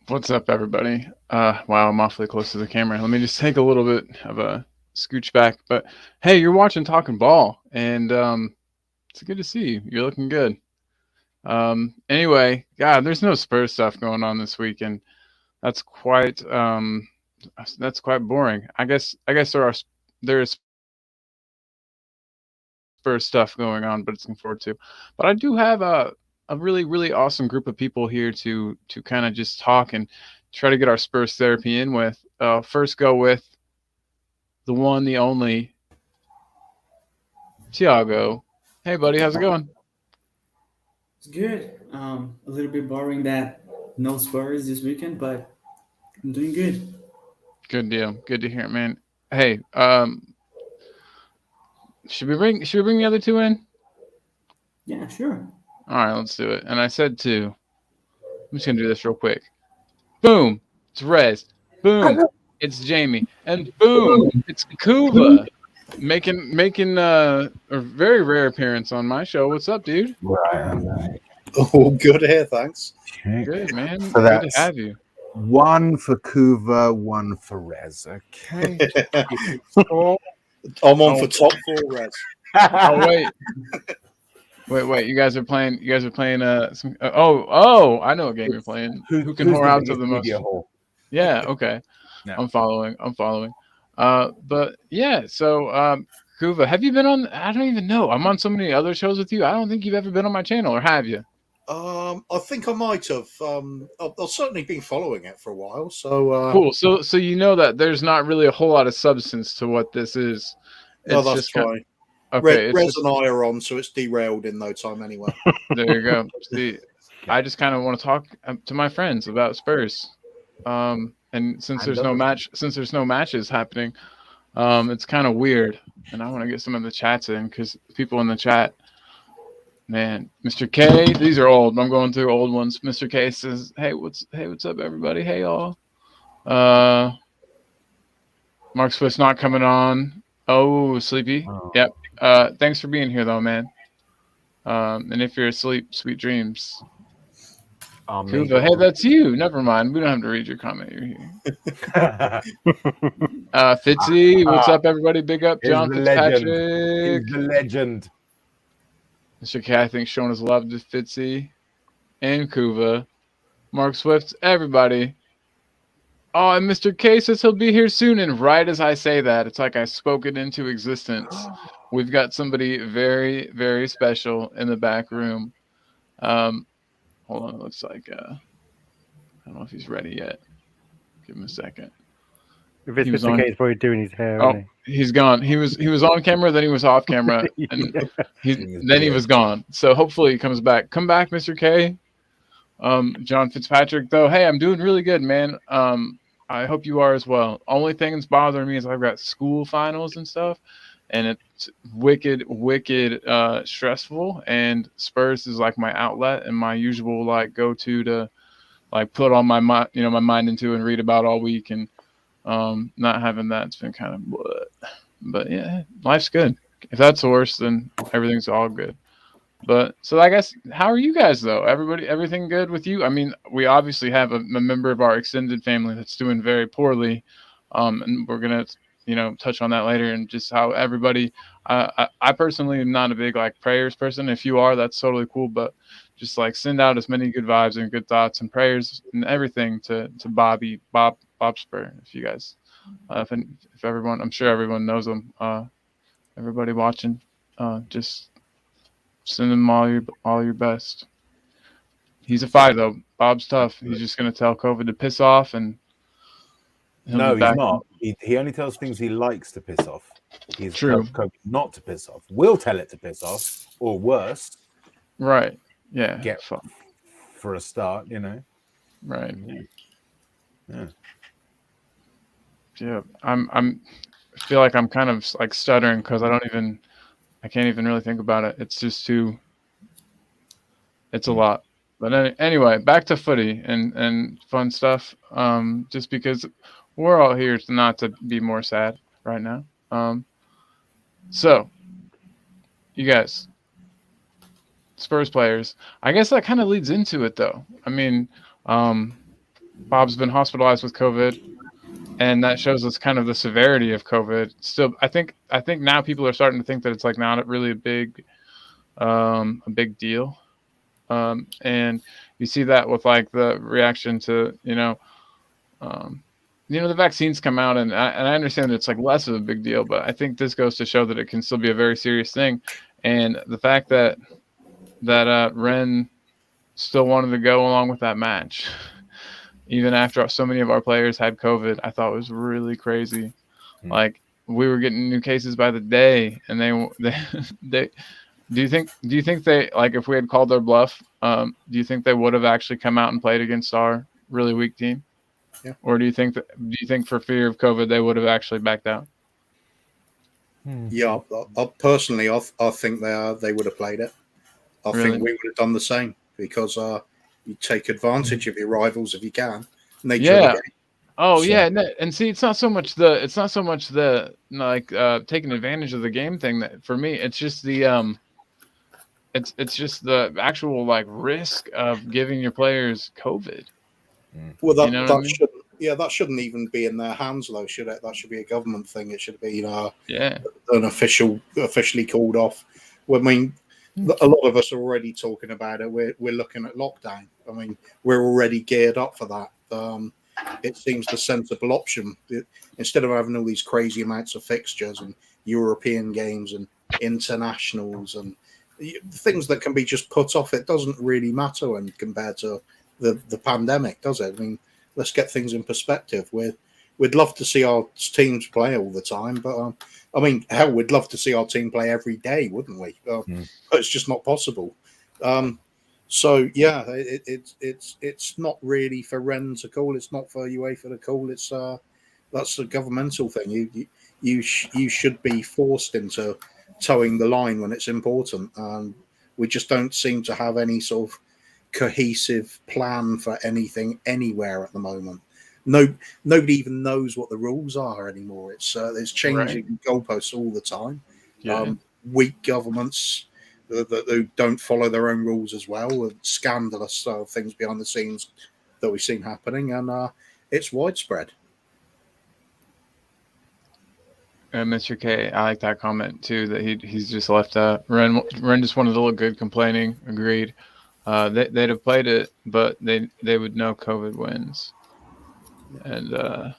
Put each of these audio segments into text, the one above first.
What's up, everybody? Wow, I'm awfully close to the camera. Let me just take a little bit of a scooch back. But hey, you're watching Talking Ball, and it's good to see you. You're looking good. Anyway, God, there's no Spurs stuff going on this weekend. That's quite boring. I guess there is Spurs stuff going on, but it's looking forward to. But I do have a really awesome group of people here to kind of just talk and try to get our Spurs therapy in with. First, go with the one, the only Tiago. Hey, buddy, how's it going? It's good. A little bit boring that no Spurs this weekend, but I'm doing good. Good deal. Good to hear it, man. Hey, should we bring the other two in? Yeah, sure. All right, let's do it. And I said two. I'm just gonna do this real quick. Boom, it's Rez. Boom, it's Jamie. And boom, it's Kuva. Making a very rare appearance on my show. What's up, dude? Right. Oh, good here, thanks. Okay. Good, man. So Good to that's have you. one for Kuva, one for Rez. Okay. I'm on Oh. for top four, Reds. Oh wait. You guys are playing. Oh, I know what game you're playing. Who can who's whore the out to biggest the most? media whore? Yeah. Okay. No. I'm following. But yeah. So, Kuva, have you been on? I don't even know. I'm on so many other shows with you. I don't think you've ever been on my channel, or have you? I think I might have. I've certainly been following it for a while. So Cool. So you know that there's not really a whole lot of substance to what this is. no, It's that's just kind fine. okay. It's Rez just, and I are on, so it's derailed in no time anyway. there you go. See, I just kind of want to talk to my friends about Spurs. And since And there's no others. matches happening, it's kind of weird. And I want to get some of the chats in because people in the chat, man, Mr. K, these are old. I'm going through old ones. Mr. K says, what's up, everybody? Hey, y'all. Uh, Mark Swift's not coming on. Oh, sleepy. Oh. Yep. Thanks for being here, though, man. And if you're asleep, sweet dreams. Kuva, hey, that's you. Never mind. We don't have to read your comment. You're here. Fitzy, what's up, everybody? Big up, Here's John the legend. Fitzpatrick. He's the legend. Mr. K, I think, showing his love to Fitzy and Kuva. Mark Swift, everybody. Oh, and Mr. K says he'll be here soon. And right as I say that, it's like I spoke it into existence. We've got somebody very, very special in the back room. Hold on, it looks like I don't know if he's ready yet. Give him a second. If it's He was Mr. on- K, he's probably doing his hair. Oh, Isn't he's gone. He was on camera, then he was off camera, and then he was gone. So hopefully he comes back. Come back, Mr. K. John Fitzpatrick, though. Hey, I'm doing really good, man. I hope you are as well. Only thing that's bothering me is I've got school finals and stuff, and it's wicked stressful. And Spurs is like my outlet and my usual like go to like put all my mind into and read about all week. And not having that, it's been kind of but yeah, life's good. If that's the worst, then everything's all good. But so I guess, how are you guys though? Everything good with you? I mean, we obviously have a member of our extended family that's doing very poorly, and we're gonna touch on that later, and just how everybody. I personally am not a big like prayers person. If you are, that's totally cool. But just like send out as many good vibes and good thoughts and prayers and everything to Bob Spur. If you guys, if everyone, I'm sure everyone knows him. Everybody watching, just send him all your best. He's a fight though. Bob's tough. He's just gonna tell COVID to piss off, and No, he's not. He only tells things he likes to piss off. He's True. tells COVID not to piss off. We'll tell it to piss off, or worse. Right. Yeah. Get for a start, Right. Yeah. Yeah. I feel like I'm kind of like stuttering because I can't even really think about it. It's just it's a lot. But anyway, back to footy and fun stuff. Just because we're all here to not to be more sad right now. So you guys, Spurs players, I guess that kind of leads into it though. I mean, Bob's been hospitalized with COVID, and that shows us kind of the severity of COVID. Still, I think now people are starting to think that it's like not really a big deal. And you see that with like the reaction to the vaccines come out, and I understand that it's like less of a big deal, but I think this goes to show that it can still be a very serious thing, and the fact that Ren still wanted to go along with that match, even after so many of our players had COVID, I thought was really crazy. Like we were getting new cases by the day, and they do you think they like if we had called their bluff? Do you think they would have actually come out and played against our really weak team? Yeah. Or do you think for fear of COVID they would have actually backed out? Yeah, I personally, I think they would have played it. I Really? think we would have done the same because you take advantage of your rivals if you can. Nature of Yeah. the game. Oh So- yeah, and see, it's not so much the like taking advantage of the game thing that for me, it's just the it's just the actual like risk of giving your players COVID. Well, that, You know what that I mean? shouldn't. That shouldn't even be in their hands, though, should it? That should be a government thing. It should be Yeah. an officially called off. Well, I mean, a lot of us are already talking about it. We're looking at lockdown. I mean, we're already geared up for that. It seems the sensible option instead of having all these crazy amounts of fixtures and European games and internationals and things that can be just put off. It doesn't really matter when compared to the pandemic, does it? I mean, let's get things in perspective. We'd love to see our teams play all the time, but I mean, hell, we'd love to see our team play every day, wouldn't we? But it's just not possible. So yeah, it's not really for Ren to call. It's not for UEFA to call. It's that's a governmental thing. You should be forced into towing the line when it's important. We just don't seem to have any sort of cohesive plan for anything anywhere at the moment. Nobody even knows what the rules are anymore. It's changing goalposts all the time. Yeah. Weak governments that don't follow their own rules as well, and scandalous things behind the scenes that we've seen happening, and it's widespread. Mr. K, I like that comment too. That he's just left. Ren just wanted to look good, complaining. Agreed. They'd have played it, but they would know COVID wins. And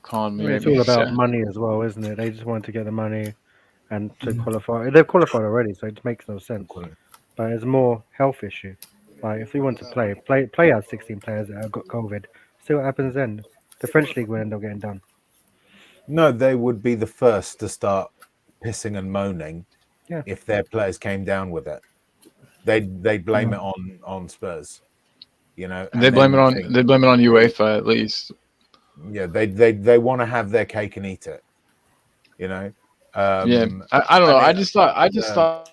Colin, I mean, it's maybe all about sad. money as well, isn't it? They just want to get the money and to qualify. They've qualified already, so it makes no sense. But it's more health issue. Like if we want to play out 16 players that have got COVID, see what happens then. The French league will end up getting done. No, they would be the first to start pissing and moaning if their players came down with it. They'd blame it on Spurs. You know, They blame it on UEFA at least. Yeah, they want to have their cake and eat it. You know. I don't know. I just thought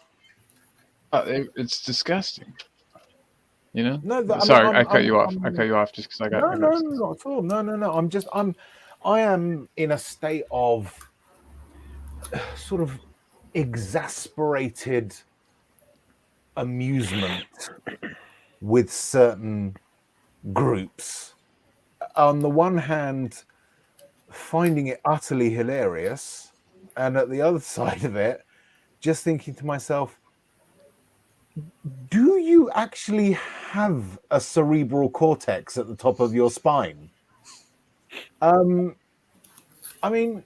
it's disgusting. You know. No, sorry, I cut you off. I cut you off just because I got no, not at all. No. I am in a state of sort of exasperated amusement with certain groups. On the one hand, finding it utterly hilarious, and at the other side of it, just thinking to myself, do you actually have a cerebral cortex at the top of your spine? I mean,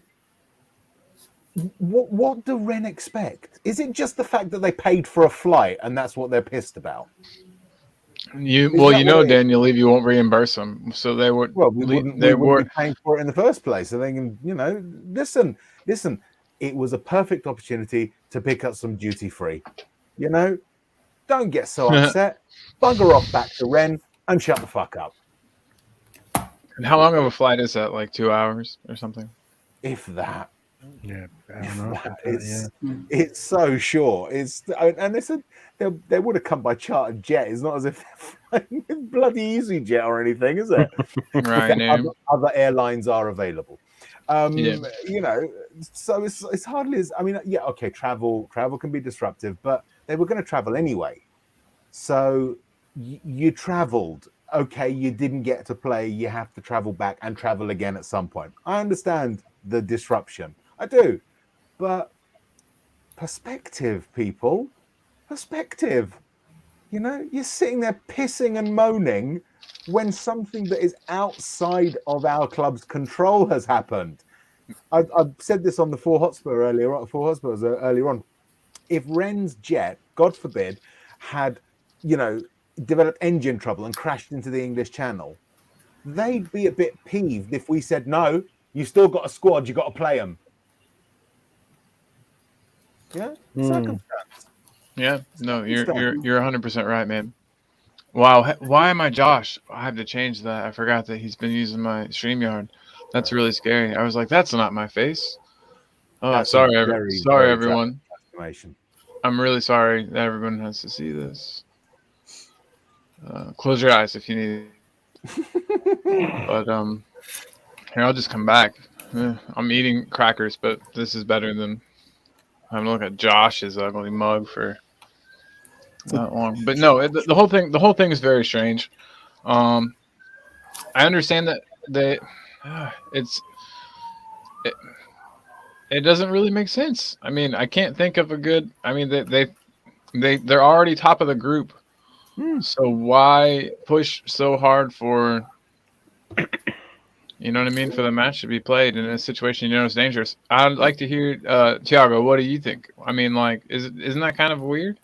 what do Ren expect? Is it just the fact that they paid for a flight and that's what they're pissed about? Daniel Levy won't reimburse them, so they would. Well, we wouldn't be paying for it in the first place. So they can, listen. It was a perfect opportunity to pick up some duty free. Don't get so upset. Bugger off back to Ren. and shut the fuck up. And how long of a flight is that? Like 2 hours or something? If that. Yeah, If no, that. yeah. It's so short. And they said they would have come by chartered jet. It's not as if they're flying with bloody EasyJet or anything, is it? Ryanair. Other airlines are available. Yeah. You know, so it's hardly as, I mean, yeah, okay, travel can be disruptive, but they were going to travel anyway. So you traveled. Okay, you didn't get to play. You have to travel back and travel again at some point. I understand the disruption. I do. But perspective, people, perspective. You know, you're sitting there pissing and moaning when something that is outside of our club's control has happened. I said this on the Four Hotspurs earlier on. If Rennes jet, God forbid, had, you know, developed engine trouble and crashed into the English Channel, they'd be a bit peeved if we said, no, you still got a squad, you got to play them. Yeah, circumstance. Yeah. No, you're 100% right, man. Wow. Why am I Josh? I have to change that. I forgot that he's been using my StreamYard. That's really scary. I was like, that's not my face. Oh, That's sorry, a very, sorry, very everyone. transformation. I'm really sorry that everyone has to see this. Close your eyes if you need. But here, I'll just come back. I'm eating crackers, but this is better than having to look at Josh's ugly mug for that long. But no, the whole thing is very strange. I understand that they, it, it doesn't really make sense. I mean, I can't think of a good. I mean, they're already top of the group, so why push so hard for? You know what I mean? For the match to be played in a situation you know is dangerous. I'd like to hear, Thiago. What do you think? I mean, like, isn't that kind of weird?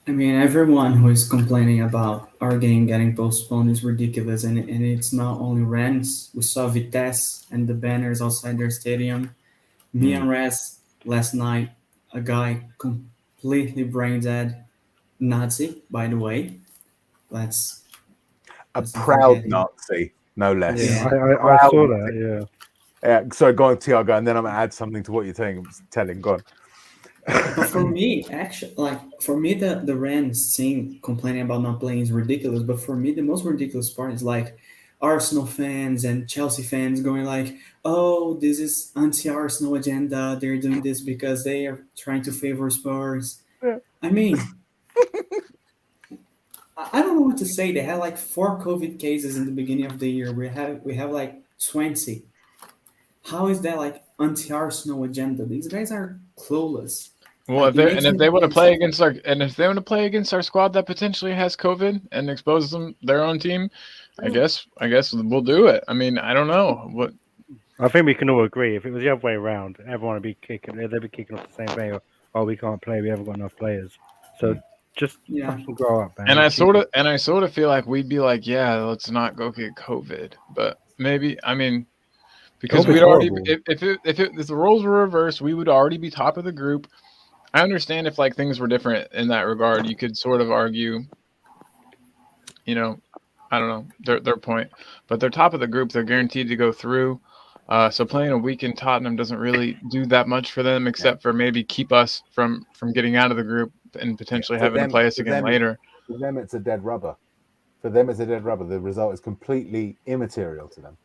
I mean, everyone who is complaining about our game getting postponed is ridiculous, and it's not only Rennes. We saw Vitesse and the banners outside their stadium. Me and Res last night, a guy completely brain dead, Nazi, by the way. Let's A not proud forget him. Nazi, no less. Yeah, Yeah. I saw that. Yeah. Sorry, go on, Tiago, and then I'm gonna add something to what you're telling. Go on. But for me, actually, like for me, the Rams thing complaining about not playing is ridiculous. But for me, the most ridiculous part is like Arsenal fans and Chelsea fans going like, "Oh, this is anti-Arsenal agenda. They're doing this because they are trying to favor Spurs." Yeah. I mean, I don't know what to say. They had like 4 COVID cases in the beginning of the year. We have like 20. How is that like anti-Arsenal agenda? These guys are clueless. Well, Like it makes if me they want to think. play against our squad that potentially has COVID and exposes them their own team, I guess we'll do it. I mean, I don't know what. I think we can all agree if it was the other way around, everyone would be kicking. They'd be kicking off the same day. Oh, we can't play. We haven't got enough players. So just Yeah. fucking grow up, man. And I sort of feel like we'd be like, yeah, let's not go get COVID, but maybe I mean. Because It'll be we'd already, horrible. if the roles were reversed, we would already be top of the group. I understand if like things were different in that regard, you could sort of argue, you know, I don't know their point, but they're top of the group. They're guaranteed to go through. So playing a week in Tottenham doesn't really do that much for them, except for maybe keep us from getting out of the group and potentially having to play us again later. For them, it's a dead rubber. The result is completely immaterial to them.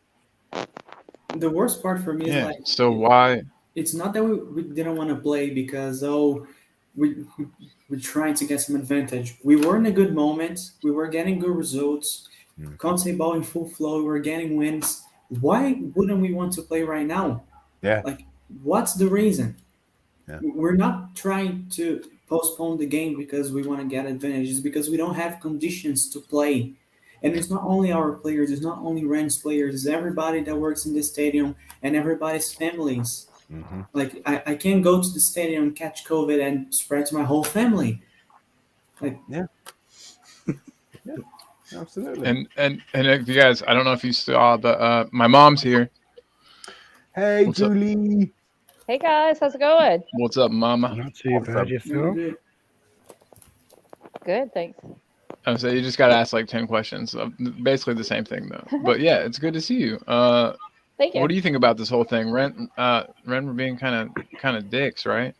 The worst part for me is like So why? it's not that we didn't want to play because we're trying to get some advantage. We were in a good moment. We were getting good results. Conte ball in full flow. We were getting wins. Why wouldn't we want to play right now? Yeah. Like, what's the reason? Yeah. We're not trying to postpone the game because we want to get advantage. It's because we don't have conditions to play. And it's not only our players, it's not only Rennes players, it's everybody that works in the stadium and everybody's families. Mm-hmm. Like, I can't go to the stadium and catch COVID and spread to my whole family. Like, yeah, absolutely. And if you guys, I don't know if you saw, but my mom's here. Hey, What's Julie. Up? Hey guys, how's it going? What's up, Mama? Not too bad yourself. Good, thanks. I would say you just got to ask like 10 questions. Basically the same thing though. But yeah, it's good to see you. Thank you. What do you think about this whole thing? Ren were being kind of dicks, right?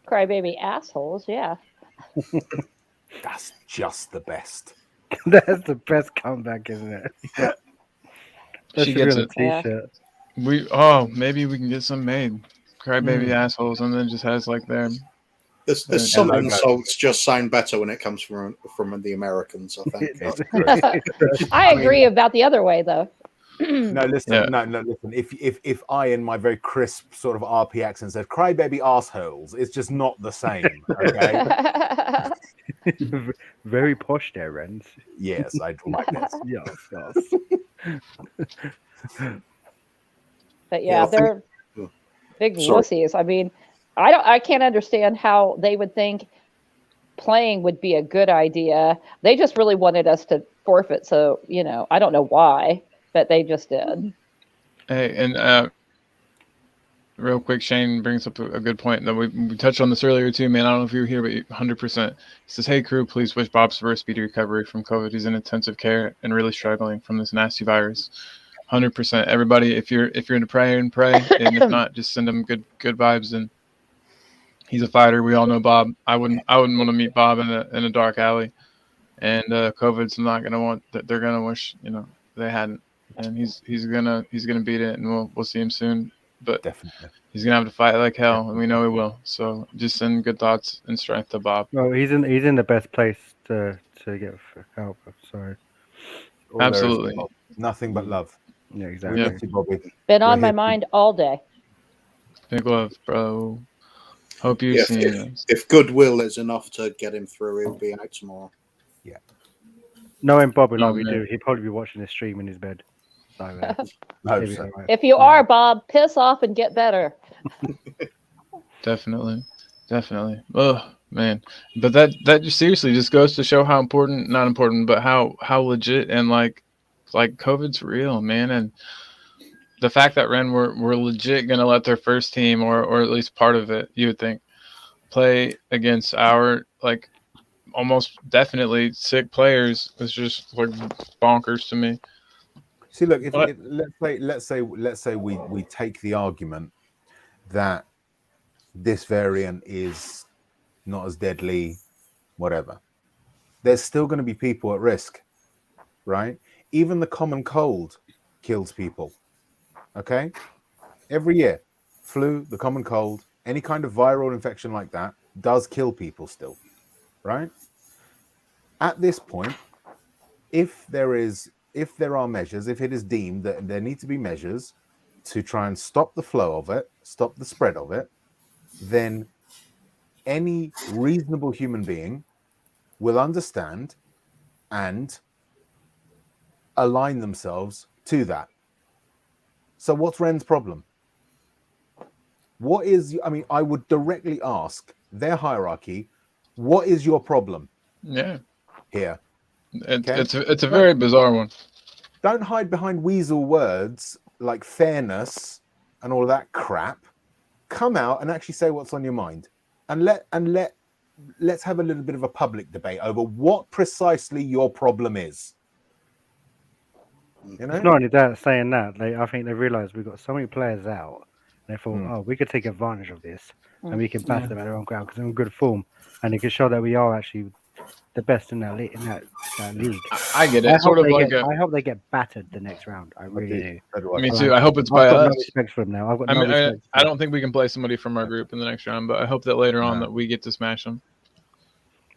Crybaby assholes, yeah. That's just the best. That's the best comeback, isn't it? That She should be gets on a it. Yeah. t-shirt. Maybe we can get some made. Crybaby assholes, and then just has like their There's some logo. insults just sound better when it comes from the Americans, I think. It's true. I mean- agree about the other way though. No, listen, Yeah. no, listen. If I, in my very crisp sort of RP accent, said "crybaby assholes," it's just not the same. Okay. Very posh there, Renz. Yes, I do my best. Yes. But Yeah, yeah, I think- they're big Sorry. wussies. I mean, I can't understand how they would think playing would be a good idea. They just really wanted us to forfeit, so I don't know why, but they just did. Hey, and real quick, Shane brings up a good point that we touched on this earlier too, man. I don't know if you were here, but 100%. He says, "Hey crew, please wish Bob Spurs speedy recovery from COVID. He's in intensive care and really struggling from this nasty virus." 100%. Everybody, if you're into prayer and pray, and if not, just send him good vibes. And he's a fighter. We all know Bob. I wouldn't want to meet Bob in a dark alley. And COVID's not gonna want that. They're gonna wish they hadn't. And he's gonna beat it, and we'll see him soon. But Definitely. he's gonna have to fight like hell, and we know he will. So just send good thoughts and strength to Bob. Well, he's in the best place to get help. So All there is to Absolutely. Bob. Nothing but love. yeah, We exactly. miss you, Bobby. Been on We're my here. mind all day. Big love, bro. Hope you've Yeah, seen this. if goodwill is enough to get him through, he'll be out tomorrow. Knowing Bobby like Oh, we man. do, he'd probably be watching this stream in his bed. So Hope he'll be so. all right. If you are Bob, piss off and get better. Definitely. Oh man, but that just seriously just goes to show how important, not important, but how legit and like COVID's real, man. And the fact that Ren were legit gonna let their first team or at least part of it, you would think, play against our like almost definitely sick players is just like bonkers to me. See, look, if But- let's say we take the argument that this variant is not as deadly, whatever. There's still going to be people at risk, right? Even the common cold kills people. Okay, every year, flu, the common cold, any kind of viral infection like that does kill people still, right? At this point, if there are measures, if it is deemed that there need to be measures to try and stop the flow of it, stop the spread of it, then any reasonable human being will understand and align themselves to that. So what's Ren's problem? I would directly ask their hierarchy, what is your problem Yeah, here? it's a very bizarre one. Don't hide behind weasel words like fairness and all of that crap. Come out and actually say what's on your mind, and let's have a little bit of a public debate over what precisely your problem is. You know, It's not only that, saying that, I think they realised we've got so many players out. They thought, Mm. oh, we could take advantage of this and we can pass Yeah. them at their own ground because they're in good form. And it can show that we are actually the best in that league. I get it. I It's sort hope, of like I hope they get battered the next round. I really do. So do I. me too. I hope it's by I've got no us. respect for them now. I've got I no mean, respect. I don't think we can play somebody from our group in the next round, but I hope that later on No. that we get to smash them.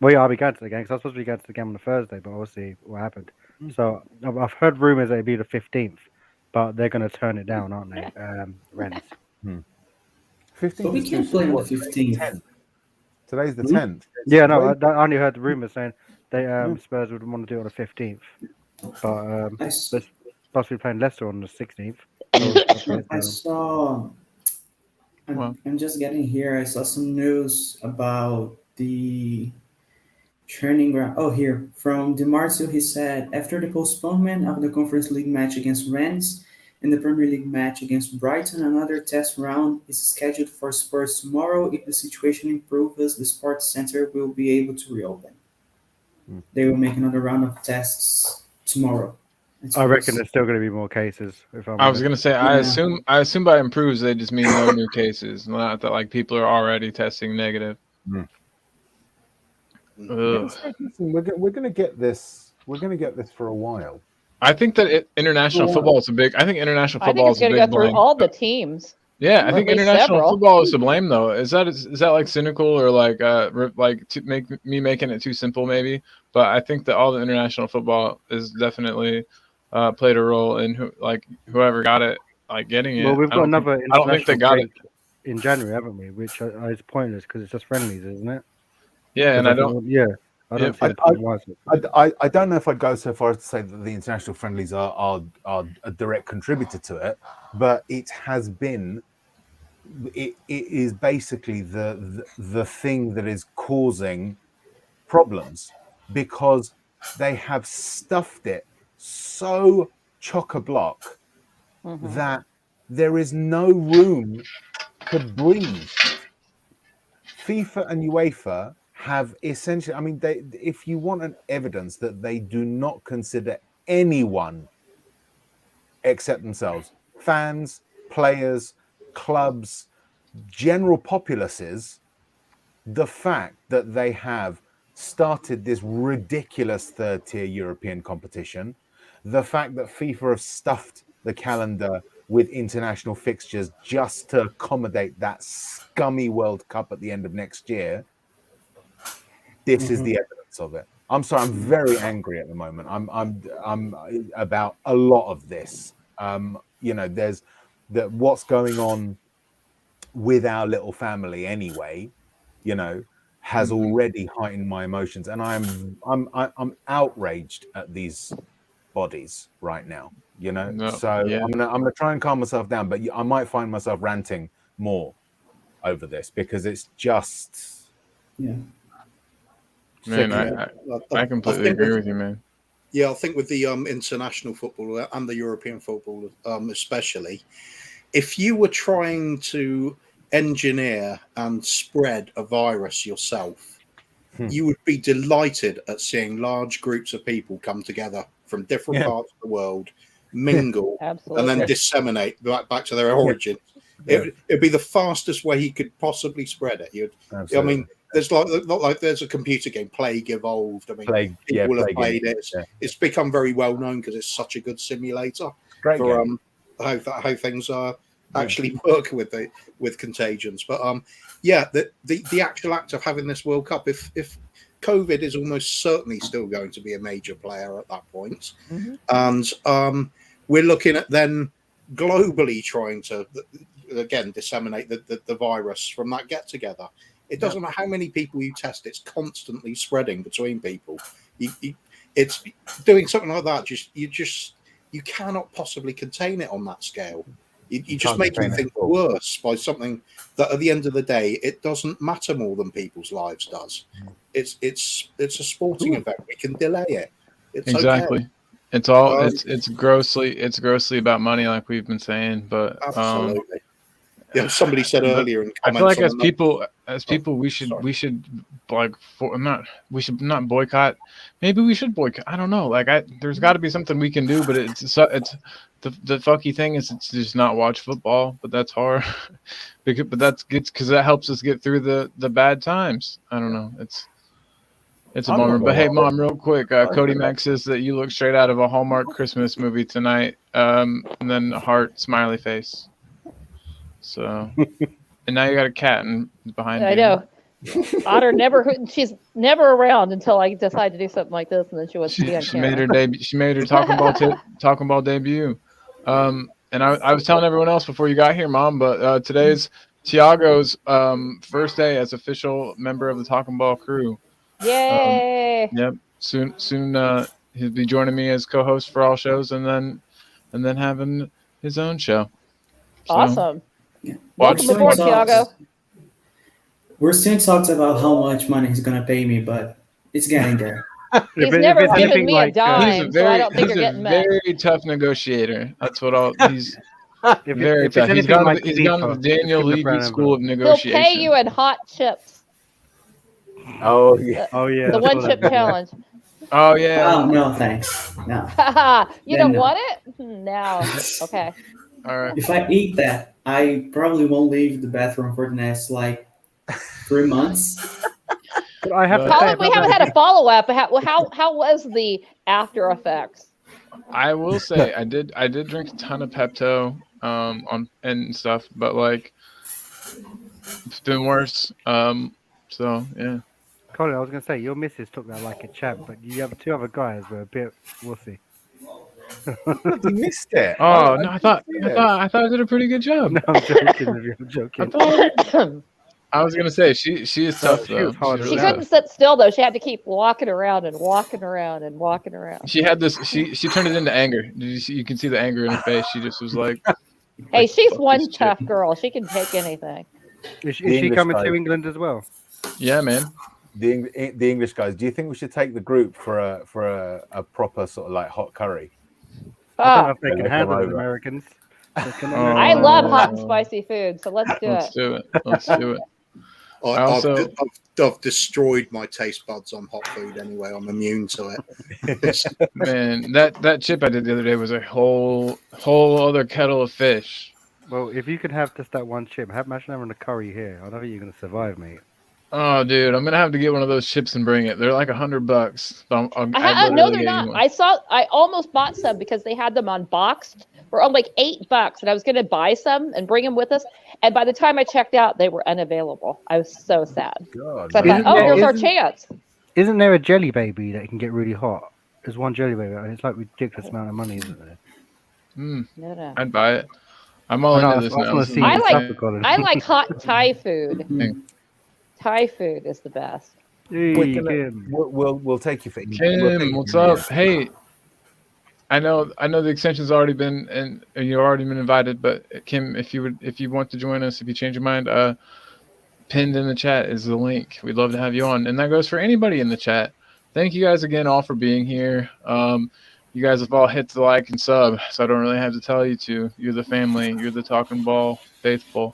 Well, yeah, I'll be going to the game because I was supposed to be going to the game on the Thursday, but obviously what happened. So I've heard rumours that it'd be the 15th, but they're going to turn it down, aren't they? Rennes. 15th But we is can't too play on soon. the What, 15th. Today's the Hmm? 10th. Yeah, no, Wait. I only heard the rumours saying they Spurs would want to do it on the 15th, but I, s- they're supposed to be playing Leicester on the 16th. I saw. Well. I'm just getting here. I saw some news about the training ground. Oh, here from DiMarzio, he said after the postponement of the Conference League match against Rennes and the Premier League match against Brighton, another test round is scheduled for Spurs tomorrow. If the situation improves, the Sports Center will be able to reopen. They will make another round of tests tomorrow. I reckon there's still going to be more cases. If I'm I was honest. gonna say, I assume by improves they just mean no new cases, not that like people are already testing negative. Mm. Ugh. Listen, we're going to get this. We're going to get this for a while. I think that international football is a big. I think international I think football it's is a going to big go through blame. all the teams. Yeah, I or think at least international several. football is to blame though. Is that like cynical or like to make me making it too simple maybe? But I think that all the international football is definitely played a role in whoever got it, like getting it. Well, we've got another I don't think they international got break it. in January, haven't we? Which is pointless because it's just friendlies, isn't it? Yeah, and I don't. I don't see I- the point why. I don't know if I'd go so far as to say that the international friendlies are a direct contributor to it, but it has been. It is basically the thing that is causing problems because they have stuffed it so chock-a-block that there is no room to breathe. FIFA and UEFA have essentially, I mean, if you want an evidence that they do not consider anyone except themselves, fans, players, clubs, general populaces, the fact that they have started this ridiculous third-tier European competition, the fact that FIFA have stuffed the calendar with international fixtures just to accommodate that scummy World Cup at the end of next year, this is the evidence of it. I'm sorry, I'm very angry at the moment. I'm about a lot of this. There's what's going on with our little family anyway, has already heightened my emotions, and I'm outraged at these bodies right now. I'm gonna try and calm myself down, but I might find myself ranting more over this because it's just Man, I completely agree with you, man. Yeah, I think with the international football and the European football, especially, if you were trying to engineer and spread a virus yourself, you would be delighted at seeing large groups of people come together from different parts of the world, mingle, and then disseminate back to their origins. It'd be the fastest way he could possibly spread it. I mean, there's there's a computer game, Plague Evolved. I mean, people will have played it. It's become very well known because it's such a good simulator for how things are actually work with contagions. But the actual act of having this World Cup, if COVID is almost certainly still going to be a major player at that point, and we're looking at then globally trying to again disseminate the virus from that get together. It doesn't matter how many people you test; it's constantly spreading between people. It's doing something like that. You cannot possibly contain it on that scale. You're just making things worse by something that, at the end of the day, it doesn't matter more than people's lives does. It's a sporting event. We can delay it. It's exactly. Okay. It's all it's grossly about money, like we've been saying. But absolutely. Somebody said earlier in comments. I feel like as people, we should we should not boycott. Maybe we should boycott. I don't know. There's got to be something we can do, but it's the fucky thing is it's just not watch football. But that's hard, but that's good because that helps us get through the bad times. I don't know. It's a bummer. But hey, Mom, real quick, Cody Mack says that you look straight out of a Hallmark Christmas movie tonight. And then heart smiley face. So, and now you got a cat behind you. I know. Otter she's never around until I decide to do something like this, and then she wants to be on camera. Made her debut. She made her talking ball debut. And I was telling everyone else before you got here, Mom, but today's Tiago's first day as official member of the Talking Ball crew. Yay! Yep. Soon he'll be joining me as co-host for all shows, and then having his own show. So, awesome. Welcome aboard, Tiago. We're still talking about how much money he's gonna pay me, but it's getting there. He's never given me a dime, so I don't think you're getting met. He's a very tough negotiator. That's what he's very tough. He's gone to the Daniel Levy School of Negotiation. He'll pay you in hot chips. Oh yeah. Oh yeah. The one chip challenge. Oh yeah. Oh no, thanks. No. You Then don't no. want it? No. Okay. All right. If I eat that, I probably won't leave the bathroom for the next like 3 months. But I have to But- say Colin, we about haven't that, had a follow up. How was the after effects? I will say I did drink a ton of Pepto on and stuff, but like it's been worse. So yeah. Colin, I was going to say your missus took that like a champ, but you have 2 other guys were a bit wussy. You missed it. Oh no, I thought didn't see it. I did a pretty good job. No, I'm joking. With you, I'm I joking. thought I was gonna say she is No, tough she though. was hard She's as She really hell. couldn't tough. sit still though. She had to keep walking around and walking around and walking around. She had this. She turned it into anger. Did you see? You can see the anger in her face. She just was like, Hey, she's fuck one this chick. tough girl. She can take anything. Is The she English coming guy. to England as well? Yeah, man. The English guys. Do you think we should take the group for a proper sort of like hot curry? I don't know Oh, if they When can they come handle it, over. Americans. They can Oh. I love hot and Oh. spicy food, so let's do Let's it. do it. Let's do it. I, also- I've destroyed my taste buds on hot food anyway. I'm immune to it. Man, that chip I did the other day was a whole other kettle of fish. Well, if you could have just that one chip, imagine having a curry here. I don't think you're going to survive, mate. Oh, dude, I'm gonna have to get one of those chips and bring it. They're like $100. I'd No, literally they're get not. one. I almost bought some because they had them unboxed for only like $8, and I was going to buy some and bring them with us. And by the time I checked out, they were unavailable. I was so sad. God, So I man. thought, Isn't here's our isn't- chance. Isn't there a jelly baby that can get really hot? There's one jelly baby, and it's like ridiculous amount of money, isn't there? Mm, No. I'd buy it. I'm all I know, into I this just now. wanna This is see my I you like- thing. suffer, Colin. I like hot Thai food. Mhm. Thai food is the best. Hey, We're gonna- Kim. We'll take you for Kim, what's up? Hey, I know the extension's already been and you've already been invited, but Kim, if you want to join us, if you change your mind, pinned in the chat is the link. We'd love to have you on, and that goes for anybody in the chat. Thank you guys again all for being here. You guys have all hit the like and sub, so I don't really have to tell you to. You're the family. You're the Talking Ball faithful.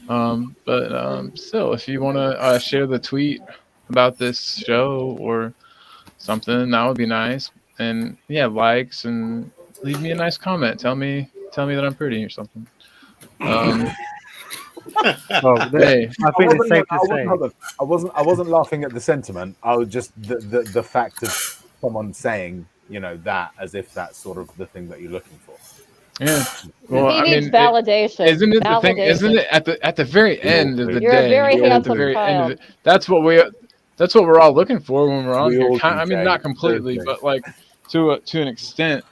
But still, if you want to share the tweet about this show or something, that would be nice. And yeah, likes and leave me a nice comment. Tell me that I'm pretty or something. Well, Hey, I think it's safe to say. I wasn't laughing at the sentiment. I was just the fact of someone saying, that as if that's sort of the thing that you're looking for. yeah. Well, He I needs mean, validation. isn't it the thing? Validation. Isn't it at the very end of the You're a day? very at the handsome very end of child. it. That's what we're all looking for when we're on We here. all do, I mean, Jay. not completely, Seriously. but like to an extent.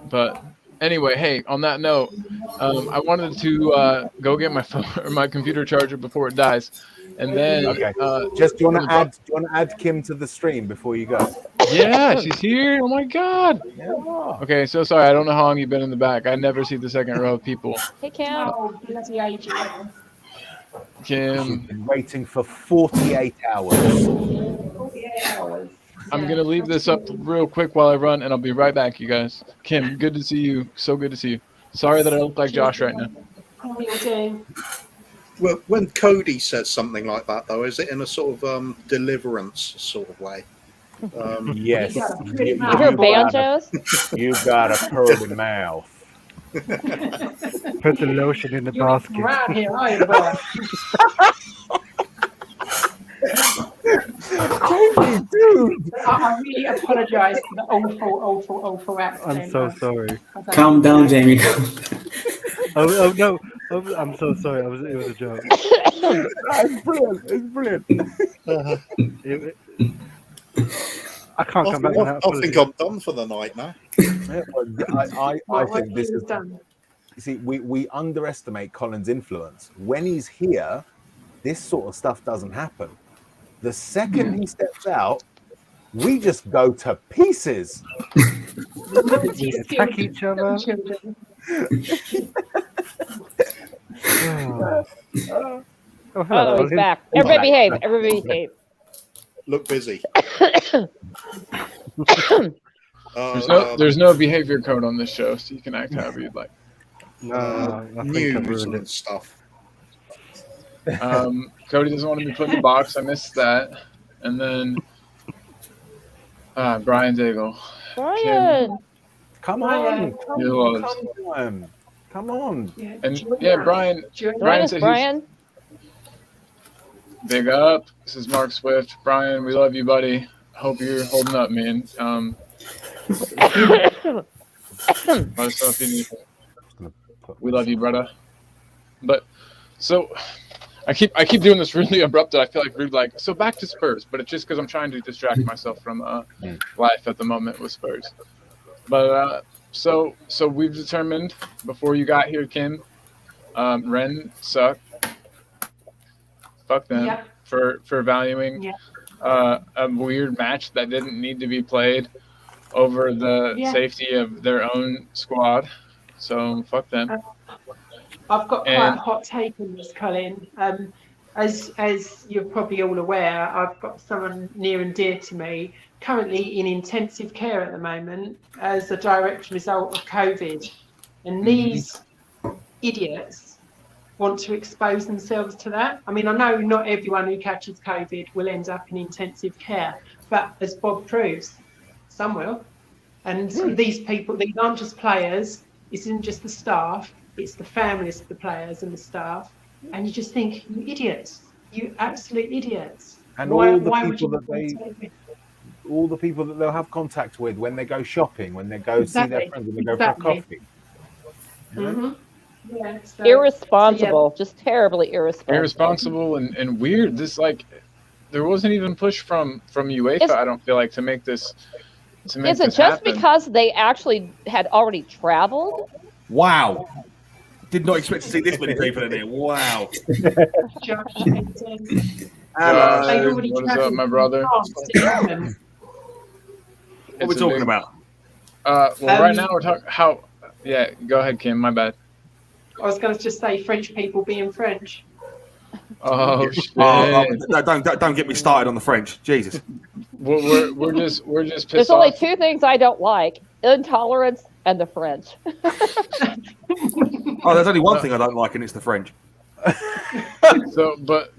But anyway, hey, on that note, I wanted to go get my phone or my computer charger before it dies, and then Okay. Just do you want to add Kim to the stream before you go? yeah, she's here. Oh my god. Yeah. Okay, so sorry. I don't know how long you've been in the back. I never see the second row of people. Hey, Kim. Oh, bloody ages. She's Kim, been waiting for 48 hours. 48 hours. I'm gonna leave this up real quick while I run, and I'll be right back, you guys. Kim, good to see you. So good to see you. Sorry that I look like Josh right now. How are you doing? Well, when Cody says something like that, though, is it in a sort of deliverance sort of way? Yes. You got a pretty You- mouth. Your you got a- banjos? You got a pretty mouth. Put the lotion in the You're basket. around here, are you, boy? Dude. I really apologise for the awful accent. I'm so sorry. I don't Calm know. down, Jamie. Oh no, I'm so sorry. It was a joke. It's brilliant. It's brilliant. I can't come back without I think apology. I'm done for the night now. Yeah, but I What think this he is. has done. You see, we underestimate Colin's influence. When he's here, this sort of stuff doesn't happen. The second he steps out, we just go to pieces. We attack each other. Children. Oh, Oh, he's Colin. back. Everybody behave. Everybody behave. Look busy. There's no behavior code on this show, so you can act however you'd like. No, I think I've news ruined and it. stuff. Cody doesn't want to be put in the box. I missed that. And then Brian Daigle. Brian. Come Brian. on, He was. come on. Yeah, And join yeah, us. Brian. Join Brian Join said us, he's Brian. big up. This is Mark Swift. Brian, we love you, buddy. Hope you're holding up, man. Let us know if you need. We love you, brother. But so I keep doing this really abrupt. I feel like rude. Like so back to Spurs, but it's just because I'm trying to distract myself from life at the moment with Spurs. But so we've determined before you got here, Kim, Ren suck. Fuck them Yeah. for valuing Yeah. a weird match that didn't need to be played over the Yeah. safety of their own squad. So fuck them. I've got quite And- a hot take on this, Colin. As you're probably all aware, I've got someone near and dear to me currently in intensive care at the moment as a direct result of COVID. And these idiots want to expose themselves to that. I mean, I know not everyone who catches COVID will end up in intensive care, but as Bob proves, some will. And these people, these aren't just players, it isn't just the staff, it's the families of the players and the staff. And you just think, you idiots, you absolute idiots. And Why all the would people you that all the people that they'll have contact with when they go shopping, when they go see their friends, when they go for a coffee. Mm-hmm. Yeah, so, Irresponsible, just terribly irresponsible. Irresponsible and weird. This like there wasn't even push from UEFA. I don't feel like to make this. Is it just because they actually had already traveled? Wow. Did not expect to see this many people in here. Wow. Josh, Hello. What is up, my brother? What are we talking about? Right now we're talking how. Yeah, go ahead, Kim. My bad. I was going to just say French people being French. Oh shit! No, don't get me started on the French. Jesus. We're just pissed There's off. only two things I don't like: intolerance and the French. Oh, there's only one thing I don't like, and it's the French. But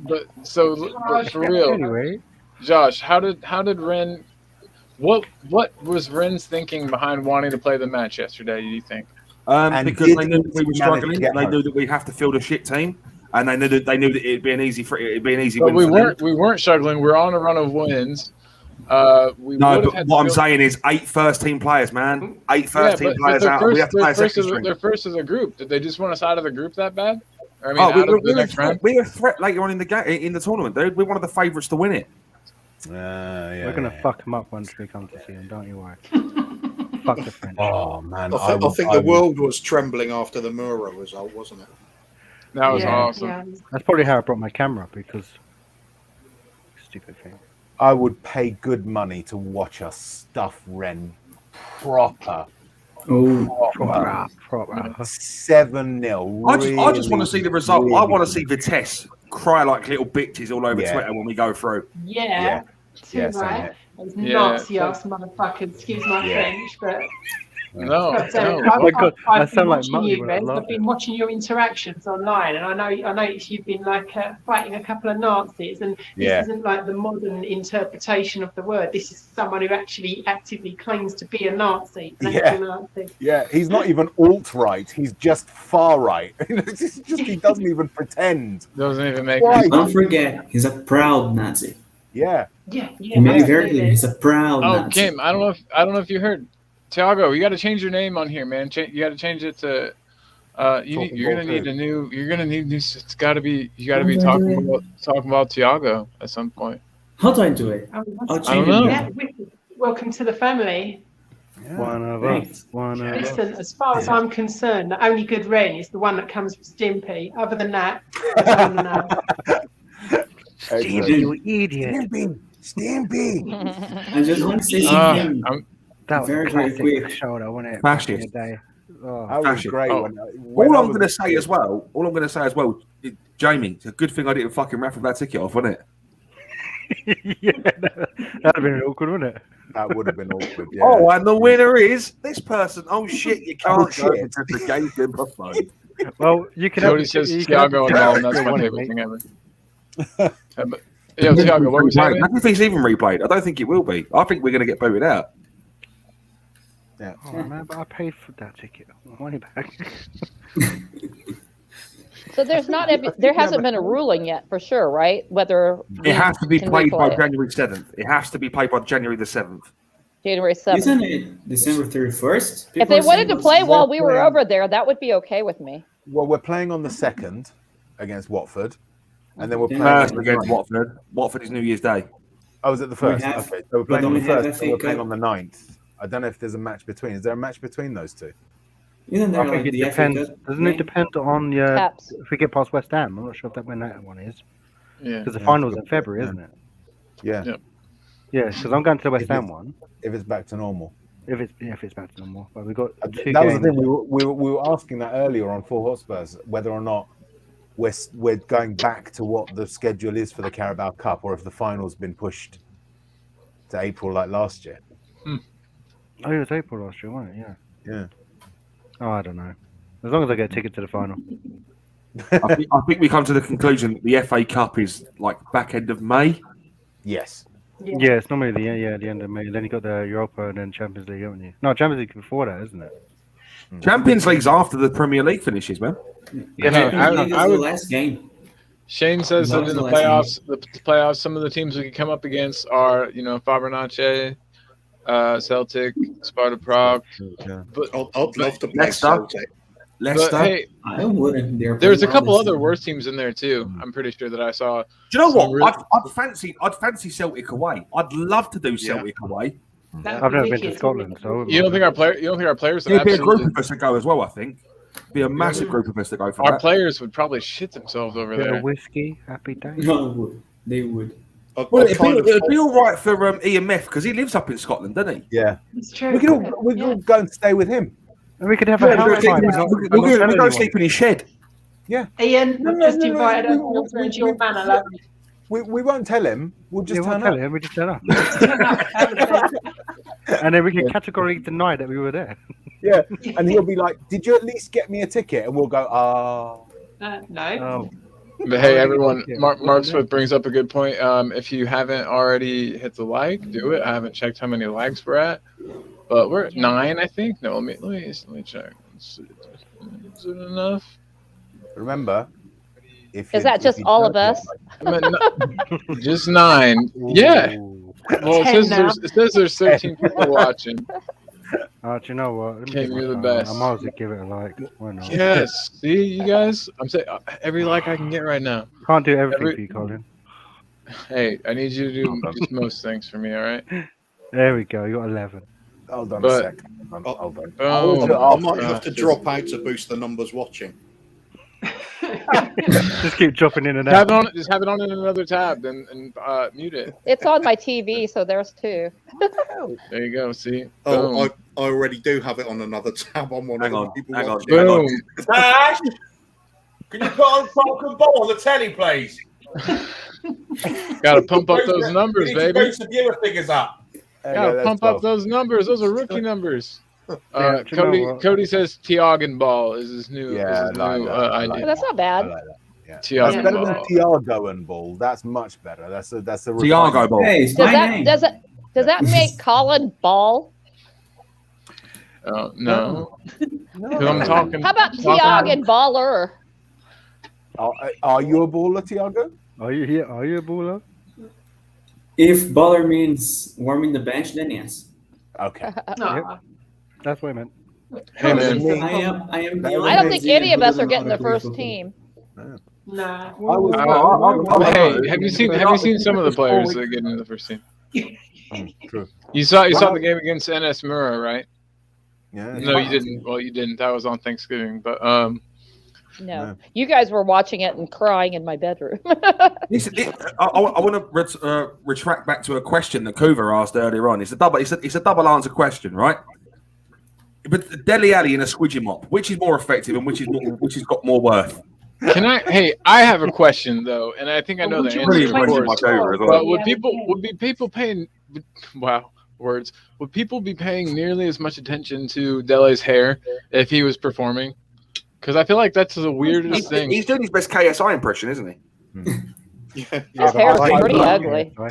for real. Anyway, Josh, how did Ren? What was Ren's thinking behind wanting to play the match yesterday? Do you think? Because they knew that we were struggling. They knew that we have to field a shit team, and they knew that it'd be an easy But win. we weren't struggling. We're on a run of wins. But what I'm saying is 8 first-team players, man. 8 first-team players out. We have to play a second string. They're first as a group. Did they just want us out of the group that bad? Or, I mean, we're a threat later on in the tournament, dude. We're one of the favourites to win it. we're gonna fuck them up once we come to see them. Don't you worry. Fuck the French. Oh man, I think the world was trembling after the Mura result, wasn't it? That was awesome. Yeah. That's probably how I brought my camera because stupid thing. I would pay good money to watch us stuff Ren proper. Oh, Proper. 7-0. I just want to see the result. I want to see Vitesse cry like little bitches all over Yeah. Twitter when we go through. Yeah. Too Yeah, same right. here. Those Yeah. Nazi ass motherfuckers, excuse my French, but No, I've my God, I been sound like watching Muttley you, when I Rez. laugh I've been watching your interactions online, and I noticed you've been like fighting a couple of Nazis, and this isn't like the modern interpretation of the word. This is someone who actually actively claims to be a Nazi. An actual Nazi. Yeah, he's not even alt-right. He's just far-right. He doesn't even pretend. doesn't even make. Why? don't forget, he's a proud Nazi. Yeah. Yeah, He made it very clear, absolutely. he's a proud Oh, Nazi. Kim, I don't know if you heard, Tiago. You got to change your name on here, man. You got to change it to. You're gonna need new. It's got to be. You got to be talking about Tiago at some point. How do I do it? Oh, I'll that's- change know. it. Yeah, welcome to the family. One of Thanks. us. One of us. Listen, as far as I'm concerned, the only good Ren is the one that comes from Stimpy. Other than that, I don't know. Steve, you idiot. Stampy. I just want to say something That was very, a very classic quick. shoulder, wasn't it? Fascist. Back in the day. Oh. That was Fashion. great. Oh. When All I I'm was- going to say as well, Jamie, it's a good thing I didn't fucking raffle that ticket off, wasn't it? Yeah, that'd have been awkward, wouldn't it? That would have been awkward. Yeah. Oh, and the winner is this person. Oh shit, you can't Oh, go shit. because the game's been postponed. Well, you can Jody have says you can have Tiago the and all, ticket and that's if you my want it, favorite mate. thing ever. Yeah, Tiago, what were we saying? I don't think it's even replayed. I don't think it will be. I think we're going to get booted out. Yeah. Oh, man, but I paid for that ticket. I want money back. So there hasn't been a ruling yet for sure, right? Whether It has to be played by replay it. January 7th. It has to be played by January the 7th. January 7th. Isn't it December 31st? If they wanted to play while we were over there, that would be okay with me. Well, we're playing on the 2nd against Watford, and then we're playing First on the against 9th. Watford. Watford is New Year's Day. Oh, is it the 1st? have- Okay, so we're playing but on the don't we have 1st, FA and we're playing Cup? on the 9th. I don't know if there's a match between. Is there a match between those two? Isn't there I think like it the FA depends. Cup Doesn't it game? depend on your Caps. if we get past West Ham? I'm not sure when that one is Yeah. because the Yeah, final's it's in February, isn't it? Yeah, Yeah. Yeah, because I'm going to the West If Ham it's- one. if it's back to normal. If it's back to normal, but we got two That was the games. thing. We were asking that earlier on Full Hotspurs whether or not we're going back to what the schedule is for the Carabao Cup, or if the final's been pushed to April like last year. Oh, it was April last year, wasn't it? Yeah. Yeah. Oh, I don't know. As long as I get a ticket to the final. I think we come to the conclusion that the FA Cup is like back end of May. Yes. Yeah, it's normally the end of May. Then you got the Europa and then Champions League, haven't you? No, Champions League before that, isn't it? Champions League's after the Premier League finishes, man. Yeah, No, Champions League is I the would- last game. Shane says That that was in the the last playoffs, some of the teams we could come up against are, Fabernace, Celtic, Sparta Prague. Yeah. But I'd love to play Leicester. Celtic. Leicester. hey, I wouldn't. there's a couple other worse teams in there too. I'm pretty sure that I saw. Do you know some what? I'd fancy Celtic away. I'd love to do Celtic away. That'd I've be never been to wicked. Scotland, so I wouldn't You don't mind think our players would There'd be a group absolutely, of us to go as well. I think be a massive group of us to go for our that. players would probably shit themselves over Bit there. of whiskey, happy day. No, they would. Well, it'd be all right for EMF because he lives up in Scotland, doesn't he? Yeah. It's true. We could all go and stay with him. And we could have a Yeah, house we're party. going to sleep in his shed. Ian, No, I've no, just no, no, invited we- us all we- to your manor, love. We won't tell him. We'll just Yeah, we'll turn tell up. him. We just turn up, Turn up, have a day. and then we can categorically deny that we were there. Yeah. And he'll be like, "Did you at least get me a ticket?" And we'll go, No. Oh, But hey, everyone, Yeah. Mark Swift brings up a good point. If you haven't already hit the like, do it. I haven't checked how many likes we're at, but we're at 9, I think. No, let me check. Let's see. Is it enough? Remember, Is that just all of us? Just 9. Yeah. Ooh. Well, 10 now. it says there's 13 people watching. Do you know what? Let me Kim, give you're it the a try. best. I might as well give it a like. Why not? Yes. See, you guys. I'm saying every like I can get right now. Can't do everything for you, Colin. Hey, I need you to do just most things for me. All right. There we go. You got 11. Hold on But- a second. Hold on. Boom. I might have to drop out to boost the numbers watching. Just keep dropping in and Have out. it on. Just have it on in another tab and mute it. It's on my TV, so there's 2. There you go. See. Oh, Boom. I already do have it on another tab on one Hang of on, the people hang on. watching. Boom. Dash, can you put on Falcon Ball on the telly, please? Got to pump up those numbers, baby. Boost the viewer figures up. Got to pump up those numbers. Those are rookie numbers. Yeah, do you know what? Cody says Tiago Ball is his new. Yeah, is his I like new that. I idea. like But that's not I bad. like that. Yeah. Tiago That's better Ball. than Tiago and Ball. That's much better. That's a Tiago refinement. Ball. Hey, it's Does my that name. does that make Colin Ball? Oh, no. 'Cause I'm talking. How about Tiago and Baller? Are you a baller, Tiago? Are you here? Are you a baller? If baller means warming the bench, then yes. Okay. No. That's what I meant. Hey, man. I am. The I don't think any of us are getting the first team. Nah. Hey, have you seen some of the players that get into the first team? True. You saw the game against NS Mura, right? Yeah. No, you didn't. Well, you didn't. That was on Thanksgiving. But No, you guys were watching it and crying in my bedroom. I want to retract back to a question that Kuva asked earlier on. It's a double answer question, right? But Dele Alli and a squidgy mop, which is more effective and which has got more worth? can I? Hey, I have a question though, and I think I know the answer. Pretty Of impressive course. by Kuva as well. But would people paying? Wow, words. Would people be paying nearly as much attention to Dele's hair if he was performing? Because I feel like that's the weirdest thing. He's doing his best KSI impression, isn't he? Yeah. His hair's pretty ugly. Are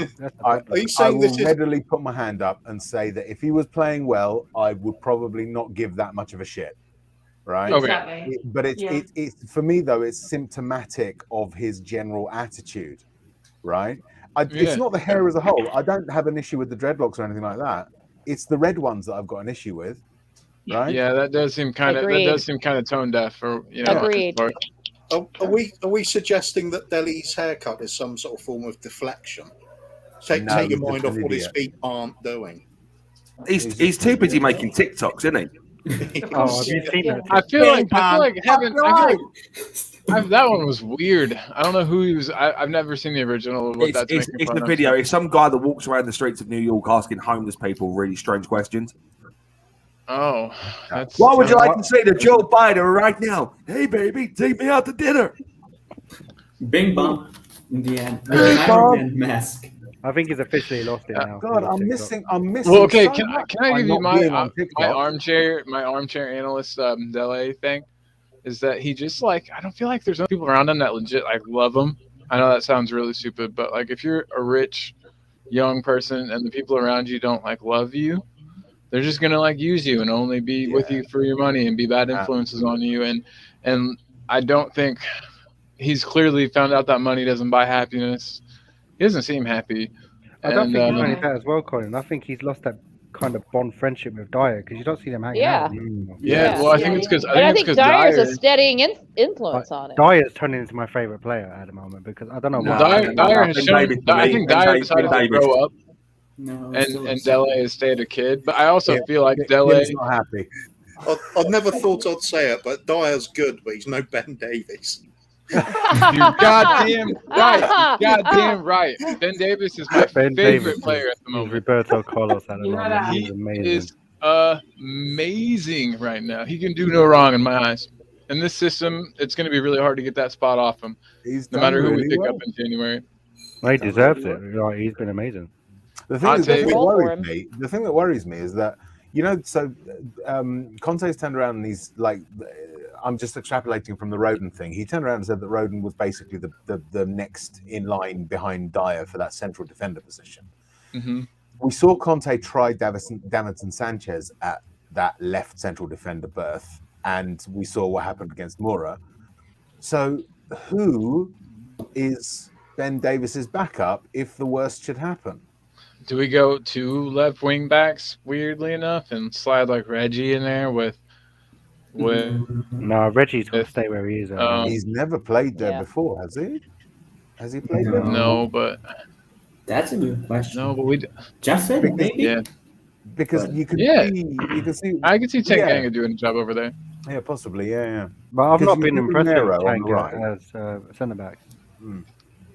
you I saying will this is? readily put my hand up and say that if he was playing well, I would probably not give that much of a shit. Right? Okay. Exactly. But it's for me though, it's symptomatic of his general attitude, right? Yeah. It's not the hair as a whole. I don't have an issue with the dreadlocks or anything like that. It's the red ones that I've got an issue with, right? Yeah, that does seem kind of tone deaf, or Agreed. Are we suggesting that Dele's haircut is some sort of form of deflection? Take No, your he's mind just off an what his idiot. feet aren't doing. He's too busy making TikToks, isn't he? Oh, have you seen that? I feel like that one was weird. I don't know who he was. I've never seen the original. What that's It's making the fun of. video. It's some guy that walks around the streets of New York asking homeless people really strange questions. Oh, that's. What would you like to say to Joe Biden right now? Hey, baby, take me out to dinner. Bing bong in the end. Bing Iron bong. Man mask. I think he's officially lost it now. God, I'm missing. Well, okay. so Can much I by give you not being my on TikTok. my armchair analyst Dele thing? Is that he just like, I don't feel like there's no people around him that legit like love him. I know that sounds really stupid, but like if you're a rich young person and the people around you don't like love you, they're just gonna like use you and only be with you for your money and be bad influences on you. And I don't think he's clearly found out that money doesn't buy happiness. He doesn't seem happy. I don't think he's only that as well, Colin. I think he's lost that kind of bond friendship with Dyer because you don't see them hanging out anymore. Yeah, well, I think it's because I think Dyer's a steadying influence on it. Dyer's turning into my favorite player at the moment because I don't know why. Dyer has shown. I think Dyer decided to grow up, and Dele has stayed a kid. But I also feel like Dele's not happy. I never thought I'd say it, but Dyer's good, but he's no Ben Davies. You're goddamn right. Goddamn right. Ben Davis is my favorite player at the moment. Roberto Carlos at the moment. He's amazing. He is amazing right now. He can do no wrong in my eyes. In this system, it's going to be really hard to get that spot off him. No matter who we pick up in January. Well, he deserves it. Like, he's been amazing. The thing that worries me is that, so Conte's turned around and he's like, I'm just extrapolating from the Roden thing. He turned around and said that Roden was basically the next in line behind Dyer for that central defender position. Mm-hmm. We saw Conte try Davinson Sanchez at that left central defender berth, and we saw what happened against Moura. So who is Ben Davis's backup if the worst should happen? Do we go two left wing backs, weirdly enough, and slide like Reggie in there with No, Reggie's going to stay where he is. He's never played there before, has he? Has he played there? No, but that's a good question. No, but we Justin, maybe. Yeah, because you can see. I can see Tanganga doing a job over there. Yeah, possibly. Yeah. But I've not been impressed with Nero on the Tanganga right. as centre back.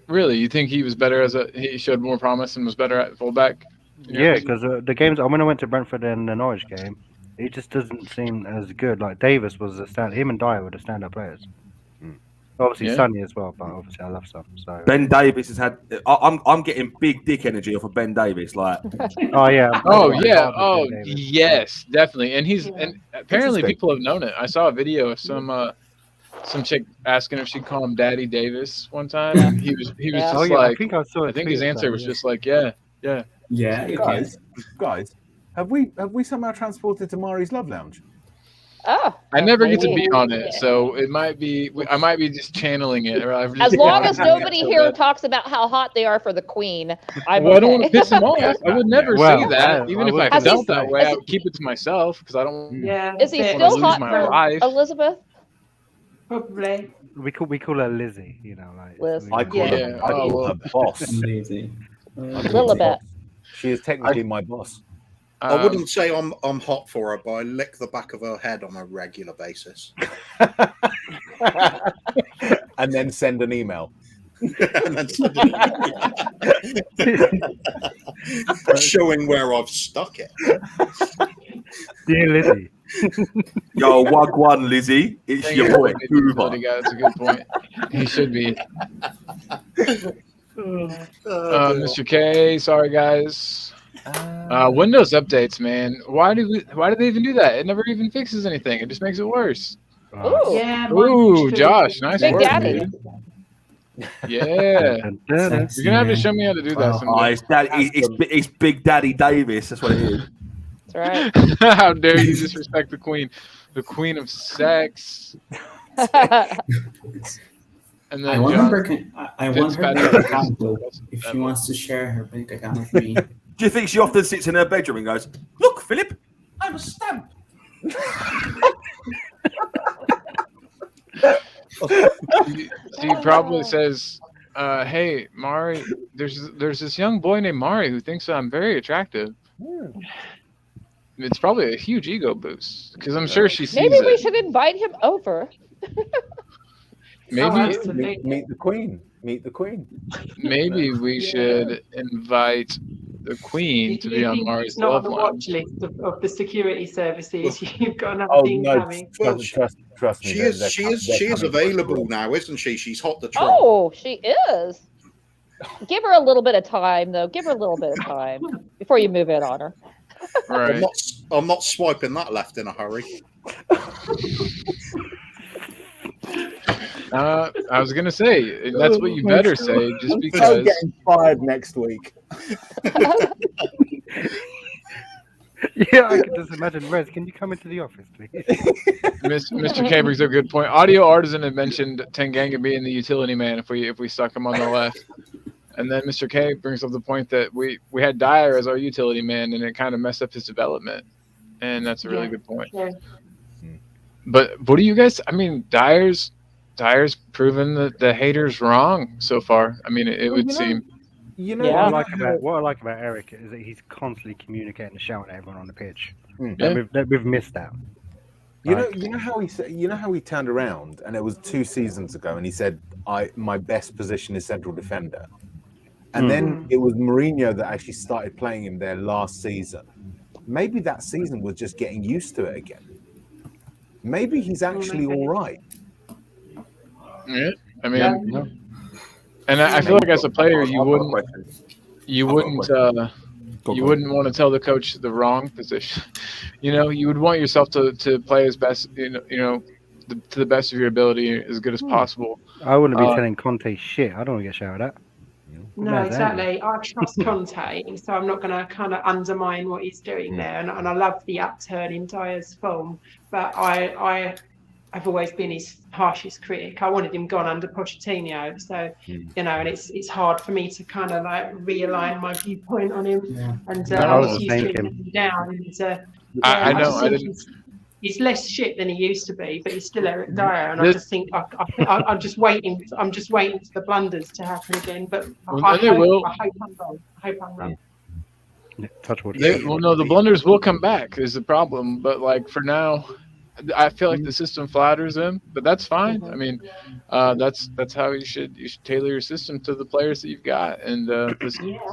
Really, you think he was better he showed more promise and was better at fullback? Yeah, because the games when I went to Brentford and the Norwich game, he just doesn't seem as good. Like Davis was him and Dyer were the stand-up players. Obviously Sonny as well, but obviously I love Son. So Ben Davis has had. I'm getting big dick energy off of Ben Davis. Like, yes, definitely. And apparently people have known it. I saw a video of some chick asking if she'd call him Daddy Davis one time. He was just like, I think his answer was just like, yeah. Guys, have we somehow transported to Mari's Love Lounge? Oh, I never get to be on it, so it might be. I might be just channeling it. As long as nobody here talks about how hot they are for the Queen, I don't want to piss him off. I would never say that. Even if I felt that way, I would keep it to myself because I don't. Yeah. Is he still hot for Elizabeth? Probably. We call her Lizzie. Like Liz. I call her boss. Lilibet. She is technically my boss. I wouldn't say I'm hot for her, but I lick the back of her head on a regular basis. And then send an email. Showing where I've stuck it. Dear Lizzie. Yo, wagwan, Lizzie. It's your boy, Hoover. That's a good point. He should be. Mr. K, sorry guys. Windows updates, man. Why do they even do that? It never even fixes anything. It just makes it worse. Ooh, yeah. Ooh, Josh, nice Big work, Daddy. dude. Yeah. Dun, dun, dun. You're gonna have to show me how to do that Wow. someday. It's Big Daddy Davis. That's what it is. That's right. How dare you disrespect the queen of sex? And then I want John her bank Fitzpatrick. account though, if she wants to share her bank account with me. Do you think she often sits in her bedroom and goes, "Look, Philip, I'm a stamp." She probably says, "Hey, Mari, there's this young boy named Mari who thinks I'm very attractive." It's probably a huge ego boost because I'm sure she sees Maybe we it. should invite him over. Maybe absolutely. Meet the queen. Meet the queen. maybe we should invite the queen to You be on think Mari's it's not on love the line. watch list of the security services. You've got another Oh thing no! coming. Well, Trust me. She they're is coming for available us. now, isn't she? She's hot to trot. Oh, she is. Give her a little bit of time, though. Give her a little bit of time before you move in on her. Right. I'm not swiping that left in a hurry. I was gonna say that's what you better say, just I'm because. getting fired next week. Yeah, I can just imagine. Rez, can you come into the office, please? Mr. K brings up a good point. Audio Artisan had mentioned Tanganga being the utility man if we stuck him on the left. And then Mr. K brings up the point that we had Dyer as our utility man, and it kind of messed up his development. And that's a really good point. Yeah. But what do you guys? I mean, Dyer's proven that the haters wrong so far. I mean, it would seem. You know, Yeah. What I like about Eric is that he's constantly communicating and shouting at everyone on the pitch. Yeah. And we've missed that. you know how he said. You know how he turned around, and it was 2 seasons ago, and he said, my best position is central defender." And then it was Mourinho that actually started playing him there last season. Maybe that season was just getting used to it again. Maybe he's actually all right. Yeah. I mean, and I feel like as a player, you wouldn't want to tell the coach the wrong position. You would want yourself to play as best, to the best of your ability, as good as possible. I wouldn't be telling Conte shit. I don't want to get shouted at. No, exactly. I trust Conte, so I'm not going to kind of undermine what he's doing there. And I love the upturn in Dyer's form, but I've always been his harshest critic. I wanted him gone under Pochettino, so and it's hard for me to kind of like realign my viewpoint on him. Yeah. And I was he's the same, bringing Kim. him down. And, I know. just I think didn't. he's less shit than he used to be, but he's still Eric Dyer, and I just think I'm just waiting. I'm just waiting for the blunders to happen again. But I hope I'm wrong. Yeah, touch wood. No, the blunders will come back is the problem. But like for now, I feel like the system flatters them, but that's fine. I mean, that's how you should tailor your system to the players that you've got. And yeah,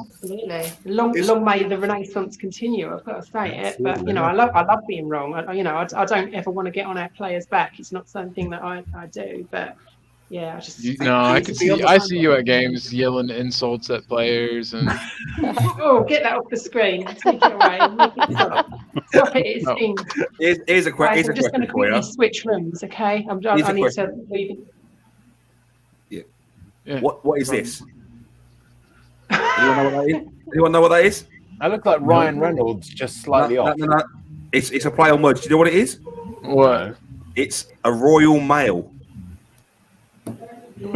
absolutely. Long may the Renaissance continue. I've got to say it, but I love being wrong. I don't ever want to get on our players' back. It's not something that I do, but. Yeah, I see you at games yelling insults at players and. Oh, get that off the screen! Take it away. Make it stop. Stop it! It stings. Here's a question. I'm just going to quickly switch rooms, okay? I need to leave. Yeah. What is this? Anyone know what that is? I look like Ryan Reynolds, just slightly off. No. It's a play on words. Do you know what it is? What? It's a Royal Mail. Oh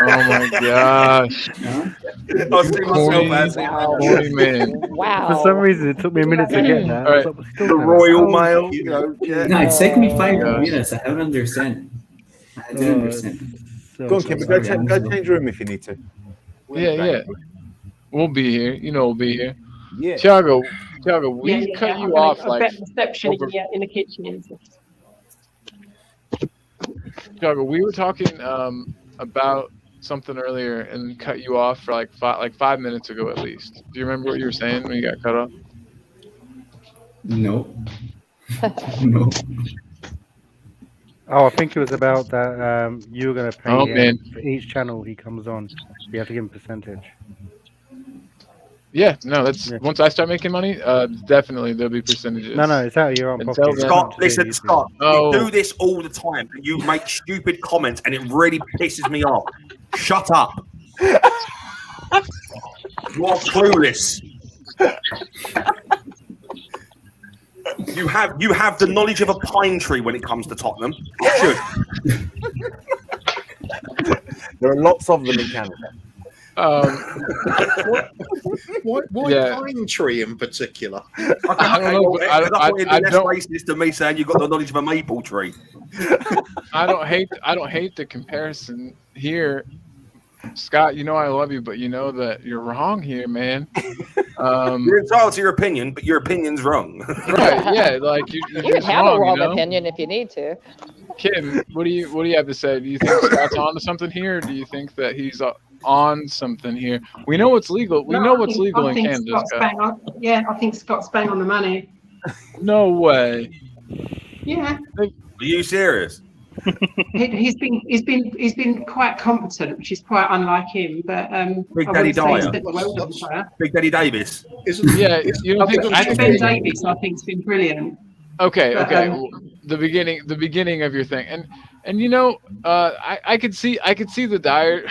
my gosh! I was seeing myself as man. Wow. For some reason, it took me a minute to get that. All right. the Royal Mail. No, it took me 5 minutes. I haven't understand. I didn't understand. Go on, Kim, go change room if you need to. Yeah. We'll be here. We'll be here. Yeah. Thiago, we cut you off a like. better reception in the kitchen. Thiago, we were talking about something earlier and cut you off for like 5 minutes ago at least. Do you remember what you were saying when you got cut off? No. No. Oh, I think it was about that you were going to pay him man. for each channel he comes on. You have to give him a percentage. Yeah, no, that's Yeah. once I start making money, definitely there'll be percentages. No, it's out of your own Until pocket. then- Scott, listen, Scott, Oh. you do this all the time and you make stupid comments and it really pisses me off. Shut up. You are clueless. You have the knowledge of a pine tree when it comes to Tottenham. You should. There are lots of them in Canada. What Yeah. pine tree in particular? I don't know, but I That's don't. racist to me saying you've got the knowledge of a maple tree. I don't hate the comparison here, Scott. You know I love you, but you know that you're wrong here, man. You're entitled to your opinion, but your opinion's wrong. Right? Yeah, like you're You can just have wrong, a wrong you know? opinion if you need to. Kim, what do you have to say? Do you think Scott's on to something here? Or do you think that he's on something here? We know what's legal. We know what's legal in Canada, Scott's Scott. bang on, yeah, I think Scott's bang on the money. No way. Yeah, Are you serious? he's been quite competent, which is quite unlike him. But Big I Daddy wouldn't say he's Dyer. been a well-done player. Big Daddy Davis. Yeah, you don't think? I Ben think Davies, I think, has been brilliant. okay. But, Well, the beginning of your thing, and you know, I could see the Dyer.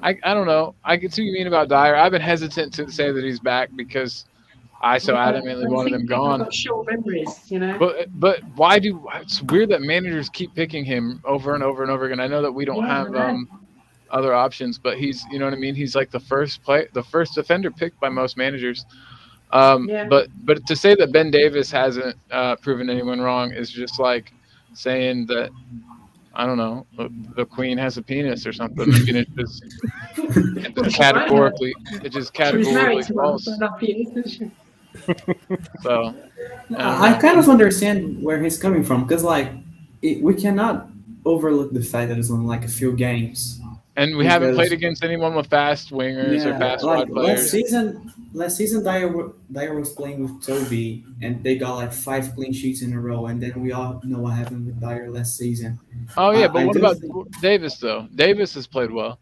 I don't know. I could see what you mean about Dyer. I've been hesitant to say that he's back because I so adamantly wanted him gone. Got short memories, you know. But why do it's weird that managers keep picking him over and over and over again. I know that we don't Yeah, have I know. other options, but he's, you know what I mean. He's like the first defender picked by most managers. Yeah. But to say that Ben Davis hasn't proven anyone wrong is just like saying that, I don't know, the Queen has a penis or something. I mean, it's categorically She was married to one false. for enough years, isn't she? So I kind of understand where he's coming from because, like, we cannot overlook the fact that it's only like a few games. and we haven't Because- played against anyone with fast wingers or fast like wide players. last season, Dyer was playing with Toby, and they got like 5 clean sheets in a row, and then we all know what happened with Dyer last season. Oh yeah, but I what do about think- Davis though? Davis has played well.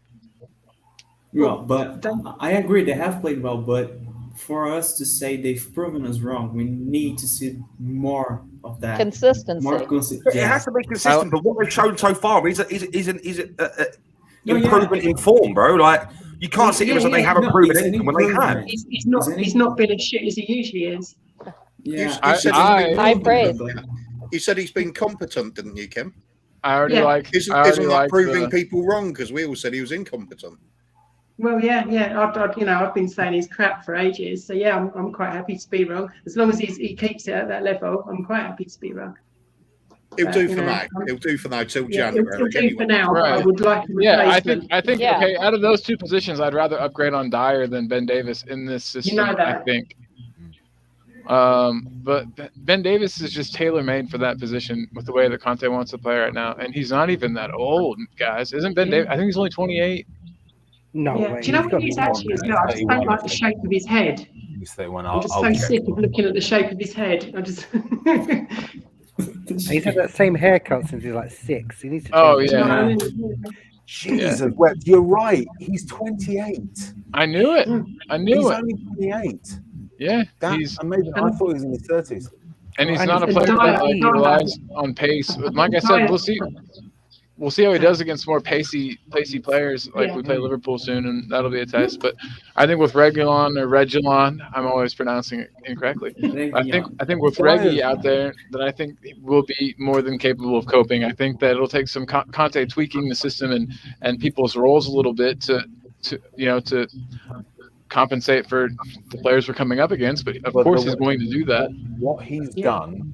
Well, but I agree they have played well, but for us to say they've proven us wrong, we need to see more of that. Consistency. More It has to be consistent, but what they've shown so far is an No, yeah. improvement in form, bro. Like you can't sit here and say they haven't no, proven it's an anything when they have. improvement. He's not been as shit as he usually is. Yeah, You said High praise. You said he's been competent, didn't you, Kim? I already Yeah. like. Isn't I already that like proving the- people wrong? Because we all said he was incompetent. Well, yeah. I've been saying he's crap for ages. So yeah, I'm quite happy to be wrong. As long as he keeps it at that level, I'm quite happy to be wrong. He'll do You for know, now. He'll do for now till Yeah, it'll January. do for Anyway. now. Right. I would like a Yeah, replacement. I think Yeah. okay. Out of those two positions, I'd rather upgrade on Dyer than Ben Davis in this system. know that. I think. But Ben Davis is just tailor made for that position with the way that Conte wants to play right now, and he's not even that old, guys. Isn't Ben Davis? I think he's only 28. No Yeah. way. Do you know he's what got he is to be actually as more. well? I just don't like the shape of his head. You say when I'm just I'll so check. sick of looking at the shape of his head. I just. He's had that same haircut since he was like 6. He needs to. Oh, change it. yeah. Jesus, Webb, you're right. He's 28. I knew it. I knew He's it. only 28. Yeah, That's he's amazing. I thought he was in his 30s. and he's and not a he's player that Dyer- like, Dyer- relies on pace. Like I said, we'll see. We'll see how he does against more pacey players. Like Yeah. we play Liverpool soon, and that'll be a test. But I think with Regulon, I'm always pronouncing it incorrectly. I think with Reggie out there, that I think will be more than capable of coping. I think that it'll take some Conte tweaking the system and people's roles a little bit to compensate for the players we're coming up against. But of But course, the- he's going to do that. What he's Yeah. done,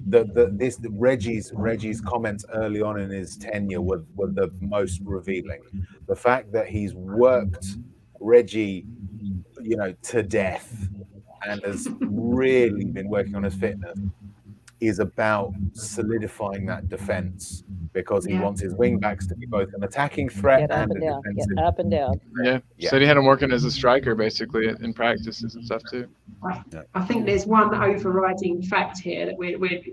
Reggie's comments early on in his tenure were the most revealing. The fact that he's worked Reggie, to death, and has really been working on his fitness, is about solidifying that defense because he Yeah. wants his wing backs to be both an attacking threat Get up and and a down. defensive. Get up and down. Yeah. Said he had him working as a striker basically in practices and stuff too. I think there's one overriding fact here that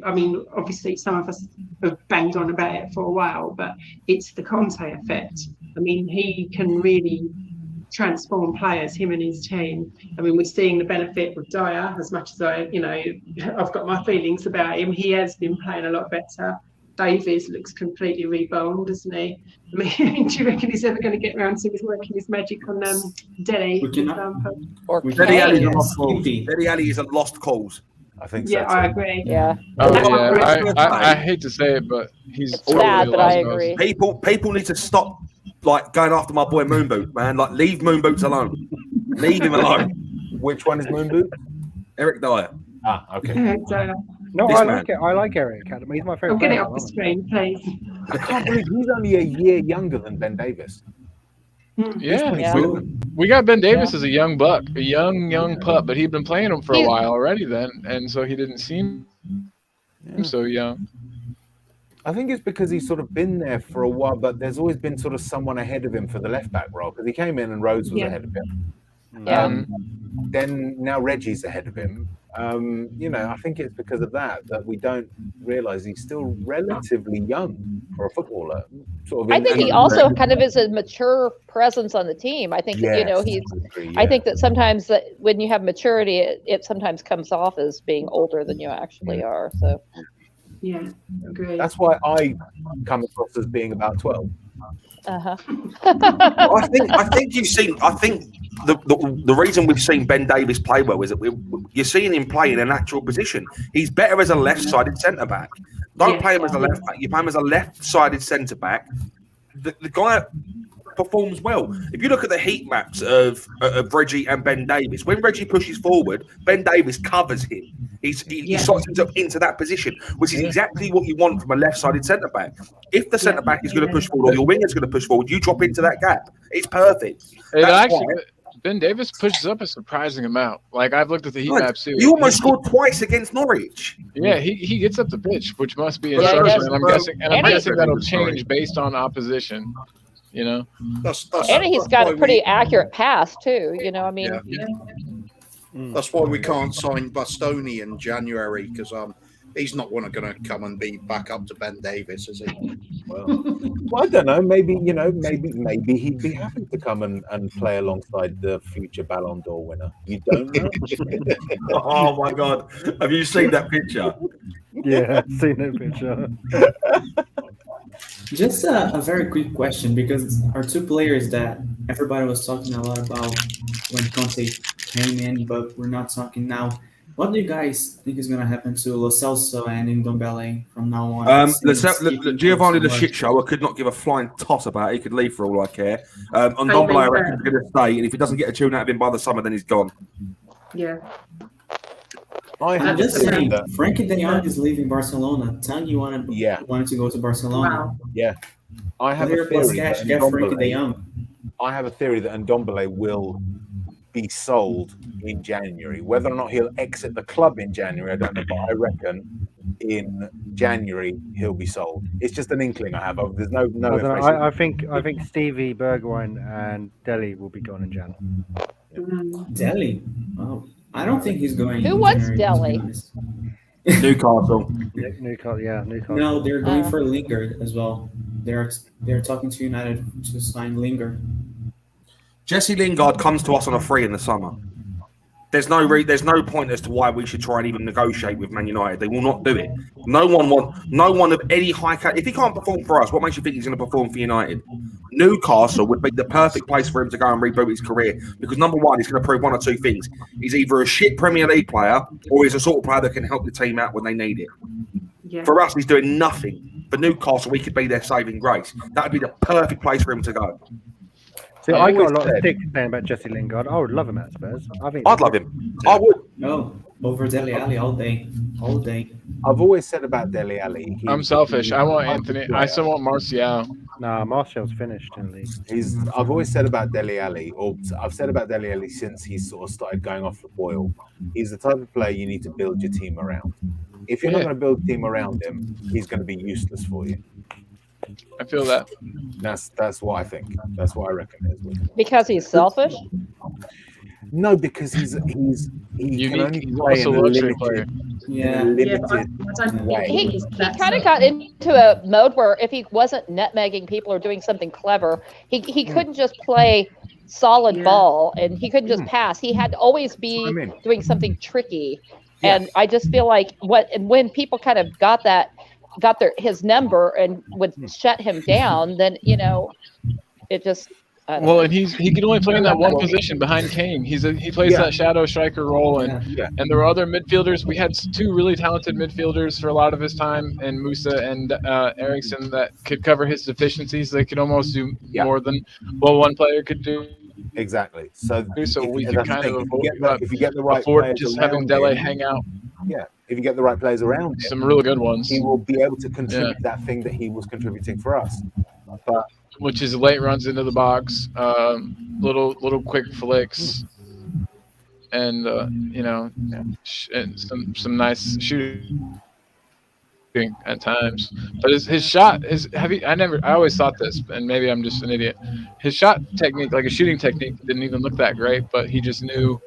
I mean, obviously some of us have banged on about it for a while, but it's the Conte effect. I mean, he can really transform players, him and his team. I mean, we're seeing the benefit with Dyer. As much as I've got my feelings about him, he has been playing a lot better. Davies looks completely reborn, doesn't he? I mean, do you reckon he's ever going to get around to working his magic on Delhi, for example? Or Dele Alli is a Kane. lost cause. Dele Alli is a lost cause. I think Yeah, so. I too. agree. Yeah. Oh That's yeah, what we're I hate to say it, but he's It's sad, but I lost cause. agree. People need to stop like going after my boy Moonboot, man. Like, leave Moonboots alone. Leave him alone. Which one is Moonboot? Eric Dyer. Ah, okay. No, This I man. like it. I like Eric Adams. He's my I'll favorite get it player. off the screen, please. I can't believe he's only a year younger than Ben Davis. Yeah, Yeah. we got Ben Davis as a young buck, a young pup, but he'd been playing him for a He- while already then, and so he didn't seem so young. I think it's because he's sort of been there for a while, but there's always been sort of someone ahead of him for the left back role because he came in and Rhodes was Yeah. ahead of him. Yeah. Then now Reggie's ahead of him. I think it's because of that we don't realise he's still relatively young for a footballer. Sort of I think he also kind of is a mature presence on the team. I think that, he's. I think that sometimes that when you have maturity, it sometimes comes off as being older than you actually are. So. Yeah, agree. that's why I come across as being about 12. Uh-huh. I think you've seen. I think the reason we've seen Ben Davis play well is that you're seeing him play in a natural position. He's better as a left-sided centre back. Don't play him as a left back. You play him as a left-sided centre back. The guy performs well. If you look at the heat maps of Reggie and Ben Davis, when Reggie pushes forward, Ben Davis covers him. He slots himself into that position, which is exactly what you want from a left-sided centre back. If the centre back is going to push forward or your winger's going to push forward, you drop into that gap. It's perfect. Ben Davis pushes up a surprising amount. Like, I've looked at the heat maps too. You almost scored twice against Norwich. Yeah, he gets up the pitch, which must be Yeah, he instruction. does. And I'm guessing that'll Sorry. change based on opposition. That's And he's got why a pretty accurate pass too. I mean, That's why we can't sign Bastoni in January because he's not going to come and be back up to Ben Davis, is he? Well, I don't know. Maybe maybe he'd be happy to come and play alongside the future Ballon d'Or winner. You don't know. Oh my God! Have you seen that picture? Yeah, I've seen that picture. Just a very quick question, because our two players that everybody was talking a lot about when Conte came in, but we're not talking now. What do you guys think is going to happen to Lo Celso and Ndombele from now on? Giovanni the shit show. I could not give a flying toss about it. He could leave for all I care. On Ndombele, I reckon he's going to stay, and if he doesn't get a tune out of him by the summer, then he's gone. Yeah. I'm just saying, Frankie de Jong is leaving Barcelona. Tang, you wanted to go to Barcelona. Wow. Yeah, I have a theory that Ndombele will be sold in January. Whether or not he'll exit the club in January, I don't know, but I reckon in January he'll be sold. It's just an inkling I have. There's no information. I think Stevie, Bergwijn, and Dele will be gone in January. Dele? Oh, I don't think he's going. Who in wants January, Dele? Newcastle. Newcastle. No, they're going for Lingard as well. They're talking to United to sign Lingard. Jesse Lingard comes to us on a free in the summer. There's no point as to why we should try and even negotiate with Man United. They will not do it. No one of any high caliber. If he can't perform for us, what makes you think he's going to perform for United? Newcastle would be the perfect place for him to go and reboot his career because number one, he's going to prove one or two things. He's either a shit Premier League player or he's a sort of player that can help the team out when they need it. Yeah. For us, he's doing nothing. For Newcastle, we could be their saving grace. That would be the perfect place for him to go. See, I got a lot of stick saying about Jesse Lingard. I would love him at Spurs. I'd love him. I would. No, over Dele Alli all day. I've always said about Dele Alli. I'm selfish. I want Anthony. I still want Martial. Nah, Martial's finished in the league. I've always said about Dele Alli, or I've said about Dele Alli since he sort of started going off the boil. He's the type of player you need to build your team around. If you're not going to build a team around him, he's going to be useless for you. I feel that. That's what I think. That's what I reckon it is. Because he's selfish? No, because he can only play in a limited way. He kind of got into a mode where if he wasn't nutmegging people or doing something clever, he couldn't just play solid Yeah. ball, and he couldn't just pass. He had to always be what I mean. doing something tricky. Yeah. And I just feel like when people kind of got his number and would shut him down, then it just. I don't know. And he can only play in that one position behind Kane. He plays Yeah. that shadow striker role, and Yeah. Yeah. there were other midfielders. We had two really talented midfielders for a lot of his time, and Musa and Eriksson that could cover his deficiencies. They could almost do Yeah. more than one player could do. Exactly. So We if, could that's the kind thing, of if you get the right afford players just having around Dele him, hang out. yeah, if you get the right players around him, Some really good ones, he will be able to contribute that thing that he was contributing for us. But which is late runs into the box, little quick flicks, and and some nice shooting at times. But his shot is heavy. I always thought this, and maybe I'm just an idiot. His shot technique, like his shooting technique, didn't even look that great, but he just knew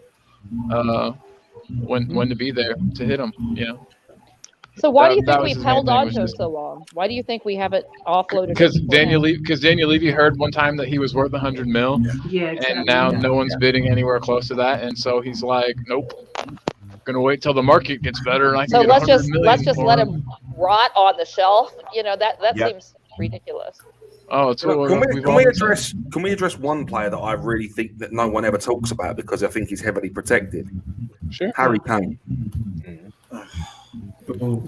when to be there to hit him. So why do you that think was we've his main held thing, on was to him just- so long? Why do you think we haven't offloaded him? Because before now? Daniel Levy heard one time that he was worth 100 mil, Yeah, exactly. and now Yeah. no one's bidding anywhere close to that, and so he's like, nope, gonna wait till the market gets better and I can So get let's 100 just million for let him rot on the shelf. That Yeah. seems ridiculous. Oh, it's what Can we've we always said. address one player that I really think that no one ever talks about because I think he's heavily protected? Sure. Harry Kane.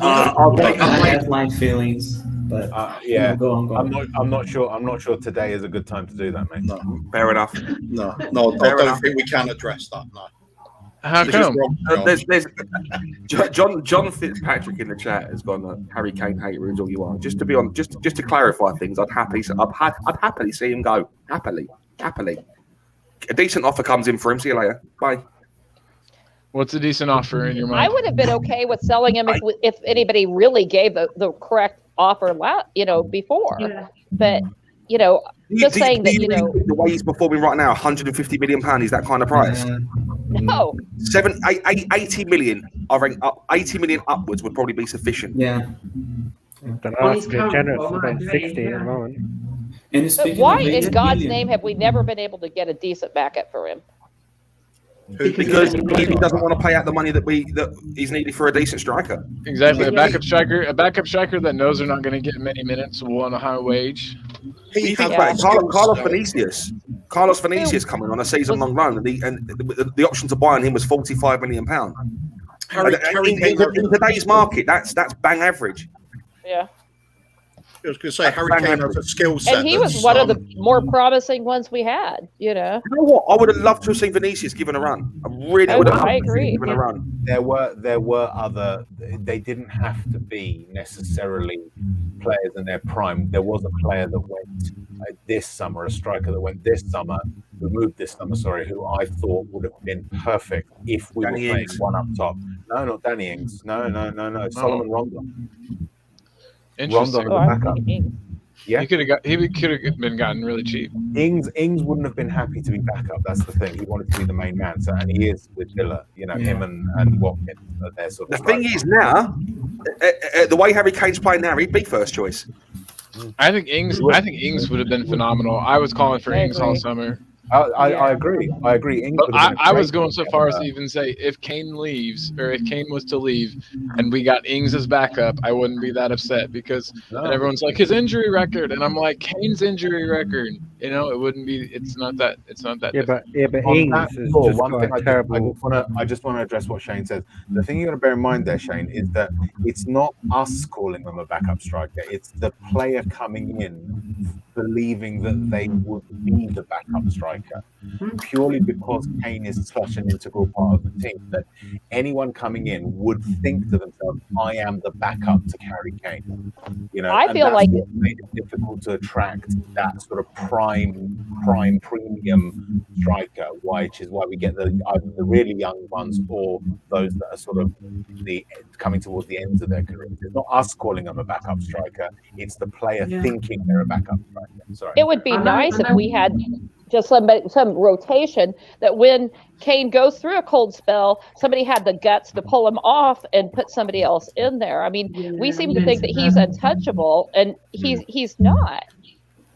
I have my feelings, but yeah, go on. I'm not sure today is a good time to do that, mate. No, Fair enough. no, I Fair don't enough. think we can address that. No. How It's just come? wrong, John. There's John Fitzpatrick in the chat has gone Harry Kane hater is all you are. Just to be on, just to clarify things, I'd happily see him go. Happily. A decent offer comes in for him. See you later. Bye. What's a decent offer in your mind? I would have been okay with selling him if anybody really gave the correct offer, before. Yeah. But just saying that the way he's performing right now, 150 million pound is that kind of price. no. 80 million. I think 80 million upwards would probably be sufficient. Yeah. Don't On ask his to be current generous form, about I 60 agree, at yeah. the moment. And But speaking why of in 80 God's million, name have we never been able to get a decent backup for him? Because he doesn't want to pay out the money that is needed for a decent striker. Exactly. A Yeah. backup striker that knows they're not going to get many minutes will want a high wage. He You think had about that it, skills, Carlos though. Vinicius. Carlos Vinicius coming on a season-long loan, and the option to buy on him was £45 million. Harry In Kane, today's market, that's bang average. Yeah. I was going to say Harry Kane has a skill set. And he was that's, one of the more promising ones we had, You know what? I would have loved to have seen Vinicius given a run. I really would have loved I to have seen agree. him given a run. There were other. They didn't have to be necessarily players in their prime. There was a player that went this summer, a striker that went this summer, who moved this summer. Sorry, who I thought would have been perfect if we Danny were playing Ings. one up top. No, not Danny Ings. No. Solomon Rondon. Interesting. Rondon. Oh, I was backup. thinking, Yeah. He could have been gotten really cheap. Ings wouldn't have been happy to be backup. That's the thing. He wanted to be the main man. So, and he is with Villa. Him and Watkins are their sort The of. thing is now, the way Harry Kane's playing now, he'd be first choice. I think Ings would have been phenomenal. I was calling for I Ings all agree. summer. I agree. Ings But would have been a I was great going so far as to even say if Kane leaves or if Kane was to leave and we got Ings as backup, I wouldn't be that upset because No. and everyone's like his injury record, and I'm like Kane's injury record. It wouldn't be. It's not that. Yeah, but On Ings that has score, just one got thing a I terrible. just want to address what Shane says. The thing you got to bear in mind there, Shane, is that it's not us calling them a backup striker. It's the player coming in believing that they would be the backup striker, purely because Kane is such an integral part of the team that anyone coming in would think to themselves, "I am the backup to Harry Kane." I and feel that's like- what made it difficult to attract that sort of prime premium striker, which is why we get either the really young ones or those that are sort of coming towards the ends of their career. It's not us calling them a backup striker; it's the player thinking they're a backup striker. Sorry. it would be I know- nice I if know. we had just some rotation that when Kane goes through a cold spell, somebody had the guts to pull him off and put somebody else in there. I mean, we seem to think that he's untouchable, and he's not.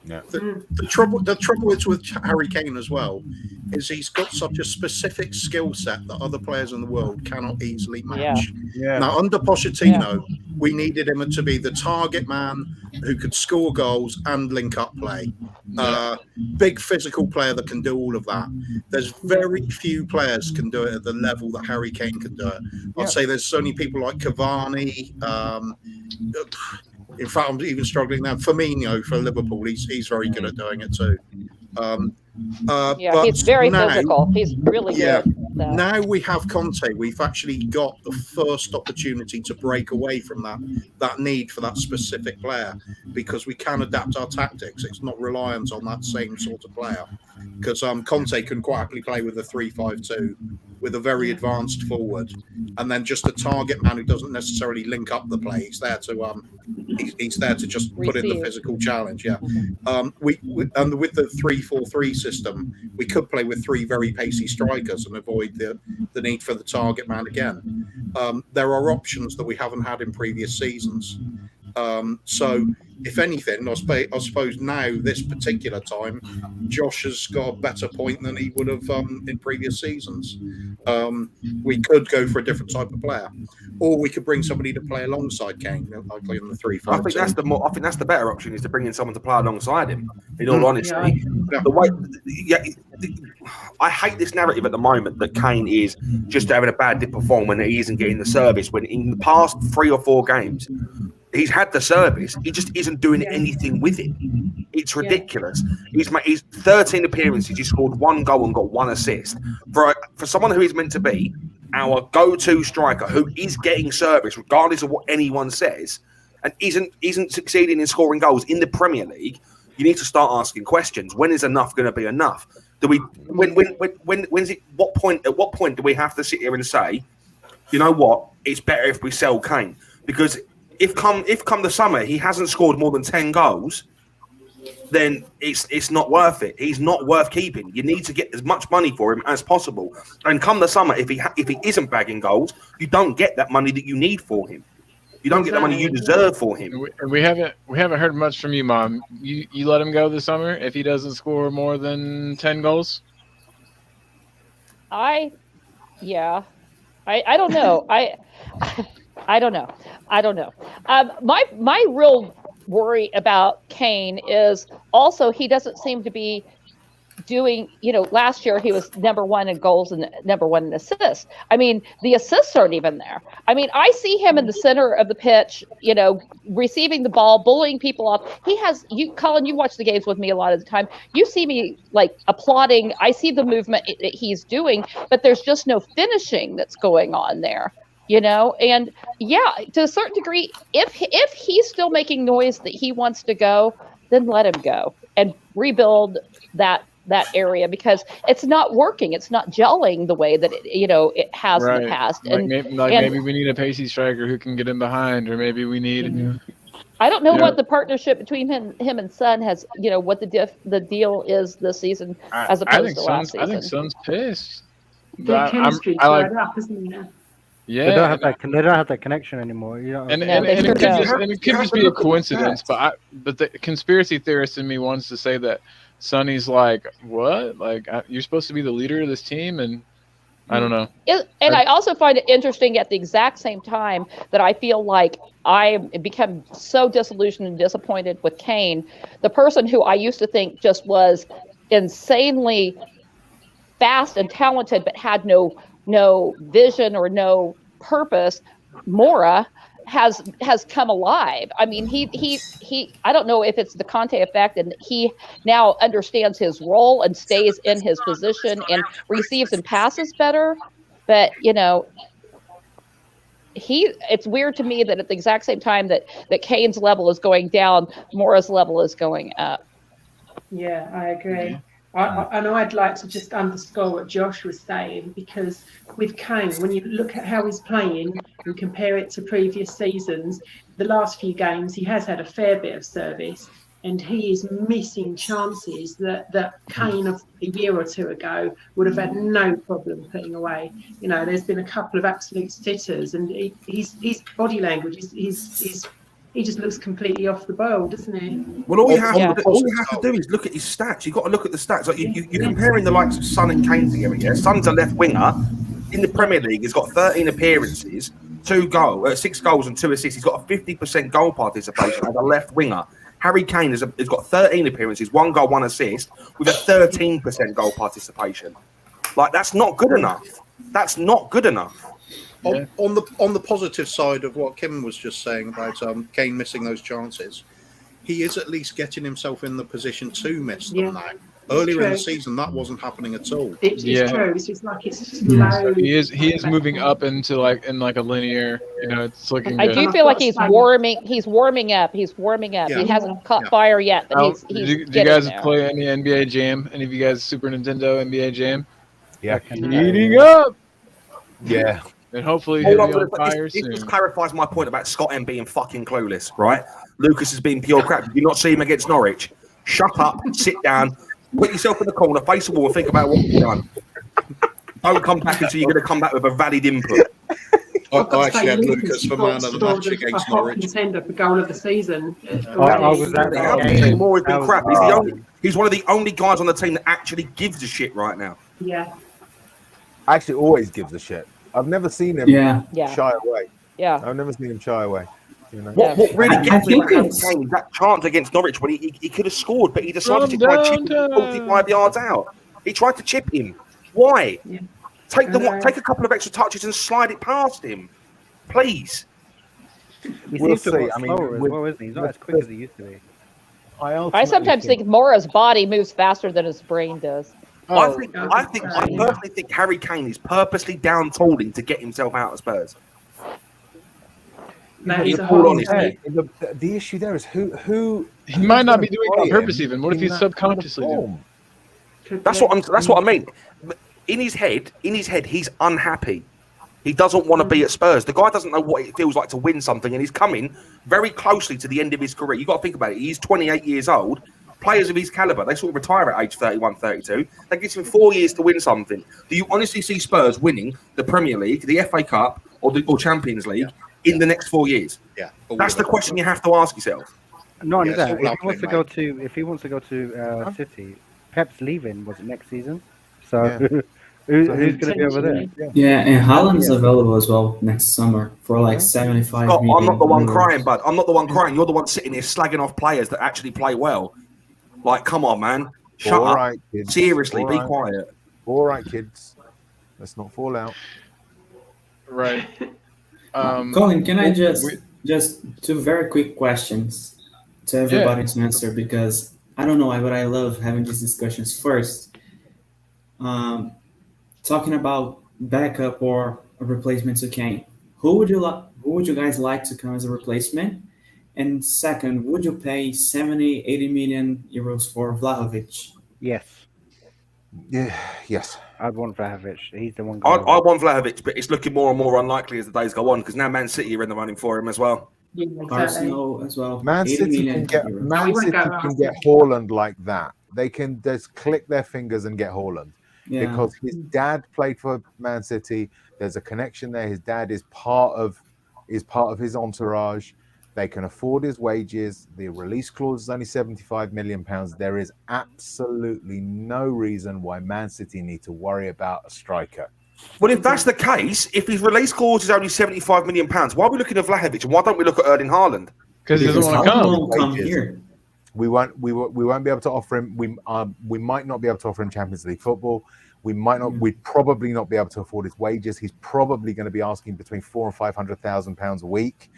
Yeah. The trouble is with Harry Kane as well is he's got such a specific skill set that other players in the world cannot easily match. Yeah. Now, under Pochettino, we needed him to be the target man who could score goals and link up play. Big physical player that can do all of that. There's very few players can do it at the level that Harry Kane can do it. I'd say there's only people like Cavani. In fact, I'm even struggling now. Firmino for Liverpool, he's very good at doing it too. But he's very physical. He's really good. So. Now we have Conte. We've actually got the first opportunity to break away from that need for that specific player because we can adapt our tactics. It's not reliant on that same sort of player. Because Conte can quite happily play with a 3-5-2 with a very advanced forward, and then just a target man who doesn't necessarily link up the play. He's there to he's there to just put in the physical challenge. Yeah, we and with the 3-4-3 system, we could play with 3 very pacey strikers and avoid the need for the target man again. There are options that we haven't had in previous seasons. So, if anything, I suppose now, this particular time, Josh has got a better point than he would have in previous seasons. We could go for a different type of player, or we could bring somebody to play alongside Kane, like in the 3-5. I think that's the better option is to bring in someone to play alongside him. In all honesty, I hate this narrative at the moment that Kane is just having a bad dip of form when he isn't getting the service. When in the past 3 or 4 games, he's had the service. He just isn't doing anything with it. It's ridiculous. He's 13 appearances. He scored 1 goal and got 1 assist. For someone who is meant to be our go-to striker, who is getting service regardless of what anyone says, and isn't succeeding in scoring goals in the Premier League, you need to start asking questions. When is enough going to be enough? Do we? When's it? What point? At what point do we have to sit here and say, you know what? It's better if we sell Kane because if come the summer he hasn't scored more than 10 goals, then it's not worth it. He's not worth keeping. You need to get as much money for him as possible. And come the summer, if he isn't bagging goals, you don't get that money that you need for him. You don't get the money you deserve for him. We haven't heard much from you, Mom. You let him go this summer if he doesn't score more than 10 goals? I don't know. I don't know. My real worry about Kane is also he doesn't seem to be doing, last year he was number 1 in goals and number 1 in assists. I mean, the assists aren't even there. I mean, I see him in the center of the pitch, receiving the ball, bullying people off. Colin, you watch the games with me a lot of the time. You see me like applauding. I see the movement that he's doing, but there's just no finishing that's going on there. And to a certain degree, if he's still making noise that he wants to go, then let him go and rebuild that area because it's not working. It's not gelling the way that it has in the past. Maybe we need a pacey striker who can get in behind, or maybe we need. I don't know what the partnership between him and Son has. What the deal is this season as opposed to last season. I think Son's pissed. Their chemistry's dried up, isn't it? Yeah, they don't have that connection anymore. It could just be a coincidence. But the conspiracy theorist in me wants to say that Sonny's like, what? Like you're supposed to be the leader of this team, and I don't know. I also find it interesting at the exact same time that I feel like I become so disillusioned and disappointed with Kane, the person who I used to think just was insanely fast and talented, but had no vision or no purpose. Mora has come alive. I mean, he I don't know if it's the Conte effect and he now understands his role and stays in his position and receives and passes better. But it's weird to me that at the exact same time that Kane's level is going down, Mora's level is going up. Yeah, I agree. And I'd like to just underscore what Josh was saying, because with Kane, when you look at how he's playing and compare it to previous seasons, the last few games he has had a fair bit of service, and he is missing chances that Kane of a year or two ago would have had no problem putting away. There's been a couple of absolute sitters, and his body language is he just looks completely off the boil, doesn't he? Well, all you have Yeah. to do is look at his stats. You've got to look at the stats. Like you're comparing the likes of Son and Kane together. Yeah, Son's a left winger in the Premier League. He's got 13 appearances, 6 goals and 2 assists. He's got a 50% goal participation as a left winger. Harry Kane has got 13 appearances, 1 goal, 1 assist, with a 13% goal participation. Like, that's not good enough. That's not good enough. Yeah. On the positive side of what Kim was just saying about Kane missing those chances, he is at least getting himself in the position to miss them now. Earlier in the season, that wasn't happening at all. It's Yeah. true. It's just like it's slow. So he is moving up into like a linear. It's looking I good. do feel like he's warming. He's warming up. He's warming up. Yeah. He hasn't caught fire yet, but he's Do you getting guys there. play any NBA Jam? Any of you guys Super Nintendo NBA Jam? Yeah. Heating up, Yeah. and hopefully Hold he'll on, be on fire this soon. just clarifies my point about Scott M being fucking clueless, right? Lucas has been pure crap. Did you not see him against Norwich? Shut up, sit down, put yourself in the corner, face the wall, and think about what you've done. Don't come back until you're going to come back with a valid input. I actually had Lucas for man of the match against Norwich. Contender for goal of the season. I was at How that can game. Moore has been That was- crap? He's one of the only guys on the team that actually gives a shit right now. Yeah. Actually, always gives a shit. I've never seen him Yeah. shy away. Yeah. I've never seen him shy away. What really I gets me think about Harry it's- Kane is that chance against Norwich when he could have scored, but he decided to From try chipping downtown. 45 yards out. He tried to chip him. Why? Yeah. Take I take a couple of extra touches and slide it past him, please. He We'll seems to see. be I mean, slower as with- well, isn't he? He's not with as quick as he used to be. I sometimes think Mora's body moves faster than his brain does. I Oh, personally think Harry Kane is purposely down tooling to get himself out of Spurs. That is In a all hard honesty. take. The issue there is who he might not be who's doing it gonna on play purpose. him Even what if in he's that kind of subconsciously doing? form? That's what I mean. In his head, he's unhappy. He doesn't want to be at Spurs. The guy doesn't know what it feels like to win something, and he's coming very closely to the end of his career. You've got to think about it. He's 28 years old. Players of his caliber, they sort of retire at age 31, 32. That gives him 4 years to win something. Do you honestly see Spurs winning the Premier League, the FA Cup, or Champions League in the next 4 years? Yeah, That's the question you have to ask yourself. Not only Yeah, that, it's all if he wants to go to City, Pep's leaving. Was it next season? So Yeah. who's going to be over there? Yeah, and Haaland's available as well next summer for like 75 Scott, million. I'm not the one euros. crying, bud. I'm not the one crying. You're the one sitting here slagging off players that actually play well. Like, come on, man. Shut All up. right, kids. Seriously, All be right. quiet. All right, kids. Let's not fall out. Right. Colin, can I we- just 2 very quick questions to everybody to answer, because I don't know why, but I love having these discussions. First, talking about backup or a replacement to Kane, who would you guys like to come as a replacement? And second, would you pay 70, 80 million euros for Vlahovic? Yes, Yeah. Yes. I'd want Vlahovic. He's the one. I going want Vlahovic, but it's looking more and more unlikely as the days go on because now Man City are in the running for him as well. Yeah, exactly. Arsenal as well. Man 80 City million can get euros. Man we wouldn't City go can after get Haaland like that. They can just click their fingers and get Haaland Yeah. because his dad played for Man City. There's a connection there. His dad is part of his entourage. They can afford his wages. The release clause is only £75 million. There is absolutely no reason why Man City need to worry about a striker. Well, if that's the case, if his release clause is only £75 million, why are we looking at Vlahovic and why don't we look at Erling Haaland? Because he doesn't Because want to Haaland come. won't come Wages. here. We won't be able to offer him. We might not be able to offer him Champions League football. We might not. We'd probably not be able to afford his wages. He's probably going to be asking between £400,000 and £500,000 a week.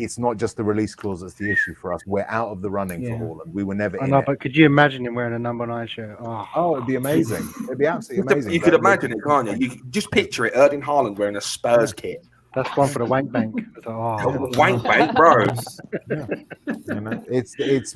It's not just the release clause that's the issue for us. We're out of the running Yeah. for Haaland. We were never I in know, it. but could you imagine him wearing a number 9 shirt? Oh, It'd be amazing. It'd be absolutely amazing. You could imagine it, can't you? You could just picture it, Erling Haaland wearing a Spurs kit. that's one for the wank bank. It's like, oh, Wank bank, bro. You know,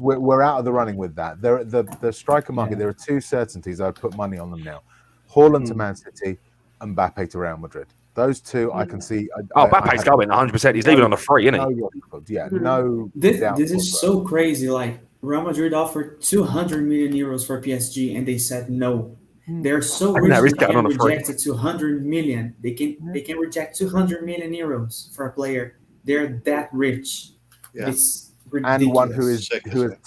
we're out of the running with that. The striker market. Yeah. There are 2 certainties. I'd put money on them now: Haaland to Man City, and Mbappe to Real Madrid. Those 2 I can see. Mbappe's going 100%. He's leaving on a free, isn't he? No. This doubt is whatsoever. so crazy. Like Real Madrid offered 200 million euros for PSG, and they said no. They're so I rich know, they he's going can on a free. reject 200 million. They can reject 200 million euros for a player. They're that rich. Yeah. It's ridiculous. and one who has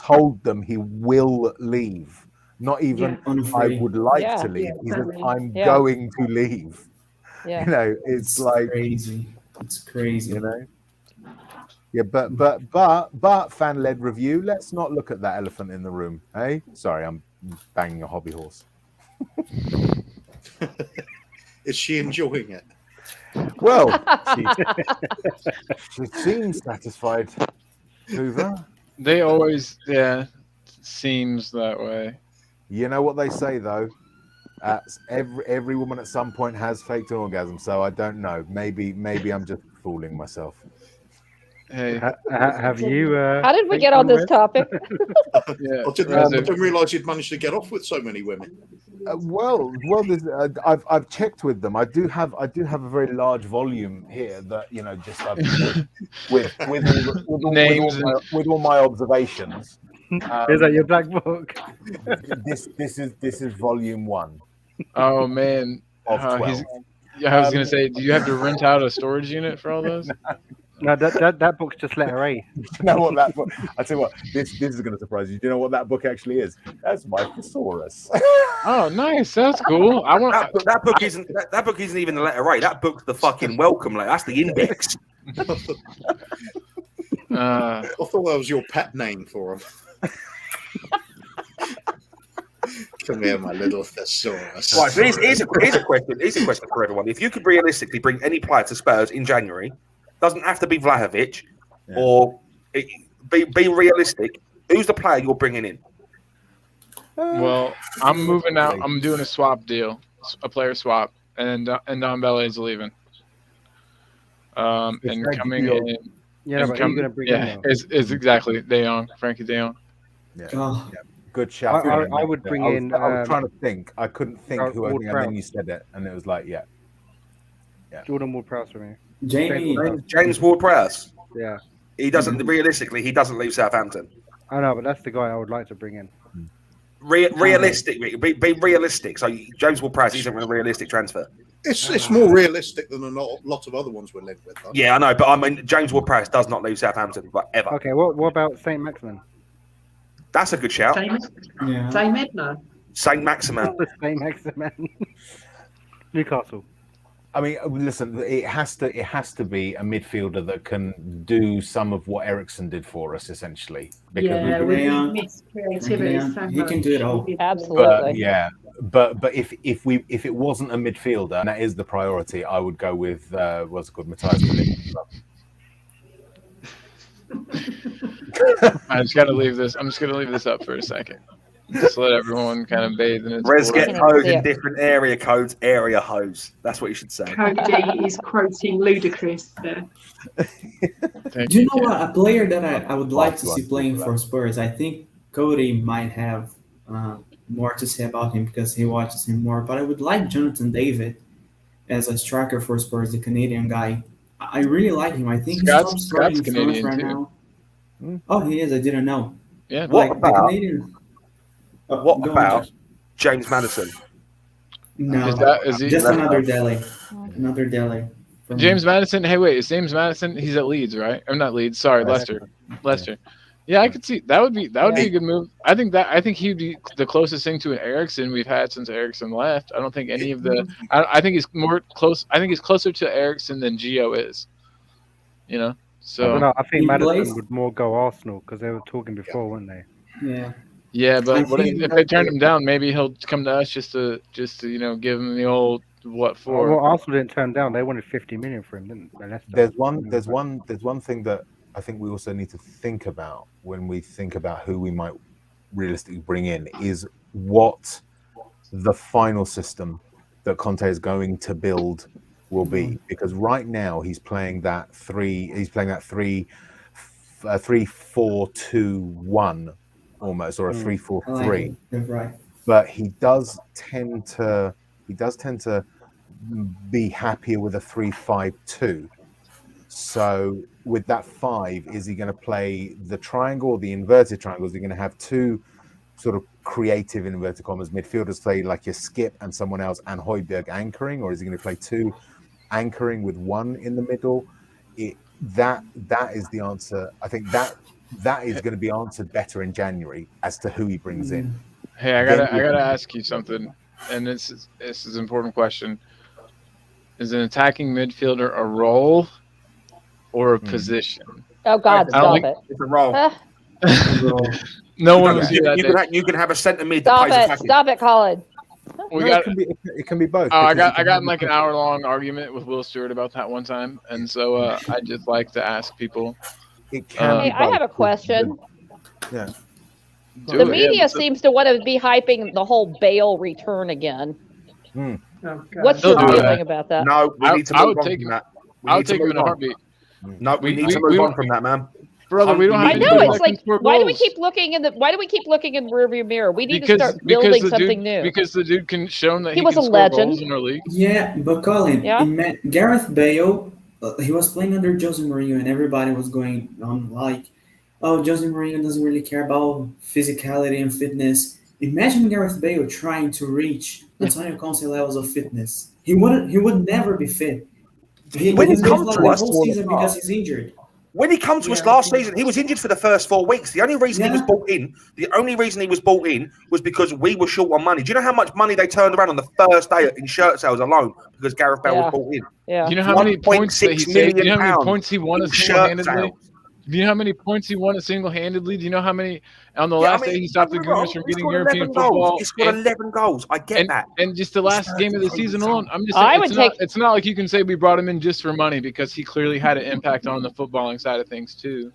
told them he will leave. Not even on a I free. would like Yeah. to leave. He says Exactly. I'm Yeah. going to leave. Yeah. You know, it's like crazy. It's crazy. you know. Yeah, but fan-led review. Let's not look at that elephant in the room. Hey, sorry, I'm banging a hobby horse. Is she enjoying it? Well, she seems satisfied. Hoover. They always, seems that way. You know what they say though. Every woman at some point has faked an orgasm. So I don't know. Maybe I'm just fooling myself. Hey, Have you? How did we get on this topic? yeah, I didn't realise you'd managed to get off with so many women. Well, I've checked with them. I do have a very large volume here that just with all my observations. Is that your black book? This is volume 1. Oh man, of 12. I was gonna say, do you have to rent out a storage unit for all those? No, that book's just letter A. You know what that book? I tell you what, this is going to surprise you. Do you know what that book actually is? That's my thesaurus. Oh, nice. That's cool. That book isn't even the letter A. That book's the fucking welcome letter. That's the index. I thought that was your pet name for him. Come here, my little thesaurus. Right, so here's a question. Here's a question for everyone. If you could realistically bring any player to Spurs in January, doesn't have to be Vlahovic, or be realistic. Who's the player you're bringing in? Well, I'm moving out. I'm doing a swap deal, a player swap, and Don Belle's leaving. And coming in. Yeah, but you're going to bring in. Is exactly Frankie De Jong. Yeah. Oh. Yeah. Good shout. I would bring in. I was trying to think. I couldn't think who I think, and Ward-Prowse. then you said it, and it was like, yeah. Jordan Ward-Prowse for me. James Ward-Prowse. Yeah. He doesn't realistically. He doesn't leave Southampton. I know, but that's the guy I would like to bring in. Realistic. Be realistic. So James Ward-Prowse isn't a realistic transfer. It's more realistic than a lot of other ones we're linked with. Though. Yeah, I know, but I mean, James Ward-Prowse does not leave Southampton, but ever. Okay, what about Saint Maximin? That's a good shout. Same Edna. Saint Maximin. Saint Maximin. Newcastle. I mean, listen. It has to be a midfielder that can do some of what Ericsson did for us, essentially. Because we miss creativity so much. He can do it all. Absolutely. But if it wasn't a midfielder, and that is the priority, I would go with what's it called, Matthias De Ligt. I'm just gonna leave this up for a second. Just let everyone kind of bathe in its Res glory. get code in different area codes, area hose. That's what you should say. Cody is quoting Ludacris there. Do you know what? A player that I would like to see playing for Spurs, I think Cody might have more to say about him because he watches him more, but I would like Jonathan David as a striker for Spurs, the Canadian guy. I really like him. I think he's top starting Canadian right too. now. Oh, he is. I didn't know. Yeah. What Like, about Go on, James Madison? No, Is he just another Delhi. Another Delhi. James Madison? Hey, wait, is James Madison? He's at Leeds, right? Or not Leeds? Sorry, Leicester. Yeah, I could see that would be a good move. I think he'd be the closest thing to an Ericsson we've had since Ericsson left. I don't think any of the. I think he's more close. I think he's closer to Ericsson than Gio is. You know, so I don't know. I think He Madison plays- would more go Arsenal because they were talking before, weren't they? Yeah. yeah, but I think if they turn him down, maybe he'll come to us just to give him the old what for. Well, Arsenal didn't turn down. They wanted 50 million for him, didn't they? There's one thing that I think we also need to think about when we think about who we might realistically bring in is what the final system that Conte is going to build will be, because right now he's playing that 3-4-2-1 almost, or a 3-4-3. That's right. But he does tend to be happier with a 3-5-2. So with that 5, is he going to play the triangle or the inverted triangle? Is he going to have two sort of creative, in inverted commas, midfielders play like your Skip and someone else and Højbjerg anchoring, or is he going to play two anchoring with one in the middle? that is the answer. I think that is going to be answered better in January as to who he brings in. Hey, I gotta ask you something, and this is an important question. Is an attacking midfielder a role or a position? Oh God, stop it! It's a role. No one was here that day. You can have a centre mid that Stop plays it! attacking. Stop it, Colin. It can be both. Oh, I got in like an hour-long argument with Will Stewart about that one time, and so I just like to ask people. It can Hey, be I both. have a question. Yeah. The media seems to want to be hyping the whole Bale return again. Oh, God. What's They'll your do feeling that. about that? No, we need to I move would on take from him. that. I would take him in a heartbeat. No, we need to move on from that, man. Brother, we don't have I know anybody it's that can like, score why do we goals. keep looking in the rearview mirror? We need to start building something new. Because the dude can show that He he was can a score legend. goals in our league. Yeah, but Colin, Yeah? Gareth Bale, he was playing under Jose Mourinho, and everybody was going on like, "Oh, Jose Mourinho doesn't really care about physicality and fitness." Imagine Gareth Bale trying to reach Antonio Conte levels of fitness. He would never be fit. He When he missed comes like to the us, whole season because he's injured. When he come to us last season, he was injured for the first 4 weeks. The only reason he was brought in, was because we were short on money. Do you know how much money they turned around on the first day in shirt sales alone because Gareth Bale was brought in? Yeah. Do you know how many points that he saved? Do you know how many points he won single-handedly? Do you know how many points he won single-handedly? Do you know how many on the last day he stopped the Gooners from getting European football? He scored 11 goals. I get that. And just the last game of the season alone, I'm just saying, it's not like you can say we brought him in just for money because he clearly had an impact on the footballing side of things too.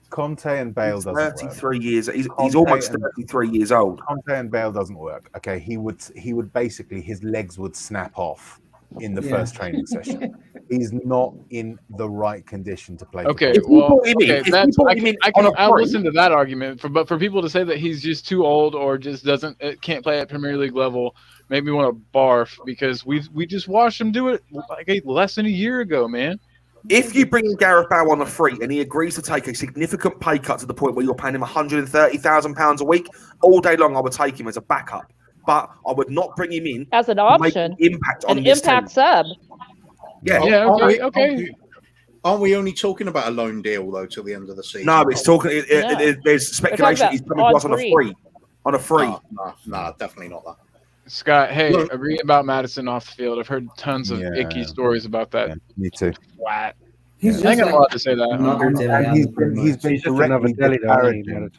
Conte and Bale doesn't work. 33 years. He's almost 33 years old. Conte and Bale doesn't work. Okay, he would basically, his legs would snap off in the first training session. He's not in the right condition to play. Okay, I'll listen to that argument. But for people to say that he's just too old or just can't play at Premier League level, made me want to barf because we just watched him do it like less than a year ago, man. If you bring Gareth Bale on a free and he agrees to take a significant pay cut to the point where you're paying him £130,000 a week, all day long I would take him as a backup. But I would not bring him in as an option. An impact sub. Yeah. Okay. Aren't we only talking about a loan deal though till the end of the season? No, it's talking. There's speculation he's coming to us on a free. On a free. No, definitely not that. Scott, hey, agree about Madison off the field. I've heard tons of icky stories about that. Yeah, me too. Flat. He's I ain't gonna allowed to say that.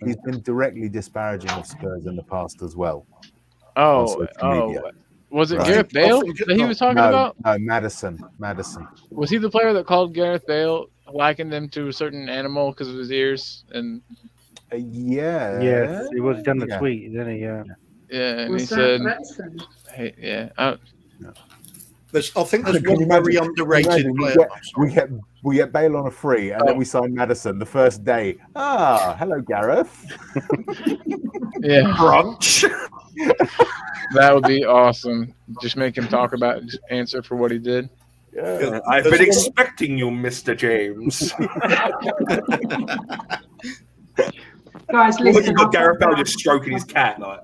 He's been directly disparaging of Spurs in the past as well. Oh, was it Gareth Bale that he was talking about? No, Madison. Was he the player that called Gareth Bale, likened him to a certain animal because of his ears? And yes, he was done the tweet, didn't he? Yeah. Yeah, and he said, "Hey, yeah." I think there's one very underrated player. We get Bale on a free, and then we sign Madison the first day. Hello, Gareth. Yeah, brunch. That would be awesome. Just make him talk about, just answer for what he did. Yeah, I've been expecting you, Mr. James. Guys, listen. Gareth Bale just stroking his cat like.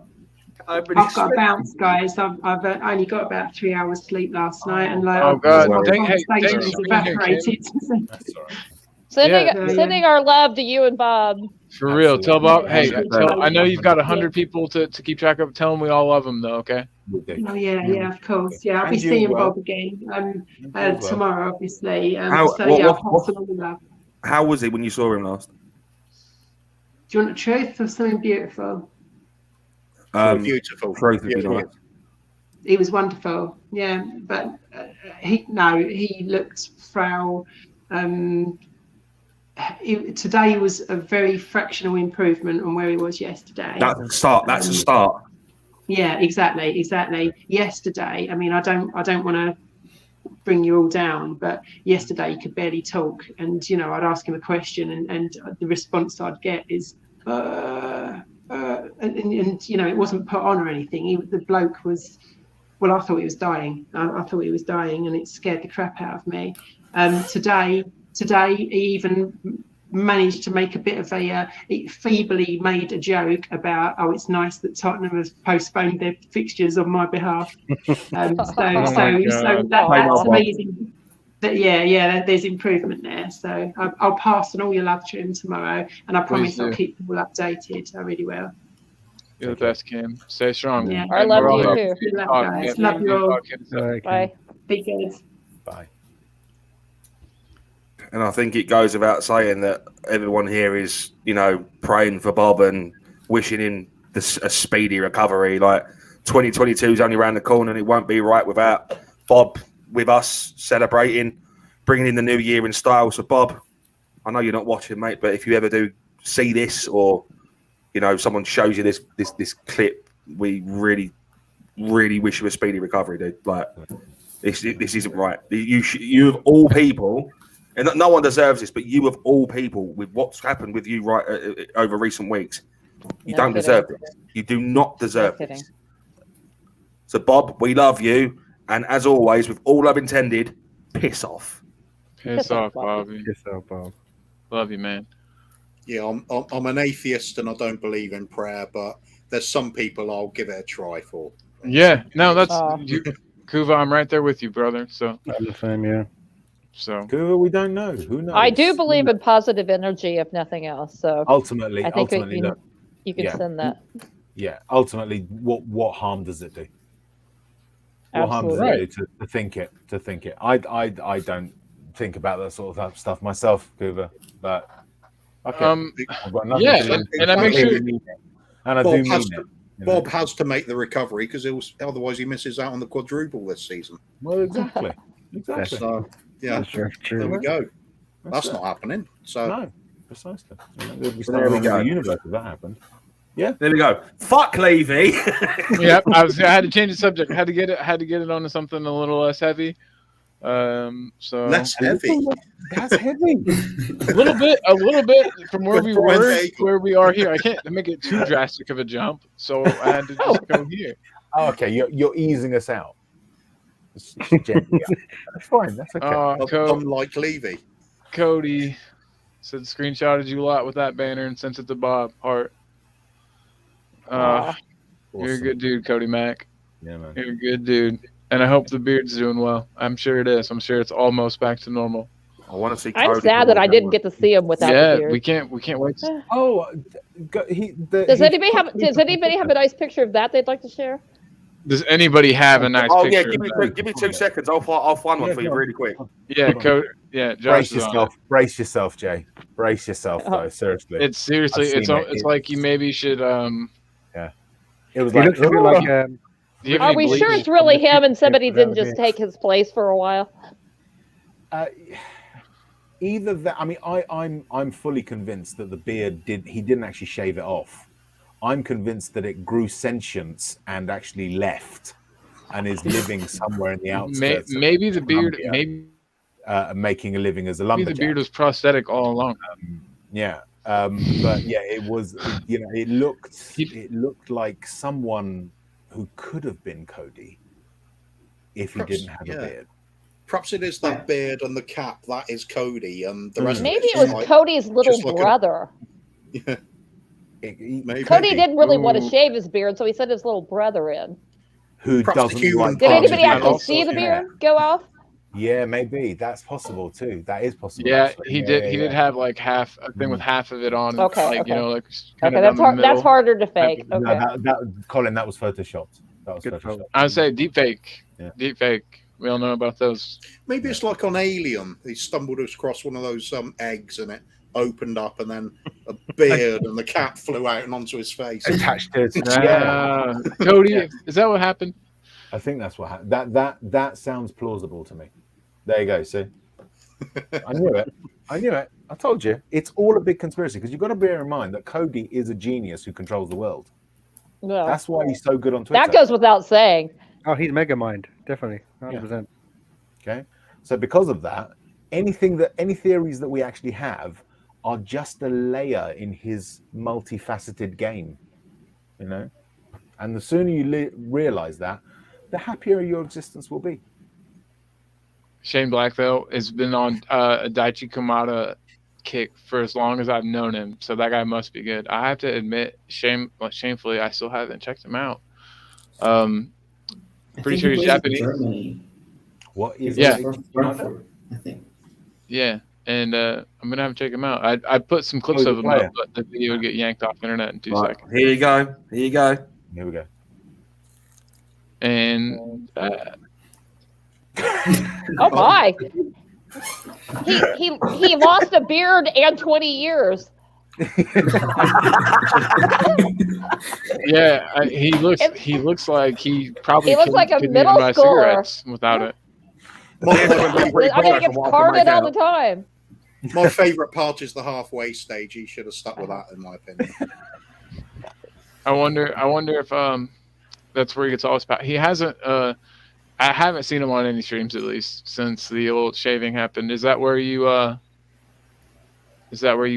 I've got to bounce, guys. I've only got about 3 hours sleep last night, and like, conversation's evaporated. Sending our love to you and Bob. For real, tell Bob. Hey, I know you've got 100 people to keep track of. Tell them we all love them, though. Okay. Oh yeah, of course. Yeah, I'll be seeing Bob again tomorrow, obviously. I'll pass on all the love. How was it when you saw him last? Do you want the truth or something beautiful? Beautiful. He was wonderful. Yeah, but he looked frail. Today was a very fractional improvement on where he was yesterday. That's a start. That's a start. Yeah, exactly. Yesterday, I mean, I don't want to bring you all down, but yesterday he could barely talk, and I'd ask him a question, and the response I'd get is it wasn't put on or anything. The bloke was, I thought he was dying. I thought he was dying, and it scared the crap out of me. Today he even managed to make a bit of he feebly made a joke about, it's nice that Tottenham has postponed their fixtures on my behalf. So that's amazing. there's improvement there. So I'll pass on all your love to him tomorrow, and I promise I'll do. keep you all updated. I really will. You're the best, Kim. Stay strong. Yeah. I love We're all you here. too. Good luck, Talk. guys. Yeah, Love you all. talk, Kim. Okay. Bye. Be good. Bye. And I think it goes without saying that everyone here is, praying for Bob and wishing him a speedy recovery. Like 2022 is only around the corner, and it won't be right without Bob with us celebrating, bringing in the new year in style. So, Bob, I know you're not watching, mate, but if you ever do see this, or someone shows you this clip, we really, really wish you a speedy recovery, dude. Like this isn't right. You of all people. And no one deserves this, but you of all people, with what's happened with you over recent weeks, you No don't kidding. deserve this. You do not deserve kidding. this. So, Bob, we love you, and as always, with all love intended, piss off. Piss off, Bobby. Piss off, Bob. Love you, man. Yeah, I'm an atheist and I don't believe in prayer, but there's some people I'll give it a try for. Yeah, no, that's Aw. Kuva. I'm right there with you, brother. So, I'm the same, yeah. Kuva, we don't know. Who knows? I do believe in positive energy, if nothing else. So Ultimately, I think look, you can yeah. send that. yeah. Ultimately, what harm does it do? What harm does Absolutely. it do to think it? To think it. I don't think about that sort of stuff myself, Kuva. But okay, I've got nothing yeah, to and I make sure. And I Bob do mean has it. to- you know? Bob has to make the recovery because otherwise he misses out on the quadruple this season. Well, exactly. So yeah, That's true. there we go. That's it. not happening. So No, precisely. There'd be So there we something wrong with go. the universe if that happened. There we go. Fuck Levy. Yep, I had to change the subject. Had to get it onto something a little less heavy. So less heavy. That's heavy. a little bit from where we Brian were Hagel. to where we are here. I can't make it too drastic of a jump, so I had to just go here. Oh, okay, you're easing us out. Gently. That's fine. That's okay. Unlike Levy. Cody said screenshotted you a lot with that banner and sent it to Bob Hart. You're a Awesome. good dude, Cody Mack. Yeah, man. You're a good dude. And I hope the beard's doing well. I'm sure it is. I'm sure it's almost back to normal. I want to see. I'm Cody sad that I didn't get to see him without the Yeah, beard. we can't wait. To, Oh, Does anybody have a nice picture of that they'd like to share? does anybody have a nice Oh picture? yeah, give me 2 seconds. I'll find one for you really quick. Yeah, Cody. Yeah, Josh Brace is on it. yourself. Brace yourself, Jay. Brace yourself, though. Seriously. It's seriously. I've seen It's like you maybe should. It was He like, looks a bit like Do you have Are any we bleach? sure it's really him and somebody didn't just take his place for a while? either that. I mean, I'm fully convinced that the beard didn't actually shave it off. I'm convinced that it grew sentience and actually left, and is living somewhere in the outskirts. Maybe the beard. Colombia, Maybe making a living as a the lumberjack. beard was prosthetic all along. Yeah, but yeah, it was. It looked like someone who could have been Cody if he Perhaps, didn't have yeah. a beard. Perhaps it is that beard and the cap that is Cody, and the rest. Maybe of it's it was just like- Cody's little just like a- brother. Yeah, maybe. Cody didn't really want to shave his beard, so he sent his little brother in. Who Perhaps the doesn't human like Did part anybody of it actually also, see the yeah. beard go off? Yeah, maybe that's possible too. That is possible. Yeah, actually. he did. He did have like half a thing with half of it on. Okay, like okay. you know, like Okay, kinda that's down the hard. That's middle. harder to fake. No, Okay. Colin, that was photoshopped. That was Good photoshopped. I would say deep fake. Yeah. Deep fake. We all know about those. Maybe it's like on Alien. He stumbled across one of those eggs, and it opened up, and then a beard and the cap flew out and onto his face. Attached to it. Yeah, Cody, is that what happened? I think that's what happened. That sounds plausible to me. There you go. See, I knew it. I told you. It's all a big conspiracy because you've got to bear in mind that Cody is a genius who controls the world. No. That's why he's so good on Twitter. That goes without saying. Oh, he's mega mind, definitely, 100%. Okay, so because of that, any theories that we actually have are just a layer in his multifaceted game, and the sooner you realize that, the happier your existence will be. Shane Black though has been on a Daichi Kamada kick for as long as I've known him, so that guy must be good. I have to admit, shamefully, I still haven't checked him out. Pretty sure he's Japanese. Germany. What is Yeah. it? I think. Yeah, and I'm gonna have to check him out. I put some clips Who's of the him up, player? but the video would get yanked off the internet in 2 Right, seconds. here you go. Here you go. Here we go. And Oh my! He lost a beard and 20 years. yeah, he looks like he probably He looks like a couldn't middle even buy schooler. cigarettes without it. I mean, he gets carded all the time. My favourite part is the halfway stage. He should have stuck with that, in my opinion. I wonder if that's where he gets all his power. He hasn't. I haven't seen him on any streams at least since the old shaving happened. Is that where you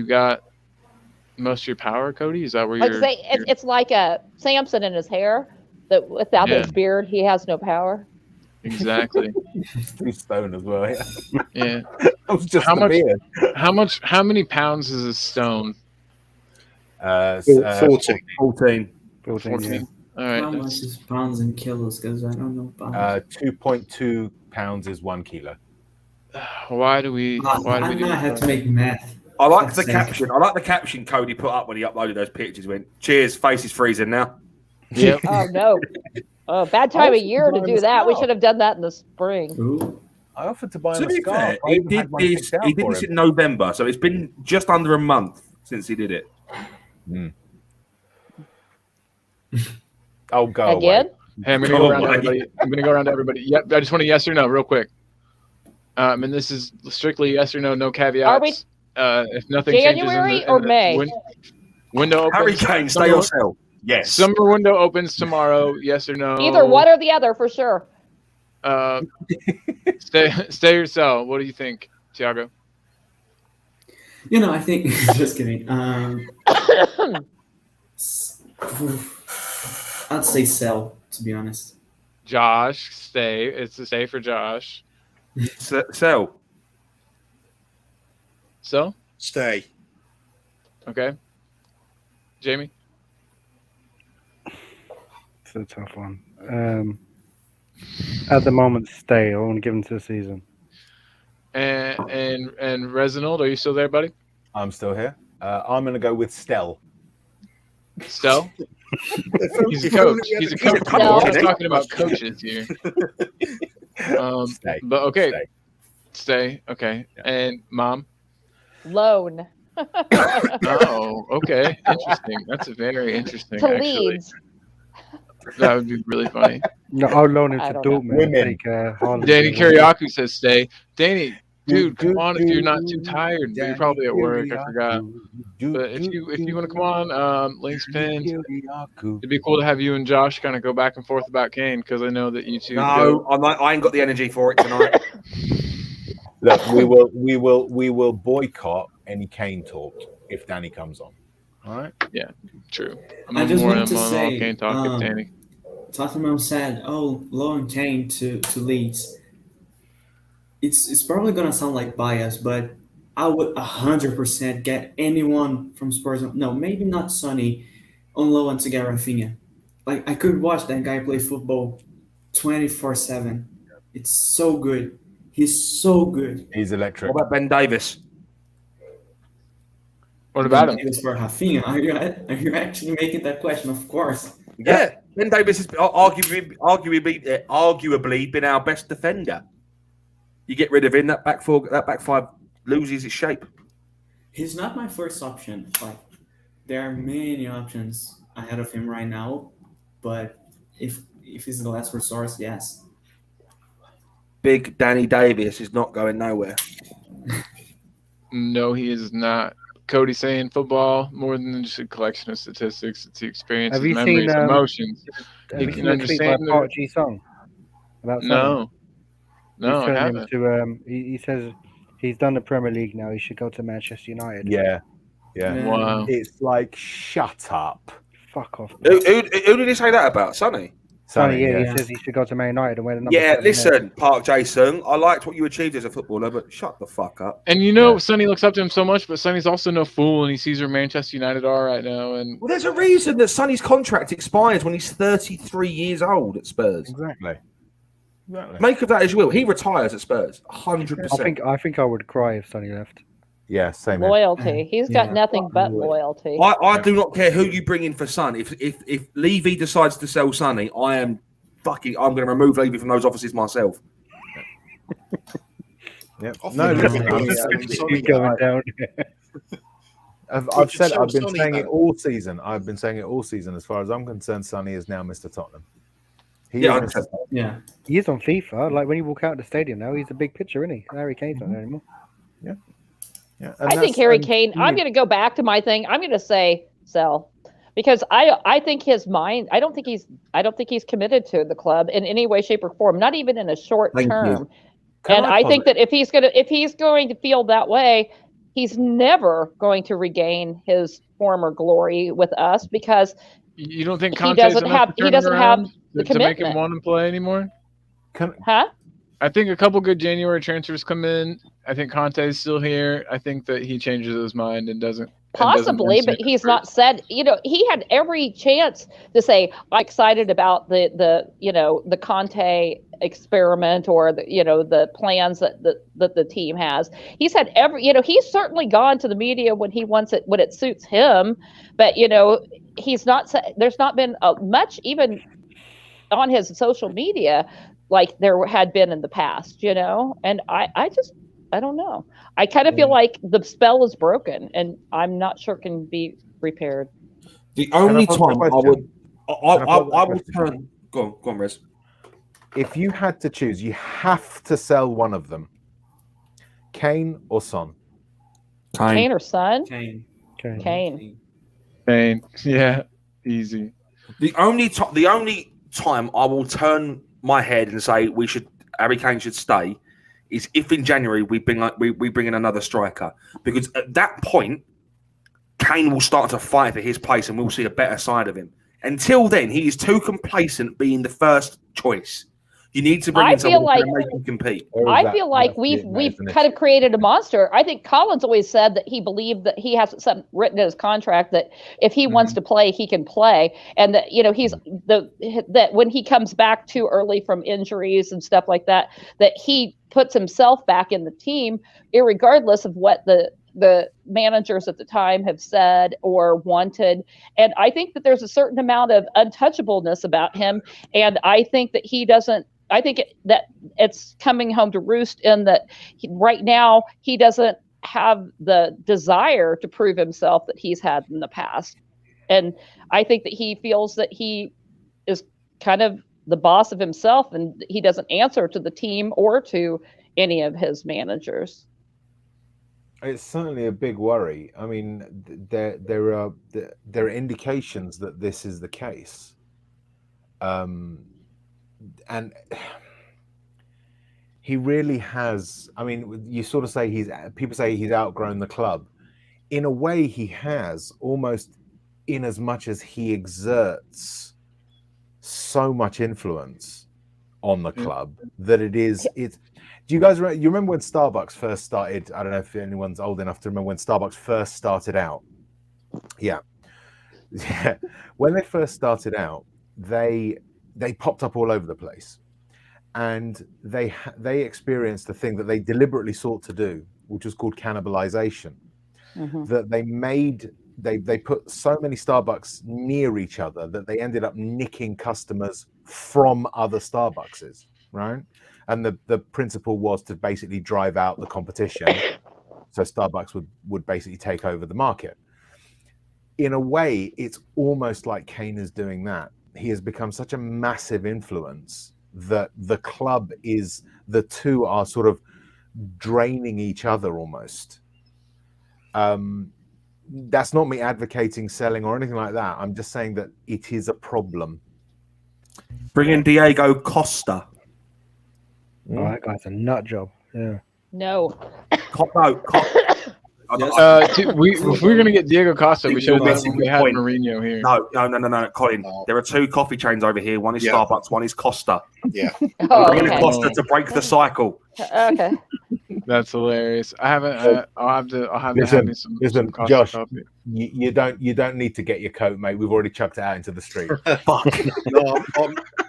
got most of your power, Cody? Is that where Like you're? say, it's like a Samson in his hair. That without Yeah. his beard, he has no power. Exactly. He's 2 stone as well. Yeah. Yeah. That was just How the much- beard. How many pounds is a stone? 40. 14. 14. All right. How much is pounds and kilos? Because I don't know pounds. 2.2 pounds is 1 kilo. Why do we? Why do I we do now have that? to make math. I like the Fuck's sake. caption. I like the caption Cody put up when he uploaded those pictures. Went, cheers, face is freezing now. Yep. Oh no! Oh, bad time of year to do that. We should have done that in the spring. Ooh. I offered to buy him To a be scarf. fair, I he even did had one this. picked out He did for this him. in November, so it's been just under a month since he did it. Oh, go Again? away. Hey, I'm gonna go around to everybody. I'm gonna go around to everybody. Yep. I just want a yes or no, real quick. And this is strictly yes or no, no caveats. Are we if nothing January changes in or May? window opens. Harry Kane, stay or sell? Yes. Summer window opens tomorrow. Yes or no? Either one or the other for sure. Stay or sell. What do you think, Thiago? You know, I think. Just kidding. I'd say sell, to be honest. Josh, stay. It's a stay for Josh. Sell. So, Stay. okay. Jamie? It's a tough one. At the moment, stay. I want to give him to the season. And Reginald, are you still there, buddy? I'm still here. I'm going to go with Stell. Stell? He's a coach. He's a coach. No. We're talking about coaches here. Stay. But okay. Stay. Stay. Okay. Yeah. And Mom? Loan Oh, okay. Interesting. That's very interesting, to actually. Leeds. That would be really funny. No, I'll loan him I to don't know. Dortmund. Women. Take Haaland. Danny Kiriakou says stay. Danny, dude, come on if you're not too tired. You're probably at work. I forgot. But if you want to come on, links pinned. It'd be cool to have you and Josh kind of go back and forth about Kane because I know that you two. No, I ain't got the energy for it tonight. Look, we will boycott any Kane talk if Danny comes on. All right. True. I just more wanted to on all say, Kane talk if Danny. Tottenham said, "Oh, loan Kane to Leeds." It's probably gonna sound like bias, but I would 100% get anyone from Spurs. No, maybe not Sonny on loan to get Rafinha. Like I could watch that guy play football 24/7. It's so good. He's so good. He's electric. What about Ben Davis? What about him? Davis for Rafinha? Are you actually making that question? Of course. Yeah, Ben Davis has arguably been our best defender. You get rid of him, that back five loses its shape. He's not my first option. Like there are many options ahead of him right now, but if he's the last resource, yes. Big Danny Davis is not going nowhere. No, he is not. Cody saying football more than just a collection of statistics. It's the experience, Have you memories, seen, emotions. Have You you can seen the tweet by understand the- Park Ji-sung about Sonny? No, He's I telling him haven't. to. He says he's done the Premier League now. He should go to Manchester United. Yeah. Wow. It's like, shut up. Fuck off. Who did he say that about? Sonny? Sonny, yeah, yeah. he says he should go to Man United and wear the number. Yeah, 7 there. listen, Park Jason, I liked what you achieved as a footballer, but shut the fuck up. And you know, Yeah. Sonny looks up to him so much, but Sonny's also no fool, and he sees where Manchester United are right now. And Well, there's a reason that Sonny's contract expires when he's 33 years old at Spurs. Exactly. Exactly. Make of that as you will. He retires at Spurs, 100%. I think I would cry if Sonny left. Yeah, same here. Loyalty. He's got Yeah. nothing but loyalty. I do not care who you bring in for Son. If Levy decides to sell Sonny, I'm going to remove Levy from those offices myself. Yep. Off No, the listen, record, I mean, Sonny Going down. I've sell been Sonny, saying it though. all season. I've been saying it all season. As far as I'm concerned, Sonny is now Mr. Tottenham. He Yeah, is Mr. 100%. Tottenham. Yeah. He's on FIFA. Like when you walk out of the stadium now, he's a big picture, isn't he? Harry Kane's not there anymore. Yeah. I think Harry Kane, I'm going to go back to my thing. I'm going to say sell because I think his mind, I don't think he's committed to the club in any way, shape, or form, not even in a short Thank term. you. And I think that if he's going to feel that way, he's never going to regain his former glory with us because You don't think he Conte's doesn't enough have to he turn doesn't him have around the to make him commitment. want to play anymore? Huh? I think a couple good January transfers come in. I think Conte's still here. I think that he changes his mind and doesn't. Possibly, but he's not said. He had every chance to say, "I'm excited about the Conte experiment or the plans that the team has." He's had he's certainly gone to the media when he wants it when it suits him, but he's not. There's not been much even on his social media like there had been in the past, and I don't know. I kind of feel like the spell is broken, and I'm not sure it can be repaired. The only pose a time I question? will turn. Go on, Rez. If you had to choose, you have to sell one of them. Kane or Son? Kane or Son? Kane. Kane. Yeah, easy. The only time I will turn my head and say Harry Kane should stay is if in January we bring in another striker, because at that point Kane will start to fight for his place and we'll see a better side of him. Until then, he is too complacent being the first choice. You need to bring in someone who can make him compete. I feel like we've kind of created a monster. I think Collins always said that he believed that he has something written in his contract that if he wants to play, he can play, and that he's that when he comes back too early from injuries and stuff like that, that he puts himself back in the team, irregardless of what the managers at the time have said or wanted. And I think that there's a certain amount of untouchableness about him, and I think that he doesn't. I think that it's coming home to roost in that right now he doesn't have the desire to prove himself that he's had in the past. And I think that he feels that he is kind of the boss of himself and he doesn't answer to the team or to any of his managers. It's certainly a big worry. I mean, there are indications that this is the case. And he really has. I mean, you sort of say people say he's outgrown the club. In a way, he has, almost in as much as he exerts so much influence on the club that it's. Do you guys remember? You remember when Starbucks first started? I don't know if anyone's old enough to remember when Starbucks first started out. Yeah. When they first started out, they popped up all over the place, and they experienced the thing that they deliberately sought to do, which was called cannibalization. That they put so many Starbucks near each other that they ended up nicking customers from other Starbuckses, right? And the principle was to basically drive out the competition, so Starbucks would basically take over the market. In a way, it's almost like Kane is doing that. He has become such a massive influence that the two are sort of draining each other almost. That's not me advocating selling or anything like that. I'm just saying that it is a problem. Bring in Diego Costa. Oh, that guy's a nut job. Yeah. No. If we're gonna get Diego Costa, we should have done That's it a when we good had point. Mourinho here. No, Colin. There are 2 coffee chains over here. One is Yeah. Starbucks, one is Costa. Yeah. Oh, Bring in okay. Costa to break the cycle. Okay. That's hilarious. I haven't. I'll have to have me some Costa Josh, coffee. you don't need to get your coat, mate. We've already chucked it out into the street. Fuck. No,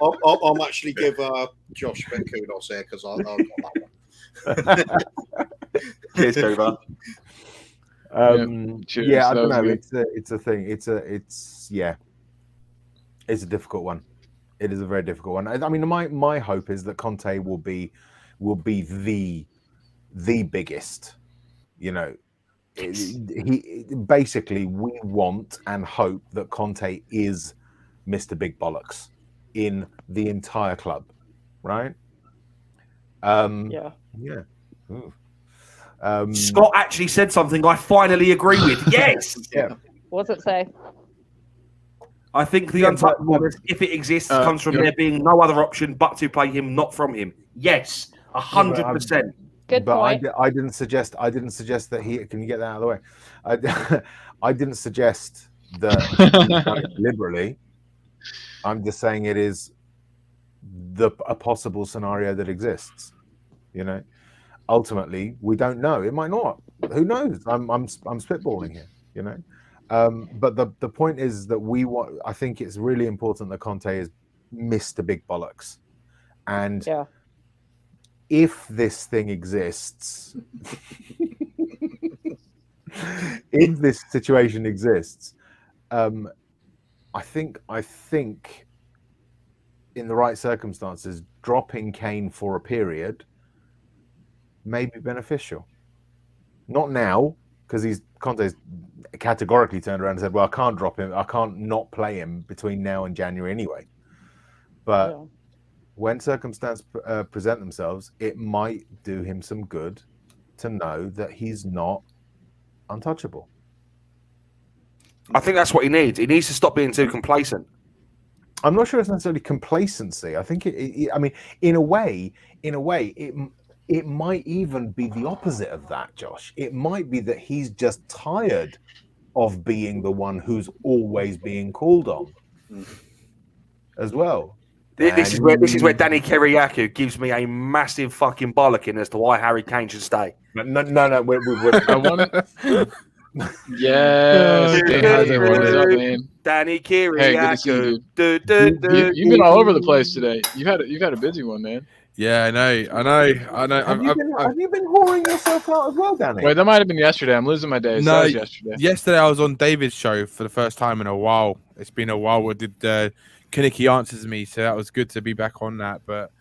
I'm actually give Josh a bit of kudos here because I got that one. Cheers, Cooper. Cheers. Yeah, I That don't was know. good. It's a thing. It's a difficult one. It is a very difficult one. I mean, my hope is that Conte will be the biggest. You know, he basically, we want and hope that Conte is Mr. Big Bollocks in the entire club, right? Yeah. Yeah. Ooh. Scott actually said something I finally agree with. Yes. Yeah. What's it say? I think the untouchables, if it exists, comes from there being no other option but to play him, not from him. Yes, 100%. Good but point. I didn't suggest that he can you get that out of the way. I didn't suggest that he's done it deliberately. I'm just saying it is a possible scenario that exists. You know, ultimately we don't know. It might not. Who knows? I'm spitballing here. You know, but the point is that I think it's really important that Conte is Mr. Big Bollocks, and if this thing exists, if this situation exists, I think in the right circumstances, dropping Kane for a period may be beneficial. Not now, because Conte's categorically turned around and said, "Well, I can't drop him. I can't not play him between now and January anyway." But when circumstances present themselves, it might do him some good to know that he's not untouchable. I think that's what he needs. He needs to stop being too complacent. I'm not sure it's necessarily complacency. I think I mean, in a way, it might even be the opposite of that, Josh. It might be that he's just tired of being the one who's always being called on, as well. This is where Danny Kiriakou gives me a massive fucking bollocking as to why Harry Kane should stay. No. I want it. Yes, what is up, man? Danny Kiriakou. Hey, good to see you. You've been all over the place today. You've had a busy one, man. Yeah, I know. Have you been whoring yourself out as well, Danny? Wait, that might have been yesterday. I'm losing my days. No, that was yesterday. Yesterday I was on David's show for the first time in a while. It's been a while. We did Kinnicky Answers Me, so that was good to be back on that. But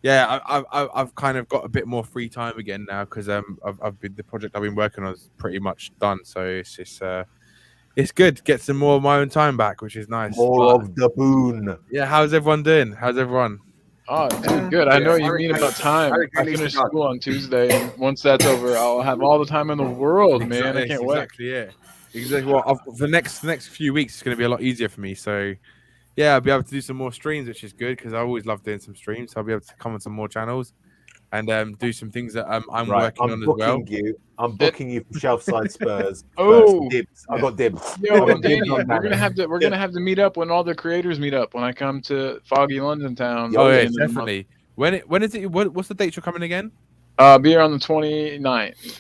yeah, I've kind of got a bit more free time again now because the project I've been working on is pretty much done. So it's good. Get some more of my own time back, which is nice. More of the boon. Yeah, how's everyone doing? How's everyone? Oh, dude, good. I know you mean about time. I finish school on Tuesday, and once that's over, I'll have all the time in the world, man. I can't wait. Exactly, yeah. Exactly. Well, the next few weeks it's going to be a lot easier for me. So, yeah, I'll be able to do some more streams, which is good because I always love doing some streams. So I'll be able to come on some more channels and do some things that I'm working on as well. I'm booking you for Shelfside Spurs. Oh, dibs! I got dibs. Yo, Danny, we're gonna have to meet up when all the creators meet up when I come to foggy London town. Oh yeah, definitely. When is it? What's the date you're coming again? Be here on the 29th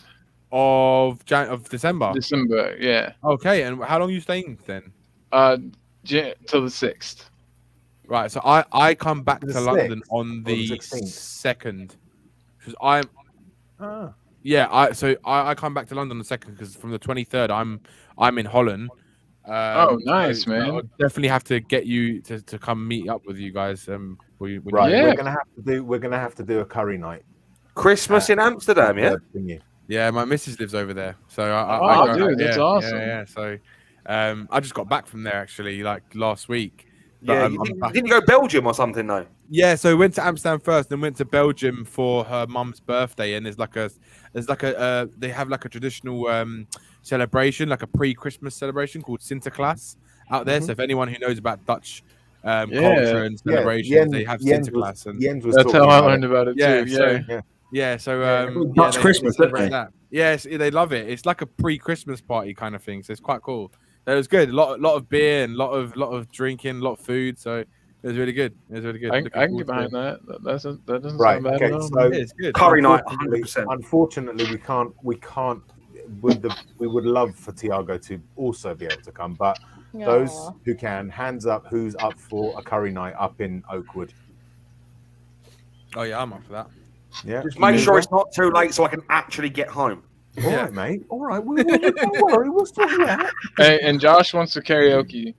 of December. December, yeah. Okay, and how long are you staying then? Till the 6th. Right, so I come back to 6th? London on the 2nd. Because I come back to London on the 2nd because from the 23rd I'm in Holland. Nice, man. I'll definitely have to get you to come meet up with you guys. We're gonna have to do a curry night. Christmas in Amsterdam, yeah. Yeah, my missus lives over there, so that's awesome. Yeah. So, I just got back from there actually, like last week. But, didn't you go Belgium or something though? Yeah, so we went to Amsterdam first, then went to Belgium for her mum's birthday, and they have like a traditional celebration, like a pre-Christmas celebration called Sinterklaas out there. So if anyone who knows about Dutch culture and celebrations, they have Sinterklaas, and that's how I learned about it too. Yeah, so Dutch they Christmas, don't celebrate they? that. Yes, they love it. It's like a pre-Christmas party kind of thing. So it's quite cool. It was good. A lot of beer and lot of drinking, a lot of food. So it was really good. It was really good. I Looking can forward get behind to it. that. That doesn't Right. sound bad Okay. at all. So Yeah, it's good. Curry night, unfortunately, 100%. unfortunately, we can't. We would love for Tiago to also be able to come, but those Aw. who can, hands up. Who's up for a curry night up in Oakwood? Oh yeah, I'm up for that. Yeah. Just make sure it's not too late so I can actually get home. All right, mate. All right. Don't worry. We'll sort it out. Hey, and Josh wants to karaoke.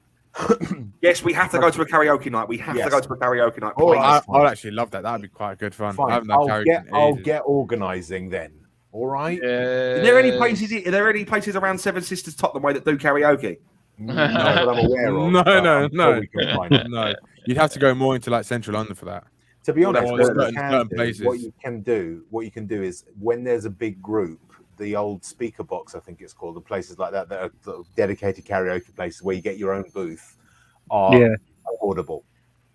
Yes, we have to go to a karaoke night. We have to go to a karaoke night. All Please. right. I'd actually love that. That'd be quite good fun. I Fine. haven't done karaoke in I'll ages. get organising then. All right. Are there any places? Are there any places around Seven Sisters Tottenham Way that do karaoke? Not that I'm aware of. No, but no, I'm sure no. we can find it. No, you'd have to go more into like central London for that. To be honest, Or what certain- you can certain do- places. what you can do is when there's a big group, the old speaker box, I think it's called, the places like that are sort of dedicated karaoke places where you get your own booth are audible.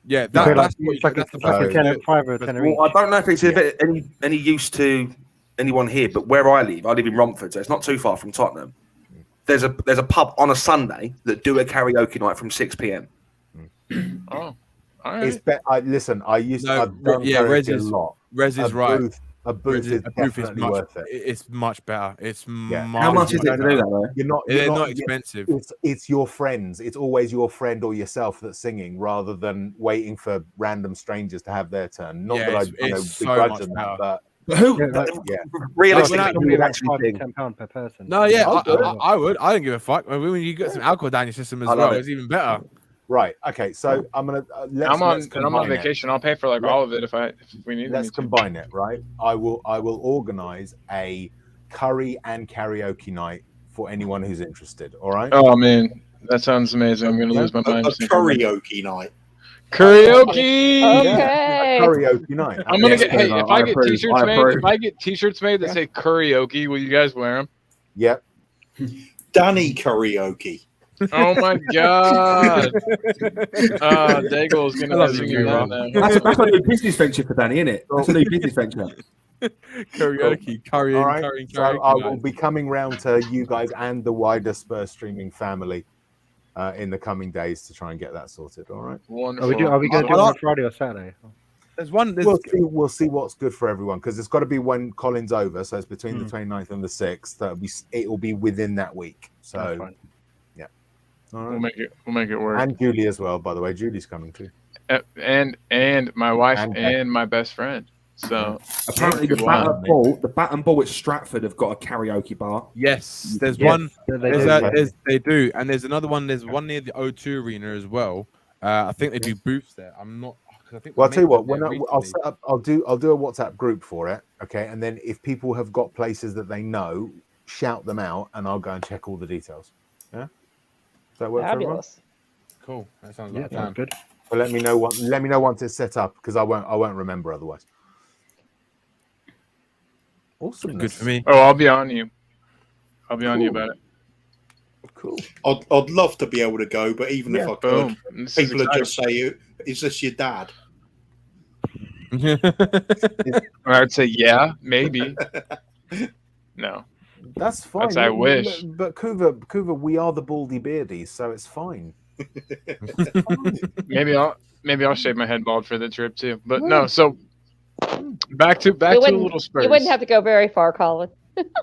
Yeah, Like, that's what it's like that's it's like a the tenner, best. five or a tenner each. Well, I don't know if it's any use to anyone here, but where I live in Romford, so it's not too far from Tottenham. There's a pub on a Sunday that do a karaoke night from 6 p.m. Oh, all right. It's listen, I used to. No, I've done yeah, karaoke a lot. Rez is right. A booth is definitely much, worth it. It's much better. It's How much is it to do that though? You're not expensive. It's your friends. It's always your friend or yourself that's singing, rather than waiting for random strangers to have their turn. Not Yeah, that I it's so begrudge much them better. that, But who? Yeah. Realistically, who would Like actually sing? £10 per person. No, yeah, I'll do it. I would. I don't give a fuck. I mean, when you get some alcohol down your system as I love well, it. it's even better. right. Okay, so I'm gonna I'm on combine it. vacation. I'll pay for like all of it if we need. Let's me to. combine it, right? I will organize a curry and karaoke night for anyone who's interested. All right. Oh man, that sounds amazing. I'm gonna lose my A mind. karaoke night. Karaoke. Okay. Karaoke night. I'm gonna Yes, get. Hey, I if I get approve, T-shirts I made, approve. if I get T-shirts made that say karaoke, will you guys wear them? Yep. Danny karaoke. Oh my god! Daigle's I gonna love be you, singing that Q-Rob. now. That's a new business venture for Danny, isn't it? That's a new business venture. Karaoke, curry, All and right. curry, and So karaoke I will night. be coming round to you guys and the wider Spurs streaming family in the coming days to try and get that sorted. All right. Wonderful. Are we going to do it on a Friday or Saturday? There's one. We'll see what's good for everyone, because it's got to be when Colin's over, so it's between the 29th and the 6th. It'll be within that week. So That's fine. yeah. All right. We'll make it work. And Julie as well, by the way. Julie's coming too. And my wife And- and my best friend. So Apparently, the Wow. Bat and Ball at Stratford have got a karaoke bar. Yes, there's Yes, one. they They do, and there's another one. There's one near the O2 Arena as well. I think they do booths there. I'm not. 'Cause I think Well, I'll tell you what. when I'll set up. I'll do a WhatsApp group for it. Okay, and then if people have got places that they know, shout them out, and I'll go and check all the details. Yeah. Does that work for everyone? Fabulous. Cool. That sounds Yeah, like sounds fun. good. Well, let me know once it's set up, because I won't remember otherwise. Awesome. Good for me. oh, I'll be on you. I'll be on you about it. Cool. I'd love to be able to go, but even if I could, Boom. This is people would exciting. just say, "Is this your dad?" Or I'd say yeah, maybe. No. That's fine. That's I wish. But Kuva, we are the baldy beardies, so it's fine. Maybe I'll shave my head bald for the trip too. But no, so back to a little Spurs. You wouldn't have to go very far, Colin.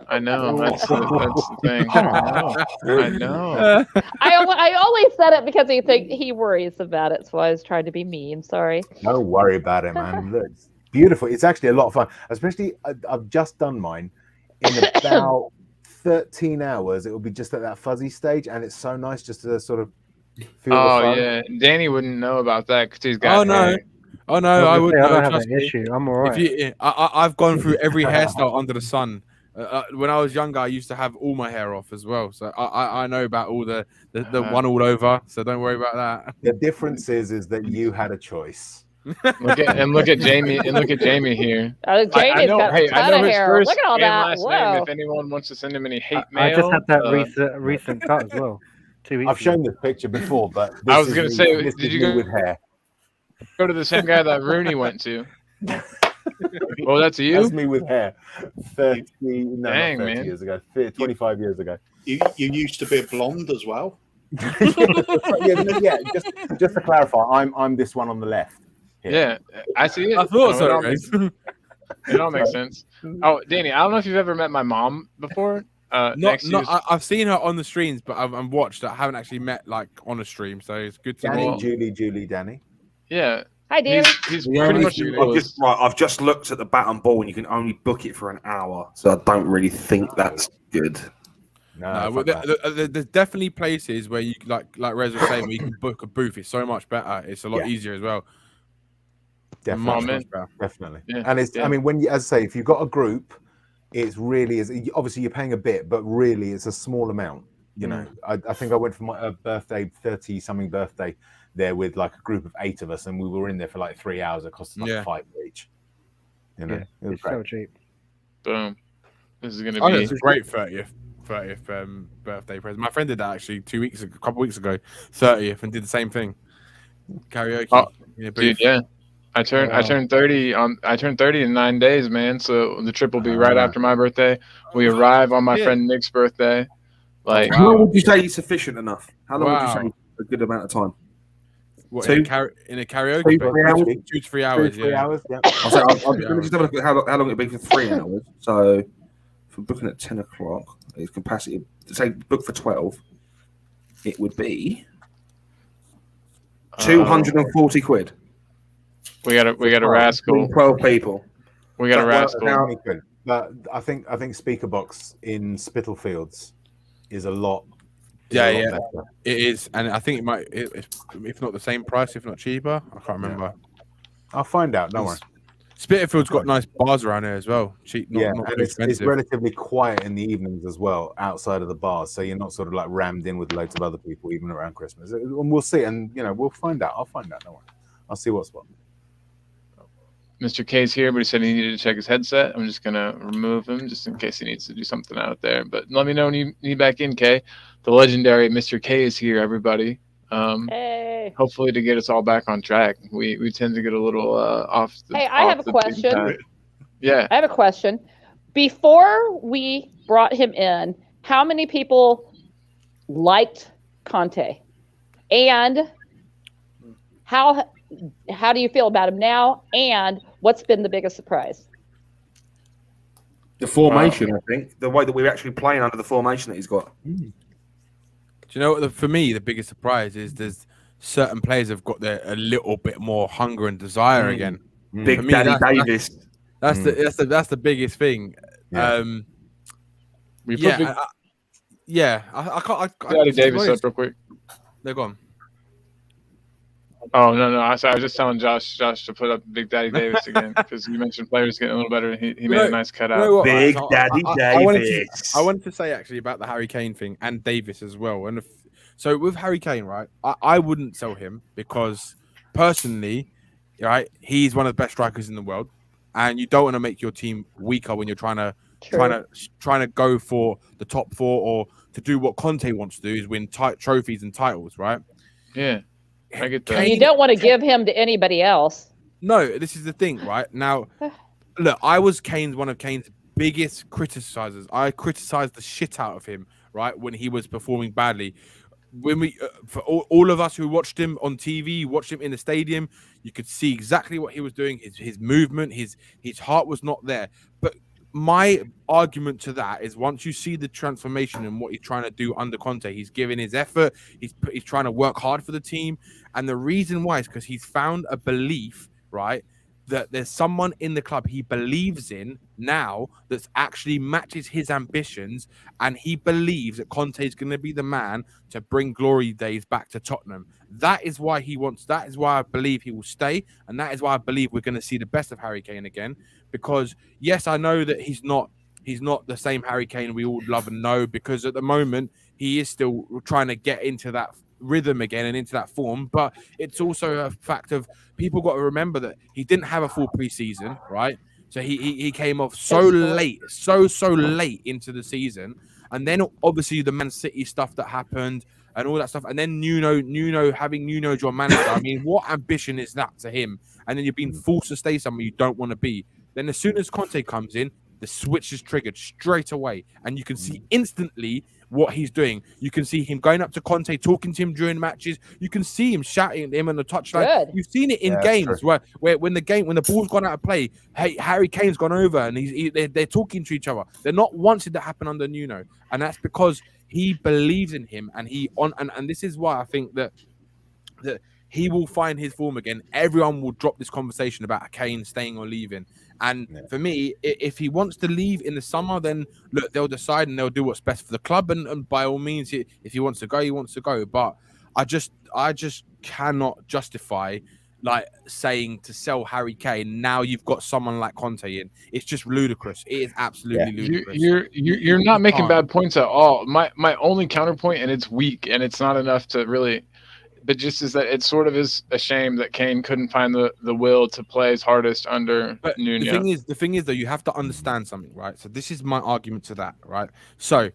I know. That's the thing. I know. I only said it because he worries about it, so I was trying to be mean. Sorry. Don't worry about it, man. Look, it's beautiful. It's actually a lot of fun. Especially, I've just done mine in about 13 hours. It will be just at that fuzzy stage, and it's so nice just to sort of feel the Oh fun. yeah, Danny wouldn't know about that because he's got. Oh no. hair. Oh no, I would. I No, don't have trust an me. issue. I'm all right. I've gone through every hairstyle under the sun. When I was younger, I used to have all my hair off as well, so I know about all the one all over. So don't worry about that. The difference is that you had a choice. Look at Jamie here. Jamie's I know. got Hey, a I ton know of his hair. first Look at all and that. last Whoa. name. If anyone wants to send him any hate mail, I just had that recent cut as well. 2 weeks I've shown this picture before, but I was this is gonna me- say, this did is you me go- with hair? go to the same guy that Rooney went to. Well, that's you. That's me with hair. 30, no, Dang, not 30 man. years ago. 25 years ago. You used to be a blonde as well. yeah, just to clarify, I'm this one on the left. Yeah, I see it. I thought No, so. It all makes sense. Oh, Danny, I don't know if you've ever met my mom before. I've seen her on the streams, but I've watched. I haven't actually met like on a stream, so it's good to Danny, meet. Julie, Danny. Yeah. Hi, Danny. He's The pretty only much thing- the coolest. I've just looked at the bat and ball, and you can only book it for an hour, so I don't really think that's good. No, No, there's definitely places where you like Rez was saying, where you can book a booth. It's so much better. It's a lot easier as well. definitely, man. definitely. Yeah, And it's, I mean, when you, as I say, if you've got a group, it's really is. Obviously, you're paying a bit, but really, it's a small amount. You know, I think I went for my birthday, 30-something birthday, there with like a group of 8 of us, and we were in there for like 3 hours. It cost us like $5 each. You know, it was It's great. so cheap. Boom. This is gonna Oh, be. it's a great 30th birthday present. My friend did that actually a couple weeks ago, 30th, and did the same thing. Karaoke. Oh, in a Dude, booth. yeah. I turned 30 in 9 days, man. So the trip will be right after my birthday. We arrive on my friend Nick's birthday. Like, How long would you say is sufficient enough? How long would you Wow. say a good amount of time? What, Two? in a karaoke? 2 booth? 3 hours? 2 to 3 hours. 3 yeah. hours, yeah. I'll say, let me just have a look at how long it'd be for 3 hours. So, for booking at 10 o'clock, its capacity, say book for 12, it would be 240 quid. we got a rascal. 12 people. We got a rascal. Now, but I think Speaker Box in Spitalfields is a lot. It is, and I think it might, if not the same price, if not cheaper. I can't remember. I'll find out. Don't worry. Spitalfield's got nice bars around here as well. Cheap, not And too it's expensive. relatively quiet in the evenings as well, outside of the bars. So you're not sort of like rammed in with loads of other people, even around Christmas. And we'll see. And we'll find out. I'll find out. Don't worry. I'll see what's what. Mr. K's here, but he said he needed to check his headset. I'm just gonna remove him just in case he needs to do something out there. But let me know when you need back in, K. The legendary Mr. K is here, everybody. Hey. Hopefully to get us all back on track. We tend to get a little off. Hey, I have a question. Yeah. I have a question. Before we brought him in, how many people liked Conte? And how do you feel about him now? And what's been the biggest surprise? The formation, I think. The way that we're actually playing under the formation that he's got. Do you know what? For me, the biggest surprise is there's certain players have got a little bit more hunger and desire again. Big For me, Daddy Davis. That's the biggest thing. Yeah. I can't. Daddy Davis up real quick. They're gone. Oh no! I was just telling Josh to put up Big Daddy Davis again because you mentioned players getting a little better. He made a nice cutout. Big Daddy Davis. I wanted to say actually about the Harry Kane thing and Davis as well. And so with Harry Kane, right, I wouldn't sell him because personally, right, he's one of the best strikers in the world, and you don't want to make your team weaker when you're trying to go for the top 4 or to do what Conte wants to do is win trophies and titles, right? Yeah. I get that. And you don't want to give him to anybody else. No, this is the thing, right? Now, look, I was one of Kane's biggest criticizers. I criticized the shit out of him, right, when he was performing badly. When we, for all of us who watched him on TV, watched him in the stadium, you could see exactly what he was doing. His movement, his heart was not there. But my argument to that is once you see the transformation and what he's trying to do under Conte, he's giving his effort. He's trying to work hard for the team. And the reason why is because he's found a belief, right, that there's someone in the club he believes in now that actually matches his ambitions. And he believes that Conte is going to be the man to bring glory days back to Tottenham. That is why that is why I believe he will stay. And that is why I believe we're going to see the best of Harry Kane again. Because yes, I know that he's not the same Harry Kane we all love and know, because at the moment he is still trying to get into that rhythm again and into that form. But it's also a fact of people got to remember that he didn't have a full preseason, right? So he came off so late into the season, and then obviously the Man City stuff that happened and all that stuff, and then having Nuno your manager. I mean, what ambition is that to him? And then you're being forced to stay somewhere you don't want to be. Then as soon as Conte comes in, the switch is triggered straight away, and you can see instantly what he's doing. You can see him going up to Conte, talking to him during matches. You can see him shouting at him on the touchline. Good. You've seen it in games where when the ball's gone out of play, hey, Harry Kane's gone over and they're talking to each other. They're not wanting to happen under Nuno, and that's because he believes in him, and and this is why I think that he will find his form again. Everyone will drop this conversation about Kane staying or leaving. And for me, if he wants to leave in the summer, then look, they'll decide and they'll do what's best for the club. And by all means, if he wants to go, he wants to go. But I just cannot justify like saying to sell Harry Kane now you've got someone like Conte in. It's just ludicrous. It is absolutely ludicrous. You're not making bad points at all. My only counterpoint, and it's weak, and it's not enough to really. But just is that it sort of is a shame that Kane couldn't find the will to play his hardest under Nuno. The thing is, though, you have to understand something, right? So this is my argument to that, right? So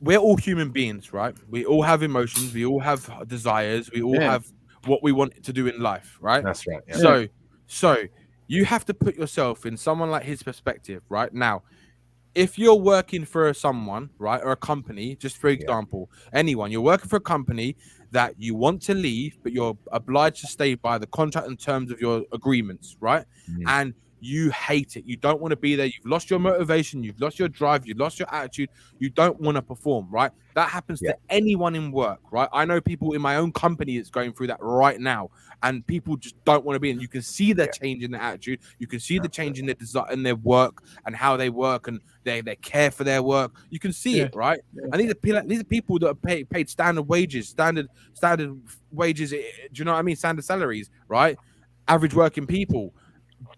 we're all human beings, right? We all have emotions. We all have desires. We all have what we want to do in life, right? That's right. Yeah. So you have to put yourself in someone like his perspective, right? Now, if you're working for someone, right, or a company, just for example, anyone, you're working for a company that you want to leave, but you're obliged to stay by the contract and terms of your agreements, right? And you hate it. You don't want to be there. You've lost your motivation. You've lost your drive. You've lost your attitude. You don't want to perform, right? That happens to anyone in work, right? I know people in my own company that's going through that right now, and people just don't want to be in. You can see the change in their attitude. You can see the change in their desire, in their work, and how they work, and they care for their work. You can see it, right? And these are people that are paid standard wages, standard wages. Do you know what I mean? Standard salaries, right? Average working people.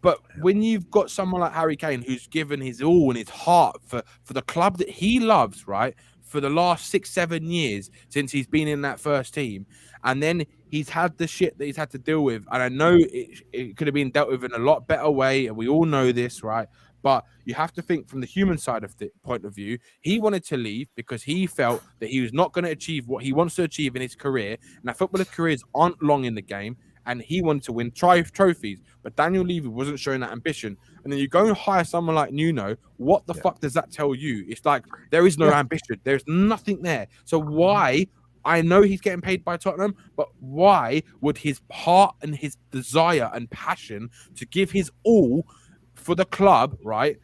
But when you've got someone like Harry Kane who's given his all and his heart for the club that he loves, right, for the last 6-7 years since he's been in that first team, and then he's had the shit that he's had to deal with, and I know it could have been dealt with in a lot better way, and we all know this, right? But you have to think from the human side of the point of view. He wanted to leave because he felt that he was not going to achieve what he wants to achieve in his career. Now, footballers' careers aren't long in the game, and he wanted to win trophies. But Daniel Levy wasn't showing that ambition. And then you go and hire someone like Nuno. What the fuck does that tell you? It's like there is no ambition. There's nothing there. So why? I know he's getting paid by Tottenham, but why would his heart and his desire and passion to give his all for the club, right?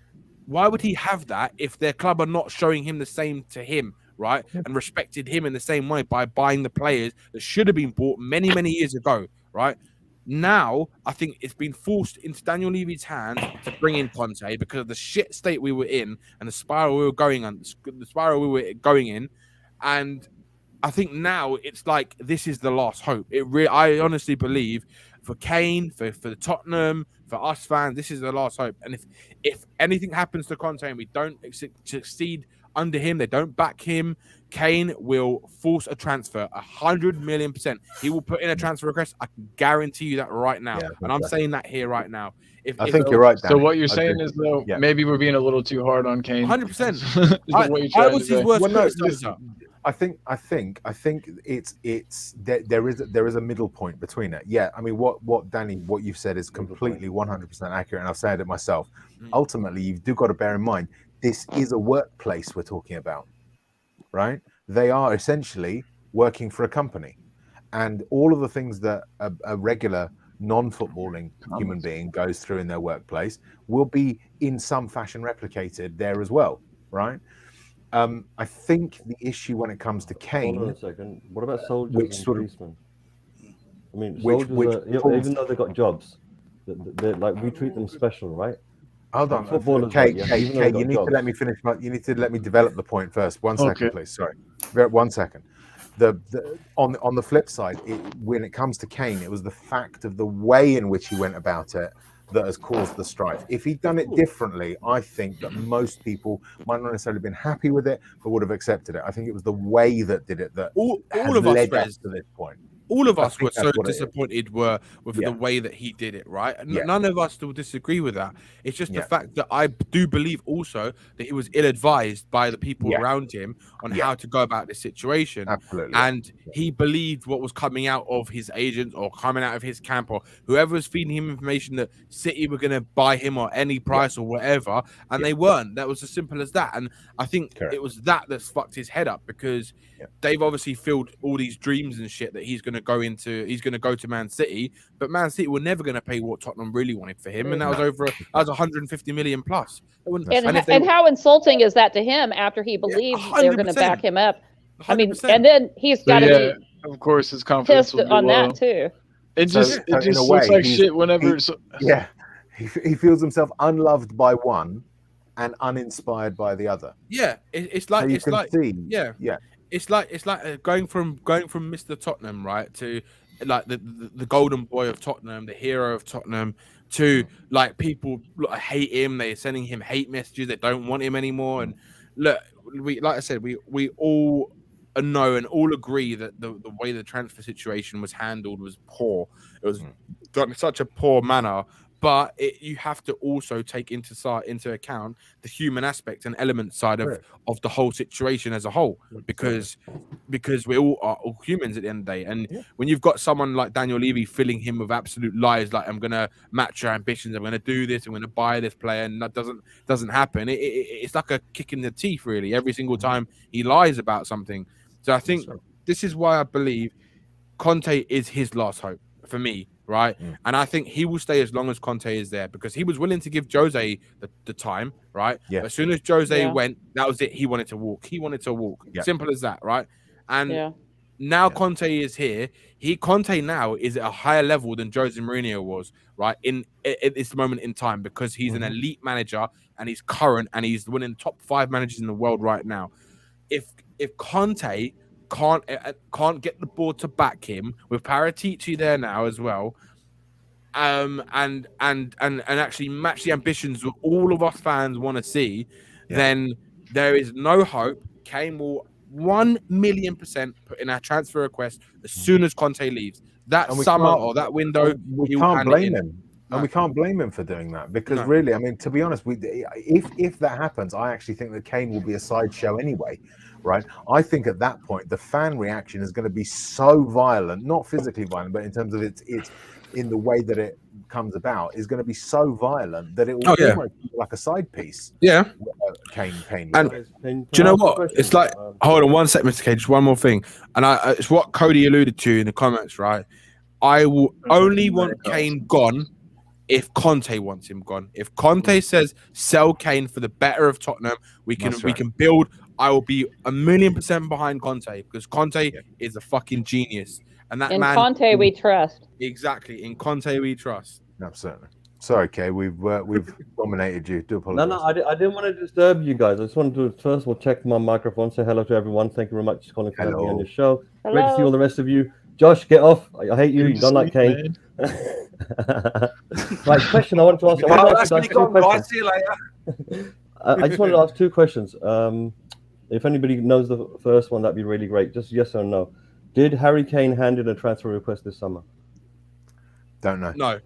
Why would he have that if their club are not showing him the same to him, right? And respected him in the same way by buying the players that should have been bought many, many years ago, right? Now, I think it's been forced into Daniel Levy's hands to bring in Conte because of the shit state we were in and the spiral we were going in. And I think now it's like this is the last hope. I honestly believe for Kane, for the Tottenham, for us fans, this is the last hope. And if anything happens to Conte and we don't succeed under him, they don't back him, Kane will force a transfer 100 million%. He will put in a transfer request. I can guarantee you that right now. And I'm saying that here right now. I think you're right, Danny. So what you're saying is, though, maybe we're being a little too hard on Kane. 100%. I was his worst criticizer. I think it's there is a middle point between it. Yeah, I mean what Danny, what you've said is completely 100% accurate, and I've said it myself. Ultimately, you've got to bear in mind this is a workplace we're talking about, right? They are essentially working for a company, and all of the things that a regular non-footballing human being goes through in their workplace will be in some fashion replicated there as well, right? I think the issue when it comes to Kane. Hold on a second. What about soldiers and policemen? I mean, soldiers, even though they got jobs, they're like we treat them special, right? Hold on, Kate, you need to let me finish. You need to let me develop the point first. One second, please. Sorry, 1 second. On the flip side, when it comes to Kane, it was the fact of the way in which he went about it that has caused the strife. If he'd done it differently, I think that most people might not necessarily been happy with it, but would have accepted it. I think it was the way that did it that all of us led us to this point. all of I us think were so that's what it is. disappointed with Yeah. the way that he did it, right? Yeah. None of us still disagree with that. It's just the Yeah. fact that I do believe also that he was ill-advised by the people Yeah. around him on Yeah. how to go about this situation. Absolutely. And he believed what was coming out of his agents or coming out of his camp or whoever was feeding him information that City were going to buy him or any price or whatever, and they weren't. That was as simple as that. And I think it was that's fucked his head up, because they've obviously filled all these dreams and shit that he's going to go to Man City, but Man City were never going to pay what Tottenham really wanted for him, and that was that was 150 million plus. And how insulting is that to him after he believed they were going to back him up? 100%. I mean, and then he's got to be, of course, his confidence pissed on that too. It just looks like shit whenever. He feels himself unloved by one and uninspired by the other. Yeah, it's like It's like going from Mr. Tottenham, right, to like the golden boy of Tottenham, the hero of Tottenham, to like people hate him. They're sending him hate messages. They don't want him anymore. And look, we all know and all agree that the way the transfer situation was handled was poor. It was done in such a poor manner. But you have to also take into account the human aspect and element side of the whole situation as a whole, because we all are all humans at the end of the day. And when you've got someone like Daniel Levy filling him with absolute lies, like I'm gonna match your ambitions, I'm gonna do this, I'm gonna buy this player, and that doesn't happen. It's like a kick in the teeth, really, every single time he lies about something. So I think this is why I believe Conte is his last hope for me. Right. And I think he will stay as long as Conte is there, because he was willing to give Jose the time. Right. Yeah. As soon as Jose went, that was it. He wanted to walk. Yeah. Simple as that. Right. And now Conte is here. Conte now is at a higher level than Jose Mourinho was, right, at this moment in time, because he's an elite manager and he's current and he's winning top 5 managers in the world right now. If Conte can't get the board to back him with Paratici there now as well, and actually match the ambitions that all of us fans want to see, then there is no hope. Kane will 1,000,000% put in our transfer request as soon as Conte leaves. That summer or that window, we can't blame him. And we can't blame him for doing that, because really, I mean, to be honest, if that happens, I actually think that Kane will be a sideshow anyway, right? I think at that point, the fan reaction is going to be so violent, not physically violent, but in terms of it's in the way that it comes about, is going to be so violent that it will almost be like a side piece. Yeah. Kane. And do you know what? It's like, hold on one sec, Mr. K, just one more thing. And it's what Cody alluded to in the comments, right? I will only want Kane gone if Conte wants him gone. If Conte says sell Kane for the better of Tottenham, we can build. I will be 1,000,000% behind Conte, because Conte is a fucking genius. And that man, Conte we trust. Exactly. In Conte we trust. Absolutely. Sorry, Kay, we've dominated you. Do apologize. No, I didn't want to disturb you guys. I just wanted to first of all check my microphone, say hello to everyone. Thank you very much, Colin, for having me on your show. Hello. Great to see all the rest of you. Josh, get off. I hate you. You don't like Kane. Right, question I wanted to ask. I'll see you later. I just wanted to ask 2 questions. If anybody knows the first one, that'd be really great. Just yes or no. Did Harry Kane hand in a transfer request this summer? Don't know. No.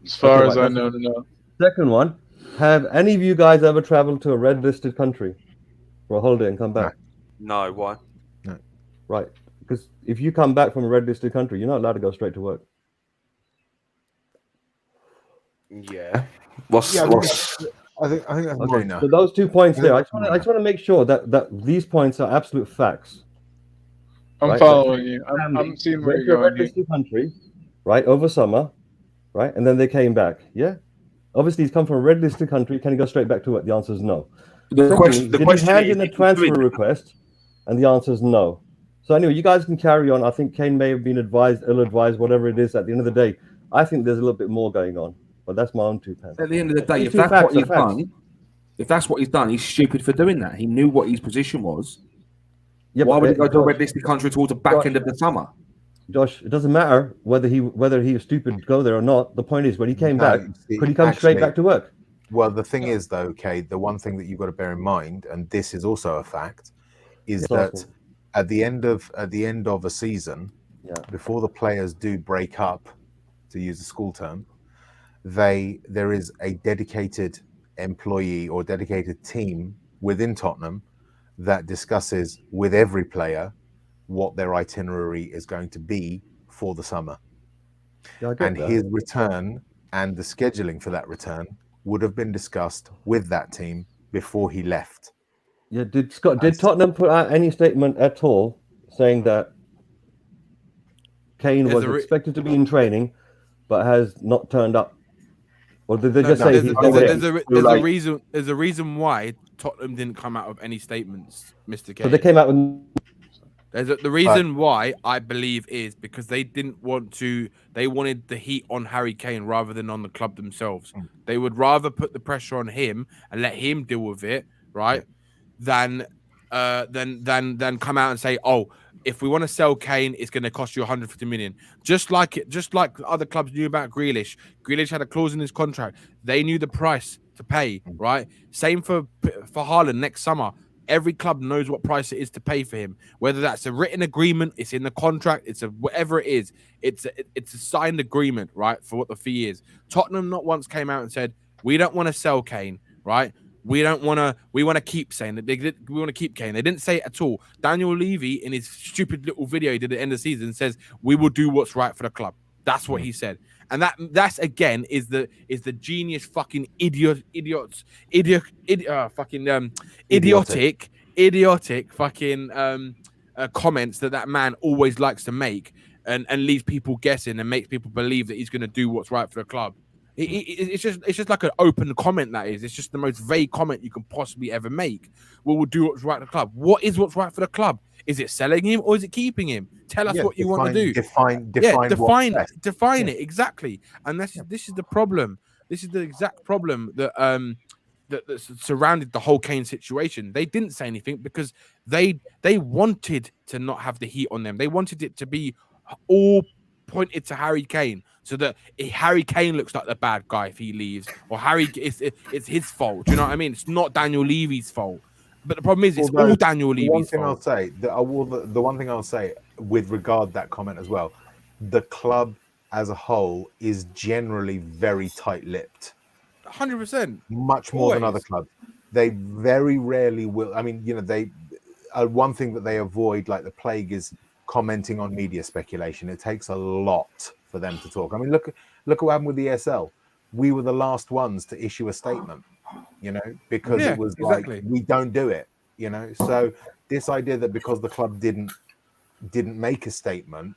As far as I know, no. Second one, have any of you guys ever traveled to a red-listed country for a holiday and come back? No, why? No. Right, because if you come back from a red-listed country, you're not allowed to go straight to work. Yeah. I think that's okay, enough. so those 2 points there, I just want to make sure that these points are absolute facts. I'm following you. I'm seeing where you're going. Red-listed country, right, over summer, right, and then they came back. Yeah, obviously he's come from a red-listed country. Can he go straight back to work? The answer is no. The question did he hand in a transfer request? And the answer is no. So anyway, you guys can carry on. I think Kane may have been advised, ill-advised, whatever it is. At the end of the day, I think there's a little bit more going on. But that's my own 2 pence. At the end of the day, if that's what he's done, he's stupid for doing that. He knew what his position was. Yeah, why would he go to a red-listed country towards the back end of the summer? Josh, it doesn't matter whether he was stupid to go there or not. The point is, when he came back, could he come straight back to work? Well, the thing is, though, okay, the one thing that you've got to bear in mind, and this is also a fact, is that at the end of a season, before the players do break up, to use a school term, there is a dedicated employee or dedicated team within Tottenham that discusses with every player what their itinerary is going to be for the summer. Yeah, I get And that. his return and the scheduling for that return would have been discussed with that team before he left. Yeah, did Tottenham put out any statement at all saying that Kane was expected to be in training but has not turned up? Or did they just say he's not there? There's a reason why Tottenham didn't come out with any statements, Mr. K. So they came out with. The reason why I believe is because they didn't want to. They wanted the heat on Harry Kane rather than on the club themselves. They would rather put the pressure on him and let him deal with it, right? Than come out and say, oh, if we want to sell Kane, it's going to cost you 150 million. Just like other clubs knew about Grealish. Grealish had a clause in his contract. They knew the price to pay, right? Same for Haaland next summer. Every club knows what price it is to pay for him. Whether that's a written agreement, it's in the contract, it's a whatever it is, it's a signed agreement, right? For what the fee is. Tottenham not once came out and said, we don't want to sell Kane, right? We want to keep saying that we want to keep Kane. They didn't say it at all. Daniel Levy, in his stupid little video he did at the end of the season, says we will do what's right for the club. That's what he said. And that's again is the genius fucking idiotic fucking comments that man always likes to make and leaves people guessing and makes people believe that he's going to do what's right for the club. It's just like an open comment. That is, it's just the most vague comment you can possibly ever make. We'll do what's right for the club. What is what's right for the club? Is it selling him or is it keeping him? Tell us what you want to do. Define it exactly. And this is the problem. This is the exact problem that that surrounded the whole Kane situation. They didn't say anything because they wanted to not have the heat on them. They wanted it to be all pointed to Harry Kane, so that Harry Kane looks like the bad guy if he leaves, or it's his fault. Do you know what I mean? It's not Daniel Levy's fault. But the problem is, it's all Daniel Levy's fault. The one thing I'll say with regard to that comment as well, the club as a whole is generally very tight-lipped. 100%. Much more than other clubs. They very rarely will. I mean, they one thing that they avoid, like the plague, is commenting on media speculation. It takes a lot for them to talk. I mean, look what happened with the ESL. We were the last ones to issue a statement, because it was like, we don't do it, So this idea that because the club didn't make a statement,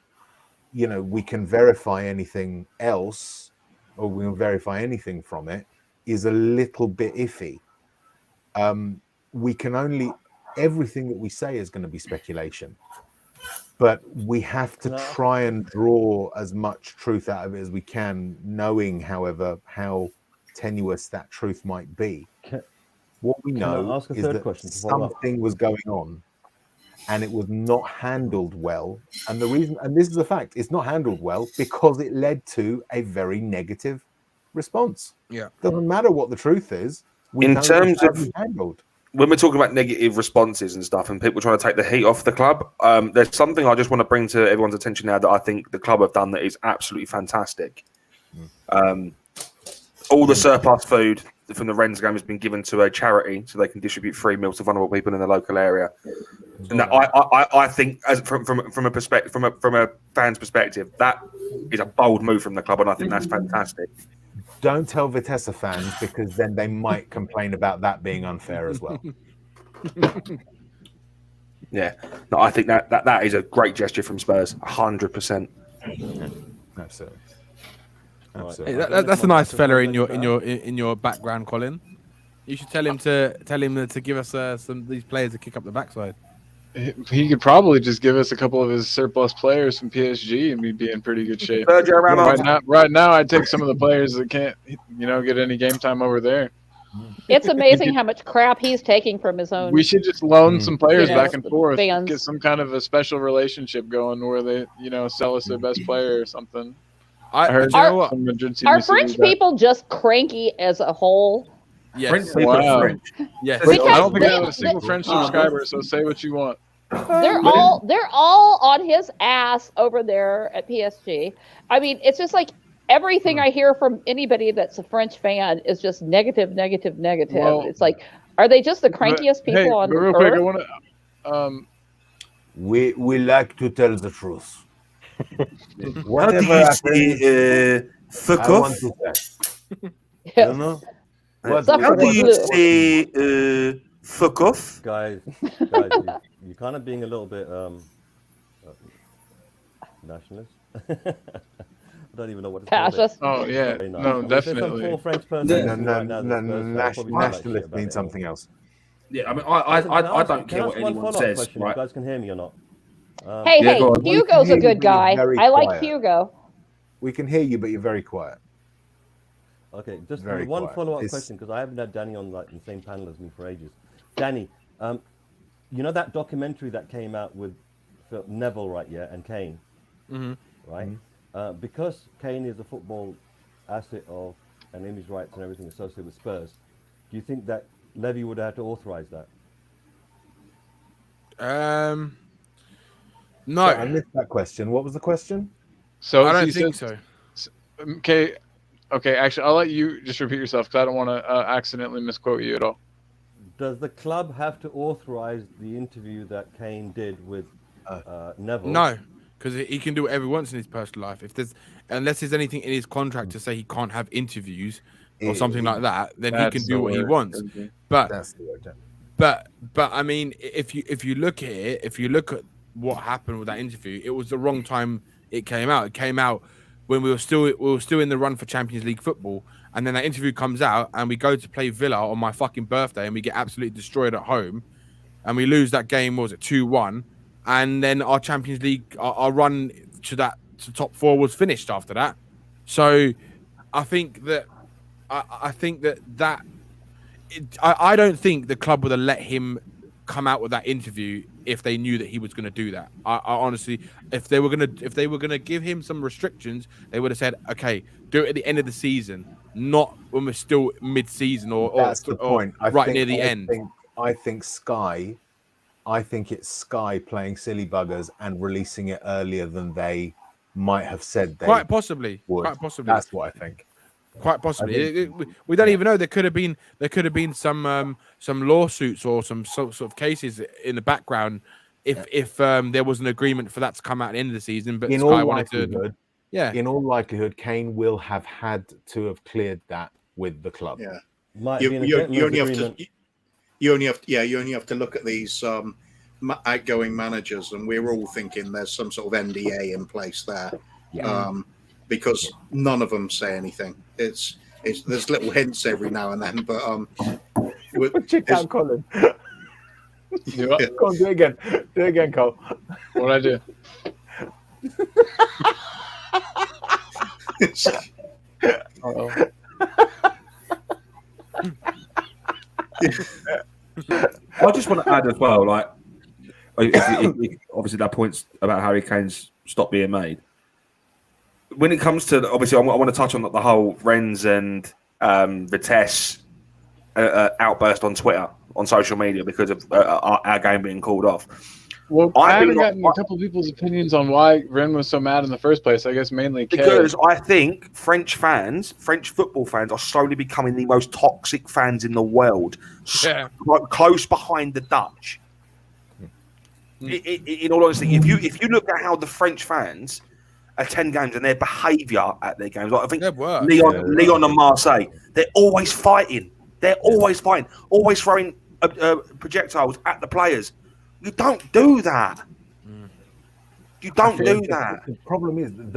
we can verify anything else, or we can verify anything from it, is a little bit iffy. Everything that we say is going to be speculation. But we have to try and draw as much truth out of it as we can, knowing, however, how tenuous that truth might be. What we know is that something was going on and it was not handled well. And the reason, and this is a fact, it's not handled well because it led to a very negative response. Yeah. Doesn't matter what the truth is. In terms of handled. When we're talking about negative responses and stuff and people trying to take the heat off the club, there's something I just want to bring to everyone's attention now that I think the club have done that is absolutely fantastic. All the surplus food from the Rennes game has been given to a charity so they can distribute free meals to vulnerable people in the local area. And I think, as from a perspective, from a fan's perspective, that is a bold move from the club, and I think that's fantastic. Don't tell Vitesse fans, because then they might complain about that being unfair as well. Yeah, no, I think that is a great gesture from Spurs, 100%. Absolutely. Hey, that's a nice fella in your background, Colin. You should tell him to give us some of these players to kick up the backside. He could probably just give us a couple of his surplus players from PSG and we'd be in pretty good shape. Right now, I'd take some of the players that can't, get any game time over there. It's amazing how much crap he's taking from his own. We should just loan some players back and forth. Fans. Get some kind of a special relationship going where they, sell us their best player or something. I heard are French people just cranky as a whole? Yes. Wow. Yes. I don't think I have a single French subscriber, so say what you want. They're all on his ass over there at PSG. I mean, it's just like everything I hear from anybody that's a French fan is just negative, negative, negative. Well, it's like, are they just the crankiest people on but real earth? quick, I want to. We like to tell the truth. How do Whatever you happens, say fuck I want off? to say. Yes. You know? Suffer How do you blue. say fuck off? Guys, you're kind of being a little bit nationalist. I don't even know what to call it. Fascist. Oh yeah, Very nice. no, I mean, if there's some definitely. poor French person listening right now, that's Spurs fan, they'll probably talk that shit Nationalist about means it. something else. Yeah, I mean, Listen, I don't can I care what ask one anyone follow-up says, question, right? if you guys can hear me or not? Hey, Yeah, go on. Hugo's a We can hear good you, but you're guy. very I like quiet. Hugo. We can hear you, but you're very quiet. Okay, just Very one quiet. follow-up It's- question, because I haven't had Danny on like the same panel as me for ages. Danny, you know that documentary that came out with Neville, right? Yeah, and Kane, right? Because Kane is a football asset of and image rights and everything associated with Spurs. Do you think that Levy would have to authorize that? No, I missed that question. What was the question? So I don't he think said- so. Okay, actually, I'll let you just repeat yourself because I don't want to accidentally misquote you at all. Does the club have to authorize the interview that Kane did with Neville? No, because he can do whatever he wants in his personal life. Unless there's anything in his contract to say he can't have interviews or something like that, then he can do what he wants. But That's the word. But I mean, if you look at it, if you look at what happened with that interview, it was the wrong time it came out. It came out when we were still in the run for Champions League football, and then that interview comes out, and we go to play Villa on my fucking birthday, and we get absolutely destroyed at home, and we lose that game. What was it, 2-1? And then our Champions League, our run to top four was finished after that. So I think that I don't think the club would have let him come out with that interview if they knew that he was going to do that. I honestly, if they were gonna give him some restrictions, they would have said, okay, do it at the end of the season, not when we're still mid-season or That's the point. near the end. I think it's Sky playing silly buggers and releasing it earlier than they might have said they Quite possibly. would. Quite possibly. That's what I think. Quite possibly. We don't even know. There could have been some lawsuits or some sort of cases in the background if there was an agreement for that to come out at the end of the season. But In Sky all wanted to. likelihood, Yeah. in all likelihood, Kane will have had to have cleared that with the club. Yeah. Might You, be in a you, gentleman's you only have agreement. to. You only have to look at these outgoing managers, and we're all thinking there's some sort of NDA in place there, because none of them say anything. It's there's little hints every now and then, but Check out Colin. Do what? Go on, do it again. Do it again, Cole. What'd I do? Uh-oh. I just want to add as well, like, obviously that points about Harry Kane's stopped being made. When it comes to, obviously, I want to touch on the whole Rennes and Vitesse outburst on Twitter, on social media, because of our game being called off. Well, I haven't gotten a couple of people's opinions on why Ren was so mad in the first place. I guess mainly because I think French football fans, are slowly becoming the most toxic fans in the world. Yeah. Close behind the Dutch. In all honesty, if you look at how the French fans attend games and their behaviour at their games, like I think Lyon and Marseille, they're always fighting. They're always fighting, always throwing projectiles at the players. You don't do that. You don't do that. The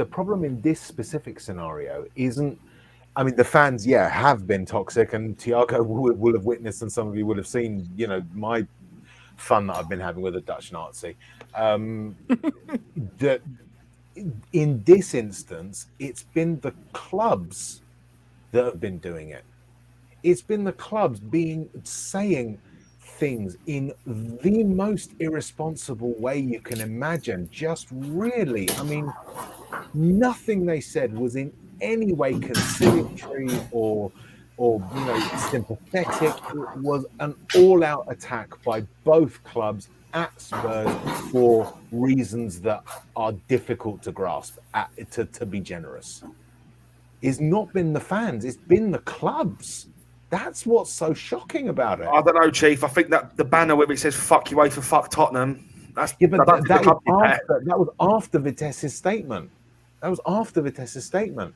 problem in this specific scenario isn't. I mean, the fans, have been toxic, and Thiago will have witnessed, and some of you will have seen, my fun that I've been having with a Dutch Nazi. That in this instance, it's been the clubs that have been doing it. It's been the clubs saying things in the most irresponsible way you can imagine. Just really, I mean, nothing they said was in any way conciliatory or sympathetic. It was an all-out attack by both clubs at Spurs for reasons that are difficult to grasp, to be generous. It's not been the fans, it's been the clubs. That's what's so shocking about it. I don't know, Chief. I think that the banner where it says "fuck you, for fuck Tottenham." That was after Vitesse's statement. That was after Vitesse's statement.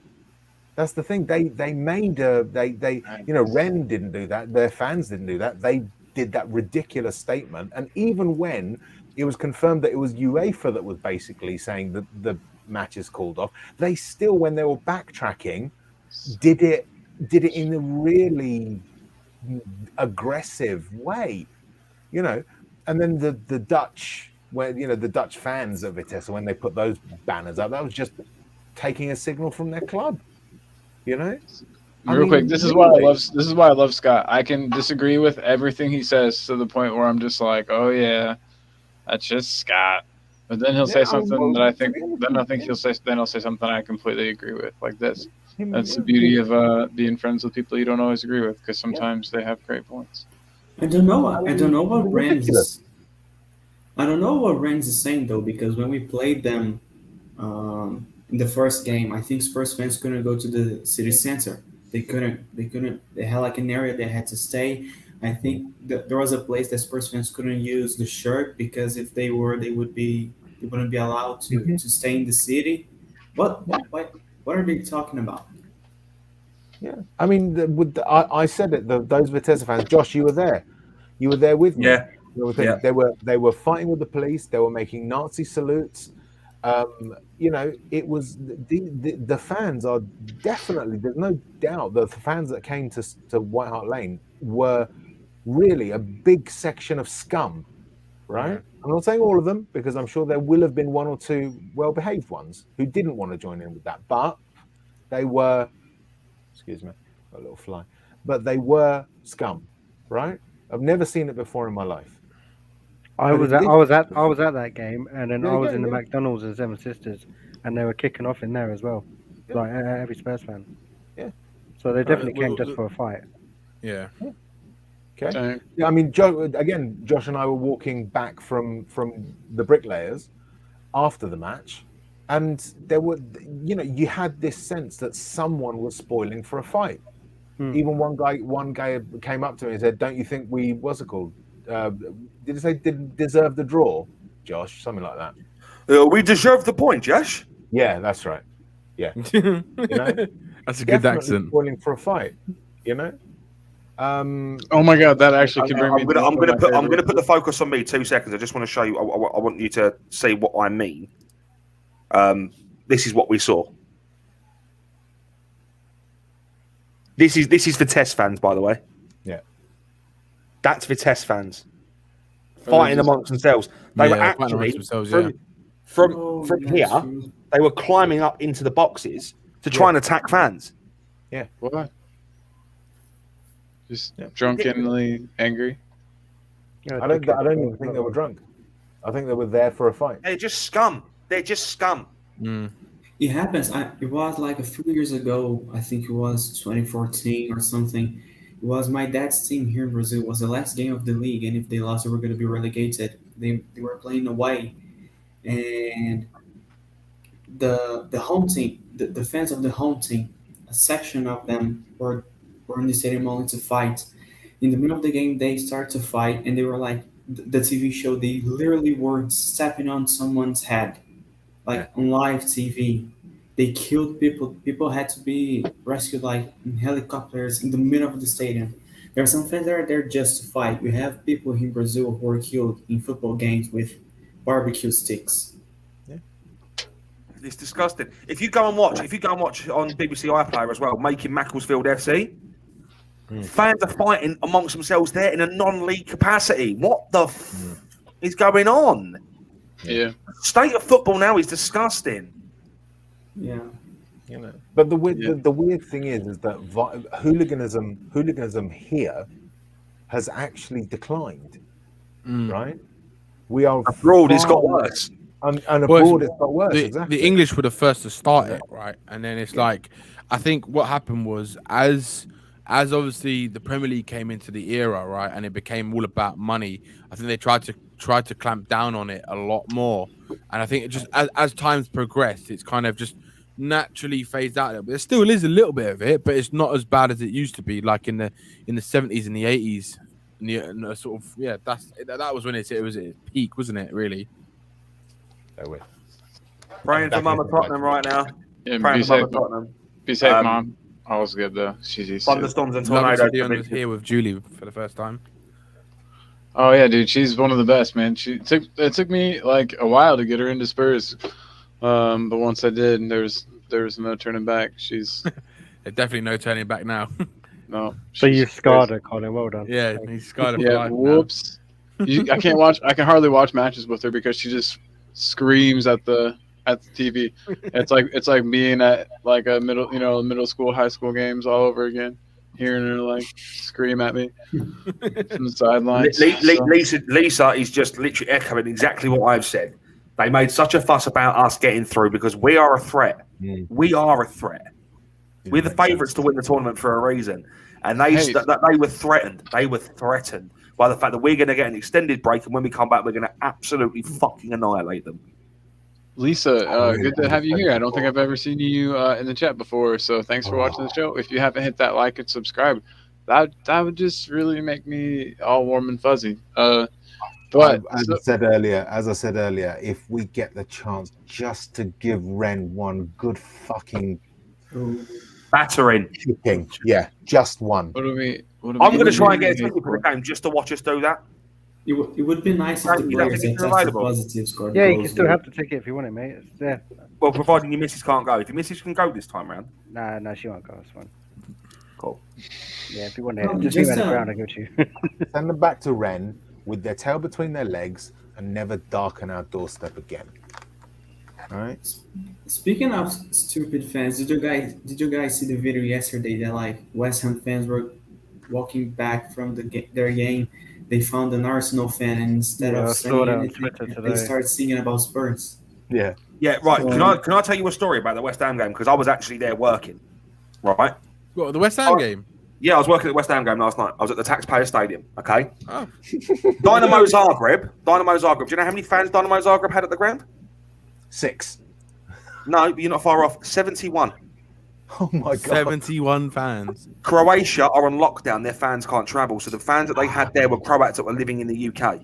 That's the thing. They made Ren didn't do that. Their fans didn't do that. They did that ridiculous statement. And even when it was confirmed that it was UEFA that was basically saying that the match is called off, they still, when they were backtracking, did it in a really aggressive way, And then the Dutch, the Dutch fans of Vitesse, when they put those banners up, that was just taking a signal from their club, Real quick, this is why I love Scott. I can disagree with everything he says to the point where I'm just like, oh yeah, that's just Scott. But then he'll say something that I think. Then I think he'll say something I completely agree with, like this. That's the beauty of being friends with people you don't always agree with, because sometimes they have great points. I don't know what Rams is saying though, because when we played them in the first game, I think Spurs fans couldn't go to the city center. They couldn't. They had like an area they had to stay. I think there was a place that Spurs fans couldn't use the shirt because if they were, they wouldn't be allowed to stay in the city. What are they talking about? Yeah, I mean, I said it. Those Vitesse fans, Josh, you were there. You were there with me. Yeah. They were fighting with the police. They were making Nazi salutes. It was the fans are definitely. There's no doubt that the fans that came to White Hart Lane were really a big section of scum, right? Yeah. I'm not saying all of them, because I'm sure there will have been one or two well-behaved ones who didn't want to join in with that, but they were. Excuse me, a little fly. But they were scum, right? I've never seen it before in my life. I was at that game, and then I was in the McDonald's in Seven Sisters, and they were kicking off in there as well, like every Spurs fan. Yeah. So they definitely came just for a fight. Yeah. Okay. Yeah, I mean, Josh and I were walking back from the Bricklayers after the match, and there were, you had this sense that someone was spoiling for a fight. Even one guy came up to me and said, "Don't you think we did it say didn't deserve the draw, Josh? Something like that." We deserve the point, Josh. Yeah, that's right. Yeah, that's a good accent. Spoiling for a fight, Oh my God, that actually could bring me. I'm gonna put the focus on me. 2 seconds. I just want to show you. I want you to see what I mean. This is what we saw. This is Vitesse fans, by the way. Yeah, that's Vitesse fans fighting amongst themselves. They were actually from here. They were climbing up into the boxes to try and attack fans. Yeah, what? Just drunkenly angry. I don't even think they were drunk. I think they were there for a fight. They're just scum. It happens. It was like a few years ago. I think it was 2014 or something. It was my dad's team here in Brazil. It was the last game of the league, and if they lost, they were going to be relegated. They were playing away, and the home team, the fans of the home team, a section of them were in the stadium only to fight. In the middle of the game, they started to fight, and they were like the TV show. They literally were stepping on someone's head. Like on live TV, they killed people. People had to be rescued like in helicopters in the middle of the stadium. There are some fans that are there just to fight. We have people in Brazil who are killed in football games with barbecue sticks. Yeah, it's disgusting. If you go and watch on BBC iPlayer as well, Making Macclesfield FC, fans are fighting amongst themselves there in a non-league capacity. What the is going on? Yeah, state of football now is disgusting. Yeah, But the weird thing is that hooliganism here has actually declined. Right? We are abroad. It's got worse, and abroad it's got worse. The English were the first to start it, right? And then it's like, I think what happened was as obviously the Premier League came into the era, right, and it became all about money. I think they tried to tried to clamp down on it a lot more. And I think it just as time's progressed, it's kind of just naturally phased out a little bit. There still is a little bit of it, but it's not as bad as it used to be, like in the 70s and the 80s. And the sort of that was when it was at its peak, wasn't it? Really. Praying for Mama Tottenham right now. Yeah, Praying be for Mama safe, Tottenham. be safe, Mom. All's good though. She's used to it. Thunderstorms and Love it tornadoes. to be on here with Julie for the first time. Oh yeah, dude, she's one of the best, man. It took me like a while to get her into Spurs, but once I did, there was no turning back. She's There's definitely no turning back now. no. So she's you scarred crazy. her, Colin. Well done. Yeah, he's scarred her for Yeah, life now. whoops. I can't watch. I can hardly watch matches with her because she just screams at the TV. It's like being at like a middle school, high school games all over again. Hearing her like scream at me from the sidelines. Lisa is just literally echoing exactly what I've said. They made such a fuss about us getting through because we are a threat. We are a threat. We're the favourites to win the tournament for a reason. And they were threatened. They were threatened by the fact that we're going to get an extended break, and when we come back, we're going to absolutely fucking annihilate them. Lisa, good to have you here. I don't think I've ever seen you in the chat before, so thanks for watching the show. If you haven't hit that like and subscribe, that would just really make me all warm and fuzzy. But as I said earlier, if we get the chance just to give Ren one good fucking battering, kicking, yeah, just one. I'm going to try and get a ticket for the game just to watch us do that. It would be nice if the players that tested positive scored Yeah, you goals. can still have the ticket if you want it, mate. It's there. Well, providing your missus can't go. If your missus can go this time round. Nah, she won't go this one. Cool. Yeah, if you want it, just leave it on the ground, I'll give it to you. Send them back to Ren with their tail between their legs and never darken our doorstep again. All right. Speaking of stupid fans, did you guys see the video yesterday that like West Ham fans were walking back from their game? They found an Arsenal fan, and instead of saying anything, they started singing about Spurs. Yeah. Yeah, right. Can I tell you a story about the West Ham game? Because I was actually there working. Right. What, the West Ham game? Yeah, I was working at the West Ham game last night. I was at the Taxpayer Stadium. Okay. Oh. Dynamo Zagreb. Do you know how many fans Dynamo Zagreb had at the ground? 6. No, but you're not far off. 71. Oh my god. 71 fans. Croatia are on lockdown. Their fans can't travel. So the fans that they had there were Croats that were living in the UK.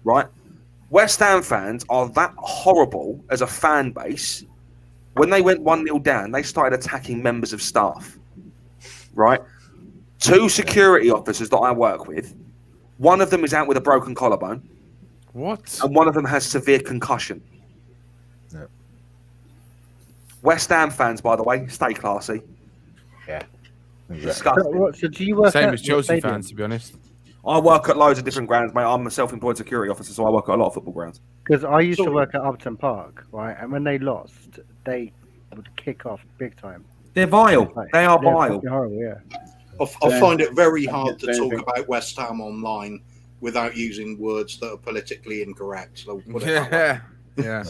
Right. West Ham fans are that horrible as a fan base. When they went 1-0 down, they started attacking members of staff. Right? 2 security officers that I work with. One of them is out with a broken collarbone. What? And one of them has severe concussion. No. West Ham fans, by the way, stay classy. Yeah. Disgusting. So do you work Same at as Chelsea stadium? fans, to be honest. I work at loads of different grounds, mate. I'm a self-employed security officer, so I work at a lot of football grounds. Because I used to work at Upton Park, right? And when they lost, they would kick off big time. They're vile. They are vile. Horrible, yeah. I find it very hard to talk about West Ham online without using words that are politically incorrect. So put it that way. Yeah.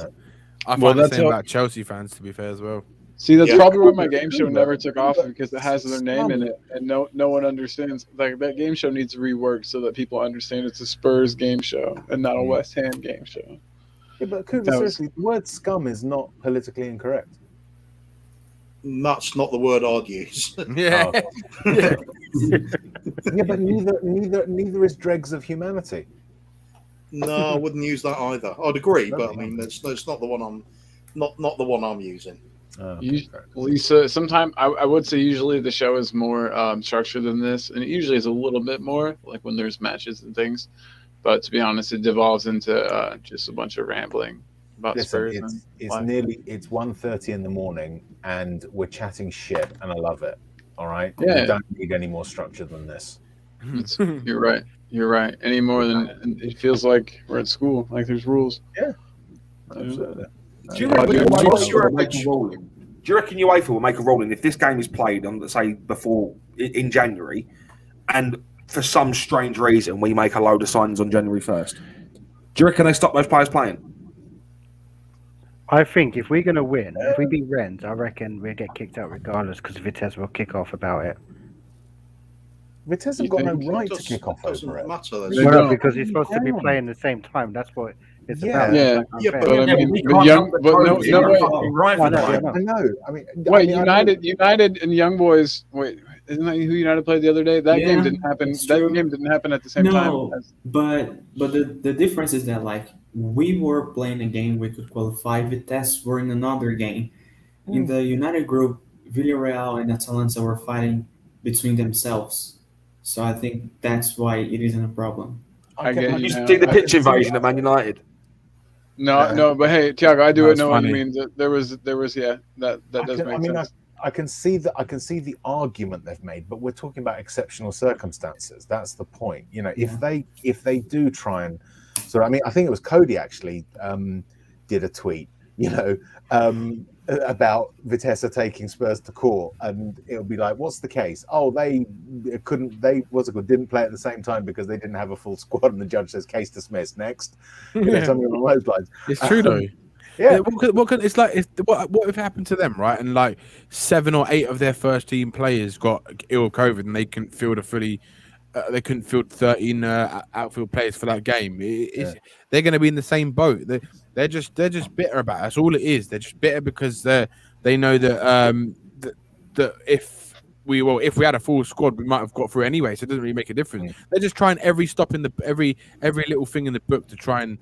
I find the same about Chelsea fans, to be fair, as well. See, that's probably why my game show never took off, because it has their name in it, and no one understands. Like, that game show needs reworked so that people understand it's a Spurs game show and not a West Ham game show. Yeah, but Cooper, seriously, the word scum is not politically incorrect. That's not the word I'd use. Yeah. Yeah, but neither is dregs of humanity. No, I wouldn't use that either. I'd agree, but I mean, it's not the one I'm using. Lisa, sometimes I would say usually the show is more structured than this, and it usually is a little bit more like when there's matches and things. But to be honest, it devolves into just a bunch of rambling about Spurs. It's 1:30 in the morning, and we're chatting shit, and I love it. All right, yeah. We don't need any more structure than this. You're right. You're right. Any more than it feels like we're at school, like there's rules. Yeah, absolutely. Do you reckon UEFA will make a ruling if this game is played on, let's say, before in January, and for some strange reason we make a load of signings on January 1st? Do you reckon they stop those players playing? I think if we're going to win, if we beat Rennes, I reckon we'll get kicked out regardless because Vitesse will kick off about it. Vitesse You have got no think? right It to kick off over it. matter. They Well, no, don't. because he's supposed to be Hang on. playing the same time. That's what it's Yeah. about. Yeah. It's like Yeah, unfair. But I Yeah, mean, we but can't young, help but no, COVID. no We're way. fucking right I for know, the I moment. know. I know. I mean, Wait, I know- United, and Young Boys. Wait, isn't that who United played the other day? That game Yeah, didn't happen. it's That true. game didn't happen at the same time. No, but the difference is that like we were playing a game we could qualify. Vitesse were in another game. In the United group, Villarreal and Atalanta were fighting between themselves. So I think that's why it isn't a problem. I get You you see now. the I pitch can see invasion at Man United. No, but hey, Tiago, I do That's know what you funny. mean. There was, yeah, that does make sense. I can see that. I can see the argument they've made, but we're talking about exceptional circumstances. That's the point. You know, if they do try and I mean, I think it was Cody actually did a tweet. You know, about Vitesse taking Spurs to court, and it'll be like, what's the case? Oh, they didn't play at the same time because they didn't have a full squad, and the judge says case dismissed. Next, you know, something along those lines. It's true though. Yeah. It's like what if happened to them, right? And like 7 or 8 of their first team players got ill with COVID, and they couldn't field they couldn't field 13 outfield players for that game. They're going to be in the same boat. They're just bitter about it. That's all it is. They're just bitter because they know that that if we had a full squad, we might have got through anyway. So it doesn't really make a difference. They're just trying every little thing in the book to try and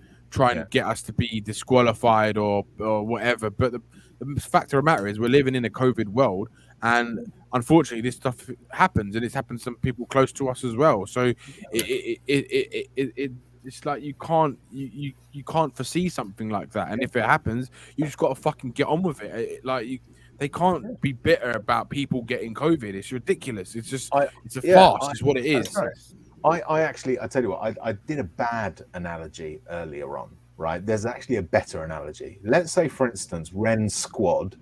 get us to be disqualified or whatever. But the fact of the matter is, we're living in a COVID world, and unfortunately, this stuff happens, and it's happened to some people close to us as well. So it's like you can't foresee something like that, and if it happens, you just got to fucking get on with it. They can't be bitter about people getting COVID. It's ridiculous. It's just it's a farce. It's what it is. I actually, I tell you what, I did a bad analogy earlier on, right? There's actually a better analogy. Let's say, for instance, Rennes' squad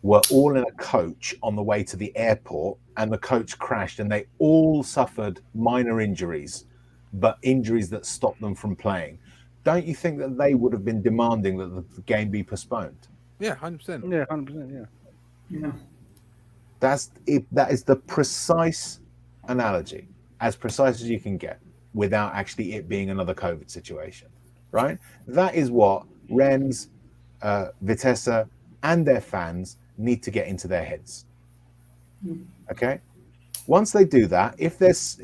were all in a coach on the way to the airport, and the coach crashed, and they all suffered minor injuries, but injuries that stopped them from playing. Don't you think that they would have been demanding that the game be postponed? Yeah, 100%. Yeah, 100%. Yeah. That's it. That is the precise analogy, as precise as you can get, without actually it being another COVID situation, right? That is what Rennes, Vitesse, and their fans need to get into their heads. Okay, once they do that, if there's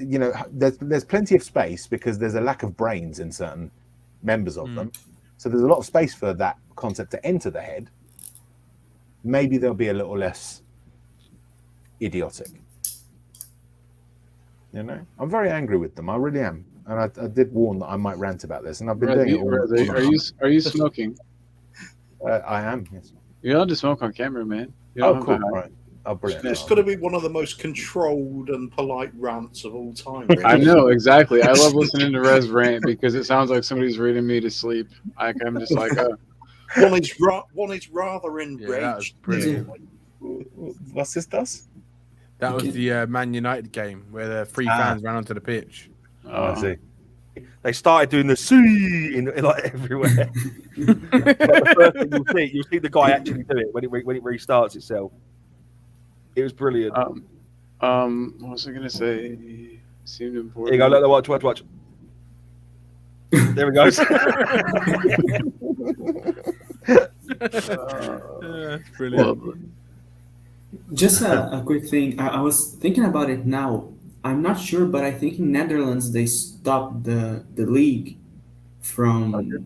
there's plenty of space because there's a lack of brains in certain members of them, so there's a lot of space for that concept to enter the head. Maybe they'll be a little less idiotic. You know, I'm very angry with them. I really am, and I did warn that I might rant about this, and I've been doing it all. Are you smoking? I am. Yes. You're allowed to smoke on camera, man. Oh, cool. Right. Oh, brilliant. It's got to be one of the most controlled and polite rants of all time. Really. I know, exactly. I love listening to Rez rant because it sounds like somebody's reading me to sleep. I'm just like, one is rather enraged. What's this does? That was the Man United game where the 3 fans ran onto the pitch. I see. They started doing the "see" in like everywhere. But the first thing you'll see the guy actually do it when it restarts itself. It was brilliant. What was I gonna say? Seemed important. Here you go. Look, watch. There we go. That's brilliant. Just a quick thing. I was thinking about it now. I'm not sure, but I think in Netherlands they stopped the league from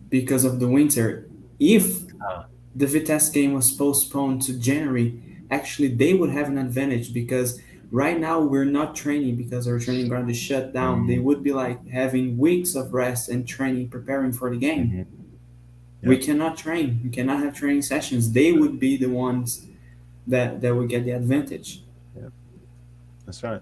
because of the winter. If the Vitesse game was postponed to January, actually they would have an advantage because right now we're not training because our training ground is shut down. They would be like having weeks of rest and training, preparing for the game. We cannot train. We cannot have training sessions. They would be the ones that would get the advantage. Yeah, that's right.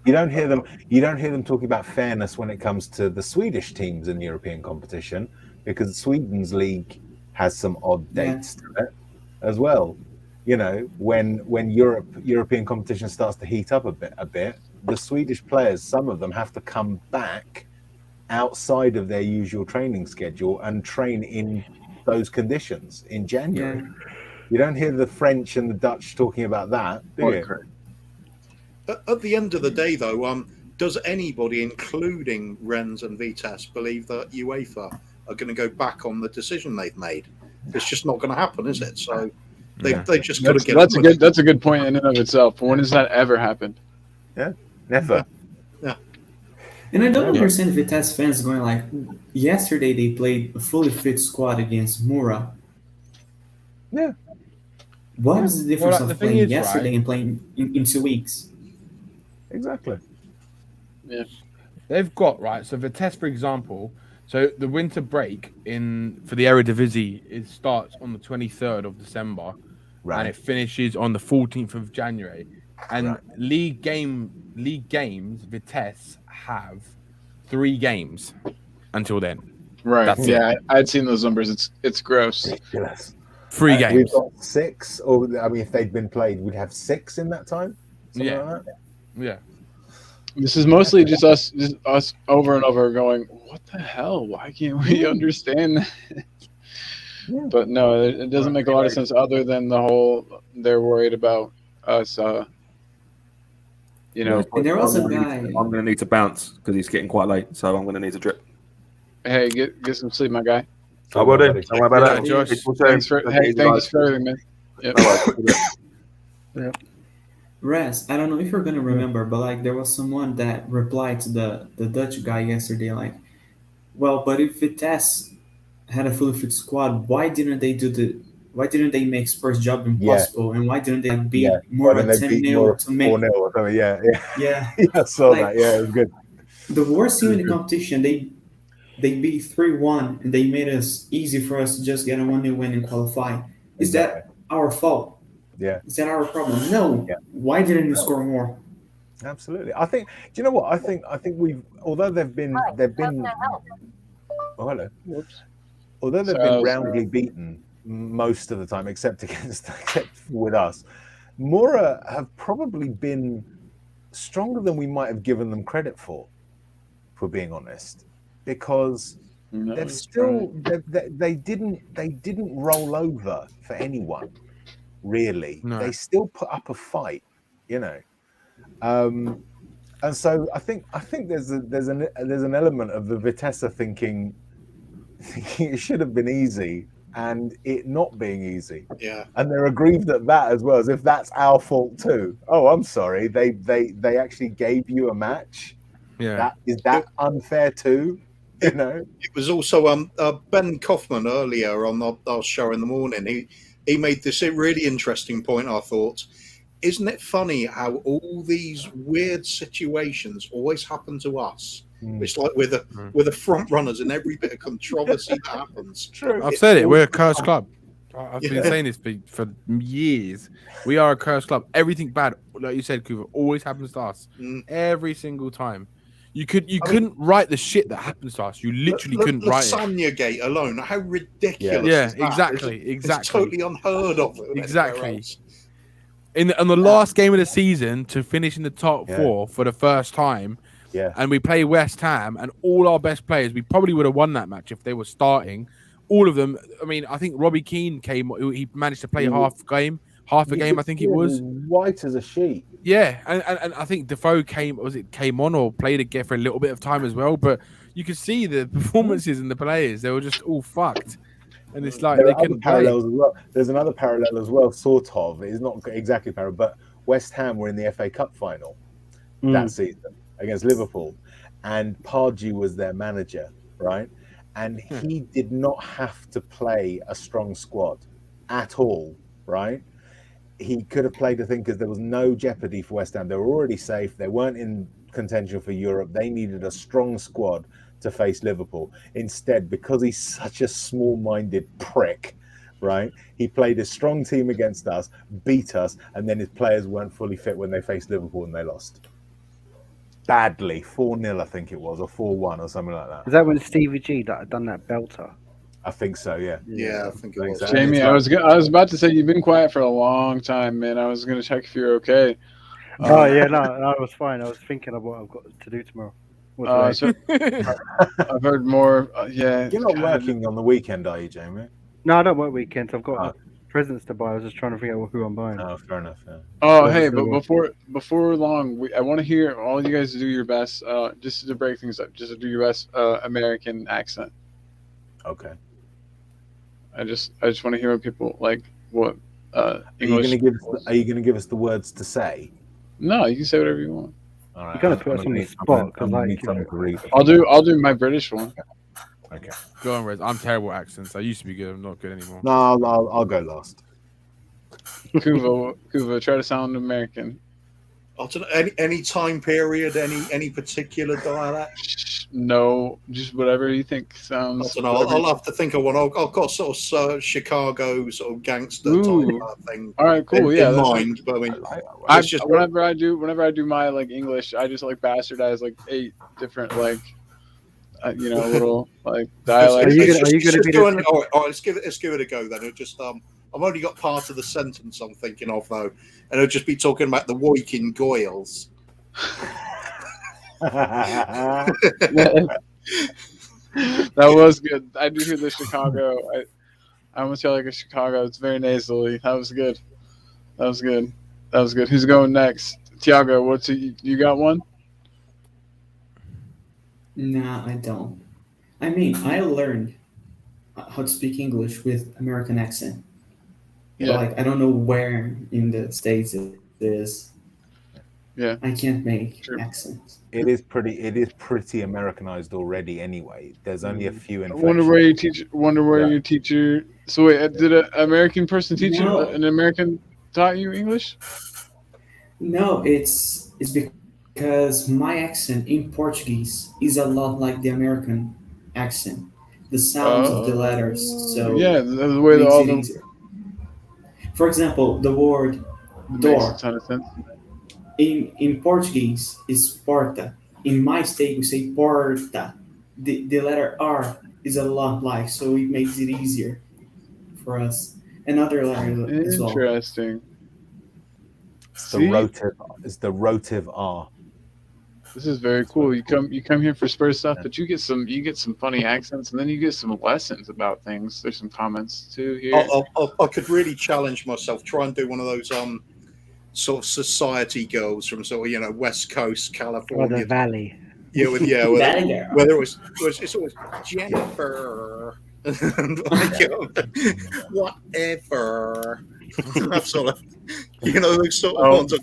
You don't hear them talking about fairness when it comes to the Swedish teams in European competition, because Sweden's league has some odd dates to it as well. You know, when European competition starts to heat up a bit, the Swedish players, some of them have to come back outside of their usual training schedule and train in those conditions in January. You don't hear the French and the Dutch talking about that, do you? At the end of the day, though, does anybody, including Rennes and Vitesse, believe that UEFA are going to go back on the decision they've made? It's just not going to happen, is it? So they just got to get. That's a good point in and of itself. When has that ever happened? Yeah, never. Yeah. And I don't understand Vitesse fans going like, yesterday they played a fully fit squad against Mura. Yeah. What is the difference the of thing playing is, yesterday right? and playing in 2 weeks? Exactly. Yeah. They've got, right, so Vitesse, for example, so the winter break for the Eredivisie, it starts on the 23rd of December, Right. and it finishes on the 14th of January. And Right. league games, Vitesse have 3 games until then. Right. That's yeah, I'd seen those numbers. It's gross. Ridiculous. 3 games. We've got 6, or I mean, if they'd been played, we'd have 6 in that time. Something Yeah. like that. Yeah. This is mostly just us over and over going, what the hell? Why can't we understand that? Yeah. But no, it doesn't make a lot of sense other than the whole they're worried about us, you know. And there was a I'm guy. going to need to bounce because it's getting quite late, so I'm going to need to drip. Hey, get some sleep, my guy. I will do. Don't worry about Yeah, that. Josh. Thanks for everything, man. Yep. Res, I don't know if you're gonna remember, but like there was someone that replied to the Dutch guy yesterday, like, well, but if Vitesse had a fully fit squad, why didn't they make Spurs' job impossible? And why didn't they beat more Why than didn't they beat 10-0 Mora to make 4-0 or something? Yeah. yeah. I saw Like- that. Yeah, it was good. The worst team in the competition, they beat 3-1 and they made us easy for us to just get a 1-0 win and qualify. Is that our fault? Yeah. Is that our problem? No. Yeah. Why didn't we score more? Absolutely. I think. Do you know what? I think we've. Although they've been. Oh, hello. Whoops. Although they've Sorry, I been was- roundly beaten most of the time, except with us, Mora have probably been stronger than we might have given them credit for being honest, because No, they've it's still they didn't roll over for anyone, really. No. They still put up a fight, you know. And so I think there's an element of the Vitesse thinking it should have been easy and it not being easy. Yeah. And they're aggrieved at that as well, as if that's our fault too. Oh, I'm sorry. They actually gave you a match. Yeah. Is that unfair too? You know. It was also Ben Kaufman earlier on our show in the morning. He made this really interesting point. I thought, isn't it funny how all these weird situations always happen to us? It's like we're the front runners in every bit of controversy that happens. True. I've said it. We're a cursed club. I've been saying this for years. We are a cursed club. Everything bad, like you said, Cooper, always happens to us. Every single time. You couldn't write the shit that happens to us. You literally couldn't write it. Lasagna Gate alone. How ridiculous! Yeah, is that? exactly. It's totally unheard of. Exactly. On the last game of the season to finish in the top 4 for the first time. Yeah. And we play West Ham, and all our best players, we probably would have won that match if they were starting. All of them. I mean, I think Robbie Keane came. He managed to play half a game. I think it was. White as a sheet. Yeah, and I think Defoe came on or played again for a little bit of time as well. But you could see the performances and the players; they were just all fucked. And it's like they couldn't play. Parallels as well. There's another parallel as well, sort of. It's not exactly parallel, but West Ham were in the FA Cup final that season against Liverpool, and Pardew was their manager, right? And he did not have to play a strong squad at all, right? He could have played a thing because there was no jeopardy for West Ham. They were already safe. They weren't in contention for Europe. They needed a strong squad to face Liverpool. Instead, because he's such a small-minded prick, right? He played a strong team against us, beat us, and then his players weren't fully fit when they faced Liverpool and they lost. Badly, 4-0, I think it was, or 4-1 or something like that. Is that when Stevie G done that belter? I think so, yeah. Yeah, I think it was. so. Jamie, I was about to say you've been quiet for a long time, man. I was going to check if you're okay. Oh yeah, no, I was fine. I was thinking of what I've got to do tomorrow. So I've heard more. Yeah, You're not working on the weekend, are you, Jamie? No, I don't work weekends. I've got presents to buy. I was just trying to figure out who I'm buying. Oh, fair enough. Yeah. Oh, Well, hey, just but over. before long, I want to hear all you guys do your best, just to break things up, just to do your best American accent. Okay. I just want to hear what people like. What Are you English? going to give us the words to say? No, you can say whatever you want. All right. You kind of put us on the spot because, like, you know, I'll do my British one. Okay. Go on, Rez. I'm terrible at accents. I used to be good. I'm not good anymore. No, I'll go last. Kuva, try to sound American. I don't know, any time period, any particular dialect. No, just whatever you think I sounds. don't know. I'll have to think of one. I've got sort of Chicago sort of gangster Ooh. type thing. All right, cool. In mind, but I mean, it's just whenever I do my like English, I just like bastardize like 8 different like little like dialects. Are you gonna be the all right, let's give it a go then. It just I've only got part of the sentence I'm thinking of though, and it'll just be talking about the Woikin Goyles. That was good. I do hear the Chicago. I almost feel like a Chicago. It's very nasally. That was good. Who's going next? Tiago, you got one? Nah, I don't. I mean, I learned how to speak English with American accent. Yeah. Like, I don't know where in the States it is. Yeah. I can't make accents. It is pretty Americanized already anyway. There's only a few I inflections. wonder where your teacher. So wait, did an American person teach you? No. An American taught you English? No, it's because my accent in Portuguese is a lot like the American accent. The sounds of the letters. So yeah, the way makes all it the easier. For example, the word makes door a ton of sense. in Portuguese is porta. In my state, we say porta. The letter R is a lot like, so it makes it easier for us. Another letter as well. Interesting. It's the rotive R. This is very cool. You come here for Spurs stuff, but you get some funny accents, and then you get some lessons about things. There's some comments too here. I could really challenge myself. Try and do one of those sort of society girls from sort of West Coast California. the Valley. Yeah, Valley girl. whether it's always Jennifer. Whatever. That's sort of, those sort of ones.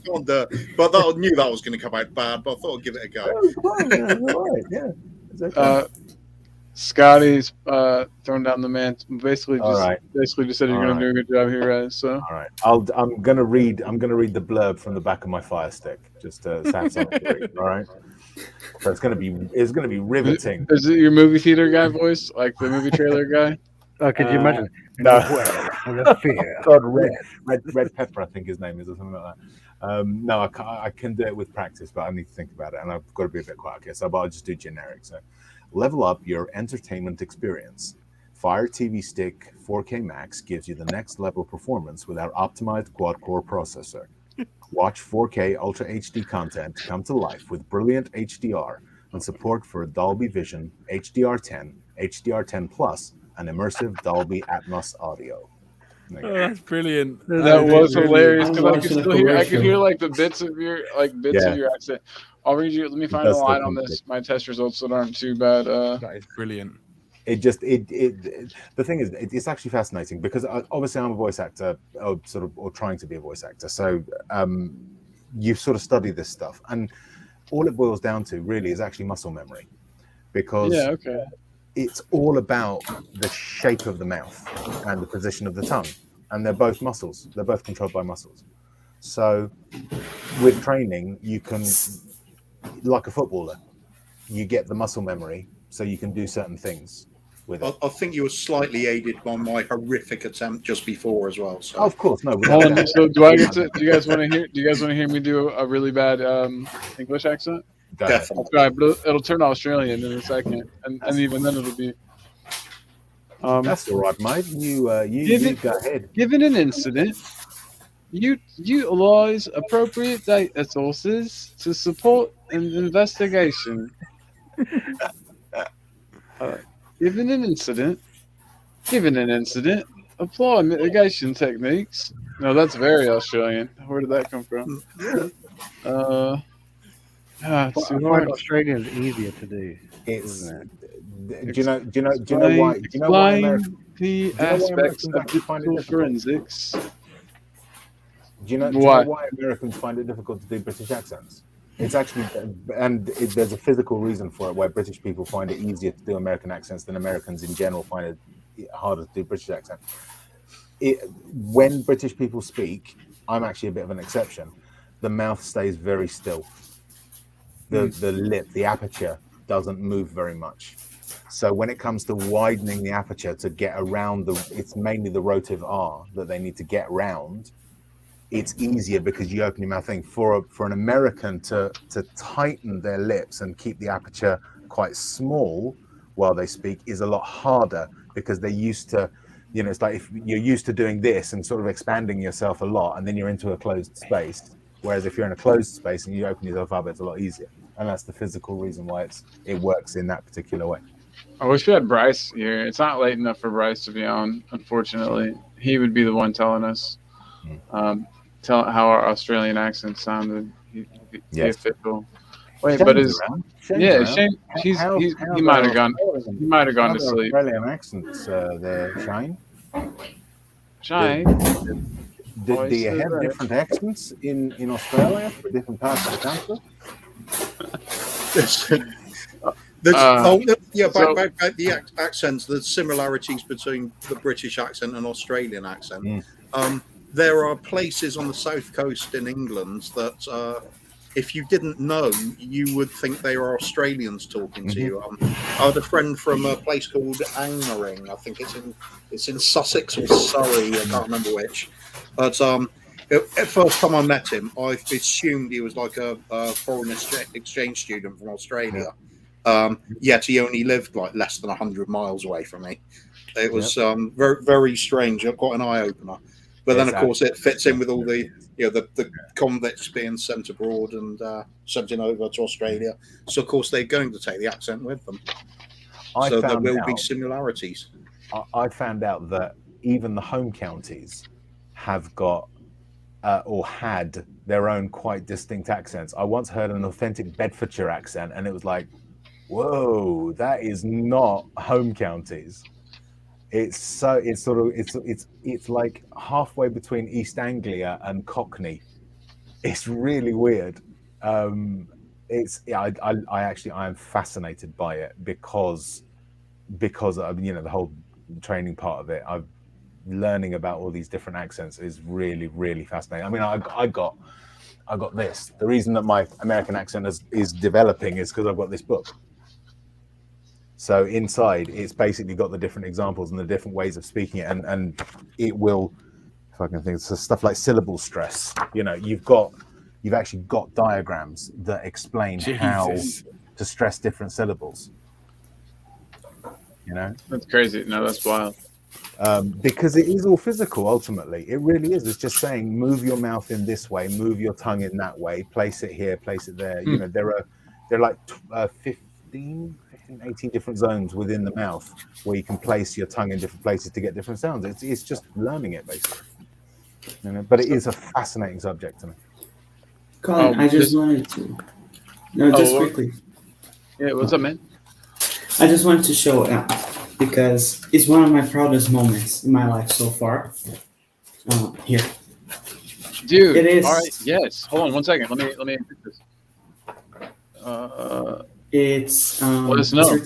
But I knew that was going to come out bad. But I thought I'd give it a go. All right, yeah. It's okay. Scotty's thrown down the man. Basically just said you're All going to do a good job here, guys. So all right, I'm gonna read the blurb from the back of my Fire Stick just to have something to read. All right. So it's gonna be riveting. Is it your movie theater guy voice, like the movie trailer guy? Oh, could you imagine? No. The fear. God, Red Pepper, I think his name is, or something like that. No, I can do it with practice, but I need to think about it, and I've got to be a bit quiet. Okay, so I'll just do generic. So, level up your entertainment experience. Fire TV Stick 4K Max gives you the next level performance with our optimized quad-core processor. Watch 4K Ultra HD content come to life with brilliant HDR and support for Dolby Vision, HDR10, HDR10 Plus, and immersive Dolby Atmos audio. Oh, that's brilliant. That was hilarious I'm because I watching could a still hear. I could commercial. hear like the bits of your accent. I'll read you. Let me find a does line look on good. this. My test results that aren't too bad. That is brilliant. The thing is, it's actually fascinating because obviously I'm a voice actor, or trying to be a voice actor. So you sort of study this stuff, and all it boils down to really is actually muscle memory, because it's all about the shape of the mouth and the position of the tongue, and they're both muscles. They're both controlled by muscles. So with training, you can, like a footballer, you get the muscle memory, so you can do certain things with it. I think you were slightly aided by my horrific attempt just before as well. So. Of course, no. Hold on, so do I get to? Do you guys want to hear? Do you guys want to hear me do a really bad English accent? Definitely. I'll try, but it'll turn Australian in a second, and even then it'll be. That's all right, mate. You go ahead. Given an incident, you utilize appropriate data sources to support an investigation. Given an incident, Applaud mitigation techniques. No, that's very Australian. Where did that come from? It's too I find hard. Australians easier to do, It's isn't it? do you know why Explain Americans the know why aspects Americans of actually find it digital difficult? forensics. Do you know Why? why Americans find it difficult to do British accents? It's actually, there's a physical reason for it, why British people find it easier to do American accents than Americans in general find it harder to do British accent. When British people speak, I'm actually a bit of an exception. The mouth stays very still. The lip, the aperture doesn't move very much. So when it comes to widening the aperture to get around it's mainly the rotative R that they need to get round. It's easier because you open your mouth thing. For an American to tighten their lips and keep the aperture quite small while they speak is a lot harder because they're used to, it's like if you're used to doing this and sort of expanding yourself a lot and then you're into a closed space. Whereas if you're in a closed space and you open yourself up, it's a lot easier. And that's the physical reason why it works in that particular way. I wish we had Bryce here. It's not late enough for Bryce to be on, unfortunately. He would be the one telling us tell how our Australian accent sounded. The official. Wait, Shane's but his around. Shane, he might have gone. He might have gone to sleep. Australian accents there, Shane. Shane, do you have different accents in Australia for different parts of the country? Back the accents, the similarities between the British accent and Australian accent. There are places on the south coast in England that, if you didn't know, you would think they were Australians talking to you. I had a friend from a place called Angmering. I think it's in Sussex or Surrey. I can't remember which. But at first time I met him, I assumed he was like a foreign exchange student from Australia. Yet he only lived like less than 100 miles away from me. It was very, very strange. Quite an eye opener. But then, of course, it fits in with all the the convicts being sent abroad and sent over to Australia. So, of course, they're going to take the accent with them. So there will be similarities. I found out that even the home counties have got or had their own quite distinct accents. I once heard an authentic Bedfordshire accent, and it was like, whoa, that is not home counties. It's like halfway between East Anglia and Cockney. It's really weird. I am fascinated by it because of the whole training part of it. Learning about all these different accents is really, really fascinating. I mean, I got this. The reason that my American accent is developing is because I've got this book. So inside, it's basically got the different examples and the different ways of speaking it, and it will, if I can think, so stuff like syllable stress. You've actually got diagrams that explain how to stress different syllables. That's crazy. No, that's wild. Because it is all physical. Ultimately, it really is. It's just saying, move your mouth in this way, move your tongue in that way, place it here, place it there. There are like 15, 18 different zones within the mouth where you can place your tongue in different places to get different sounds. It's just learning it, basically. But it is a fascinating subject to me. Colin, I just wanted to... quickly. Yeah, what's up, man? I just wanted to show it because it's one of my proudest moments in my life so far. Here. Dude, it is. All right, yes. Hold on 1 second. Let me fix this. It's let us know.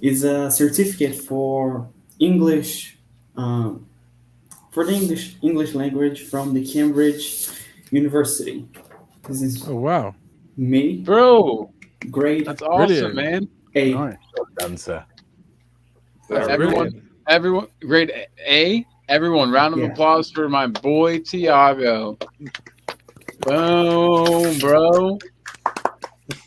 It's a certificate for English, for the English language from the Cambridge University. This is me, bro. Grade. That's awesome, man. A. Nice. Well done, sir. Everyone, grade A. Everyone, round of applause for my boy Tiago. Boom, bro.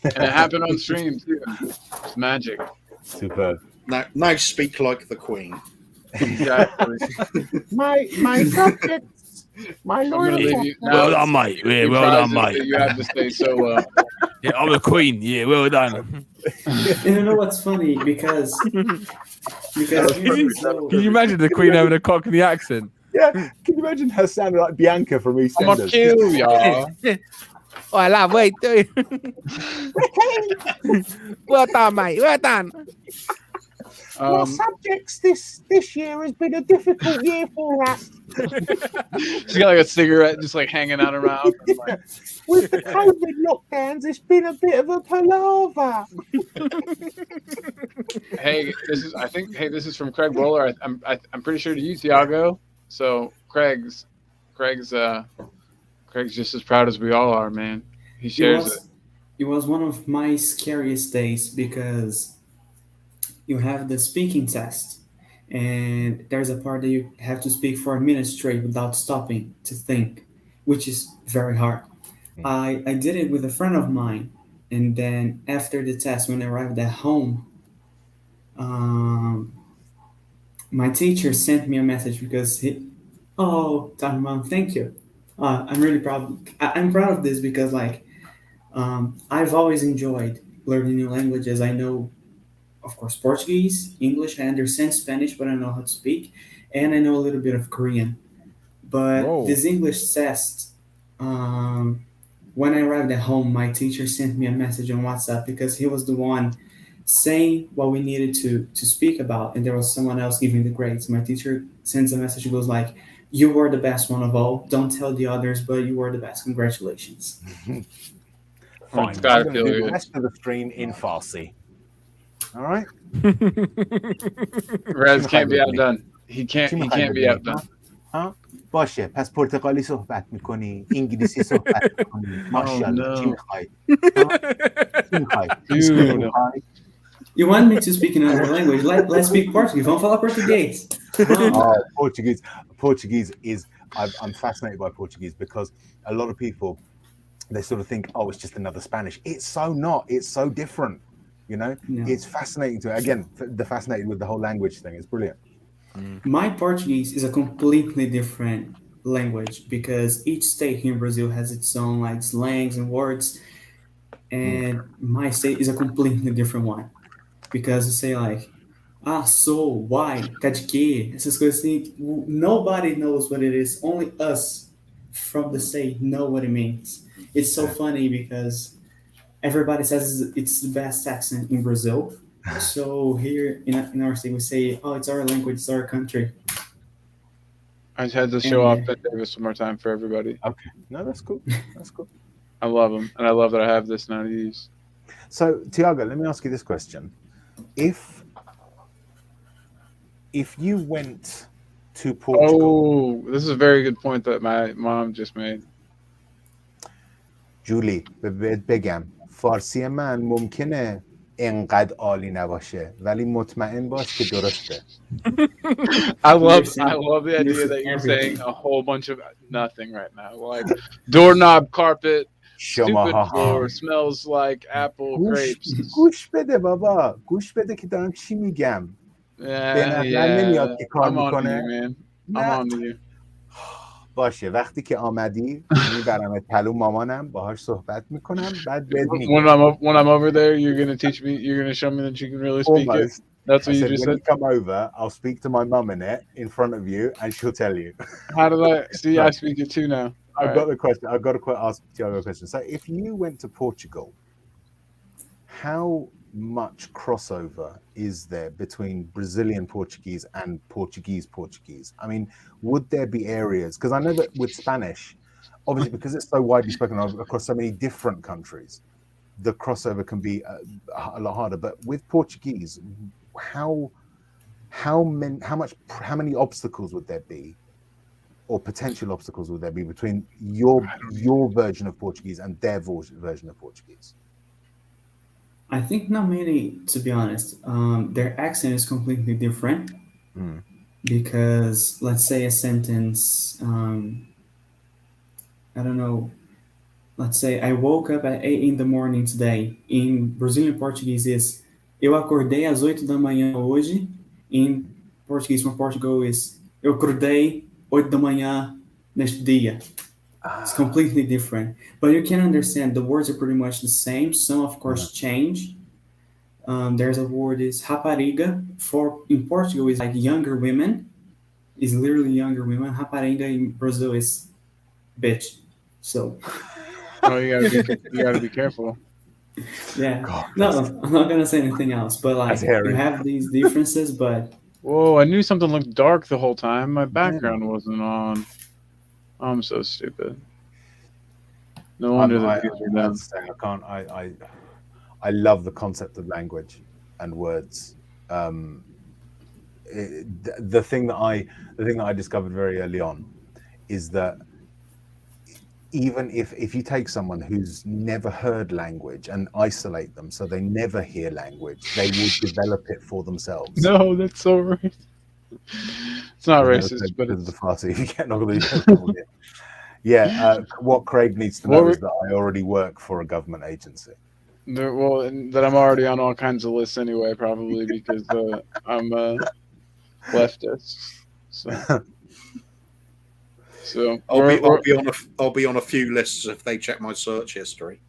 And it happened on stream too. It's magic. Superb. Now speak like the Queen. Exactly. my subjects. My I'm gonna leave you. Well done, mate. Yeah, well done, mate. You have to stay so well. Yeah, I'm the queen. Yeah, well done. And you know what's funny? Because here in Brazil, Can you imagine the queen having a Cockney accent? Yeah, can you imagine her sounding like Bianca from I'm gonna EastEnders? kill y'all. Oh, I love wait. Well done, mate. Well done. My subjects this year has been a difficult year for us. She's got like a cigarette just like hanging out her mouth. And, like, With the COVID lockdowns, it's been a bit of a palaver. hey, this is from Craig Bowler. I'm pretty sure to you, Tiago. So Craig's just as proud as we all are, man. He shares it. It was one of my scariest days because you have the speaking test, and there's a part that you have to speak for a minute straight without stopping to think, which is very hard. I did it with a friend of mine, and then after the test, when I arrived at home, my teacher sent me a message because Mom, thank you. I'm really proud. I'm proud of this because I've always enjoyed learning new languages. I know, of course, Portuguese, English. I understand Spanish, but I don't know how to speak, and I know a little bit of Korean. But Whoa. this English test, when I arrived at home, my teacher sent me a message on WhatsApp because he was the one saying what we needed to speak about, and there was someone else giving the grades. My teacher sends a message. He goes like, "You were the best one of all. Don't tell the others, but you were the best. Congratulations." Fine. Gotta I'm going to feel do the good. rest of the stream in Farsi. All right. Raz can't be outdone. He can't be outdone. باشه پس پرتغالی صحبت میکنی انگلیسی صحبت میکنی ماشاءالله چی میخوای چی میخوای Dude. You want me to speak in another language? Let's speak Portuguese. Vamos falar português. Vamos. Portuguese is I'm fascinated by Portuguese because a lot of people they sort of think, oh, it's just another Spanish. It's so not. It's so different. You know, No. It's fascinating to again. They're fascinated with the whole language thing. It's brilliant. My Portuguese is a completely different language because each state here in Brazil has its own like slangs and words, and my state is a completely different one because you say like sou, why, tá de quê, essas coisas assim. Nobody knows what it is. Only us from the state know what it means. It's so funny because everybody says it's the best accent in Brazil. So here in our state, we say, "Oh, it's our language, it's our country." I just had to show off Ben Davis one more time for everybody. Okay, no, that's cool. That's cool. I love him, and I love that I have this now to use. So, Tiago, let me ask you this question: If you went to Portugal, this is a very good point that my mom just made. جولی بهت بگم فارسی من ممکنه انقدر عالی نباشه ولی مطمئن باش که درسته. I love the idea that you're saying a whole bunch of nothing right now. Like doorknob carpet, stupid floor, smells like apple grapes. گوش بده بابا. گوش بده که دارم چی میگم. به نظر نمیاد که کار میکنه. I'm on to you. باشه وقتی که آمدی میبرم تلو مامانم باهاش صحبت میکنم بعد بهت میگم. When I'm over there, you're gonna teach me. You're gonna show me that you can really speak it. That's what you just when said. you come over, I'll speak to my mum in front of you, and she'll tell you. How did I see? I speak it too now. I've got the question. I've got to ask Tiago a question. So, if you went to Portugal, how much crossover is there between Brazilian Portuguese and Portuguese Portuguese? I mean, would there be areas? Because I know that with Spanish, obviously, because it's so widely spoken across so many different countries, the crossover can be a lot harder. But with Portuguese, how many obstacles would there be, or potential obstacles would there be between your version of Portuguese and their version of Portuguese? I think not many, to be honest. Their accent is completely different because, let's say, a sentence. I don't know. Let's say I woke up at 8 in the morning today. In Brazilian Portuguese is eu acordei às 8 da manhã hoje. In Portuguese from Portugal is eu acordei 8 da manhã neste dia. It's completely different. But you can understand the words are pretty much the same. Some, of course, change. There's a word is rapariga. For in Portugal is like younger women. Is literally younger women. Rapariga in Brazil is bitch. So Oh, you gotta be careful. yeah. God, No, I'm not gonna say anything else. But like That's hairy. you have these differences, but Whoa, I knew something looked dark the whole time. My background wasn't on. I'm so stupid. No wonder the views are down. I can't. I love the concept of language and words. The thing that I discovered very early on is that even if you take someone who's never heard language and isolate them so they never hear language, they will develop it for themselves. No, that's so racist. It's not racist, but because it's the Farsi. You get all these. Yeah. What Craig needs to know is that I already work for a government agency. well, and that I'm already on all kinds of lists anyway, probably because I'm a leftist. So I'll be on a few lists if they check my search history.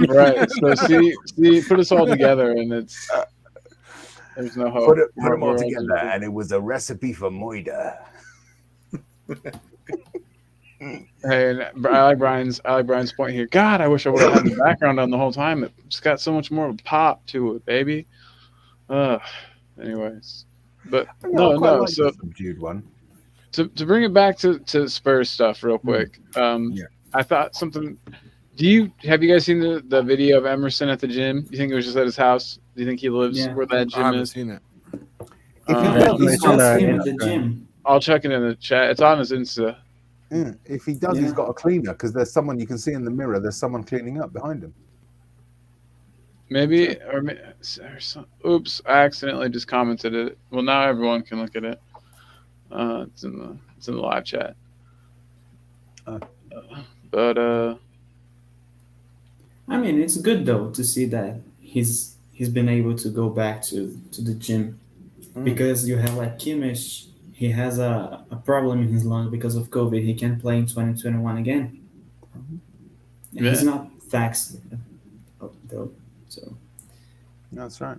Right. So see, put us all together, and there's no hope. Put them all together, and it was a recipe for moida. Hey, and I like Brian's point here. God, I wish I would have had the background on the whole time. It's got so much more of a pop to it, baby. Anyways, but no. Like so the subdued one. To bring it back to Spurs stuff real quick. I thought something. Have you guys seen the video of Emerson at the gym? Do you think it was just at his house? Do you think he lives where that gym I haven't is? seen it. it's just him at the gym. I'll check it in the chat. It's on his Insta. Yeah. If he does, he's got a cleaner because there's someone you can see in the mirror. There's someone cleaning up behind him. Maybe oops! I accidentally just commented it. Well, now everyone can look at it. It's in the live chat. But I mean, it's good though to see that he's been able to go back to the gym because you have like Kimmich. He has a problem in his lung because of COVID. He can't play in 2021 again. Yeah. He's not vaccinated though, so that's right.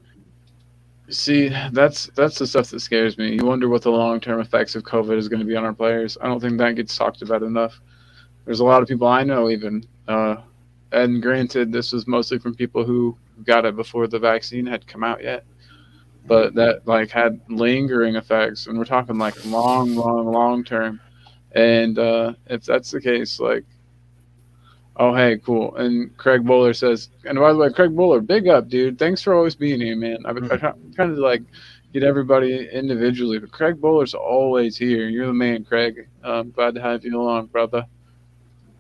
See, that's the stuff that scares me. You wonder what the long-term effects of COVID is going to be on our players. I don't think that gets talked about enough. There's a lot of people I know even, and granted, this was mostly from people who got it before the vaccine had come out yet, but that like had lingering effects, and we're talking like long term. And if that's the case, like, oh hey, cool. And Craig Bowler says, and by the way, Craig Bowler, big up, dude. Thanks for always being here, man. I'm trying to like get everybody individually, but Craig Bowler's always here. You're the man, Craig. I'm glad to have you along, brother.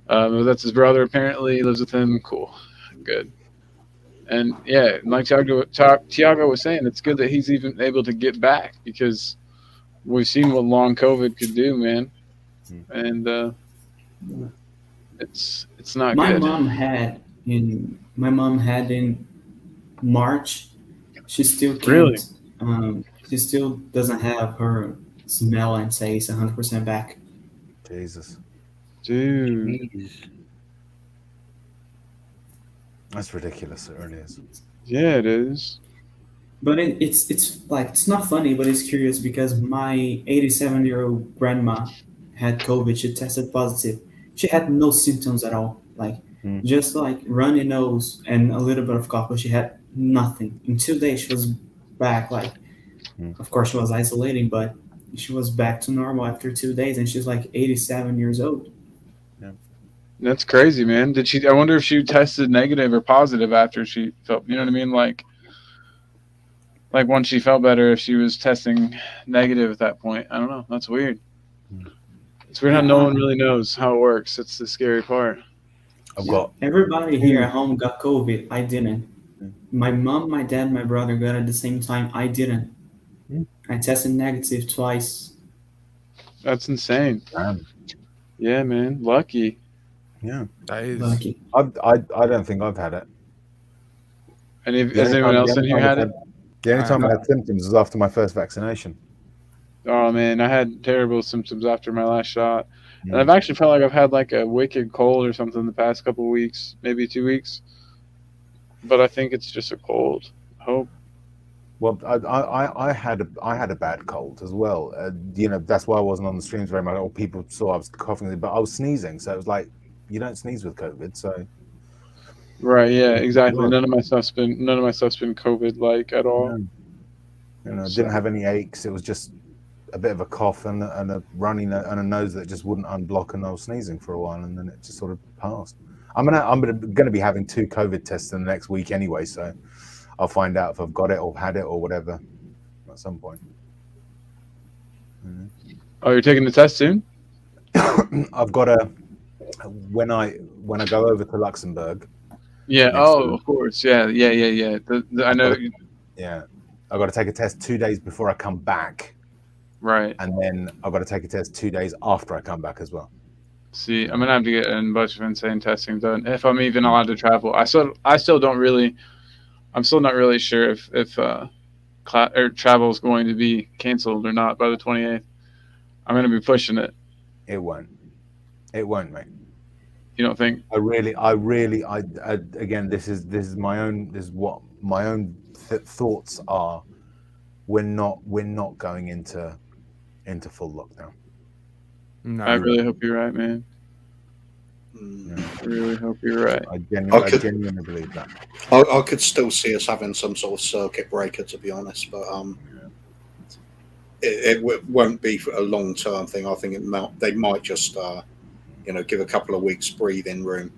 That's his brother. Apparently, he lives with him. Cool, good. And yeah, like Tiago was saying, it's good that he's even able to get back because we've seen what long COVID could do, man. And it's not my good. mom had in March. She still can't. Really? She still doesn't have her smell and taste 100% back. Jesus. Dude. That's ridiculous. It really is. Yeah, it is. But it's like it's not funny, but it's curious because my 87-year-old grandma had COVID. She tested positive. She had no symptoms at all, like just like runny nose and a little bit of cough, but she had nothing. In 2 days, she was back. Like, of course, she was isolating, but she was back to normal after 2 days, and she's like 87 years old. Yeah. That's crazy, man. I wonder if she tested negative or positive after she felt, you know what I mean? Like once she felt better, if she was testing negative at that point. I don't know. That's weird. It's weird how no one really knows how it works. That's the scary part. Everybody here at home got COVID. I didn't. My mom, my dad, my brother got it at the same time. I didn't. I tested negative twice. That's insane. Yeah, man. Lucky. Yeah. That is lucky. I don't think I've had it. And has anyone else in here had it? The only time I had symptoms was after my first vaccination. Oh man, I had terrible symptoms after my last shot, and Mm. I've actually felt like I've had like a wicked cold or something the past couple of weeks, maybe 2 weeks. But I think it's just a cold. I hope. Well, I had a bad cold as well. That's why I wasn't on the streams very much. Or people saw I was coughing, but I was sneezing, so it was like you don't sneeze with COVID. So Right. Yeah. Exactly. Sure. None of my stuff's been COVID like at all. Didn't have any aches. It was just a bit of a cough and a runny and a nose that just wouldn't unblock, and I was sneezing for a while, and then it just sort of passed. I'm gonna be having 2 COVID tests in the next week anyway, so I'll find out if I've got it or had it or whatever at some point. Oh, you're taking the test soon? I've got when I go over to Luxembourg. Yeah. next Oh, week, of course. Yeah. I know. yeah, I've got to take a test 2 days before I come back, Right. and then I've got to take a test 2 days after I come back as well. See, I'm gonna have to get a bunch of insane testing done if I'm even allowed to travel. I still don't really. I'm still not really sure if travel is going to be canceled or not by the 28th. I'm gonna be pushing it. It won't, mate. You don't think? Again, this is my own. This is what my own thoughts are. We're not going into full lockdown. No. I really hope you're right, man. Mm. I really hope you're right. I genuinely believe that. I could still see us having some sort of circuit breaker, to be honest, but it won't be for a long term thing. I think they might just give a couple of weeks breathing room.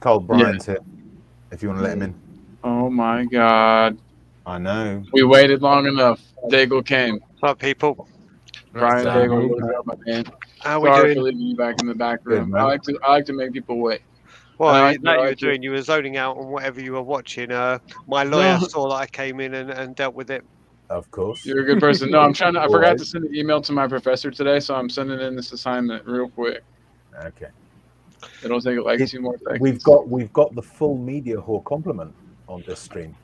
Cole Bryant's here. If you want to let him in. Oh my God! I know. We waited long enough. Daigle came. What's up, people? Brian Daigle, what's up, my man? How are we Sorry doing? for leaving you back in the back room. Good, I like to make people wait. Well, I you like know to- you were doing. You were zoning out on whatever you were watching. My lawyer saw that I came in and dealt with it. Of course. You're a good person. No, I'm trying to. I forgot to Always. send an email to my professor today, so I'm sending in this assignment real quick. Okay. It'll take like 2 more seconds. We've got the full media hall complement on this stream.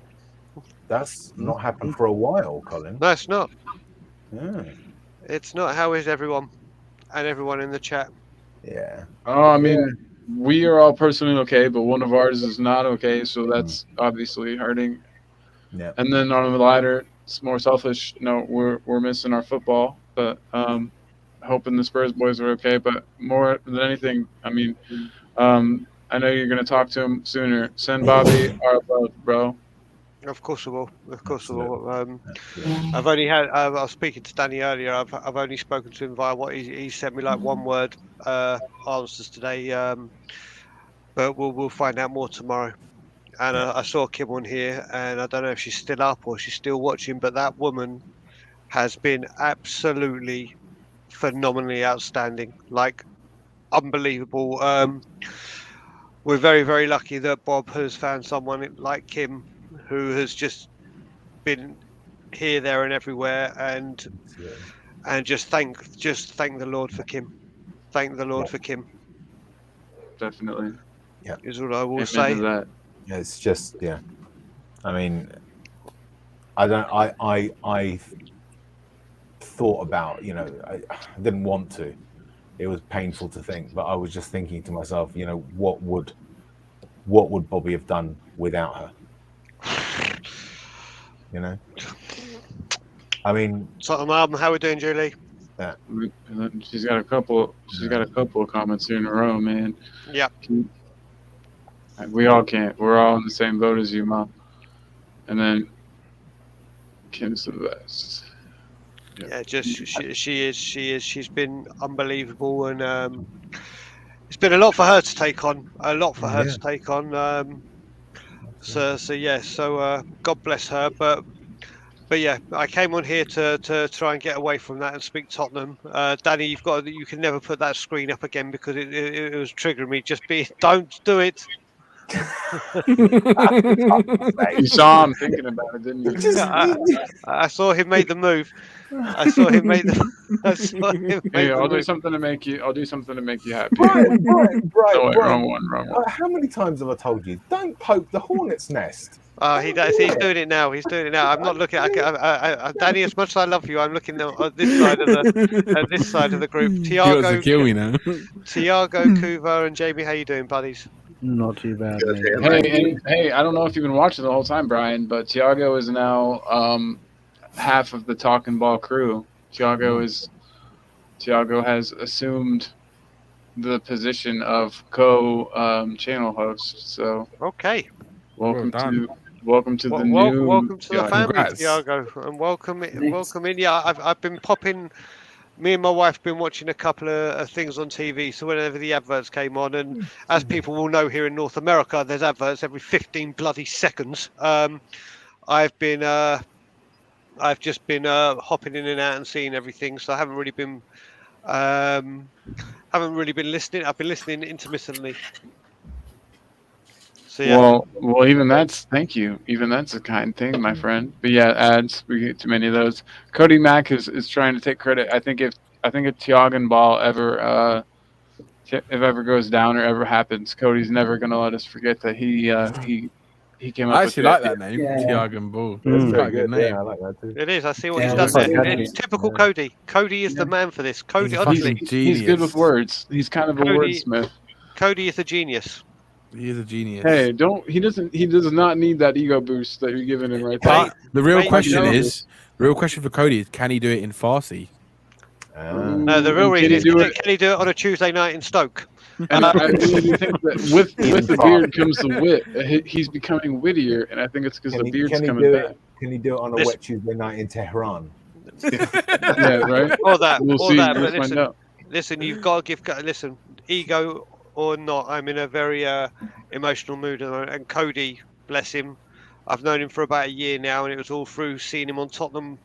That's not happened for a while, Colin. No, it's not. Yeah. It's not. How is everyone? And everyone in the chat. Yeah. Oh, I mean, we are all personally okay, but one of ours is not okay, so that's obviously hurting. Yeah. And then on a lighter, it's more selfish. No, we're missing our football, but hoping the Spurs boys are okay. But more than anything, I mean, I know you're gonna talk to him sooner. Send Bobby our love, bro. Of course we will. Of course we will. Absolutely. I've only had. I was speaking to Danny earlier. I've only spoken to him via what he sent me, like one word answers today. But we'll find out more tomorrow. And I saw Kim on here, and I don't know if she's still up or she's still watching. But that woman has been absolutely phenomenally outstanding, like unbelievable. We're very, very lucky that Bob has found someone like Kim who has just been here, there, and everywhere, and just thank the Lord for Kim. Thank the Lord for Kim. Definitely. Yeah. Is what I will Amen say. to that. Yeah, it's just I mean, I thought about, I didn't want to. It was painful to think, but I was just thinking to myself, what would Bobby have done without her? I mean, So, how are we doing, Julie? She's got a couple of comments here in a row, man. Yeah. We all can't. We're all in the same boat as you, Mom. And then Kim's the best. Yeah, just she is. She's been unbelievable, and it's been a lot for her to take on. So God bless her. But yeah, I came on here to try and get away from that and speak Tottenham. Danny, you can never put that screen up again because it was triggering me. Don't do it. You saw him thinking about it, didn't you? I saw him make the move. I saw him make the. Hey, I'll do something to make you happy. Brian, No, wait, wrong one. How many times have I told you, don't poke the hornet's nest? He does. He's doing it now. He's doing it now. I'm not looking. Danny, as much as I love you, I'm looking at this side of the group. He wants to kill me now. Tiago, Kuva, and Jamie. How you doing, buddies? Not too bad, Good mate. here, Hey, I don't know if you've been watching the whole time, Brian, but Tiago is now half of the Talking Ball crew. Tiago has assumed the position of channel host. So Okay. welcome Well to the new. Welcome to the Tiago. family, Congrats. Tiago, and welcome Thanks. in. Yeah, I've been popping. Me and my wife have been watching a couple of things on TV. So whenever the adverts came on, and as people will know here in North America, there's adverts every 15 bloody seconds. I've just been hopping in and out and seeing everything. So I haven't really been listening. I've been listening intermittently. So yeah. Well, even thank you. Even that's a kind thing, my friend. But yeah, ads. We get too many of those. Cody Mack is trying to take credit. I think if Tiago Ball ever goes down or ever happens, Cody's never gonna let us forget that he came up. I actually like that name, Yeah. Tiago Ball. That's It's very quite a good good. name. Yeah, I like that too. It is. I see what Yeah, he's that's done there. good. It's typical Cody. Cody is the man for this. Cody, He's honestly, fucking genius. He's good with words. He's kind of a Cody- wordsmith. Cody is a genius. He is a genius. Hey, he does not need that ego boost that you're giving him right there. Mate, The real mate, question you know- for Cody is, can he do it in Farsi? No, the real And reason can is he do can it? he do it on a Tuesday night in Stoke? And I really think that with the beard comes the wit. He's becoming wittier, and I think it's because the beard's coming back. Can he do it on a This- wet Tuesday night in Tehran? Yeah, right. Or that. We'll or see. that. We'll But find listen, out. listen, you've got to give. Listen, ego or not, I'm in a very emotional mood, and Cody, bless him, I've known him for about a year now, and it was all through seeing him on Tottenham.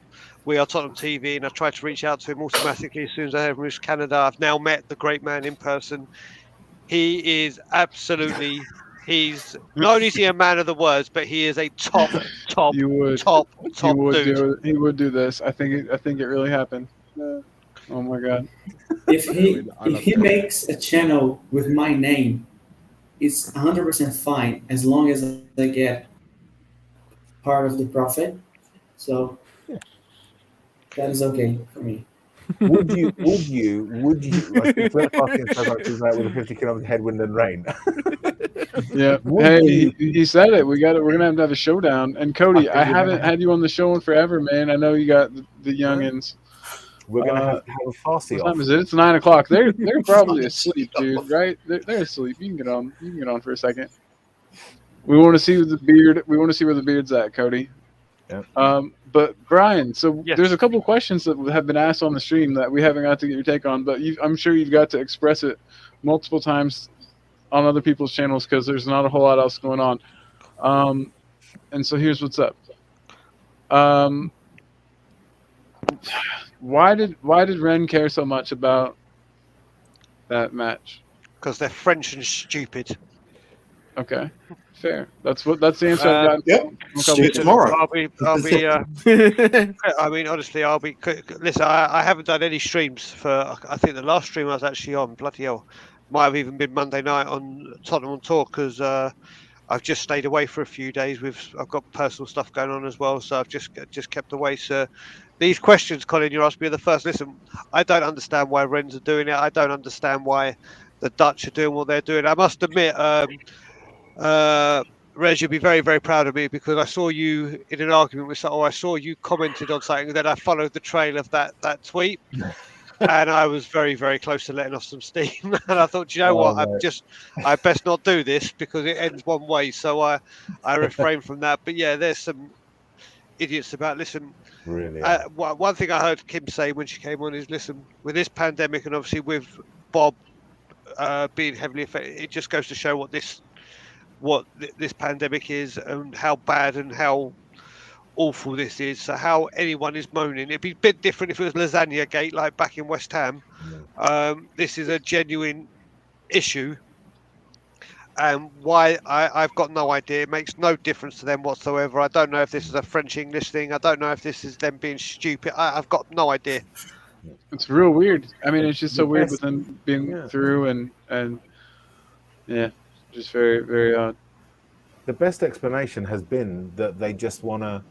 We are Tottenham TV, and I tried to reach out to him automatically as soon as I heard from his Canada. I've now met the great man in person. He is absolutely. He's not only is he a man of the words, but he is a top You would. dude. He would do this. I think it really happened. Oh my god. If he I love if he that. makes a channel with my name, it's 100% fine as long as I get part of the profit. So that is okay for me. Would you like flip fucking out with a 50 kilometer headwind and rain? Yeah. Would Hey, you- he said it. We're gonna have a showdown. And Cody, I haven't had you on the show in forever, man. I know you got the youngins. We're gonna have to have a Farsi What time off. is it? It's 9 o'clock. They're probably asleep, dude. Right? They're asleep. You can get on. You can get on for a second. We want to see the beard. We want to see where the beard's at, Cody. Yep. But Brian, so Yes. there's a couple questions that have been asked on the stream that we haven't got to get your take on, but I'm sure you've got to express it multiple times on other people's channels because there's not a whole lot else going on. And so here's what's up. Why did Ren care so much about that match? Because they're French and stupid. Okay, fair. That's the answer I've gotten. Yep. from a couple See you people. tomorrow. I'll be. I mean, honestly, I'll be. Listen, I haven't done any streams for. I think the last stream I was actually on, bloody hell, might have even been Monday night on Tottenham on Tour because I've just stayed away for a few days. I've got personal stuff going on as well, so I've just kept away. So these questions, Colin, you're asking me are the first. Listen, I don't understand why Rennes are doing it. I don't understand why the Dutch are doing what they're doing. I must admit. Reg, you'll be very, very proud of me because I saw you in an argument with someone. I saw you commented on something, and then I followed the trail of that tweet, and I was very, very close to letting off some steam. And I thought, you know what, I best not do this because it ends one way. So I refrained from that. But yeah, there's some idiots about. Listen, Really? one thing I heard Kim say when she came on is, listen, with this pandemic and obviously with Bob being heavily affected, it just goes to show what this pandemic is and how bad and how awful this is. So how anyone is moaning, it'd be a bit different if it was Lasagna Gate like back in West Ham. This is a genuine issue, and why I've got no idea. It makes no difference to them whatsoever. I don't know if this is a French English thing. I don't know if this is them being stupid. I've got no idea. It's real weird. I mean, it's just so weird with them being through and yeah, just very, very odd. The best explanation has been that they just want to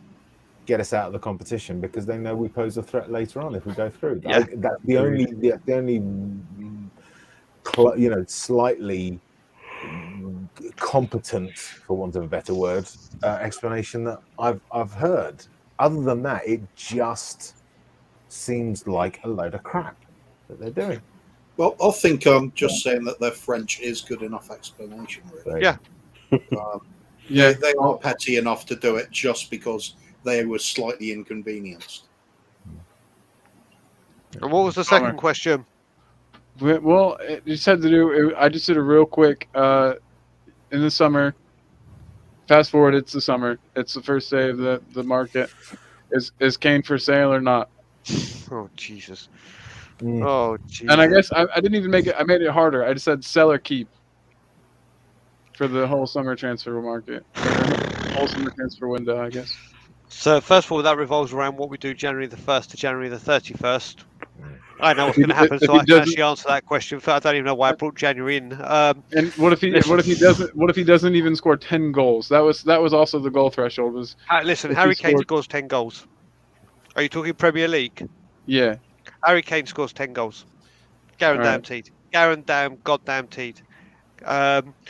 get us out of the competition because they know we pose a threat later on if we go through. Yeah. That's the only slightly competent, for want of a better word, explanation that I've heard. Other than that, it just seems like a load of crap that they're doing. Well, I think just saying that they're French is good enough explanation, really. Yeah. They are petty enough to do it just because they were slightly inconvenienced. And what was the second question? Well, it just had to do. I just did a real quick. In the summer, fast forward. It's the summer. It's the first day of the market. Is Kane for sale or not? Oh Jesus! Oh Jesus! And I guess I didn't even make it. I made it harder. I just said sell or keep for the whole summer transfer market, whole summer transfer window. I guess. So first of all, that revolves around what we do January the 1st to January the 31st. I know what's going to happen, so I can actually answer that question. I don't even know why I brought January in. And what if he doesn't even score 10 goals? That was also the goal threshold. Was listen, Harry Kane scores 10 goals. Are you talking Premier League? Yeah. Harry Kane scores 10 goals. Guaranteed. Goddamn-teed.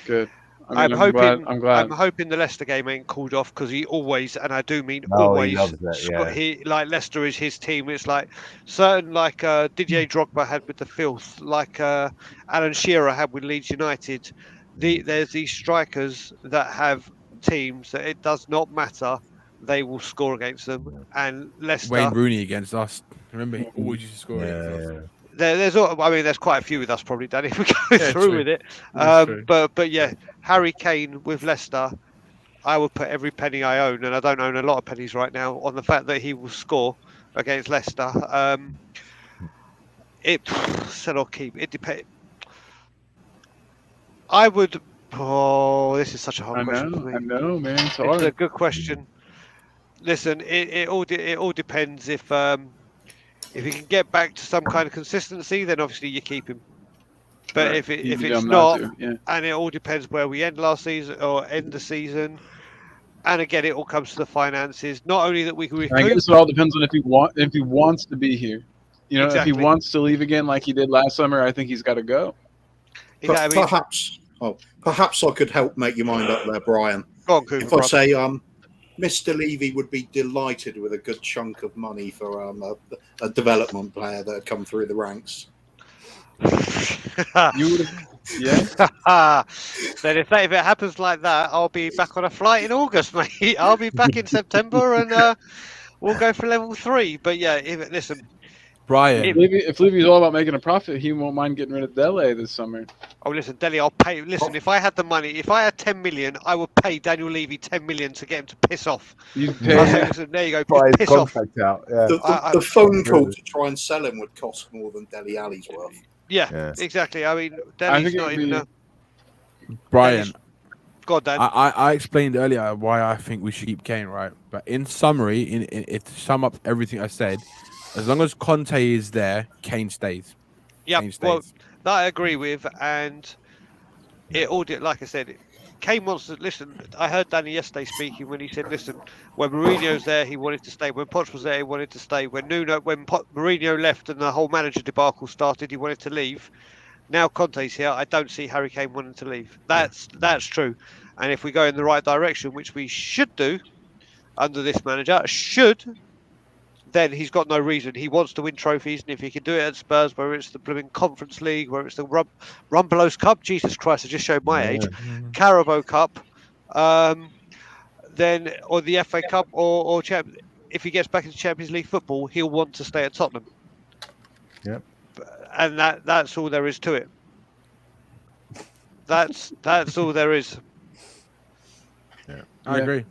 Good. I'm hoping the Leicester game ain't called off because he always, and I do mean always, he loves it, like Leicester is his team. It's like certain like Didier Drogba had with the Filth, like Alan Shearer had with Leeds United. There's these strikers that have teams that it does not matter. They will score against them, and Leicester. Wayne Rooney against us. Remember, he always used to score against us. There's quite a few with us probably, Danny, if we go through with it. But yeah, Harry Kane with Leicester, I would put every penny I own, and I don't own a lot of pennies right now, on the fact that he will score against Leicester. Sell or keep. It depends. I would. Oh, this is such a hard question for me. I know, man. It's a good question. Listen, it all depends if he can get back to some kind of consistency, then obviously you keep him. But if it's not, and it all depends where we end last season or end the season, and again it all comes to the finances. Not only that we can recoup. I guess it all depends on if he wants to be here. You know, if he wants to leave again like he did last summer, I think he's got to go. Perhaps I could help make your mind up there, Brian. Go on, Cooper, if I say Mr. Levy would be delighted with a good chunk of money for a development player that had come through the ranks. You would have, yeah. Then if it happens like that, I'll be back on a flight in August, mate. I'll be back in September, and we'll go for level 3. But yeah, listen, Brian. If Levy's all about making a profit, he won't mind getting rid of Dele this summer. Oh, listen, Dele, I'll pay. Listen, if I had the money, if I had 10 million, I would pay Daniel Levy 10 million to get him to piss off. You'd pay. Listen, there you go. Buy his piss off. contract out. Yeah. The phone call to try and sell him would cost more than Dele Alli's worth. Yeah, exactly. I mean, Dele's not even. Brian. God, Dan. I explained earlier why I think we should keep Kane, right? But in summary, to sum up everything I said, as long as Conte is there, Kane stays. Yeah, well, that I agree with, and it all did. Like I said, Kane wants to listen. I heard Danny yesterday speaking when he said, "Listen, when Mourinho's there, he wanted to stay. When Poch was there, he wanted to stay. When Mourinho left and the whole manager debacle started, he wanted to leave. Now Conte's here. I don't see Harry Kane wanting to leave. That's true. And if we go in the right direction, which we should do under this manager, then he's got no reason. He wants to win trophies, and if he can do it at Spurs, whether it's the blooming Conference League, whether it's the Rumbelows Cup, Jesus Christ, I just showed my age, Carabao Cup, then or the FA Cup or if he gets back into Champions League football, he'll want to stay at Tottenham. Yep. And that's all there is to it. That's all there is. Yeah, I agree.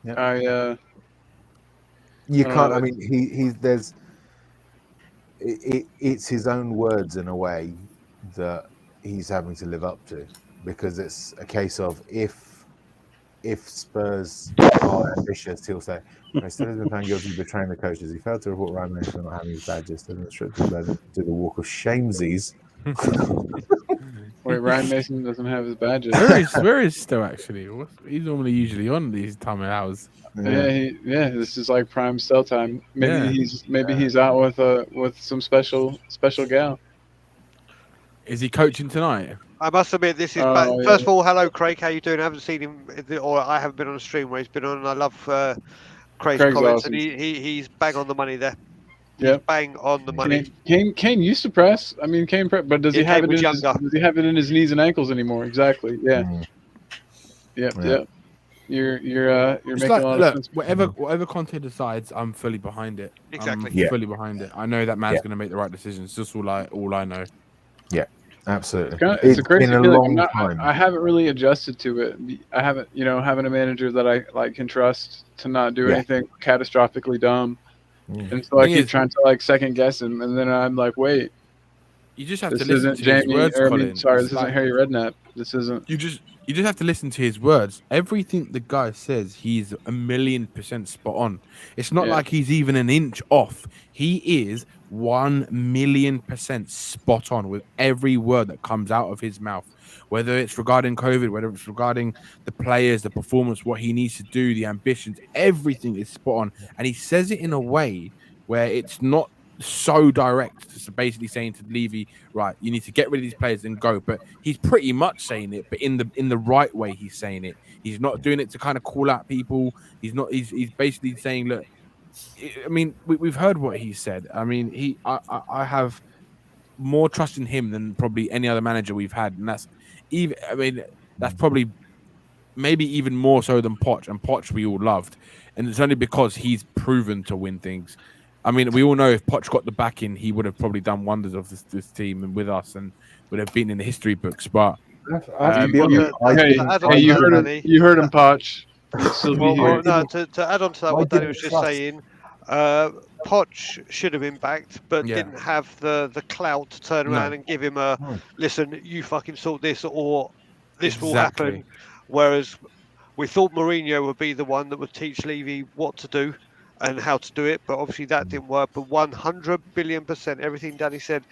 Yeah. You can't. I mean, it's his own words in a way that he's having to live up to, because it's a case of if Spurs are ambitious, he'll say, "I still has been found guilty of betraying the coaches. He failed to report Ramos for not having his badges. Didn't restrict him to the walk of shamesies." Or Wait, Ryan Mason doesn't have his badges. Where is still actually? He's normally usually on these time of hours. Yeah, this is like prime cell time. Maybe Yeah. he's out with some special gal. Is he coaching tonight? I must admit, this is Oh, first yeah. of all, hello Craig, how you doing? I haven't seen him, or I haven't been on a stream where he's been on. And I love Craig's comments, awesome. and he's bang on the money there. Yep. He's bang on the money. Kane used to press. I mean, but does he have it in his, does he have it in his knees and ankles anymore? Exactly. Yeah. Yep. You're making a lot of sense. Whatever Conte decides, I'm fully behind it. Exactly. I'm fully behind it. I know that man's going to make the right decisions. That's all I know. Yeah, absolutely. It's a crazy been a feeling. long time. I haven't really adjusted to it. I haven't, having a manager that I can trust to not do anything catastrophically dumb. And so I keep trying to second guess him, and then I'm like, wait. You just have to listen to his words, Colin. Sorry, this isn't Harry Redknapp. This isn't. You just have to listen to his words. Everything the guy says, he's 1,000,000% spot on. It's not like he's even an inch off. He is 1,000,000% spot on with every word that comes out of his mouth. Whether it's regarding COVID, whether it's regarding the players, the performance, what he needs to do, the ambitions, everything is spot on. And he says it in a way where it's not so direct. It's basically saying to Levy, right, you need to get rid of these players and go. But he's pretty much saying it, but in the right way. He's saying it. He's not doing it to kind of call out people. He's basically saying, look, I mean, we've heard what he said. I mean, I have more trust in him than probably any other manager we've had, and that's probably maybe even more so than Poch. And Poch we all loved, and it's only because he's proven to win things. I mean, we all know if Poch got the backing, he would have probably done wonders of this team and with us, and would have been in the history books. But you heard him, Poch. To add on to that, what Danny was just saying, Poch should have been backed, but didn't have the clout to turn around and give him a listen. You fucking sort this, or this will happen. Whereas we thought Mourinho would be the one that would teach Levy what to do and how to do it, but obviously that didn't work. But 100 billion%, everything Danny said,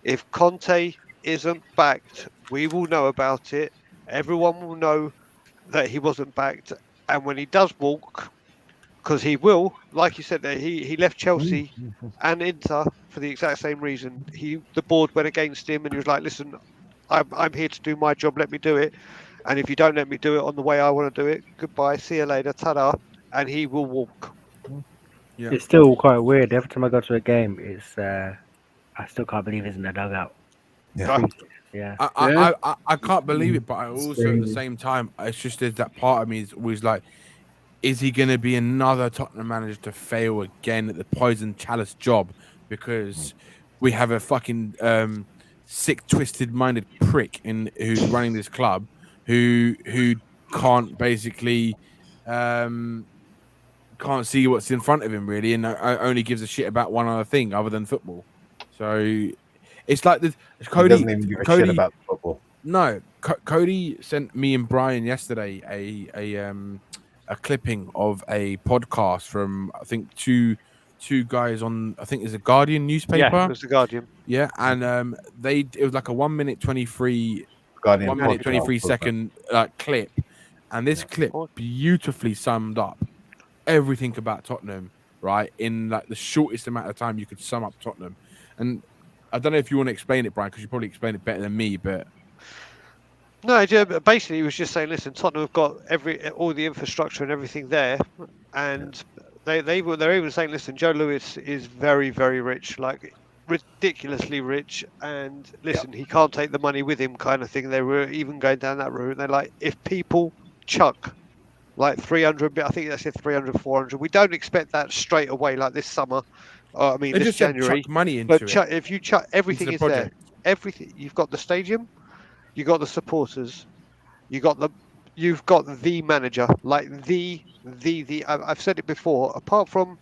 if Conte isn't backed, we will know about it. Everyone will know that he wasn't backed, and when he does walk, because he will, like you said there, he left Chelsea and Inter for the exact same reason. The board went against him, and he was like, listen, I'm here to do my job, let me do it, and if you don't let me do it on the way I want to do it, goodbye, see you later, ta-da, and he will walk. Yeah. It's still quite weird. Every time I go to a game, it's I still can't believe he's in the dugout. Yeah. I can't believe it, but I also at the same time, it's just there's that part of me is always like, is he going to be another Tottenham manager to fail again at the poison chalice job? Because we have a fucking sick, twisted-minded prick who's running this club, who can't basically can't see what's in front of him really, and only gives a shit about one other thing other than football. So it's like this. Cody doesn't even give a shit about football. No, Cody sent me and Brian yesterday a clipping of a podcast from I think two guys on I think it's a Guardian newspaper. Yeah, it was the Guardian. Yeah, and it was like a 1 minute 23 Guardian 1 minute 23 second clip, and this clip beautifully summed up everything about Tottenham, right? In like the shortest amount of time you could sum up Tottenham. And I don't know if you want to explain it, Brian, because you probably explain it better than me, but no, basically he was just saying, listen, Tottenham have got all the infrastructure and everything there, and they're even saying, listen, Joe Lewis is very, very rich, like ridiculously rich, and listen, he can't take the money with him, kind of thing. They were even going down that route. They're like, if people chuck like 300, I think they said 300, 400. We don't expect that straight away, like this summer. I mean, this January. Chuck money into it. If you chuck, everything is there. Everything. You've got the stadium, you got the supporters, you've got the manager, like the. I've said it before. Apart from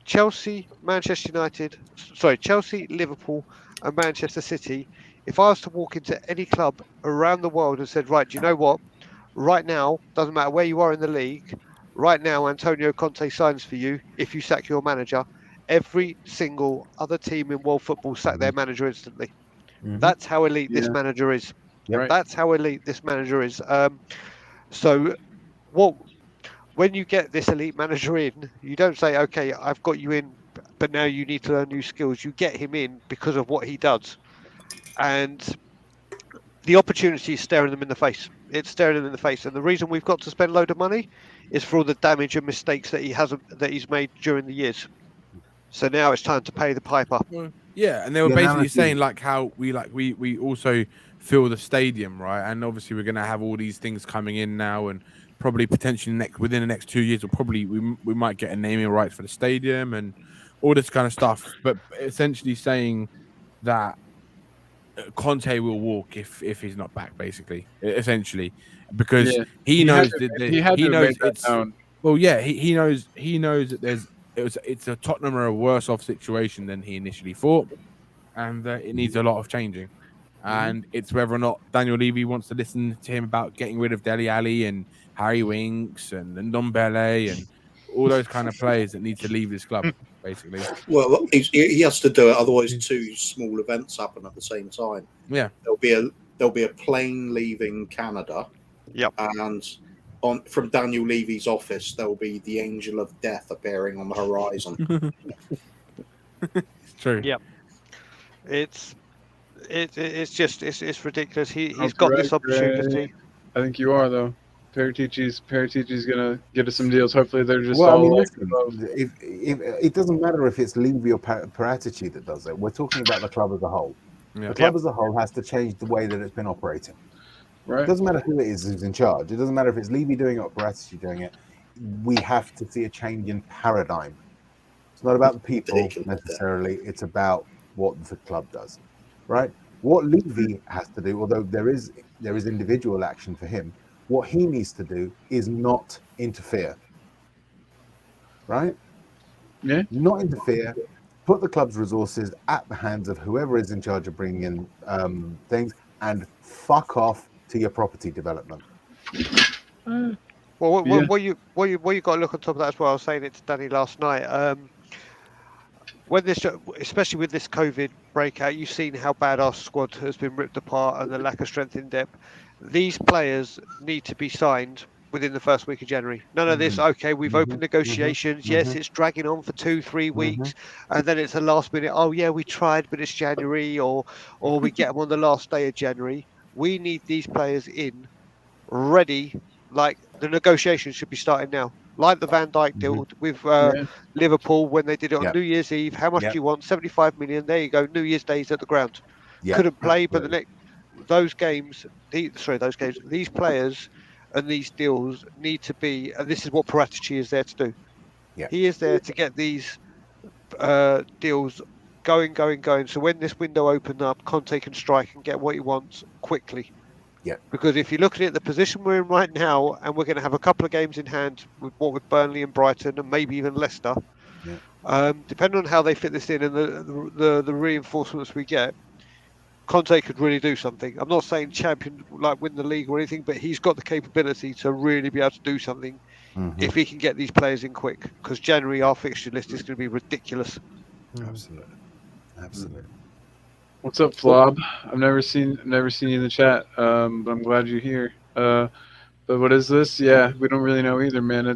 Chelsea, Chelsea, Liverpool, and Manchester City. If I was to walk into any club around the world and said, right, do you know what? Right now, doesn't matter where you are in the league, right now Antonio Conte signs for you if you sack your manager. Every single other team in world football sack their manager instantly. That's how elite this manager is. Yep. That's how elite this manager is. So when you get this elite manager in, you don't say, okay, I've got you in, but now you need to learn new skills. You get him in because of what he does. And the opportunity is staring them in the face. It's staring them in the face. And the reason we've got to spend a load of money is for all the damage and mistakes that he's made during the years. So now it's time to pay the piper. Well, yeah, and they were basically saying like how we also fill the stadium, right? And obviously we're gonna have all these things coming in now, and probably potentially within the next 2 years, we might get a naming rights for the stadium and all this kind of stuff. But essentially saying that Conte will walk if he's not back, basically, essentially, because he knows it's known. well, yeah, he knows that it's a Tottenham are a worse off situation than he initially thought, and it needs a lot of changing. And it's whether or not Daniel Levy wants to listen to him about getting rid of Dele Alli and Harry Winks and Ndombele and all those kind of players that need to leave this club, basically. Well, he has to do it, otherwise two small events happen at the same time. Yeah, there'll be a plane leaving Canada. Yep. And from Daniel Levy's office, there will be the angel of death appearing on the horizon. True. Yep. It's ridiculous. He's got this opportunity. I think you are though. Paratici's gonna get us some deals. Hopefully they're just Well, I all mean, like, listen, if it doesn't matter if it's Levy or Paratici that does it. We're talking about the club as a whole. Yeah. The club as a whole has to change the way that it's been operating. right. It doesn't matter who it is who's in charge. It doesn't matter if it's Levy doing it or Paratici doing it. We have to see a change in paradigm. It's not about the people necessarily. It's about what the club does, right? What Levy has to do, although there is individual action for him, what he needs to do is not interfere, right? Yeah. Not interfere. Put the club's resources at the hands of whoever is in charge of bringing in things, and fuck off to your property development. Well, what you got to look on top of that as well. I was saying it to Danny last night. When this, especially with this COVID breakout, you've seen how bad our squad has been ripped apart and the lack of strength in depth. These players need to be signed within the first week of January. None of this, okay, we've opened negotiations. Yes, it's dragging on for 2-3 weeks. And then it's a last minute, oh, yeah, we tried, but it's January, or we get them on the last day of January. We need these players in, ready, like the negotiations should be starting now. Like the Van Dijk deal with Liverpool when they did it on New Year's Eve. How much do you want? 75 million. There you go. New Year's Day's at the ground. Couldn't play, but the next those games, these players and these deals need to be, and this is what Paratici is there to do. He is there to get these deals going. So when this window opens up, Conte can strike and get what he wants quickly. Because if you look at it, the position we're in right now, and we're going to have a couple of games in hand with Burnley and Brighton, and maybe even Leicester. Depending on how they fit this in and the reinforcements we get, Conte could really do something. I'm not saying champion, like win the league or anything, but he's got the capability to really be able to do something if he can get these players in quick. Because January, our fixture list is going to be ridiculous. Absolutely. What's up, Flob? I've never seen you in the chat, but I'm glad you're here. But what is this? Yeah, we don't really know either, man.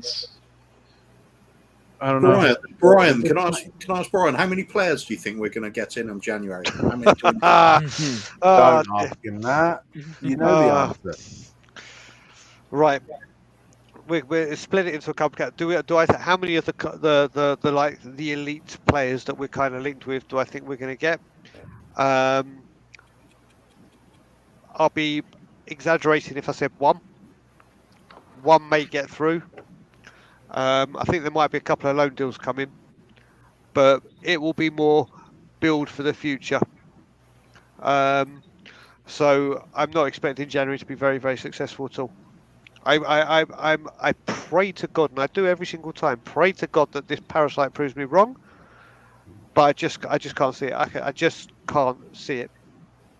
I don't know. Brian, can I ask Brian, how many players do you think we're going to get in January? How many Don't ask him that. You know the answer. Right. We're split it into a couple. Do I? How many of the like the elite players that we're kind of linked with do I think we're going to get? I'll be exaggerating if I said one. One may get through. I think there might be a couple of loan deals coming, but it will be more build for the future. So I'm not expecting January to be very, very successful at all. I pray to God, and I do every single time, pray to God that this parasite proves me wrong. But I just can't see it. I just can't see it.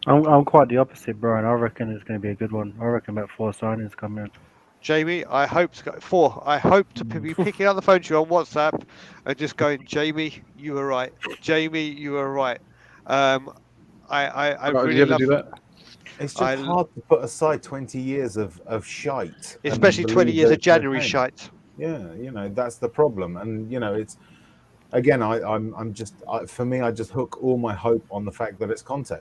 I'm quite the opposite, Brian. I reckon it's going to be a good one. I reckon about 4 signings coming in. Jamie, I hope to go 4. I hope to be picking up the phone to you on WhatsApp and just going, Jamie, you were right. Jamie, you were right. I really do you ever do that? It's just hard to put aside 20 years of shite, and especially 20 believe years that of it's gonna January change. shite. Yeah, that's the problem, and it's again. I'm just for me, I just hook all my hope on the fact that it's Conte.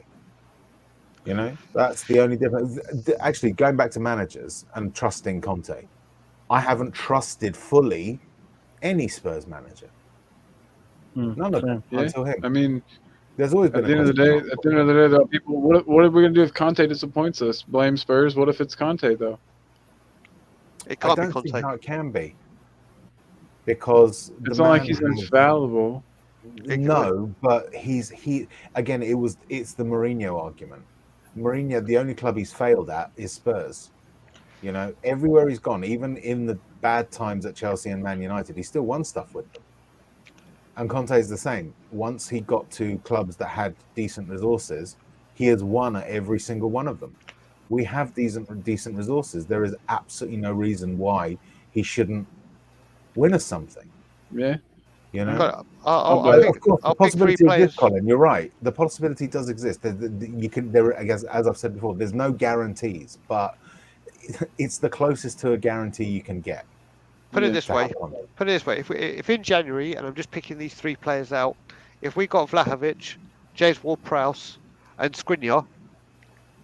That's the only difference. Actually, going back to managers and trusting Conte, I haven't trusted fully any Spurs manager. None of them until him. I mean, there's always been at the end of the day, there are people. What are we going to do if Conte disappoints us? Blame Spurs? What if it's Conte though? It can't I be don't see Conte. how it can be, because it's not like he's infallible. No, but he again. It's the Mourinho argument. Mourinho, the only club he's failed at is Spurs. Everywhere he's gone, even in the bad times at Chelsea and Man United, he still won stuff with them. And Conte is the same. Once he got to clubs that had decent resources, he has won at every single one of them. We have decent resources. There is absolutely no reason why he shouldn't win us something. Yeah. Of course, the possibility exists, Colin. You're right. The possibility does exist. You can. I guess, as I've said before, there's no guarantees, but it's the closest to a guarantee you can get. Put it this way. If in January, and I'm just picking these 3 players out, if we got Vlahovic, James Ward-Prowse, and Skriniar,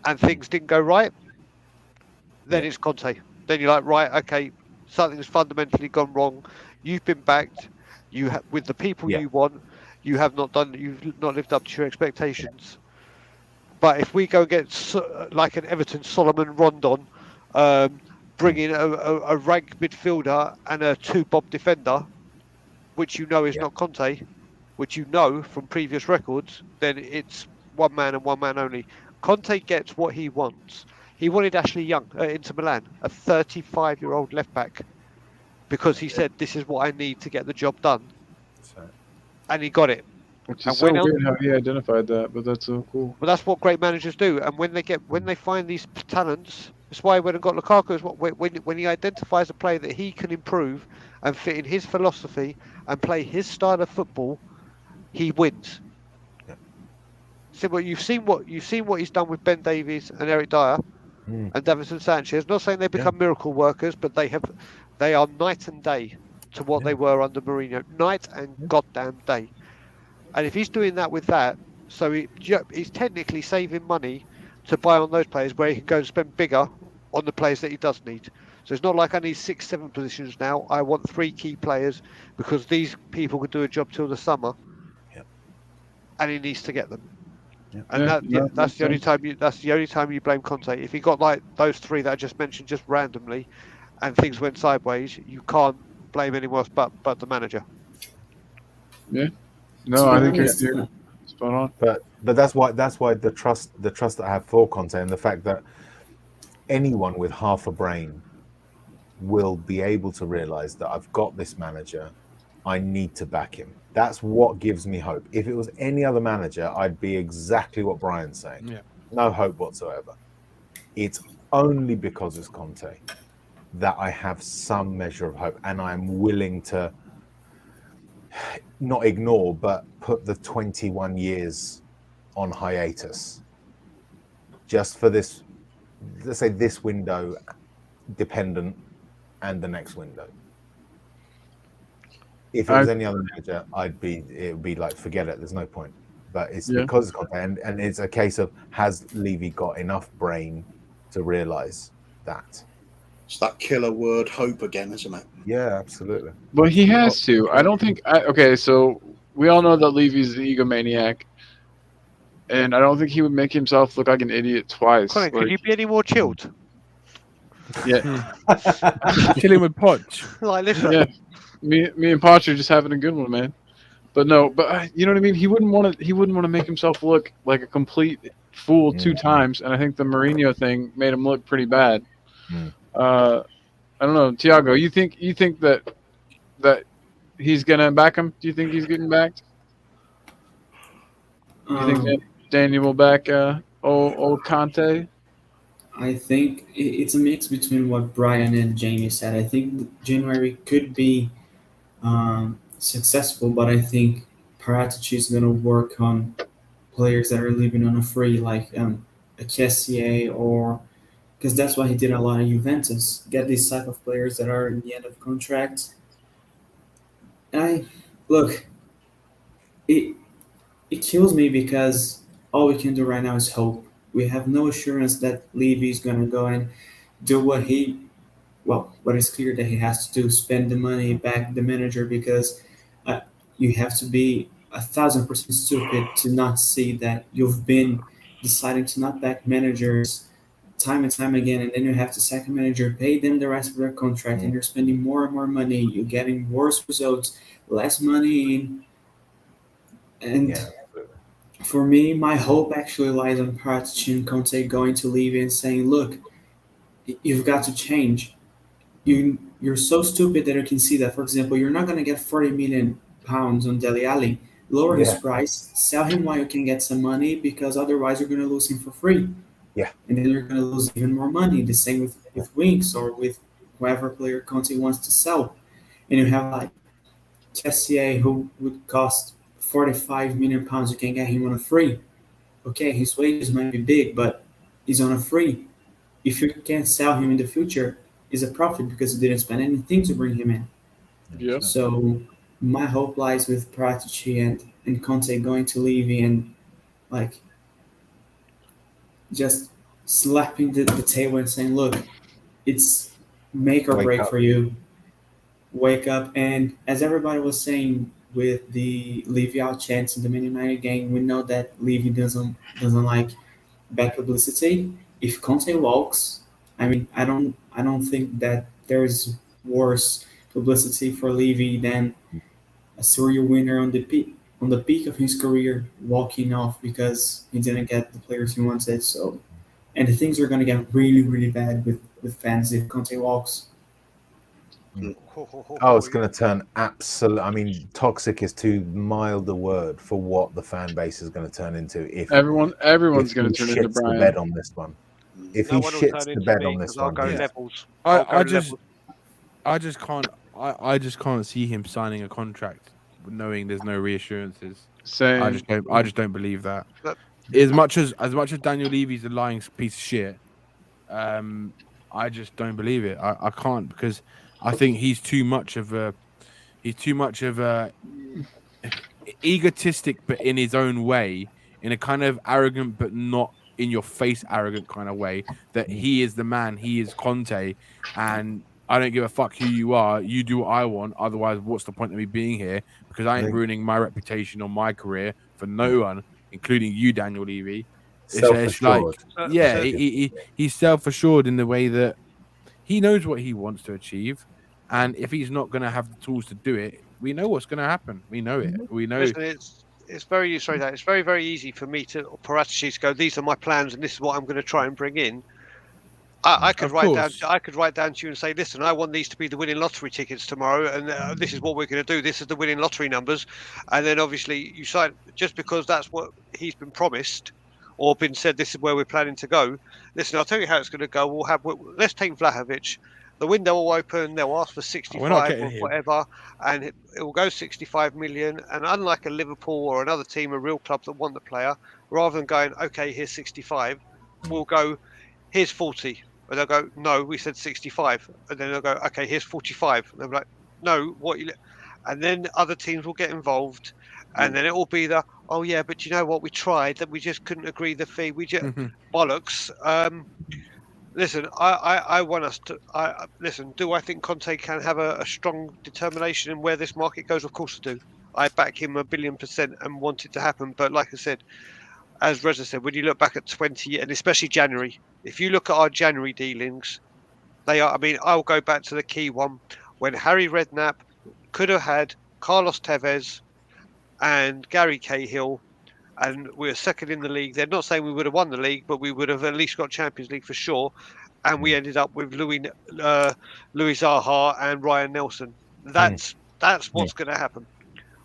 and things didn't go right, then it's Conte. Then you're like, right, okay, something's fundamentally gone wrong. You've been backed. You with the people you want. You've not lived up to your expectations. But if we go get like an Everton Solomon Rondon, bring in a rank midfielder and a 2-bob defender, which is not Conte, which from previous records, then it's one man and one man only. Conte gets what he wants. He wanted Ashley Young at Inter Milan, a 35-year-old left back, because he said, this is what I need to get the job done. And he got it. Which is so weird how he identified that, but that's so cool. But that's what great managers do. And when they find these talents, that's why when he got Lukaku, when he identifies a player that he can improve and fit in his philosophy and play his style of football, he wins. So you've seen what he's done with Ben Davies and Eric Dyer and Davinson Sanchez. Not saying they become miracle workers, but they are night and day to what they were under Mourinho. Night and goddamn day. And if he's doing that with that, so he's technically saving money to buy on those players where he can go and spend bigger on the players that he does need. So it's not like I need 6-7 positions now. I want 3 key players because these people could do a job till the summer, and he needs to get them. And that's the only time you blame Conte. If he got like those 3 that I just mentioned just randomly, and things went sideways, you can't blame anyone else but the manager. Yeah. No, I think you're spot on. But that's why the trust that I have for Conte and the fact that anyone with half a brain will be able to realize that I've got this manager, I need to back him. That's what gives me hope. If it was any other manager, I'd be exactly what Brian's saying. Yeah. No hope whatsoever. It's only because it's Conte that I have some measure of hope, and I'm willing to not ignore, but put the 21 years on hiatus just for this, let's say this window dependent and the next window. If it was any other manager, it would be like, forget it, there's no point. But it's because it's Conte, and it's a case of, has Levy got enough brain to realize that? It's that killer word, hope, again, isn't it? Yeah, absolutely. But he has to. I don't think. Okay, so we all know that Levy's an egomaniac, and I don't think he would make himself look like an idiot twice. Colin, could you be any more chilled? Yeah. Chilling with Poch. Like, listen. Yeah. Me and Poch are just having a good one, man. But no, you know what I mean. He wouldn't want to make himself look like a complete fool 2 times, and I think the Mourinho thing made him look pretty bad. I don't know, Tiago. You think that he's gonna back him? Do you think he's getting backed? Do you think that Daniel will back old Conte? I think it's a mix between what Brian and Jamie said. I think January could be successful, but I think Paratici is going to work on players that are living on a free, like a Kessié, or because that's what he did a lot of Juventus. Get these type of players that are in the end of contract. And I look, it it kills me because all we can do right now is hope. We have no assurance that Levy is gonna go and do what is clear that he has to do, spend the money, back the manager, because uh, you have to be 1,000% stupid to not see that you've been deciding to not back managers time and time again, and then you have to sack a manager, pay them the rest of their contract, and you're spending more and more money, you're getting worse results, less money in, and for me, my hope actually lies on Paratici and Conte going to leave and saying, look, you've got to change. You're so stupid that you can see that. For example, you're not going to get 40 million pounds on Dele Alli. Lower his price, sell him while you can get some money, because otherwise you're going to lose him for free. Yeah. And then you're going to lose even more money. The same with Winks or with whoever player Conte wants to sell. And you have like Kessié, who would cost 45 million pounds. You can get him on a free. Okay, his wages might be big, but he's on a free. If you can sell him in the future, it's a profit because you didn't spend anything to bring him in. Yeah. So my hope lies with Paratici and Conte going to Levy and like just slapping the table and saying, look, it's make or Wake break up. for you. Wake up. And as everybody was saying with the Levy out chance in the Man United game, we know that Levy doesn't like bad publicity. If Conte walks, I mean, I don't think that there's worse publicity for Levy than a serial winner on the peak of his career walking off because he didn't get the players he wanted. So, and the things are going to get really, really bad with fans if Conte walks. Oh, it's going to turn absolute. I mean, toxic is too mild a word for what the fan base is going to turn into. If everyone's going to turn into shits the Brian. bed on this one, if No he one will shits turn the into bed me on this 'cause I'll one, go he's- levels. I'll go levels. I just can't see him signing a contract knowing there's no reassurances. Same. I just don't believe that. But- As much as Daniel Levy's a lying piece of shit, I just don't believe it. I can't, because I think he's too much of a egotistic, but in his own way, in a kind of arrogant but not in your face arrogant kind of way, that he is the man, he is Conte, and I don't give a fuck who you are. You do what I want. Otherwise, what's the point of me being here? Because I ain't ruining my reputation or my career for no one, including you, Daniel Levy. It's like, yeah, he's self-assured in the way that he knows what he wants to achieve, and if he's not going to have the tools to do it, we know what's going to happen. We know it. We know. Listen, it's very sorry that it's very, very easy for me to Paratici to go, these are my plans and this is what I'm going to try and bring in. I could write down to you and say, listen, I want these to be the winning lottery tickets tomorrow, and this is what we're going to do. This is the winning lottery numbers, and then obviously you sign just because that's what he's been promised or been said. This is where we're planning to go. Listen, I'll tell you how it's going to go. Let's take Vlahovic. The window will open. They'll ask for 65 or whatever, and it will go 65 million. And unlike a Liverpool or another team, a real club that want the player, rather than going, okay, here's 65, we'll go, here's 40. And they'll go, no, we said 65. And then they'll go, okay, here's 45. And they'll be like, no, what you... And then other teams will get involved. And then it will be oh, yeah, but you know what? We tried, that we just couldn't agree the fee. We just... Bollocks. Listen, I want us to... listen, do I think Conte can have a strong determination in where this market goes? Of course I do. I back him 1,000,000,000% and want it to happen. But like I said, as Reza said, when you look back at 20, and especially January, if you look at our January dealings, they are, I mean, I'll go back to the key one when Harry Redknapp could have had Carlos Tevez and Gary Cahill, and we were second in the league. They're not saying we would have won the league, but we would have at least got Champions League for sure. And we ended up with Louis Zaha and Ryan Nelson. That's what's going to happen.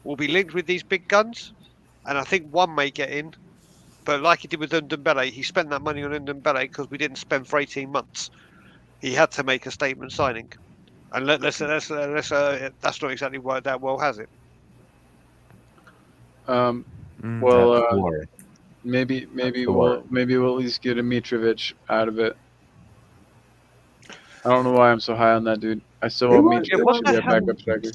We'll be linked with these big guns, and I think one may get in. But like he did with Ndombele, he spent that money on Ndombele because we didn't spend for 18 months. He had to make a statement signing, and that's not exactly worked out well, has it? Well, Maybe the worry. we'll at least get a Mitrovic out of it. I don't know why I'm so high on that dude. I still It want might- Mitrovic what to the be a hell? backup striker.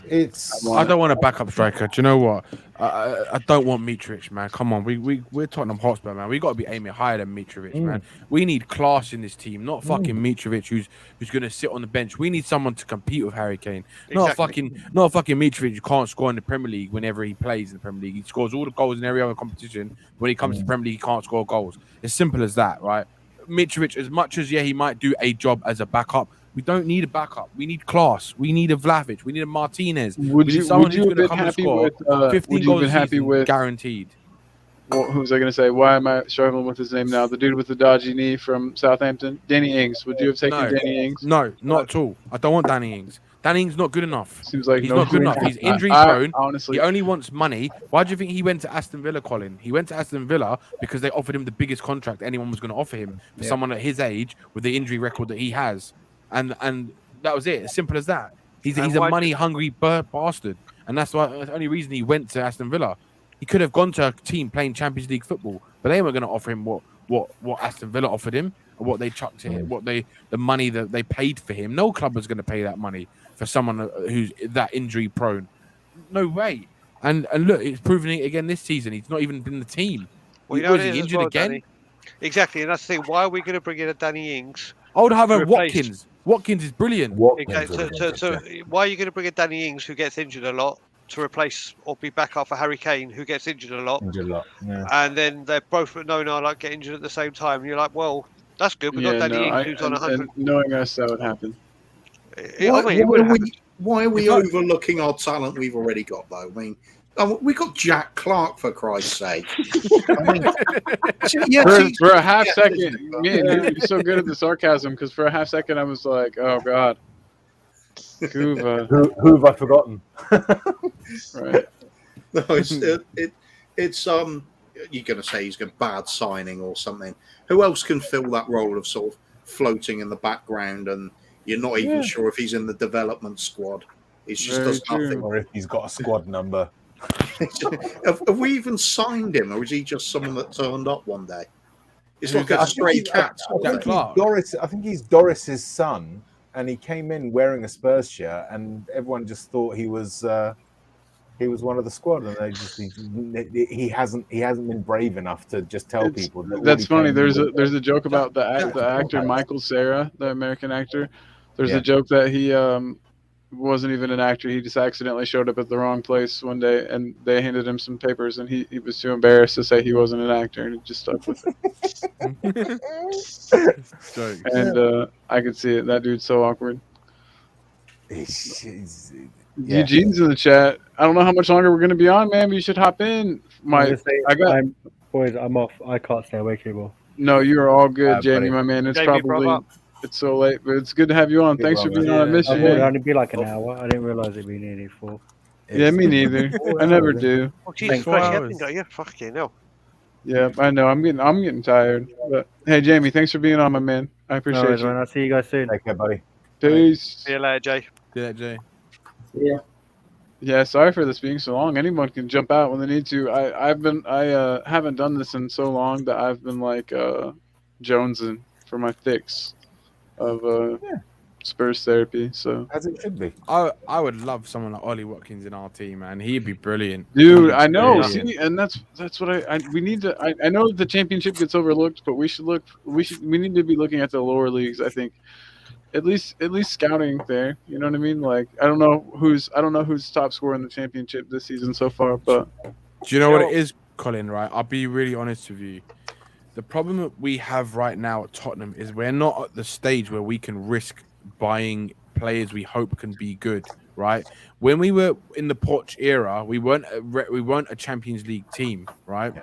It's. want I don't want a backup striker. Do you know what? I don't want Mitrovic, man. Come on, we're Tottenham Hotspur, man. We got to be aiming higher than Mitrovic, man. We need class in this team, not fucking Mitrovic, who's gonna sit on the bench. We need someone to compete with Harry Kane, not a fucking Mitrovic who can't score in the Premier League whenever he plays in the Premier League. He scores all the goals in every other competition. When he comes to the Premier League, he can't score goals. It's simple as that, right? Mitrovic, as much as he might do a job as a backup. We don't need a backup. We need class. We need a Vlahovic. We need a Martinez. Would we need you someone would who's you have going to been come and happy score with 15 would you have goals been a happy season, with guaranteed. Well, who was I going to say? Why am I struggling with his name now? The dude with the dodgy knee from Southampton, Danny Ings. Would you have taken No, Danny Ings? no, not at all. I don't want Danny Ings. Danny Ings not good enough. Seems like He's no not good enough. brainer. He's injury I prone. honestly, He only wants money. Why do you think he went to Aston Villa, Colin? He went to Aston Villa because they offered him the biggest contract anyone was going to offer him for someone at his age with the injury record that he has, and that was it. As simple as that. He's a money hungry bastard, and that's the only reason he went to Aston Villa. He could have gone to a team playing Champions League football, but they weren't going to offer him what Aston Villa offered him, or what they chucked to him, the money that they paid for him. No club was going to pay that money for someone who's that injury prone. No way. And look, it's proven it again this season. He's not even been in the team. Well, Was he injured again? Danny. Exactly, and that's the thing. Why are we going to bring in a Danny Ings? I would have a replace- Watkins. Watkins is brilliant. Exactly. Why are you going to bring in Danny Ings, who gets injured a lot, to replace or be back up for Harry Kane, who gets injured a lot? And then they're both known are like get injured at the same time. And you're like, well, that's good. We've got Danny Ings who's on 100. and knowing us, that would happen. Why are we overlooking our talent we've already got, though? I mean, we got Jack Clark, for Christ's sake. I mean, for a half second, you're so good at the sarcasm, because for a half second I was like, oh god, Kuva. Who have I forgotten? Right. No, it's you're going to say he's a bad signing or something. Who else can fill that role of sort of floating in the background, and you're not even sure if he's in the development squad? He just does nothing. Or if he's got a squad number. have we even signed him, or is he just someone that turned up one day? It's like a stray cat. I think he's Doris's son, and he came in wearing a Spurs shirt, and everyone just thought he was one of the squad, and they just he hasn't been brave enough to just tell people. That's funny. There's a joke about the actor Michael Cera, the American actor. There's a joke that he wasn't even an actor. He just accidentally showed up at the wrong place one day, and they handed him some papers, and he was too embarrassed to say he wasn't an actor, and he just stuck with it. And I could see it. That dude's so awkward. Eugene's in the chat. I don't know how much longer we're gonna be on, man. But you should hop in. Boys, I'm off. I can't stay awake anymore. No, you are all good, Jamie, buddy. my man. It's Jamie, probably it's so late, but it's good to have you on. Thanks for being on. I miss you, I thought it'd man. only be like an hour. I didn't realize it'd be nearly 4. Yeah, me neither. I never do. Oh, Jesus Christ, you haven't got you. Fucking hell. Yeah, I know. I'm getting tired. But hey, Jamie, thanks for being on, my man. I appreciate No worries, you. man. I'll see you guys soon. Take care, buddy. Peace. See you later, Jay. See that, Jay. Yeah. Yeah, sorry for this being so long. Anyone can jump out when they need to. I haven't done this in so long that I've been like jonesing for my fix of Spurs therapy. So as it should be. I would love someone like Ollie Watkins in our team, man. He'd be brilliant. Dude, I know. Brilliant. See, and that's what we need to. I know the championship gets overlooked, but we need to be looking at the lower leagues. I think at least scouting there. You know what I mean? Like I don't know who's top scorer in the championship this season so far, but do you know what it is, Colin? Right, I'll be really honest with you. The problem that we have right now at Tottenham is we're not at the stage where we can risk buying players we hope can be good. Right, when we were in the Poch era, we weren't a Champions League team. Right,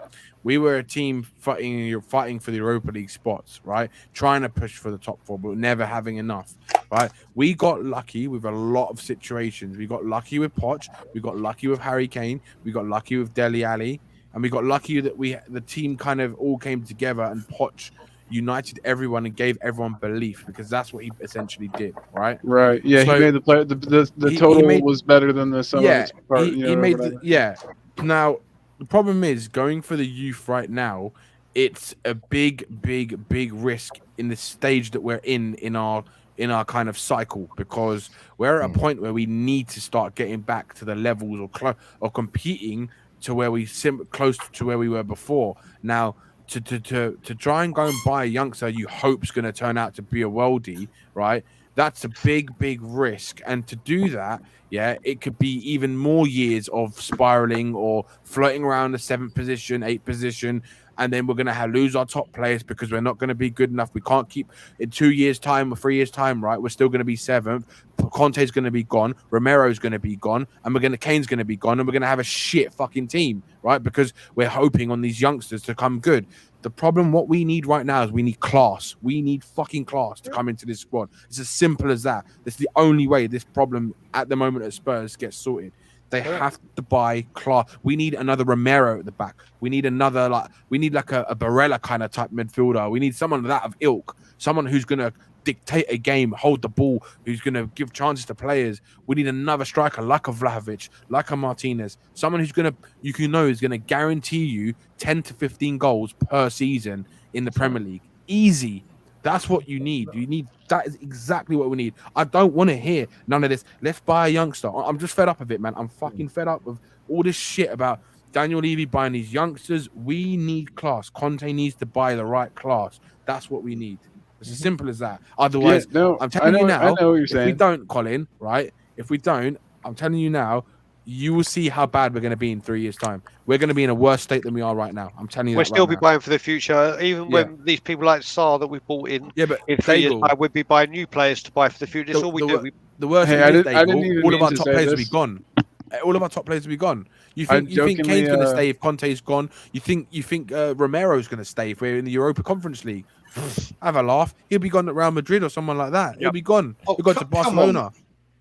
we were a team fighting for the Europa League spots. Right, trying to push for the top 4, but never having enough. Right, we got lucky with a lot of situations. We got lucky with Poch. We got lucky with Harry Kane. We got lucky with Dele Alli. And we got lucky that the team kind of all came together, and Poch united everyone and gave everyone belief, because that's what he essentially did, right? Right. Yeah, so he made the player. The total was better than the sum of its part. He made. Now, the problem is going for the youth right now. It's a big risk in the stage that we're in our kind of cycle, because we're at a point where we need to start getting back to the levels or competing to where we close to where we were before. Now, to try and go and buy a youngster you hope's going to turn out to be a worldie, right? That's a big risk, and to do that, yeah, it could be even more years of spiraling or floating around the 7th position, 8th position, and then we're going to lose our top players because we're not going to be good enough. We can't keep in 2 years' time or 3 years' time, right? We're still going to be 7th. Conte's going to be gone. Romero's going to be gone, and Kane's going to be gone, and we're going to have a shit fucking team, right? Because we're hoping on these youngsters to come good. The problem, what we need right now is we need class. We need fucking class to come into this squad. It's as simple as that. It's the only way this problem at the moment at Spurs gets sorted. They have to buy class. We need another Romero at the back. We need another a Barella kind of type midfielder. We need someone of that of ilk. Someone who's going to dictate a game, hold the ball, who's going to give chances to players. We need another striker like a Vlahovic, like a Martinez, someone who's going to, is going to guarantee you 10 to 15 goals per season in the Premier League. Easy. That's what you need. That is exactly what we need. I don't want to hear none of this. Let's buy a youngster. I'm just fed up of it, man. I'm fucking fed up of all this shit about Daniel Levy buying these youngsters. We need class. Conte needs to buy the right class. That's what we need. It's as simple as that. Otherwise, I'm telling you now, if we don't, Colin, right? If we don't, I'm telling you now, you will see how bad we're going to be in 3 years' time. We're going to be in a worse state than we are right now. I'm telling you We'll that still right be now. buying for the future, even when these people like Sarr that we've bought in. Yeah, but in 3 years' time, we'd be buying new players to buy for the future. That's all we do. The worst thing is, all of our top players will be gone. All of our top players will be gone. You think Kane's going to stay if Conte's gone? You think Romero's going to stay if we're in the Europa Conference League? Have a laugh. He'll be gone at Real Madrid or someone like that. He'll be gone. He'll go to Barcelona.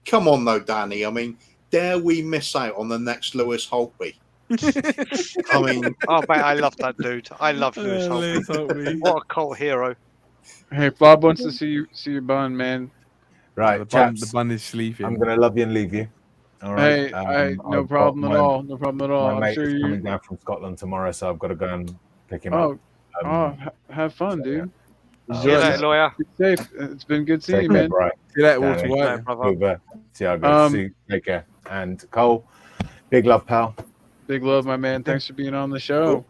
Come on, though, Danny. I mean, dare we miss out on the next Lewis Holtby? I mean, oh mate, I love that dude. I love Lewis Holtby. What a cult hero. Hey, Bob wants to see your bun, man. Right, the bun is sleeping. I'm gonna love you and leave you. All right. Hey, no problem at all. No problem at all. My I'm sure mate's you're coming down from Scotland tomorrow, so I've got to go and pick him up. Have fun, dude. See you later, lawyer. Be safe. It's been good seeing you, man. Right. See you later, Walter White. Tiago, take care. And Cole, big love, pal. Big love, my man. Thanks for being on the show.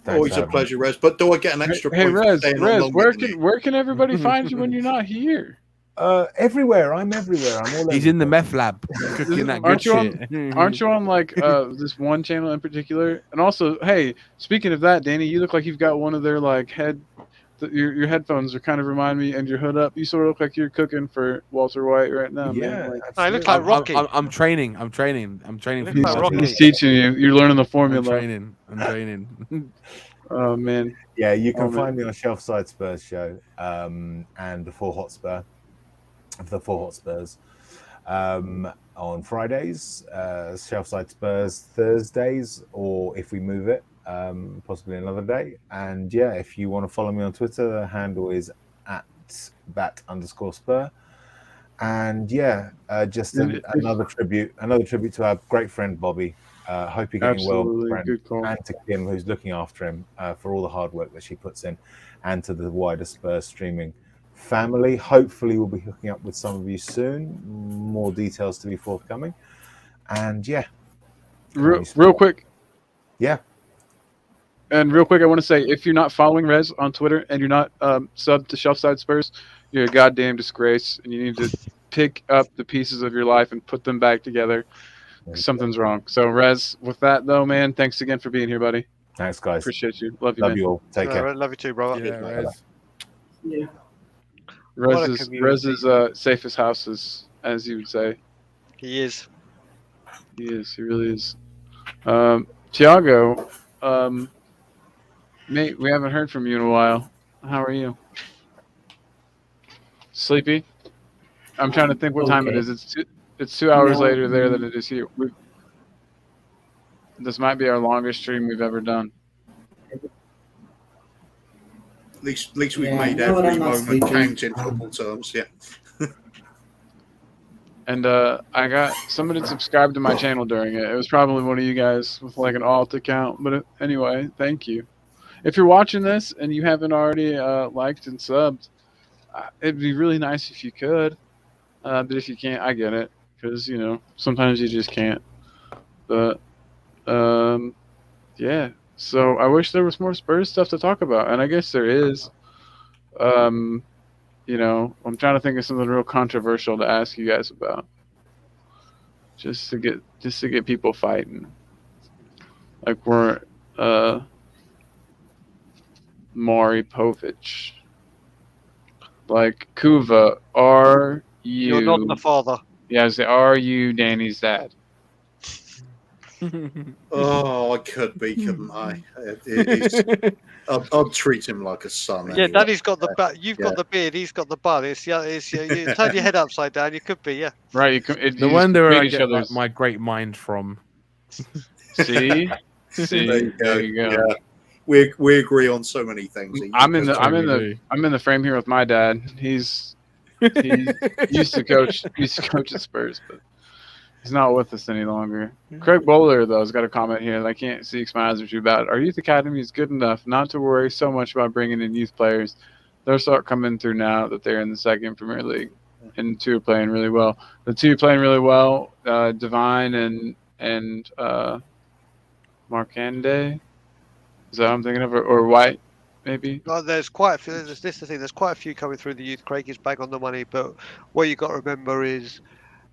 Always a pleasure, Rez. But do I get an extra hey, point? Rez, where can everybody find you when you're not here? Everywhere. I'm everywhere. I'm all He's in the meth lab cooking that good shit. Aren't you on like this one channel in particular? And also, hey, speaking of that, Danny, you look like you've got one of their like your headphones are kind of remind me, and your hood up. You sort of look like you're cooking for Walter White right now. Yeah, man. I look like Rocky. I'm training. I'm training. He's teaching you. You're learning the formula. I'm training. Oh man. Yeah, you can find me on Shelfside Spurs show and the Four Hotspurs on Fridays, Shelfside Spurs Thursdays, or if we move it, possibly another day. And yeah, if you want to follow me on Twitter, the handle is @bat_spur. And yeah, just another tribute to our great friend Bobby. Hope you're getting well, friend, and to Kim, who's looking after him, for all the hard work that she puts in, and to the wider Spurs streaming family. Hopefully we'll be hooking up with some of you soon. More details to be forthcoming. And yeah, real quick. Yeah. And real quick, I want to say, if you're not following Rez on Twitter and you're not subbed to Shelfside Spurs, you're a goddamn disgrace, and you need to pick up the pieces of your life and put them back together. Something's wrong. So Rez, with that though, man, thanks again for being here, buddy. Thanks, guys. Appreciate you. Love you, Love man. you all. Take care. Love you too, brother. Yeah, Rez. Yeah. Rez is safest houses, as you would say. He is. He is. He really is. Tiago, mate, we haven't heard from you in a while. How are you? Sleepy? I'm trying to think what time it is. It's 2 hours later there than it is here. This might be our longest stream we've ever done. At least we've made every moment count in football terms. Yeah. And I got somebody subscribed to my channel during it. It was probably one of you guys with like an alt account. But anyway, thank you. If you're watching this and you haven't already liked and subbed, it'd be really nice if you could. But if you can't, I get it, because sometimes you just can't. But yeah. So I wish there was more Spurs stuff to talk about, and I guess there is. I'm trying to think of something real controversial to ask you guys about, just to get people fighting. Like we're Maury Povich. Like Kuva, are you? You're not the father. Yeah, I say, are you Danny's dad? Oh, I could be, couldn't I? I'd treat him like a son. Yeah, Anyway. Daddy's got the you've got the beard, he's got the bun. You turn your head upside down. You could be, yeah. Right. No wonder where I get my great mind from. See, there you go. Yeah. We agree on so many things. I'm in the frame here with my dad. He used to coach at Spurs, but he's not with us any longer. Craig Bowler, though, has got a comment here that I can't see smiles are too bad. Our youth academy is good enough not to worry so much about bringing in youth players. They'll start coming through now that they're in the second Premier League, and two are playing really well. The two playing really well, Divine and Markande. Is that what I'm thinking of, or White, maybe? Oh, there's quite a few. There's quite a few coming through the youth. Craig is bang on the money, but what you got to remember is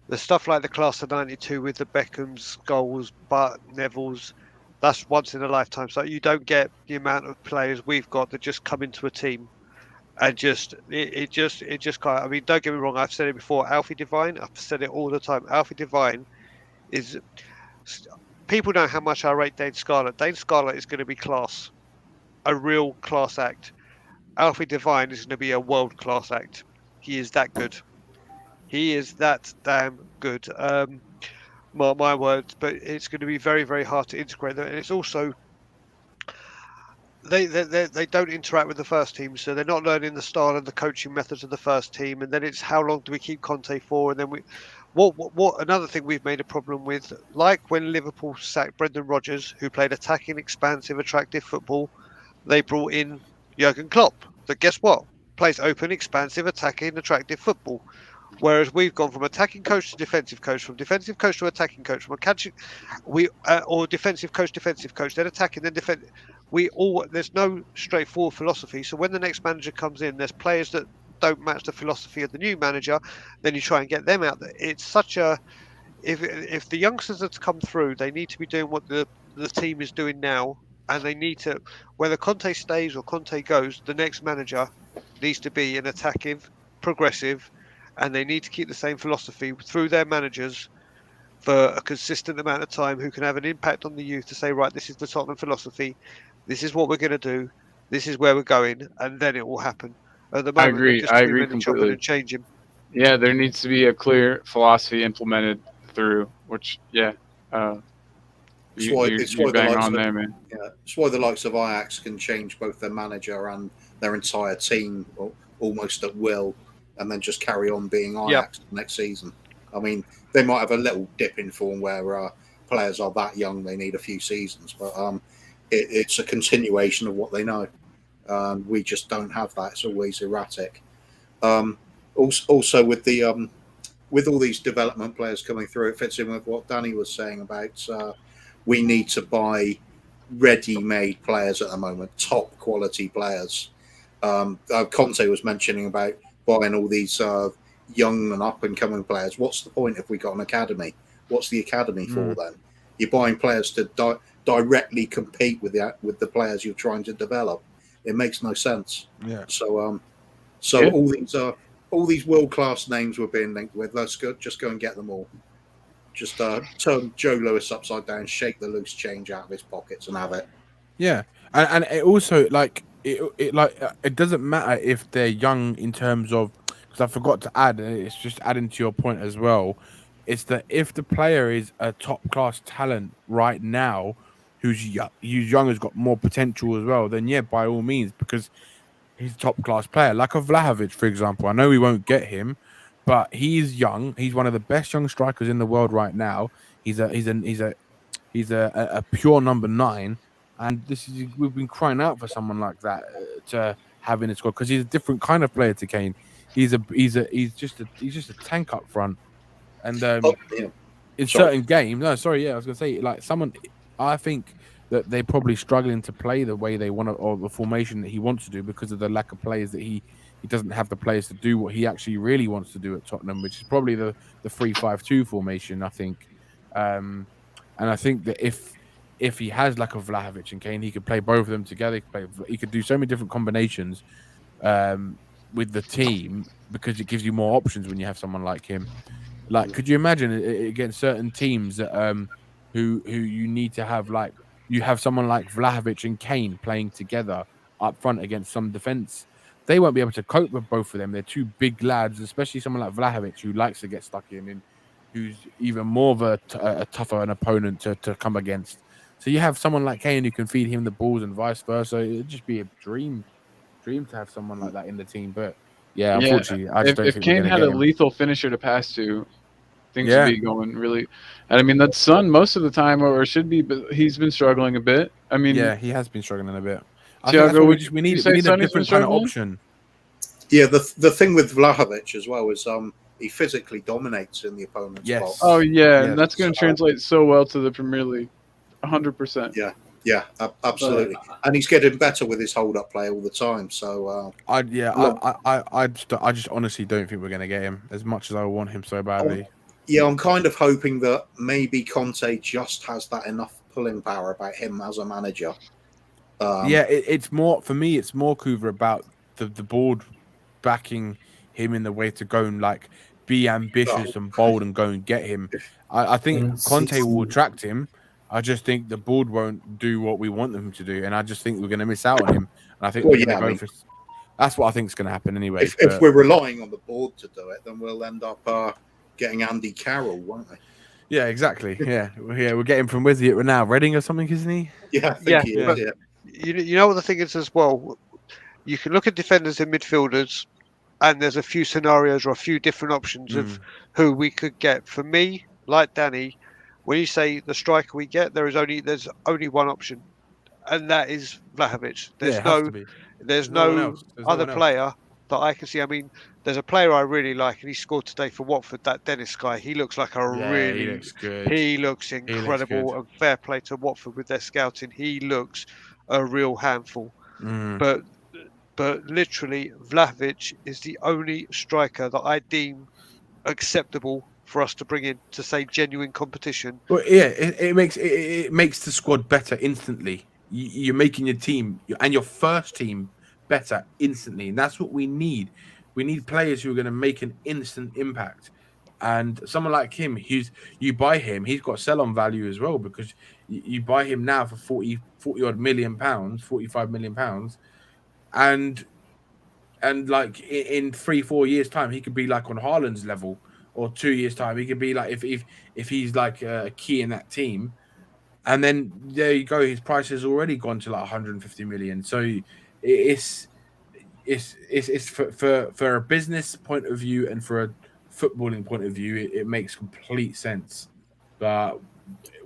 the stuff like the class of '92 with the Beckhams, Scholes, Butt, Nevilles. That's once in a lifetime. So you don't get the amount of players we've got that just come into a team and it just kind of. I mean, don't get me wrong. I've said it before. Alfie Devine. I've said it all the time. Alfie Devine is. People know how much I rate Dane Scarlett. Dane Scarlett is going to be class, a real class act. Alfie Devine is going to be a world class act. He is that good. He is that damn good. My words, but it's going to be very, very hard to integrate them. And it's also they don't interact with the first team, so they're not learning the style and the coaching methods of the first team. And then it's how long do we keep Conte for? And then what another thing we've made a problem with, like when Liverpool sacked Brendan Rodgers, who played attacking, expansive, attractive football, they brought in Jurgen Klopp. That guess what? Plays open, expansive, attacking, attractive football. Whereas we've gone from attacking coach to defensive coach, from defensive coach to attacking coach, from catching, or defensive coach, then attacking, then defend. There's no straightforward philosophy. So when the next manager comes in, there's players that don't match the philosophy of the new manager. Then you try and get them out there. It's such a if the youngsters are to come through, they need to be doing what the team is doing now, and they need to, whether Conte stays or Conte goes, the next manager needs to be an attacking, progressive. And they need to keep the same philosophy through their managers for a consistent amount of time, who can have an impact on the youth to say, right, this is the Tottenham philosophy, this is what we're going to do, this is where we're going, and then it will happen. At the moment, I agree completely. And changing. Yeah, there needs to be a clear philosophy implemented through, which, yeah. It's why the likes of Ajax can change both their manager and their entire team almost at will, and then just carry on being Ajax next season. I mean, they might have a little dip in form where players are that young, they need a few seasons, but it's a continuation of what they know. We just don't have that. It's always erratic. Also with the with all these development players coming through, it fits in with what Danny was saying about we need to buy ready-made players at the moment, top quality players. Conte was mentioning about buying all these young and up-and-coming players. What's the point if we got an academy? What's the academy for then? You're buying players to directly compete with the players you're trying to develop. It makes no sense. Yeah. So all these world-class names we're being linked with. Let's just go and get them all. Just turn Joe Lewis upside down, shake the loose change out of his pockets, and have it. Yeah, and it also it doesn't matter if they're young in terms of, because I forgot to add, and it's just adding to your point as well. It's that if the player is a top class talent right now, who's young, has got more potential as well, then yeah, by all means, because he's a top class player, like a Vlahovic, for example. I know we won't get him, but he's young. He's one of the best young strikers in the world right now. He's a pure number 9, and we've been crying out for someone like that to have in the squad because he's a different kind of player to Kane. He's just a tank up front, and in certain games. No, sorry, yeah, I was gonna say like someone. I think that they're probably struggling to play the way they want to, or the formation that he wants to do, because of the lack of players that he doesn't have the players to do what he actually really wants to do at Tottenham, which is probably the 3-5-2 formation. I think, and I think that if he has like a Vlahovic and Kane, he could play both of them together. He could do so many different combinations with the team, because it gives you more options when you have someone like him. Like, could you imagine against certain teams that who you need to have, like, you have someone like Vlahovic and Kane playing together up front against some defense? They won't be able to cope with both of them. They're two big lads, especially someone like Vlahovic, who likes to get stuck in and who's even more of a tougher an opponent to come against. So you have someone like Kane who can feed him the balls and vice versa. It'd just be a dream to have someone like that in the team. But yeah, unfortunately, I just don't if think Kane we're going had to a get him. lethal finisher to pass to, things would be going really. And I mean, that's Son most of the time, or should be, but he's been struggling a bit. I mean, yeah, he has been struggling a bit. I think Thiago, that's what we need. We need a Sonny's been different kind of struggling? option. Yeah, the thing with Vlahovic as well is he physically dominates in the opponent's box. Oh yeah, and that's going to translate so well to the Premier League, 100%. Yeah, absolutely. And he's getting better with his hold-up play all the time. So I just honestly don't think we're going to get him, as much as I want him so badly. Yeah, I'm kind of hoping that maybe Conte just has that enough pulling power about him as a manager. It's more, for me, it's more, Kuva, about the board backing him in the way to go and like be ambitious and bold and go and get him. I think Conte will attract him. I just think the board won't do what we want them to do, and I just think we're going to miss out on him. And I think we're going to go for. That's what I think is going to happen anyway. If we're relying on the board to do it, then we'll end up getting Andy Carroll, won't we? Yeah, exactly. Yeah, we're getting from where's he at now? Reading or something, isn't he? Yeah, I think he is. You know what the thing is as well. You can look at defenders and midfielders, and there's a few scenarios or a few different options of who we could get. For me, like Danny, when you say the striker we get, there's only one option, and that is Vlahovic. There's no other player that I can see. I mean, there's a player I really like, and he scored today for Watford. That Dennis guy, he looks like he looks good. He looks incredible. And fair play to Watford with their scouting. He looks a real handful. But literally, Vlahovic is the only striker that I deem acceptable for us to bring in to say genuine competition. Well, yeah, it makes the squad better instantly. You're making your team and your first team better instantly, and that's what we need. We need players who are going to make an instant impact. And someone like him, you buy him, he's got sell-on value as well, because you buy him now for 40 odd million pounds, 45 million pounds, and like in 3-4 years' time, he could be like on Haaland's level, or 2 years' time, he could be like if he's like a key in that team, and then there you go, his price has already gone to like 150 million. So it's for a business point of view and for a footballing point of view, it makes complete sense. But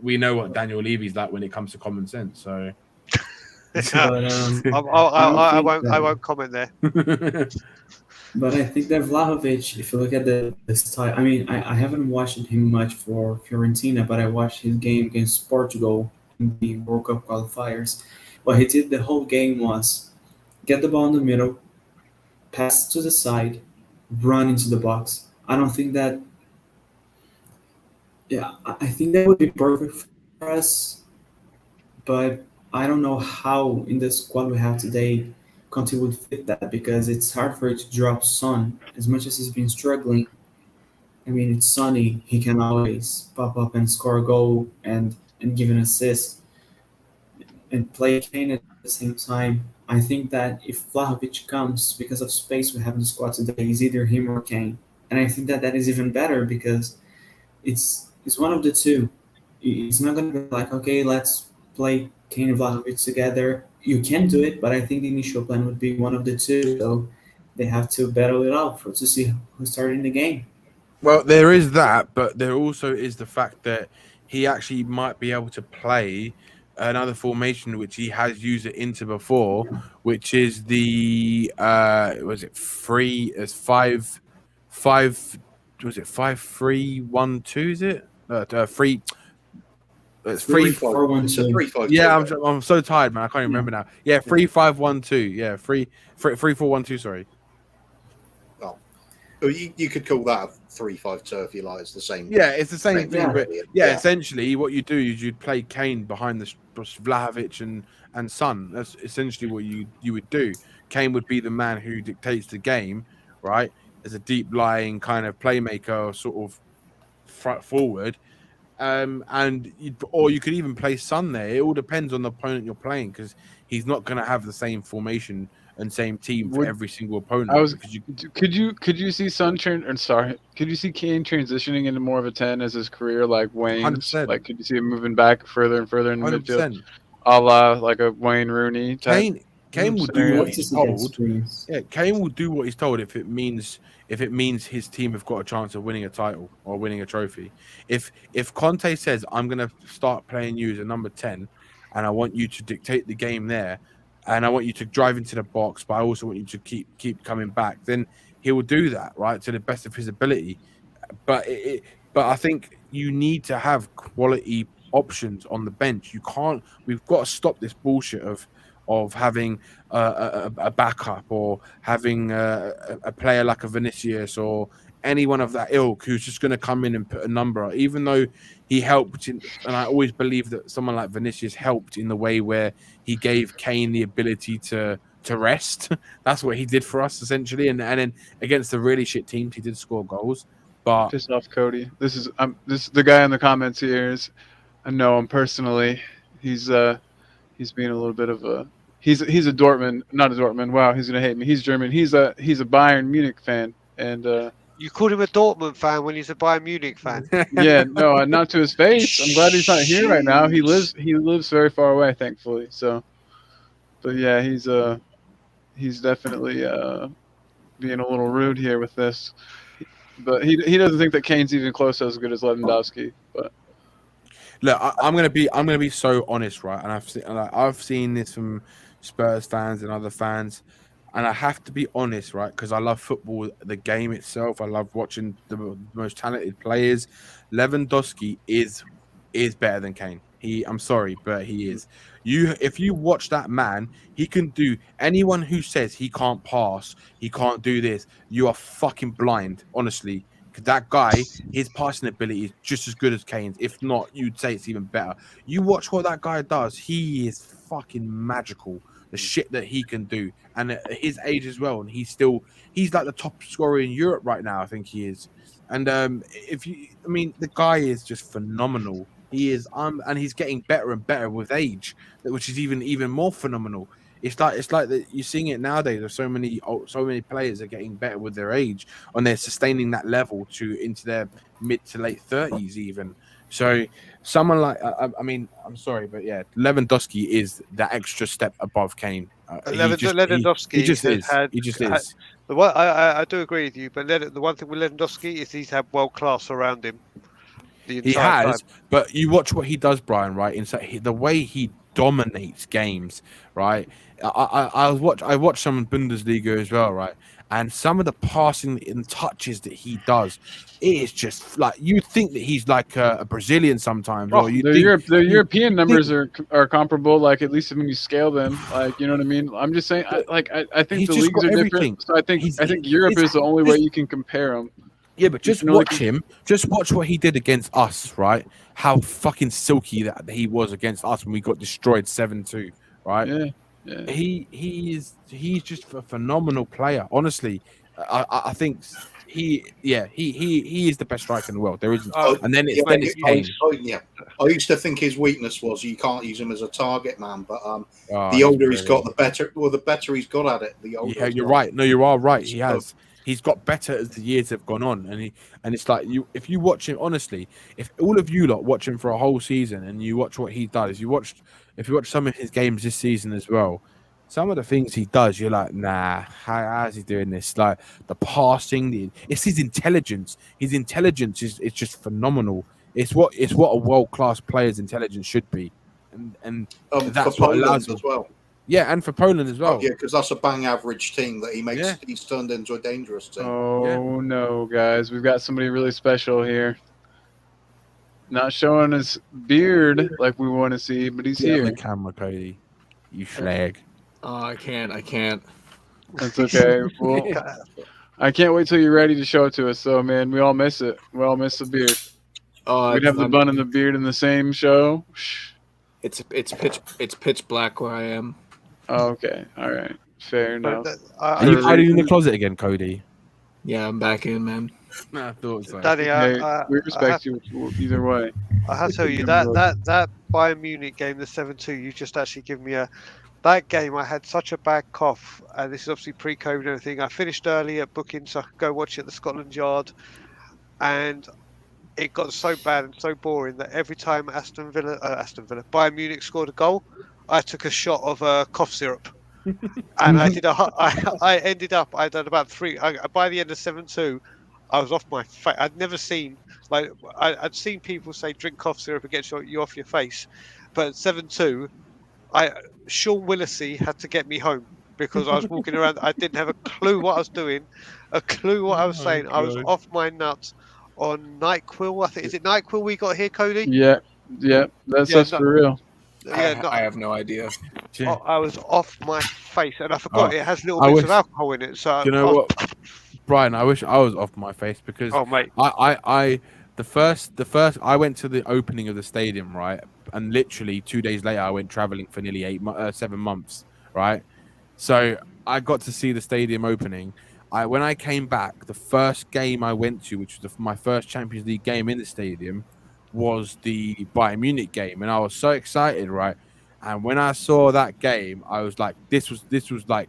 we know what Daniel Levy's like when it comes to common sense. So I won't comment there. But I think that Vlahovic, if you look at the style, I mean, I haven't watched him much for Fiorentina, but I watched his game against Portugal in the World Cup qualifiers. What he did the whole game was get the ball in the middle, pass to the side, run into the box. I don't think that. Yeah, I think that would be perfect for us, but I don't know how in the squad we have today Conte would fit that, because it's hard for it to drop Son as much as he's been struggling. I mean, it's Sonny; he can always pop up and score a goal and give an assist and play Kane at the same time. I think that if Vlahovic comes, because of space we have in the squad today, it's either him or Kane, and I think that is even better because it's one of the two. It's not going to be like, okay, let's play Kane and Vlahovic together. You can do it, but I think the initial plan would be one of the two. So they have to battle it out to see who's starting the game. Well, there is that, but there also is the fact that he actually might be able to play another formation which he has used it into before, which is the was it three as five was it 5-3-1-2? Is it three? It's three. 3-4-1-2. It's a 3-5-2. Yeah, I'm so tired, man. I can't even remember now. Yeah, 3-5-1-2. Yeah, 3-4-1-2. Sorry. Well, you could call that a 3-5-2 if you like. It's the same. Yeah, it's the same thing. Yeah. But yeah, essentially, what you do is you'd play Kane behind the Vlahovic and Son. That's essentially what you would do. Kane would be the man who dictates the game, right? As a deep lying kind of playmaker, sort of front forward. Or you could even play Son there. It all depends on the opponent you're playing, because he's not going to have the same formation and same team for every single opponent. Could you see could you see Kane transitioning into more of a 10 as his career like wanes? 100%. Like, could you see him moving back further and further in the 100%. midfield, a la like a Wayne Rooney type? Kane will do what That's he's just like told. extremes. Yeah, Kane will do what he's told if it means his team have got a chance of winning a title or winning a trophy. If Conte says, I'm going to start playing you as a number 10 and I want you to dictate the game there and I want you to drive into the box, but I also want you to keep coming back, then he will do that, right, to the best of his ability. But I think you need to have quality options on the bench. We've got to stop this bullshit of having a backup or having a player like a Vinicius or anyone of that ilk who's just going to come in and put a number, even though he helped and I always believe that someone like Vinicius helped in the way where he gave Kane the ability to rest. That's what he did for us essentially, and then against the really shit teams he did score goals. But Piss off Cody. This is the guy in the comments here is, I know him personally. He's being a little bit of a he's a Dortmund, not a Dortmund. Wow, he's gonna hate me. He's German. He's a Bayern Munich fan, and You called him a Dortmund fan when he's a Bayern Munich fan. yeah, no, not to his face. I'm glad he's not here right now. He lives very far away, thankfully. So, but yeah, he's definitely being a little rude here with this. But he doesn't think that Kane's even close to as good as Lewandowski. But look, I'm gonna be so honest, right? And I've seen this from Spurs fans and other fans, and I have to be honest, right? Because I love football, the game itself. I love watching the most talented players. Lewandowski is better than Kane. I'm sorry, but he is. If you watch that man, he can do. Anyone who says he can't pass, he can't do this, you are fucking blind, honestly. Because that guy, his passing ability is just as good as Kane's. If not, you'd say it's even better. You watch what that guy does. He is fucking magical. The shit that he can do. And at his age as well. And he's like the top scorer in Europe right now, I think he is. And the guy is just phenomenal. He is, and he's getting better and better with age, which is even more phenomenal. It's like that you're seeing it nowadays. There's so many players are getting better with their age, and they're sustaining that level into their mid to late 30s even. So someone like I'm sorry, but yeah, Lewandowski is that extra step above Kane. Lewandowski he just is. He just is. I do agree with you, but the one thing with Lewandowski is he's had world class around him. He has, time. But you watch what he does, Brian. Right, the way he dominates games. Right, I watched some Bundesliga as well. Right, and some of the passing and touches that he does, it is just like you think that he's like a Brazilian sometimes. Or the European numbers are comparable. Like at least when you scale them, like you know what I mean. I'm just saying, I think the leagues are different. So I think Europe is the only way you can compare them. Yeah, but just watch him. Just watch what he did against us, right? How fucking silky that he was against us when we got destroyed 7-2, right? Yeah. He's just a phenomenal player. Honestly, I think he is the best striker in the world. There isn't. And then it's Kane. I used to think his weakness was you can't use him as a target man, but the older he's got, the better he's got at it. The older. Yeah, you're right. No, you are right. He has. He's got better as the years have gone on, and it's like if you watch him honestly, if all of you lot watch him for a whole season and you watch what he does, if you watch some of his games this season as well, some of the things he does, you're like, nah, how's he doing this? Like the passing, it's his intelligence. His intelligence is just phenomenal. It's what a world class player's intelligence should be, and that's for what Poland allows him. as well. Yeah, and for Poland as well. Yeah, because that's a bang average team that Yeah. he's turned into a dangerous team. Oh no, guys, we've got somebody really special here. Not showing his beard like we want to see, but he's Get on here. the camera, Cody. You slag. Oh, I can't. That's okay. Well, I can't wait till you're ready to show it to us. So, man, we all miss it. We all miss the beard. We'd have the bun and the beard in the same show. It's pitch black where I am. Oh, okay. All right. Fair enough. Are you hiding in the closet again, Cody? Yeah, I'm back in, man. Nah, I thought so. Danny, We respect you either way. I have to tell you that Bayern Munich game, the 7-2, you just actually given me that game. I had such a bad cough, and this is obviously pre-COVID and everything. I finished early at booking so I could go watch it at the Scotland Yard, and it got so bad and so boring that every time Bayern Munich scored a goal, I took a shot of cough syrup. And I ended up, I done about by the end of 7-2, I was off my face. I'd never seen, I'd seen people say drink cough syrup and get you off your face. But at 7-2, Sean Willisey had to get me home because I was walking around. I didn't have a clue what I was doing, a clue what I was saying. I was off my nuts on NyQuil. I think, is it NyQuil we got here, Cody? Yeah. That's for real. Yeah, I have no idea. I was off my face, and I forgot it has little bits of alcohol in it. So you know what, Brian? I wish I was off my face because mate, the first I went to the opening of the stadium, right, and literally 2 days later I went traveling for nearly 7 months, right. So I got to see the stadium opening. When I came back, the first game I went to, which was my first Champions League game in the stadium, was the Bayern Munich game, and I was so excited, right? And when I saw that game, I was like, this was like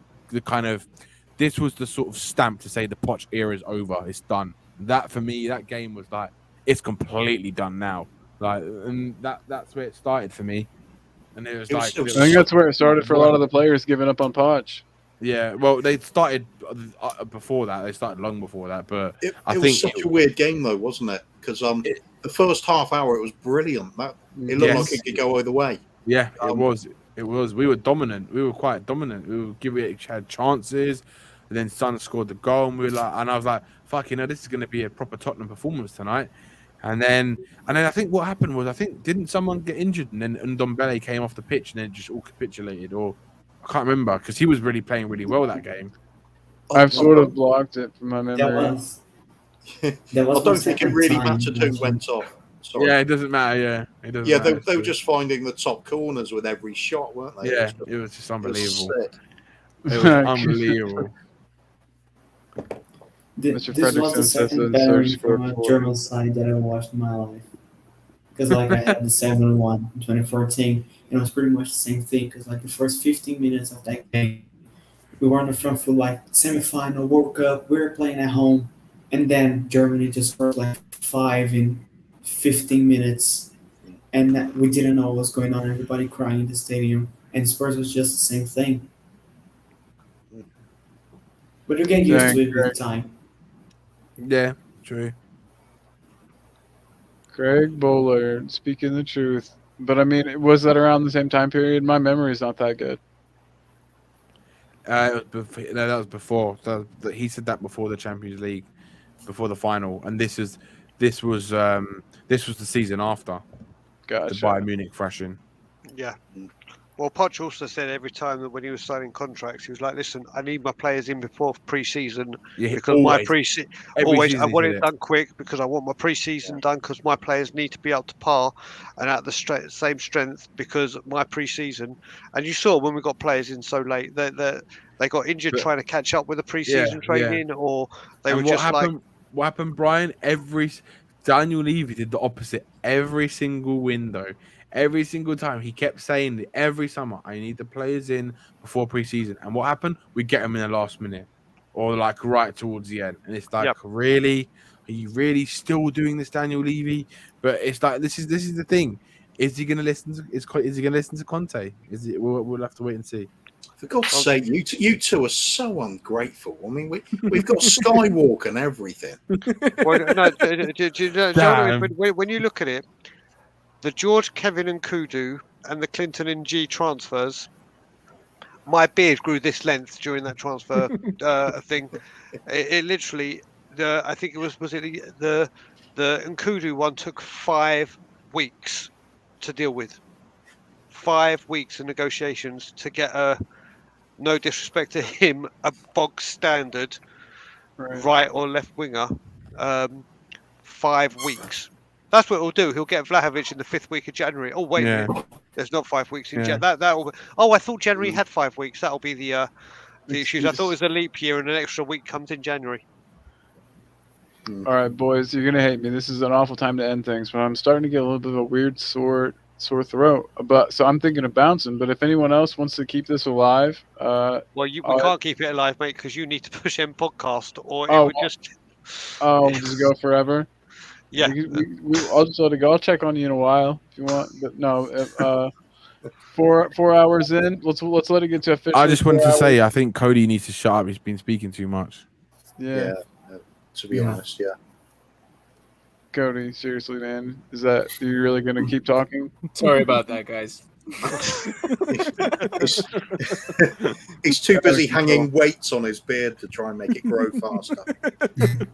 this was the sort of stamp to say the Poch era is over, it's done. That for me, that game was like, it's completely done now. Like, and that's where it started for me. And it was I think that's where it started for a lot of the players giving up on Poch. Yeah, well, they started before that. They started long before that, but it was such a weird game, though, wasn't it? Because the first half hour, it was brilliant. It looked like it could go either way. Yeah, it was. It was. We were dominant. We were quite dominant. We were had chances, and then Son scored the goal, and and I was like, "Fuck, this is going to be a proper Tottenham performance tonight." And then I think what happened was, didn't someone get injured, and then Ndombele came off the pitch, and then just all capitulated, or I can't remember because he was really playing really well that game. I've sort of blocked it from my memory. I don't think it really mattered who went off. Sorry. Yeah, it doesn't matter. Yeah, it doesn't. Yeah, matter. they were just finding the top corners with every shot, weren't they? Yeah, it was just unbelievable. It was unbelievable. This was the second battle from a German side that I watched in my life. Because I had the 7-1 in 2014, and it was pretty much the same thing. Because the first 15 minutes of that game, we were on the front foot, semi-final World Cup. We were playing at home, and then Germany just scored 5 in 15 minutes, and we didn't know what was going on. Everybody crying in the stadium, and Spurs was just the same thing. But you get used to it with time. Yeah, true. Craig Bullard, speaking the truth. But was that around the same time period? My memory's not that good. That was before. He said that before the Champions League, before the final, and this was the season after. Gotcha. The Bayern Munich thrashing. Yeah. Well, Poch also said every time that when he was signing contracts, he was like, "Listen, I need my players in before pre-season because my pre-season I want it done quick because I want my pre-season done because my players need to be up to par and at the same strength because my pre-season." And you saw when we got players in so late that they got injured trying to catch up with the pre-season training, or they were just What happened, Brian? Daniel Levy did the opposite every single window. Every single time he kept saying that every summer, I need the players in before preseason. And what happened? We get them in the last minute or right towards the end. And it's really? Are you really still doing this, Daniel Levy? But it's this is the thing. Is he going to listen? Is he going to listen to Conte? We'll have to wait and see. For God's sake, you two are so ungrateful. I mean, we've got Skywalk and everything. Well, no, do you know, when you look at it, the George, Kevin, and Kudu and the Clinton and G transfers, my beard grew this length during that transfer thing. It literally, I think it was it the Nkudu one took 5 weeks to deal with. 5 weeks of negotiations to get no disrespect to him, a bog standard right or left winger. 5 weeks. That's what he'll do. He'll get Vlahovic in the 5th week of January. Oh wait a minute, there's not 5 weeks in January. Oh, I thought January had 5 weeks. That'll be the issues. I thought it was a leap year and an extra week comes in January. All right, boys, you're gonna hate me. This is an awful time to end things, but I'm starting to get a little bit of a weird sore throat. So I'm thinking of bouncing. But if anyone else wants to keep this alive, well, we can't keep it alive, mate, because you need to push in podcast, or it would just. Oh, we'll just go forever. Yeah, I'll just let it go. I'll check on you in a while if you want. But no, 4 hours in, let's let it get to official. I just wanted to say, I think Cody needs to shut up. He's been speaking too much. Yeah. To be honest, yeah. Cody, seriously, man, are you really gonna keep talking? Sorry about that, guys. He's too busy hanging weights on his beard to try and make it grow faster.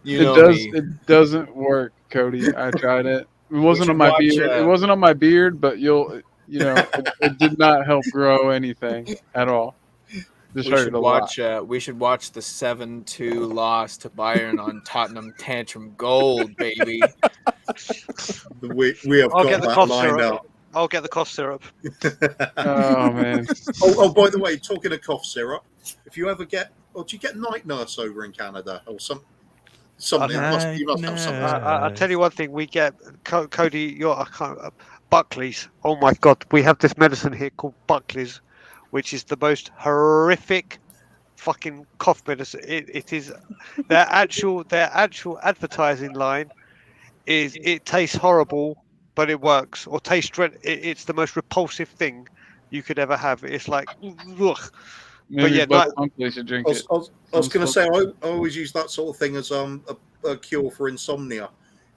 It doesn't work, Cody. I tried it. It wasn't on my beard. It wasn't on my beard, but it did not help grow anything at all. We should watch the 7-2 loss to Bayern on Tottenham Tantrum Gold, baby. We have got that lined up. I'll get the cough syrup. Oh man. Oh, by the way, talking of cough syrup, if you ever do you get night nurse over in Canada or something? You must have something. I'll tell you one thing. We get Cody. Buckley's. Oh my God, we have this medicine here called Buckley's, which is the most horrific fucking cough medicine. It is their actual advertising line is it tastes horrible, but it works, or tastes it's the most repulsive thing you could ever have. It's like, ugh. Maybe but should drink it. I was going to say, I always use that sort of thing as a cure for insomnia.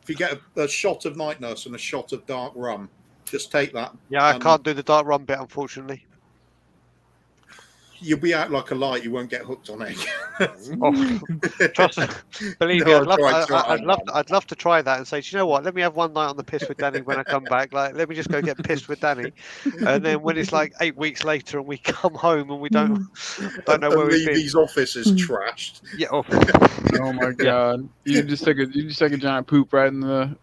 If you get a shot of night nurse and a shot of dark rum, just take that. Yeah, I can't do the dark rum bit, unfortunately. You'll be out like a light. You won't get hooked on it. Trust me, believe me, I'd love to try that and say, do you know what? Let me have one night on the piss with Danny when I come back. Like, let me just go get pissed with Danny, and then when it's like 8 weeks later and we come home and we don't know where we've been. Levy's office is trashed. Yeah. Oh my God! You just take a giant poop right in the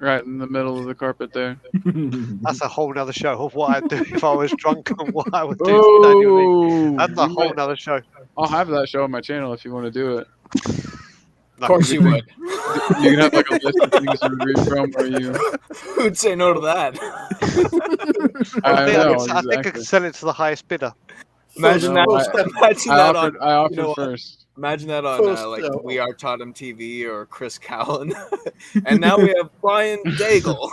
middle of the carpet there. That's a whole nother show of what I'd do if I was drunk and what I would do to Daniel. That's a whole nother show. I'll have that show on my channel if you want to do it. Of course you would. You can have like a list of things to read from, or you. Who'd say no to that? I think I could sell it to the highest bidder. Imagine that. I offered first. Imagine that on We Are Tottenham TV or Chris Callan. And now we have Brian Daigle.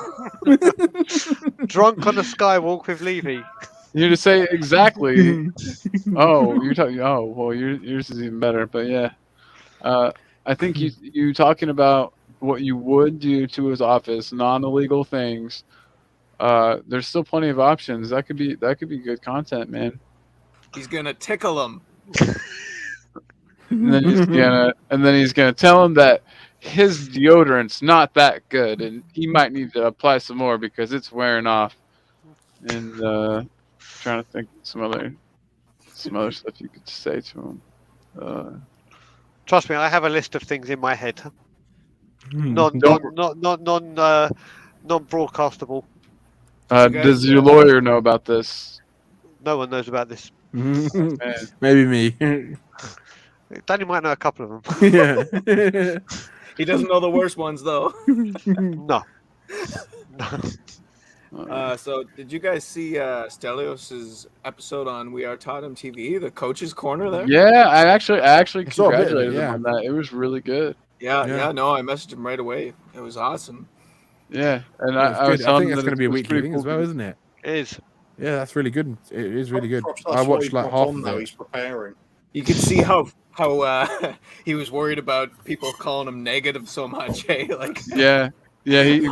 Drunk on a skywalk with Levy. You just say exactly. Oh, you're talking. Oh, well, yours is even better. But yeah, I think you talking about what you would do to his office, non-illegal things. There's still plenty of options. That could be good content, man. He's gonna tickle him. And then he's gonna tell him that his deodorant's not that good, and he might need to apply some more because it's wearing off. And trying to think some other stuff you could say to him. Trust me, I have a list of things in my head. Non broadcastable. Does your lawyer know about this? No one knows about this. Maybe me. Danny might know a couple of them. Yeah. He doesn't know the worst ones though. No. So did you guys see Stelios' episode on We Are Tottenham TV, the coach's corner there? Yeah, I actually congratulated him on that. It was really good. Yeah, no, I messaged him right away. It was awesome. Yeah, and I think it's going to be a weekly thing as well, isn't it? It is. Yeah, that's really good. It is really good. Perhaps I that's why watched he's like not half on of now. it. He's preparing. You could see how he was worried about people calling him negative so much. Hey, like Yeah, he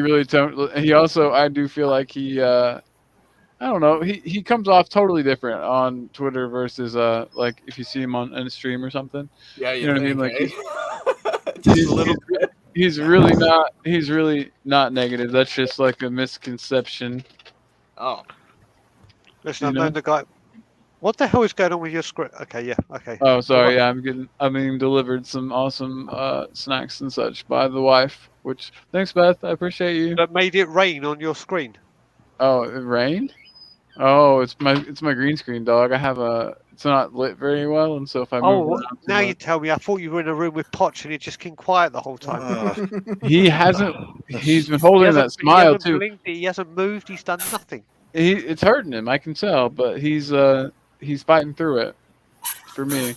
really don't. He also, I do feel like he, I don't know, he comes off totally different on Twitter versus like if you see him on a stream or something. yeah, You know what I mean? Like just a little bit. he's really not negative. That's just like a misconception. Oh, Listen, You I've know? known the guy. What the hell is going on with your script? Okay, yeah, okay. Oh, sorry. Yeah, I'm being delivered some awesome snacks and such by the wife. Which thanks, Beth. I appreciate you. That made it rain on your screen. Oh, it rained. Oh, it's my green screen, dog. I have it's not lit very well, and so if I move around too Now you much, tell me. I thought you were in a room with Potch and he just been quiet the whole time. he hasn't. He's been He holding that hasn't, he smile hasn't too. blinked. He hasn't moved. He's done nothing. It's hurting him. I can tell, but he's fighting through it for me.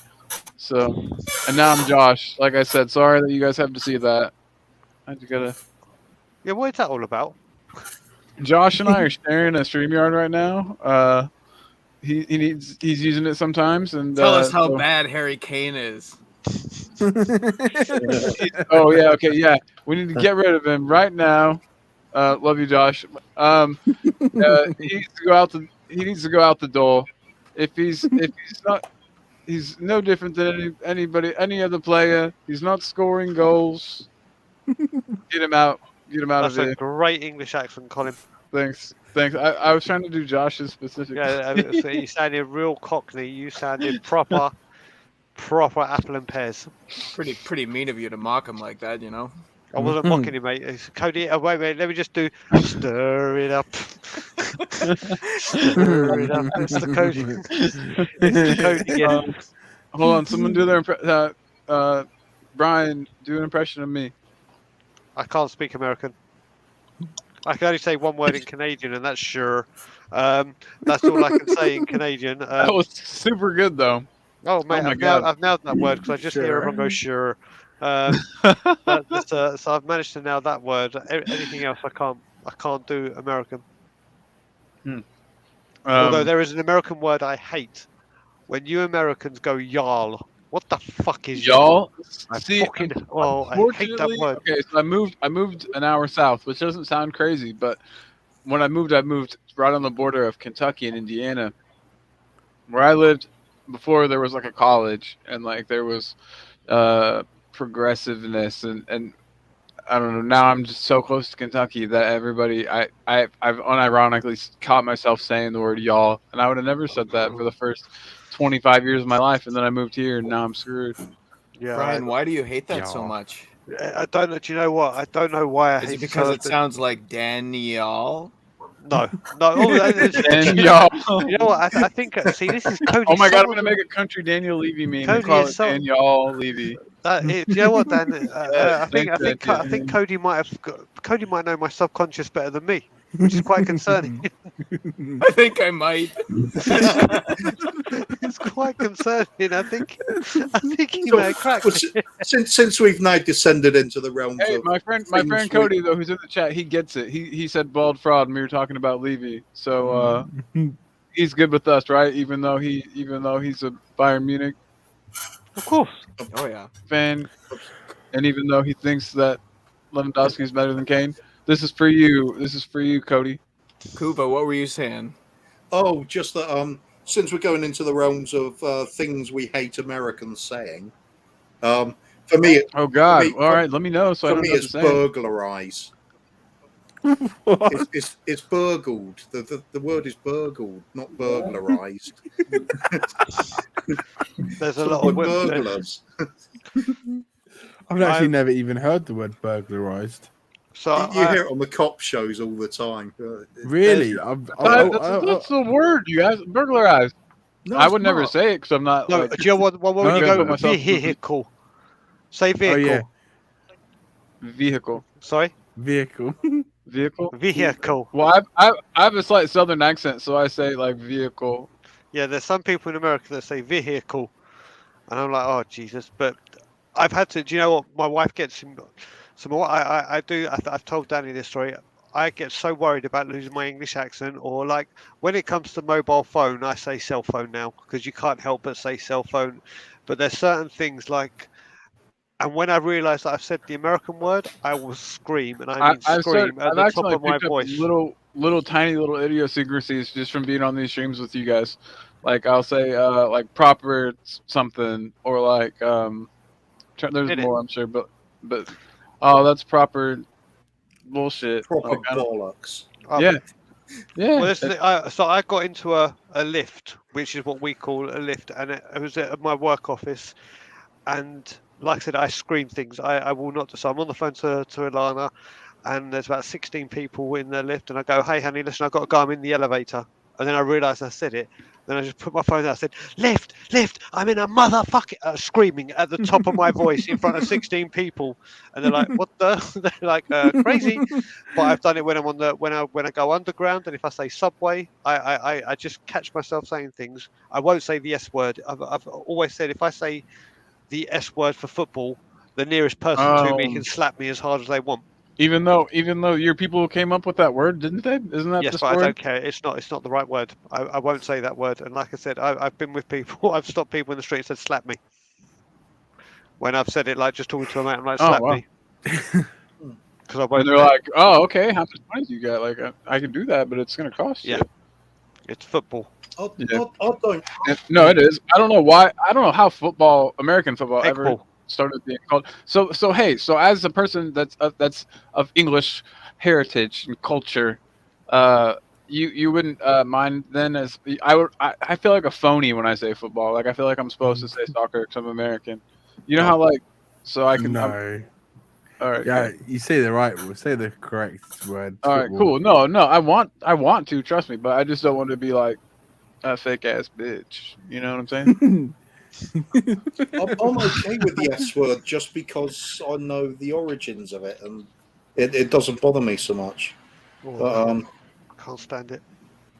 So, and now I'm Josh. Like I said, sorry that you guys have to see that. I just gotta. Yeah, what is that all about? Josh and I are sharing a StreamYard right now. He's using it sometimes, and tell us how so- bad Harry Kane is. Oh yeah, okay, yeah. We need to get rid of him right now. Love you, Josh. He needs to go out the door. If he's not, he's no different than any other player. He's not scoring goals. Get him out. Get him out That's of a here. great English accent, Colin. Thanks. I was trying to do Josh's specific. Yeah, so you sounded real Cockney. You sounded proper apple and pears. Pretty mean of you to mock him like that, you know. I wasn't mocking you, mate. It's Cody. Wait. Let me just do stir it up. Stir it up. It's the Cody. It's the Cody again. Hold on. Someone do their Brian, do an impression of me. I can't speak American. I can only say one word in Canadian, and that's sure. That's all I can say in Canadian. That was super good, though. Oh, mate, my I've God. nailed that word because I just hear everyone go sure. So I've managed to nail that word. Anything else, I can't do American. Although there is an American word I hate. When you Americans go y'all, what the fuck is Y'all? I See, I hate that unfortunately, word. okay, so I moved an hour south, which doesn't sound crazy, but when I moved right on the border of Kentucky and Indiana, where I lived before. There was like a college, and like there was progressiveness, and I don't know. Now I'm just so close to Kentucky that everybody, I've unironically caught myself saying the word y'all, and I would have never said that for the first 25 years of my life, and then I moved here, and now I'm screwed. Yeah, Brian, why do you hate that so much? I don't know. Do you know what? I don't know why I Is hate it because it so- sounds like Danielle? No. Danielle. You know what? I think. See, this is Cody. Oh my god, I'm gonna make a country Daniel Levy meme and Cody call is it so- Danielle Levy. Do you know what, Dan? I thanks, think Cody might know my subconscious better than me, which is quite concerning. I think I might. It's quite concerning. I think he may have cracked. Since we've now descended into the realms Hey, of my friend things Cody though, who's in the chat, he gets it. He said bald fraud, and we were talking about Levy, so he's good with us, right? Even though he's a Bayern Munich Of course. Oh yeah. fan, and even though he thinks that Lewandowski is better than Kane, this is for you. This is for you, Cody. Kuba, what were you saying? Oh, just that. Since we're going into the realms of things we hate Americans saying, for me, Oh God! For me- All right, let me know so I for don't me know what to it's say. burglarize. It's burgled. The word is burgled, not burglarized. There's a Some lot of were women. burglars. I've actually never even heard the word burglarized. So You hear it on the cop shows all the time. Really? That's the word, you guys. Burglarized. No, I it's would never not. say it because I'm not. No, like, do you know what? When you No, go but myself- vehicle, say vehicle. yeah. vehicle. Sorry, Vehicle. Vehicle. vehicle. Well, I have a slight southern accent, so I say like vehicle. Yeah, there's some people in America that say vehicle, and I'm like, oh Jesus! But I've had to. Do you know what? My wife gets some. I do. I've told Danny this story. I get so worried about losing my English accent, or like when it comes to mobile phone, I say cell phone now because you can't help but say cell phone. But there's certain things like, and when I realise that I've said the American word, I will scream, and I mean scream at I've the top actually of my picked up voice. little tiny little idiosyncrasies just from being on these streams with you guys. Like I'll say like proper something, or like there's Did it? more I'm sure, but oh, that's proper bullshit. Proper Like, bollocks. yeah. Yeah. Well, so I got into a lift, which is what we call a lift, and it was at my work office. And like I said, I scream things. I will not. So I'm on the phone to Ilana, and there's about 16 people in the lift, and I go, "Hey, honey, listen, I've got to go. I'm in the elevator." And then I realised I said it. Then I just put my phone down. I said, "Lift, lift! I'm in a motherfucking," screaming at the top of my voice in front of 16 people, and they're like, "What the?" They're like, "Crazy." But I've done it when I'm on the when I go underground, and if I say subway, I just catch myself saying things. I won't say the S word. I've always said if I say the S word for football, the nearest person to me can slap me as hard as they want. Even though your people came up with that word, didn't they? Isn't that Yes, the but story? I don't care. It's not the right word. I won't say that word. And like I said, I've been with people. I've stopped people in the street and said, "Slap me." When I've said it, like just talking to a mate, I'm like, Oh, "Slap wow. me," because I won't. And they're like, "Oh, okay. How much money do you got? Like, I can do that, but it's gonna cost you." Yeah, it's football. I don't. No, it is. I don't know why. I don't know how American football, ever Eggball. started being called. So hey, so as a person that's of English heritage and culture, you wouldn't mind then as I feel like a phony when I say football. Like I feel like I'm supposed to say soccer because I'm American. You know how like so I can. No. All right. Yeah, you say the right word. Say the correct word. All right. Cool. No. I want to trust me, but I just don't want to be like a fake ass bitch. You know what I'm saying? I'm okay with the S word just because I know the origins of it, and it doesn't bother me so much. Oh, can't stand it.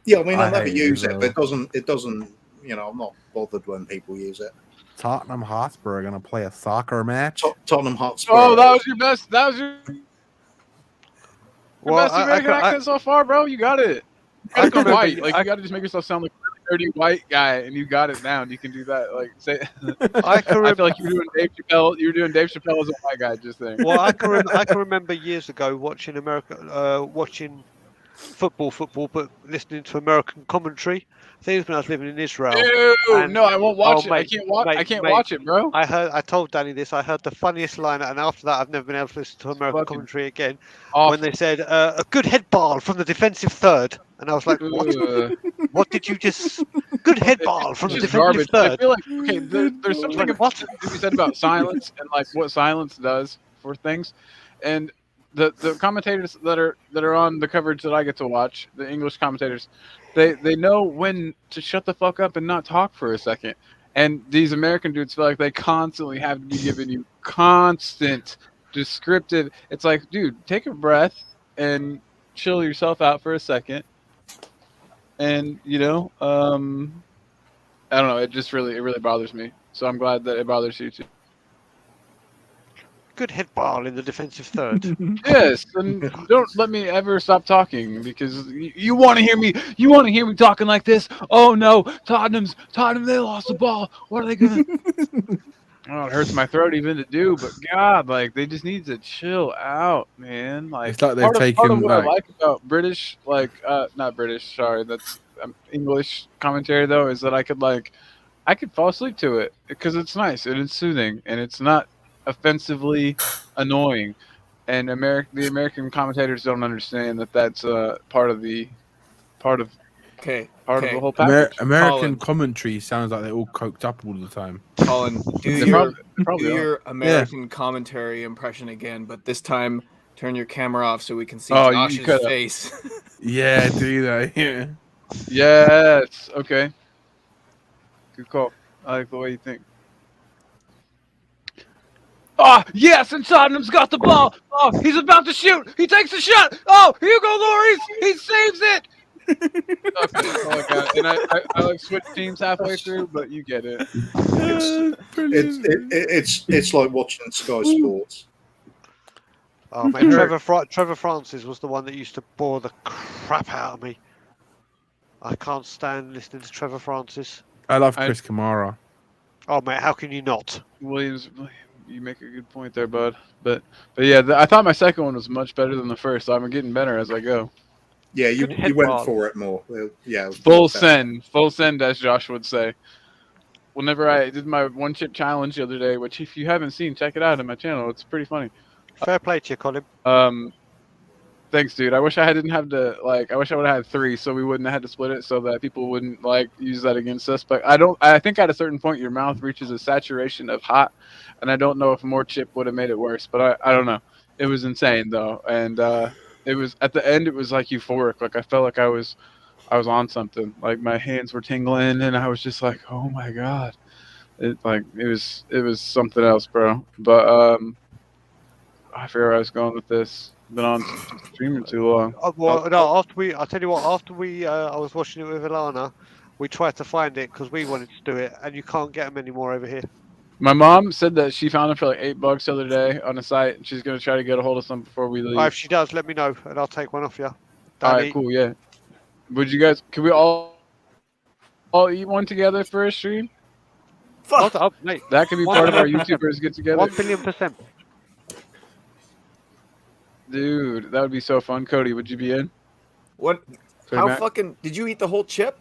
Yeah, I mean, I never hate use it, it, but it doesn't. You know, I'm not bothered when people use it. Tottenham Hotspur are gonna play a soccer match. Tottenham Hotspur. Oh, that was your best. That was your Well, best American accent so far, bro. You got it. You gotta go white. Like you gotta just make yourself sound like a dirty white guy, and you got it down. You can do that. Like say, I feel like you were doing Dave Chappelle. You were doing Dave Chappelle as a white guy just there. Well, I can remember years ago watching watching football, but listening to American commentary. I think it was when I was living in Israel. Ew, no, I won't watch it. Mate, I can't watch. I can't mate, watch it, bro. I told Danny this. I heard the funniest line, and after that, I've never been able to listen to American Fucking commentary again. awful. When they said a good head ball from the defensive third, and I was like, "What? What did you just? Good head ball from the It's just defensive garbage. I third." feel like okay, there's something to be said about silence and like what silence does for things, and the commentators that are on the coverage that I get to watch, the English commentators, they know when to shut the fuck up and not talk for a second. And these American dudes feel like they constantly have to be giving you constant descriptive. It's like, dude, take a breath and chill yourself out for a second. And I don't know. It just really bothers me. So I'm glad that it bothers you too. Good head ball in the defensive third. Yes, and don't let me ever stop talking because you want to hear me. You want to hear me talking like this. Oh no, Tottenham, they lost the ball. What are they gonna? Oh, it hurts my throat even to do. But God, like they just need to chill out, man. Like It's like they've part of taken, what I like- like about British, like not British. Sorry, that's English commentary though. Is that I could fall asleep to it because it's nice and it's soothing and it's not offensively annoying. And the American commentators don't understand that that's part of the whole package. American Colin. commentary sounds like they're all coked up all the time. Colin, do They your probably are. your American commentary impression again, but this time turn your camera off so we can see Oh, you Josh's coulda. face. Yeah, do that. Yeah. Yes. Okay. Good call. I like the way you think. Oh, yes, and Tottenham's got the ball. Oh, he's about to shoot. He takes a shot. Oh, Hugo Lloris. He saves it. Okay, that's all I got. And I like switch teams halfway through, but you get it. It's like watching Sky Sports. Oh man, Trevor Francis was the one that used to bore the crap out of me. I can't stand listening to Trevor Francis. I love Chris Kamara. Oh mate, how can you not? Williams, you make a good point there, bud. But yeah, I thought my second one was much better than the first. So I'm getting better as I go. Yeah, you went for it more. Yeah, full send, as Josh would say. Whenever I did my one chip challenge the other day, which if you haven't seen, check it out on my channel. It's pretty funny. Fair play to you, Colin. Thanks, dude. I wish I didn't have to I wish I would have had 3, so we wouldn't have had to split it, so that people wouldn't use that against us. But I think at a certain point your mouth reaches a saturation of hot, and I don't know if more chip would have made it worse. But I don't know. It was insane though, and it was at the end. It was like euphoric. Like I felt like I was on something. Like my hands were tingling, and I was just like, oh my god. It was something else, bro. But I forget where I was going with this. Been on streaming too long. Well, no. I'll tell you what. After I was watching it with Ilana. We tried to find it because we wanted to do it, and you can't get them anymore over here. My mom said that she found them for like $8 the other day on a site, and she's gonna try to get a hold of some before we leave. If she does, let me know, and I'll take one off you. All right, cool. Yeah. Would you guys? Can we all eat one together for a stream? Fuck, mate. That could be part of our YouTubers get together. 1,000,000,000%. Dude, that would be so fun. Cody, would you be in? What? Sorry, How Matt? fucking did you eat the whole chip?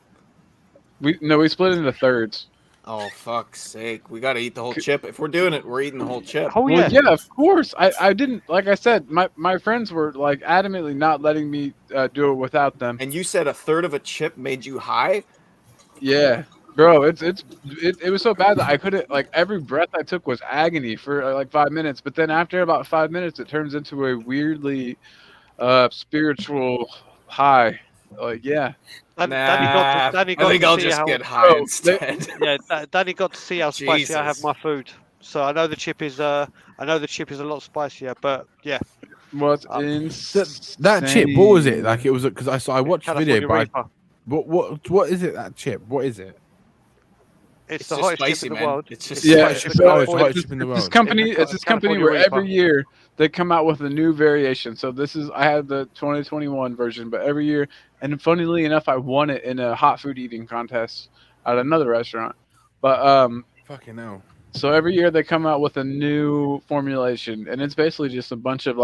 We split it into thirds. Oh fuck's sake! We gotta eat the whole chip. If we're doing it, we're eating the whole chip. Oh Well, yeah, of course. I didn't, like I said, my friends were like adamantly not letting me do it without them. And you said a third of a chip made you high? Yeah, bro, it was so bad that I couldn't, like, every breath I took was agony for like 5 minutes. But then after about 5 minutes, it turns into a weirdly spiritual high. Like, yeah. Danny got to see how, get high instead. Danny got to see how spicy I have my food. So I know the chip is a lot spicier, but yeah. What's that chip? What was it? Like it was because I watched the video, California but what is it? That chip? What is it? It's the hottest chip in the world. It's just It's the hottest chip in the world. It's this company where every year they come out with a new variation. So I had the 2021 version, but every year, and funnily enough, I won it in a hot food eating contest at another restaurant. But fucking hell. So every year they come out with a new formulation, and it's basically just a bunch of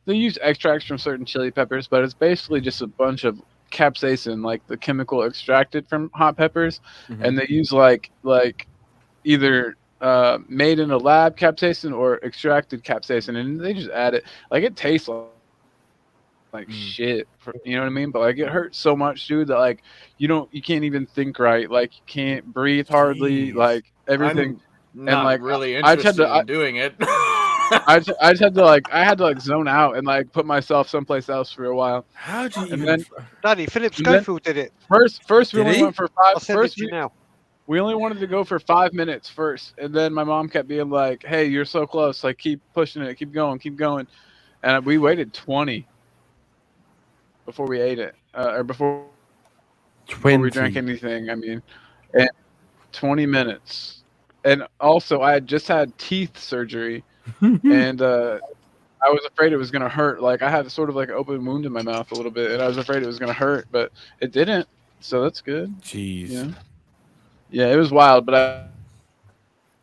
they use extracts from certain chili peppers, but it's basically just a bunch of capsaicin, like the chemical extracted from hot peppers, and they use like either made in a lab capsaicin or extracted capsaicin, and they just add it. Like it tastes like shit, you know what I mean? But like it hurts so much, dude, that you can't even think right. Like you can't breathe hardly. Like everything. Not really interested in doing it. I just had to zone out and put myself someplace else for a while. How'd you and even? Then, Danny, Philip Schofield did it. First we only went for 5. I'll send it to you now. We only wanted to go for 5 minutes first, and then my mom kept being like, "Hey, you're so close! Like keep pushing it, keep going," and we waited 20 before we ate it, or before we drank anything. I mean, and 20 minutes. And also, I had just had teeth surgery, and I was afraid it was gonna hurt. Like I had sort of like an open wound in my mouth a little bit, and I was afraid it was gonna hurt, but it didn't. So that's good. Jeez. Yeah, it was wild. But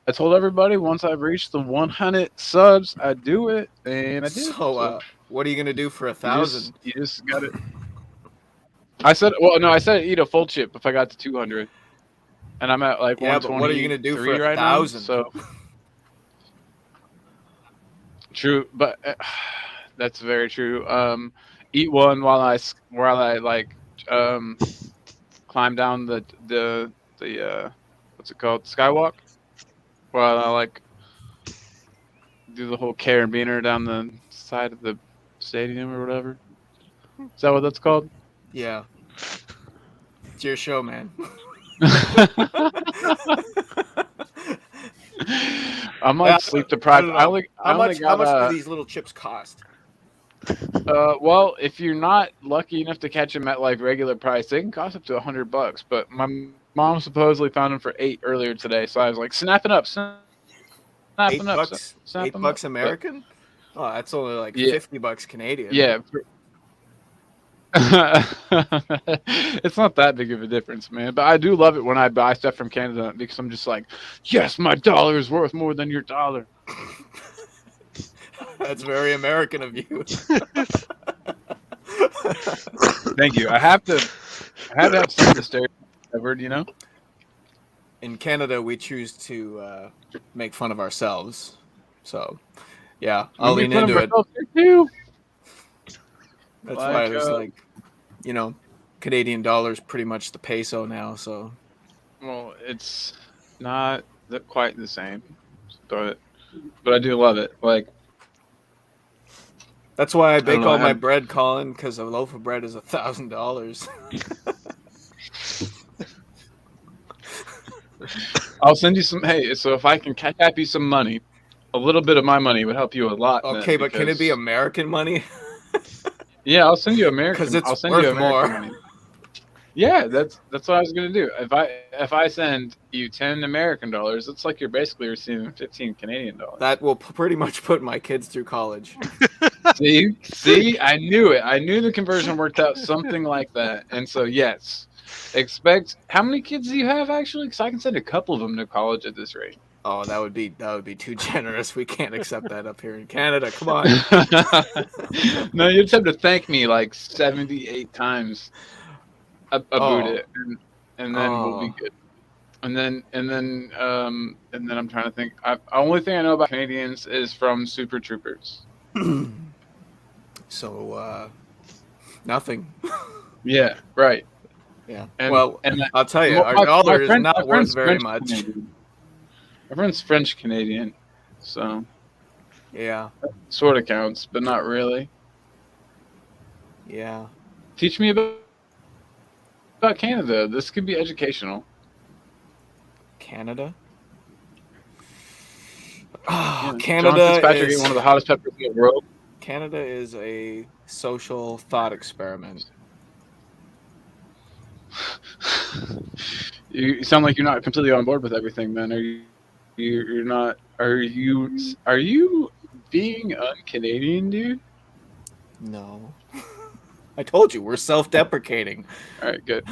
I told everybody once I've reached the 100 subs, I'd do it, and I did. So what are you gonna do for 1,000? You just got it. I said I'd eat a full chip if I got to 200. And I'm at like 120. But what are you gonna do for 1,000? So true, but that's very true. Eat one while I climb down the what's it called, skywalk, while I do the whole carabiner down the side of the stadium or whatever. Is that what that's called? Yeah. It's your show, man. I'm sleep deprived. How much do these little chips cost? Well, if you're not lucky enough to catch them at regular price, they can cost up to $100. But my mom supposedly found them for $8 earlier today, so I was like, snapping up, snapping up, $8 American? Oh, that's only like Yeah. $50 Canadian. Yeah. It's not that big of a difference, man. But I do love it when I buy stuff from Canada because I'm just like, yes, my dollar is worth more than your dollar. That's very American of you. Thank you. I have to have some of the stereotypes covered, you know. In Canada, we choose to make fun of ourselves. So, yeah, I'll We lean make fun of into it. ourselves here, too. That's why there's like, you know, Canadian dollar's pretty much the peso now. So, well, it's not quite the same, but I do love it. Like, that's why I bake know, all I my have- bread, Colin, because a loaf of bread is $1,000. I'll send you some. Hey, so if I can tap you some money, a little bit of my money would help you a lot. Okay, but can it be American money? Yeah, I'll send you American. Because it's I'll send worth you American more. money. Yeah, that's what I was gonna do. If I send you $10 American dollars, it's like you're basically receiving 15 Canadian dollars. That will pretty much put my kids through college. See, I knew it. I knew the conversion worked out something like that. And so, yes, expect. How many kids do you have actually? Because I can send a couple of them to college at this rate. Oh, that would be too generous. We can't accept that up here in Canada. Come on. No, you just have to thank me like 78 times about it, and then we'll be good. And then I'm trying to think. Only thing I know about Canadians is from Super Troopers. So, nothing. Yeah, right. Yeah. And I'll tell you, our dollar is not worth very much. Canadian. My friend's French Canadian, so yeah, sort of counts, but not really. Yeah. Teach me about Canada. This could be educational. Canada. Oh, Yeah. Canada John Fitzpatrick is ate one of the hottest peppers in the world. Canada is a social thought experiment. You sound like you're not completely on board with everything, man. Are you? You're not. Are you being un-Canadian, dude? No. I told you we're self-deprecating. All right, good.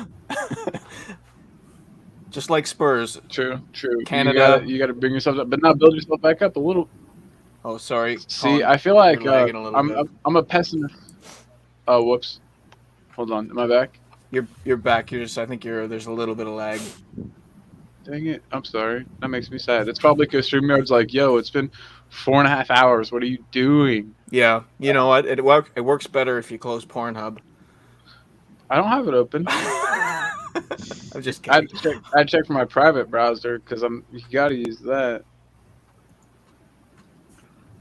Just like Spurs. True. Canada. You gotta bring yourself up, but now build yourself back up a little. Oh, sorry. See, Colin, I feel like you're lagging a little bit. I'm a pessimist. Oh, whoops. Hold on. Am I back? You're back. I think there's a little bit of lag. Dang it. I'm sorry. That makes me sad. It's probably because StreamYard's like, yo, it's been 4.5 hours. What are you doing? Yeah. You know what? It works better if you close Pornhub. I don't have it open. I'm just kidding. I checked my private browser because you gotta use that.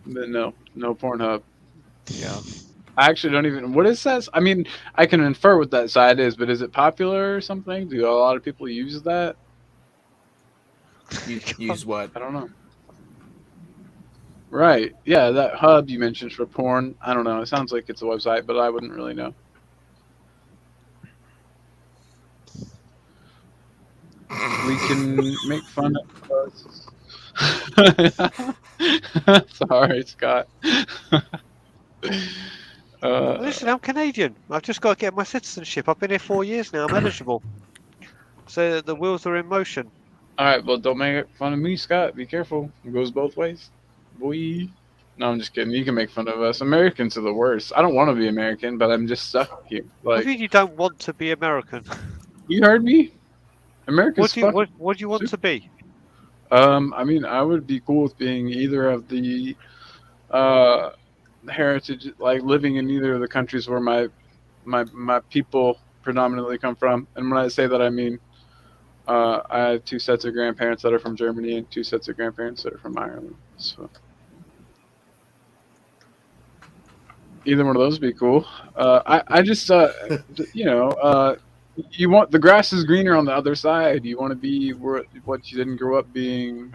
But no Pornhub. Yeah. I actually don't even. What is that? I mean, I can infer what that site is, but is it popular or something? Do a lot of people use that? Use what? I don't know. Right. Yeah, that hub you mentioned for porn. I don't know. It sounds like it's a website, but I wouldn't really know. We can make fun of us. Sorry, Scott. Listen, I'm Canadian. I've just got to get my citizenship. I've been here 4 years now. I'm eligible. So the wheels are in motion. All right, well, don't make fun of me, Scott. Be careful. It goes both ways. Boy. No, I'm just kidding. You can make fun of us. Americans are the worst. I don't want to be American, but I'm just stuck here. What do you mean you don't want to be American? You heard me? Americans. What do you want to be? I mean, I would be cool with being either of the heritage, like living in either of the countries where my people predominantly come from. And when I say that, I mean I have 2 sets of grandparents that are from Germany and 2 sets of grandparents that are from Ireland. So either one of those would be cool. I just you want the grass is greener on the other side. You want to be what you didn't grow up being.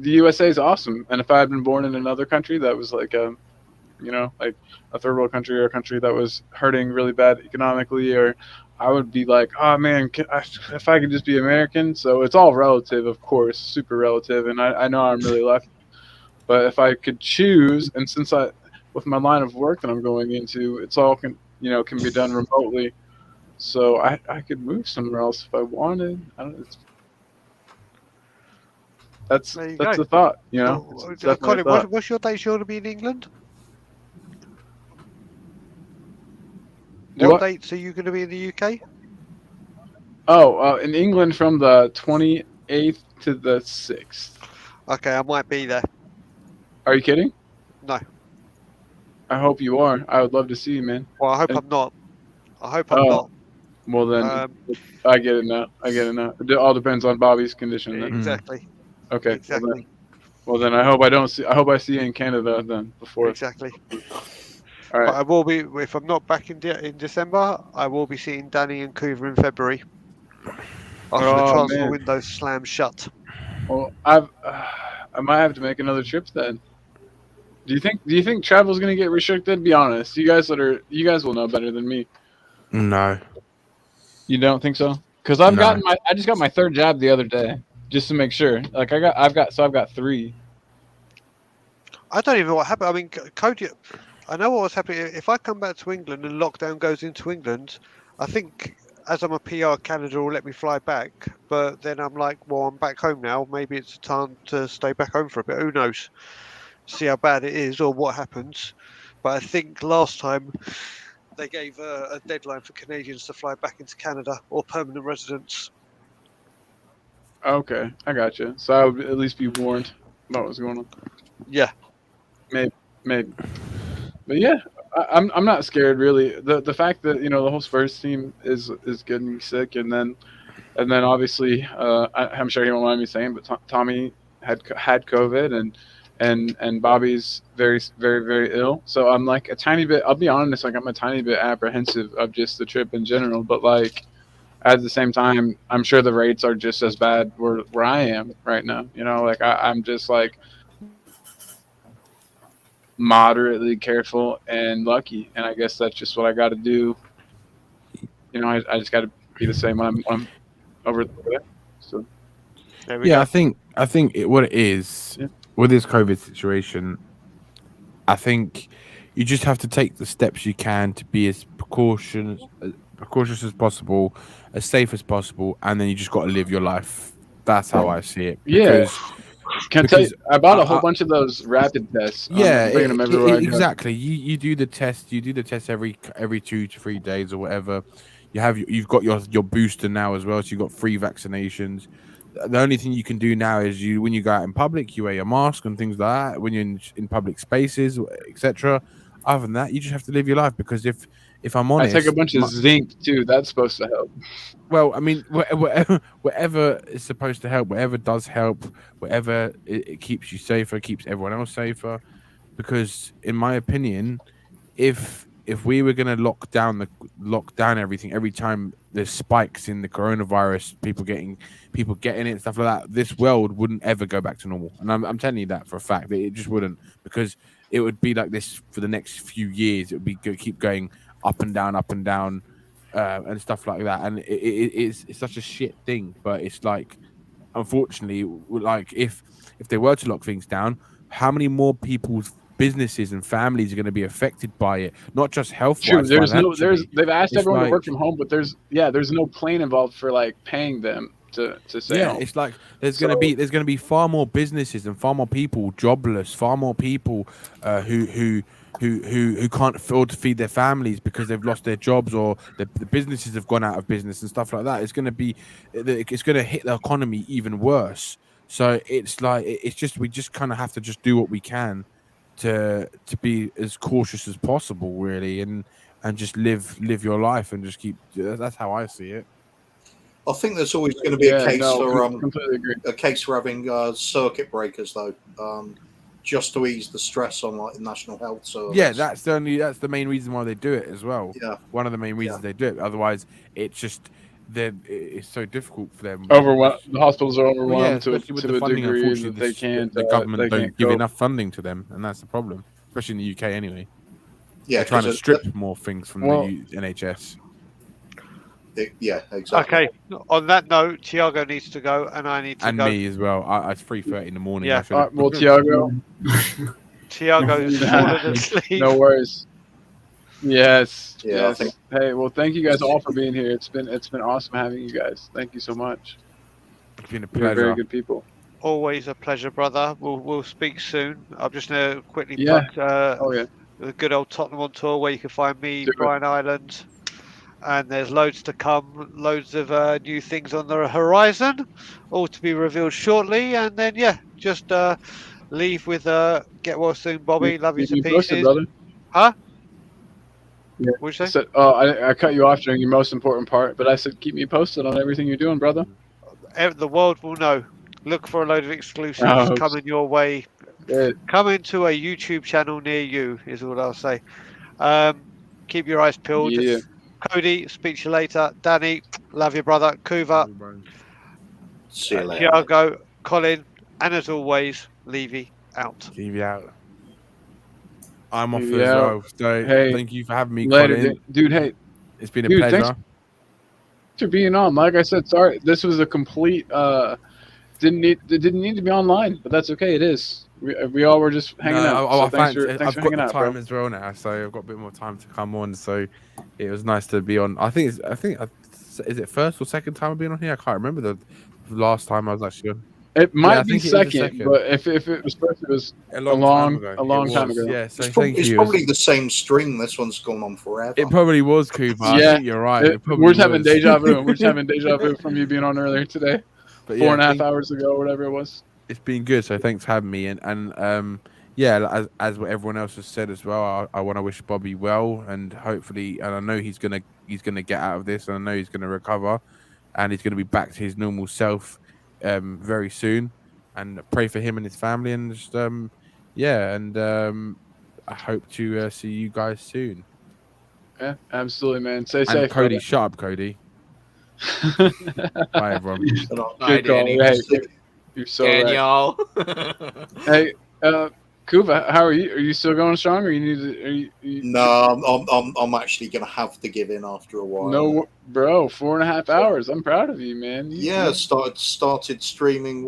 The USA is awesome, and if I had been born in another country that was like like a third world country or a country that was hurting really bad economically, or I would be like, oh man, if I could just be American. So it's all relative, of course, super relative, and I know I'm really lucky. But if I could choose, and since with my line of work that I'm going into, it's all can be done remotely. So I could move somewhere else if I wanted. I don't. That's There you that's go. the thought. It's definitely a Colin, thought. what's your dates you want to be in England? What dates are you going to be in the UK? Oh, in England from the 28th to the 6th. Okay, I might be there. Are you kidding? No. I hope you are. I would love to see you, man. Well, I hope I'm not. I hope I'm not. Well, then I get it now. It all depends on Bobby's condition. Then. Exactly. Okay. Exactly. Well, then I hope I see you in Canada then before. Exactly. All right. But I will be, if I'm not back in December, I will be seeing Danny and Coover in February. After the transfer window slams shut. Well, I might have to make another trip then. Do you think travel's gonna get restricted? Be honest. You guys will know better than me. No. You don't think so? Because I just got my third jab the other day, just to make sure. Like I've got 3. I don't even know what happened. I mean, Cody, I know what was happening. If I come back to England and lockdown goes into England, I think as I'm a PR, Canada will let me fly back. But then I'm like, well, I'm back home now. Maybe it's time to stay back home for a bit. Who knows? See how bad it is or what happens. But I think last time they gave a deadline for Canadians to fly back into Canada or permanent residents. Okay, I got you. So I would at least be warned about what's going on. Yeah. Maybe. But yeah, I'm not scared really. The fact that the whole Spurs team is getting me sick, and then obviously I'm sure he won't mind me saying, but Tommy had COVID, and Bobby's very very very ill. So I'm like a tiny bit. I'll be honest, like I'm a tiny bit apprehensive of just the trip in general. But like at the same time, I'm sure the rates are just as bad where I am right now. Like I'm just like moderately careful and lucky, and I guess that's just what I got to do. I just got to be the same when I'm over there. So I think what it is with this COVID situation, I think you just have to take the steps you can to be as precautious as possible, as safe as possible, and then you just got to live your life. That's how I see it. Because, Can I tell you, I bought a whole bunch of those rapid tests. Bringing them everywhere. Exactly. You do the test. You do the test every 2 to 3 days or whatever. You've got your booster now as well, so you've got 3 vaccinations. The only thing you can do now is when you go out in public, you wear your mask and things like that. When you're in public spaces, etc. Other than that, you just have to live your life, because if I'm honest, I take a bunch of zinc too. That's supposed to help. Well, I mean, whatever is supposed to help, whatever does help, whatever it keeps you safer, keeps everyone else safer. Because in my opinion, if we were going to lock down everything every time there's spikes in the coronavirus, people getting it and stuff like that, this world wouldn't ever go back to normal. And I'm telling you that for a fact. It just wouldn't, because it would be like this for the next few years. It would be keep going up and down, and stuff like that. And it's such a shit thing. But it's like, unfortunately, like if they were to lock things down, how many more people's businesses and families are going to be affected by it? Not just health. True. They've asked everyone to work from home, but there's no plane involved for like paying them to stay home. It's like there's going to be far more businesses and far more people jobless, far more people who can't afford to feed their families because they've lost their jobs, or the businesses have gone out of business and stuff like that. It's going to hit the economy even worse. So it's like we just kind of have to just do what we can to be as cautious as possible, really, and just live your life and just keep. That's how I see it. I think there's always going to be a case for having circuit breakers, though, just to ease the stress on like the National Health Service. Yeah, that's the main reason why they do it as well. Yeah, one of the main reasons they do it. Otherwise, it's so difficult for them. The hospitals are overwhelmed to a degree that they can't. The government don't give enough funding to them, and that's the problem, especially in the UK anyway. Yeah, they're trying to strip more things from the NHS. Yeah, exactly. Okay. On that note, Tiago needs to go, and I need to And go. me as well. It's 3:30 in the morning. Yeah. I should have. Well, Tiago, Tiago's fallen asleep. no worries. Yes, Yeah, I yes. think- Hey, well, thank you guys all for being here. It's been awesome having you guys. Thank you so much. It's been a You're very pleasure. good people. Always a pleasure, brother. We'll speak soon. I'm just gonna quickly Yeah. plug Oh yeah. the good old Tottenham on tour, where you can find me, Do it. Brian Ireland, and there's loads to come. Loads of new things on the horizon, all to be revealed shortly. And then just leave with get well soon, Bobby. Love you Keep to me posted, pieces. brother. Huh? Yeah. What'd you I say? said, oh, I cut you off during your most important part, but I said keep me posted on everything you're doing, brother. The world will know. Look for a load of exclusives Oh, coming your way. Good. Coming to a YouTube channel near you is all I'll say. Keep your eyes peeled. Yeah. Cody, speak to you later. Danny, love you, brother. Kuva, See you later. Tiago, Colin, and as always, Levy out. Levy out. I'm off Levy as out. well. So Hey, thank you for having me, later, Colin. dude. Hey, It's been a dude, pleasure. thanks for being on. Like I said, sorry, this was a complete. Didn't need to be online, but that's okay. It is. We all were just hanging out. So thanks for I've got hanging the out, time bro. as well now, so I've got a bit more time to come on. So it was nice to be on. Is it first or second time I've been on here? I can't remember the last time I was actually on. It might I be think it is the second, but if it was first, it was a long time ago. time ago. Yeah, so It's thank you. probably the same stream. This one's gone on forever. It probably was, Cooper. I Yeah, think you're right. It probably we're just having was. deja vu. We're just having deja vu from you being on earlier today, But 4.5 hours ago, or whatever it was. It's been good, so thanks for having me. And yeah, as what everyone else has said as well, I want to wish Bobby well, and hopefully, and I know he's gonna get out of this, and I know he's gonna recover, and he's gonna be back to his normal self very soon. And pray for him and his family, and just I hope to see you guys soon. Yeah, absolutely, man. Stay And safe, Cody, brother. shut up, Cody. Bye, everyone. Bye, Good call. Danny. Hey, you're so right. Daniel. Hey, Kuva, how are you? Are you still going strong, or you need to? Are you No, I'm actually gonna have to give in after a while. No, bro. 4.5 hours. I'm proud of you, man. Yeah, started streaming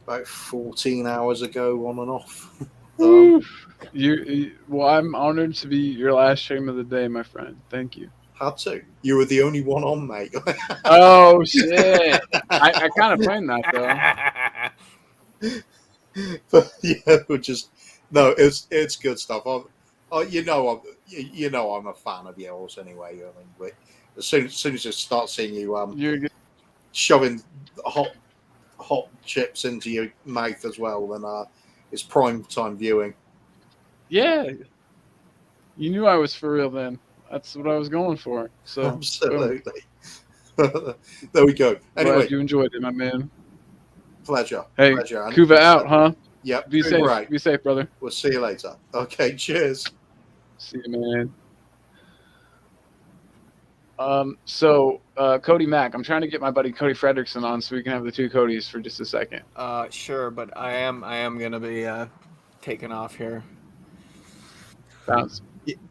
about 14 hours ago, on and off. Well, I'm honored to be your last stream of the day, my friend. Thank you. Had to. You were the only one on, mate. Oh shit! I kind of planned that though. But yeah, it's good stuff. I'm a fan of yours anyway. I mean, but as soon as I start seeing you shoving hot chips into your mouth as well, then it's prime time viewing. Yeah, you knew I was for real then. That's what I was going for. So Absolutely. There we go. Anyway, glad you enjoyed it, my man. Pleasure. Hey, Pleasure. Kuva out, huh? Yep. Be safe. Right. Be safe, brother. We'll see you later. Okay. Cheers. See you, man. So Cody Mack, I'm trying to get my buddy Cody Fredrickson on so we can have the two Codys for just a second. Sure, but I am gonna be taking off here. Sounds.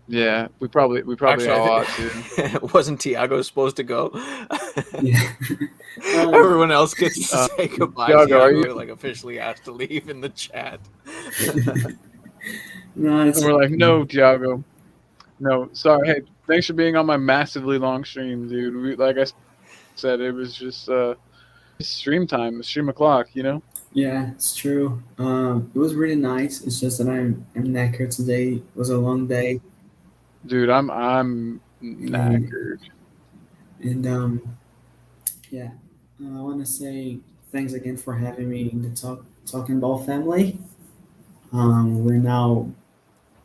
Yeah, we probably Actually, all ought to. Wasn't Tiago supposed to go? Everyone else gets to say goodbye. Tiago like officially asked to leave in the chat. No, and we're like, no, Tiago. No, sorry. Hey, thanks for being on my massively long stream, dude. Like I said, it was just stream time, stream o'clock, you know? Yeah, it's true. It was really nice. It's just that I'm knackered today. It was a long day. Dude, I'm knackered. And yeah, I want to say thanks again for having me in the Talking Ball family. We're now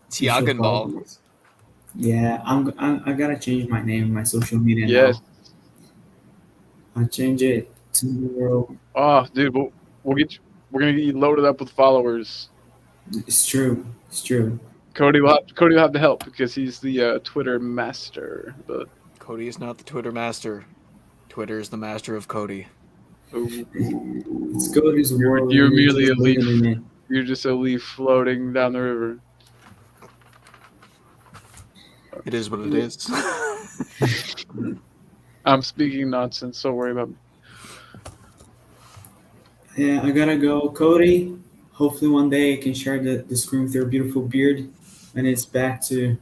Tiago Ball. Yeah, I gotta change my name, my social media Yes. now. I change it to. Oh, dude, we're gonna get you loaded up with followers. It's true. It's true. Cody will have to help because he's the Twitter master. But Cody is not the Twitter master. Twitter is the master of Cody. It's Cody's world. You're merely a just living in leaf. it. You're just a leaf floating down the river. It is what it is. I'm speaking nonsense. Don't worry about me. Yeah, I gotta go. Cody, hopefully one day I can share the screen with your beautiful beard and it's back to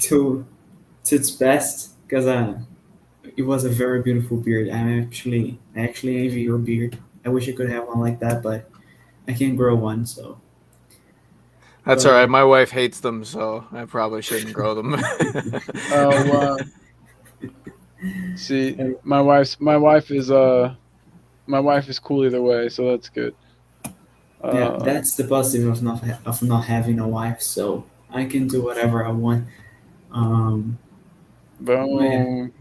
to its best because it was a very beautiful beard. I actually envy your beard. I wish I could have one like that, but I can't grow one. So, That's but all right. My wife hates them, so I probably shouldn't grow them. Oh wow. See, my wife is cool either way, so that's good. yeah, that's the positive of not having a wife. So I can do whatever I want. Um, but yeah, Boom.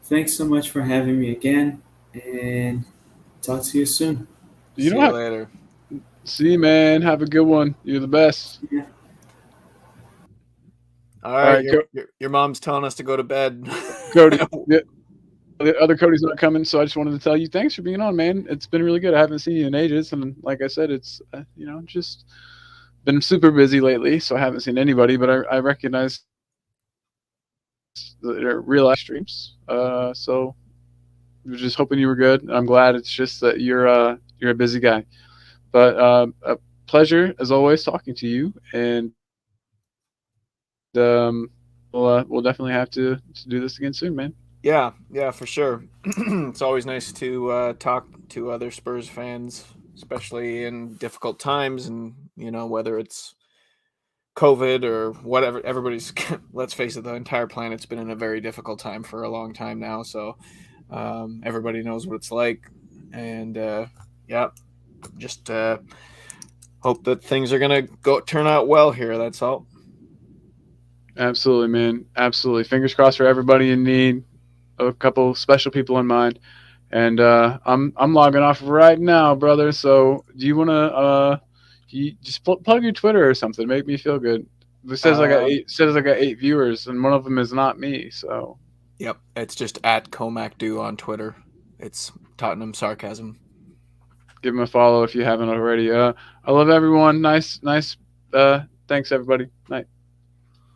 thanks so much for having me again, and talk to you soon. You See don't you have. later. See, man. Have a good one. You're the best. Yeah. All All right, right, your mom's telling us to go to bed. Cody. The other Cody's not coming, so I just wanted to tell you thanks for being on, man. It's been really good. I haven't seen you in ages, and like I said, it's just been super busy lately, so I haven't seen anybody. But I recognize the real life streams. So I was just hoping you were good. I'm glad. It's just that you're a busy guy, but a pleasure as always talking to you, and we'll definitely have to do this again soon, man. Yeah, for sure. It's always nice to talk to other Spurs fans, especially in difficult times, and whether it's COVID or whatever. Everybody's, let's face it, the entire planet's been in a very difficult time for a long time now. So everybody knows what it's like, and yeah, just hope that things are gonna turn out well here. That's all. Absolutely, man. Absolutely. Fingers crossed for everybody in need. A couple special people in mind. And I'm logging off right now, brother. So do you want to you just plug your Twitter or something? Make me feel good. It says I got 8 viewers, and one of them is not me. So Yep, it's just at ComacDo on Twitter. It's Tottenham Sarcasm. give him a follow if you haven't already. I love everyone. Nice. Thanks everybody. Night.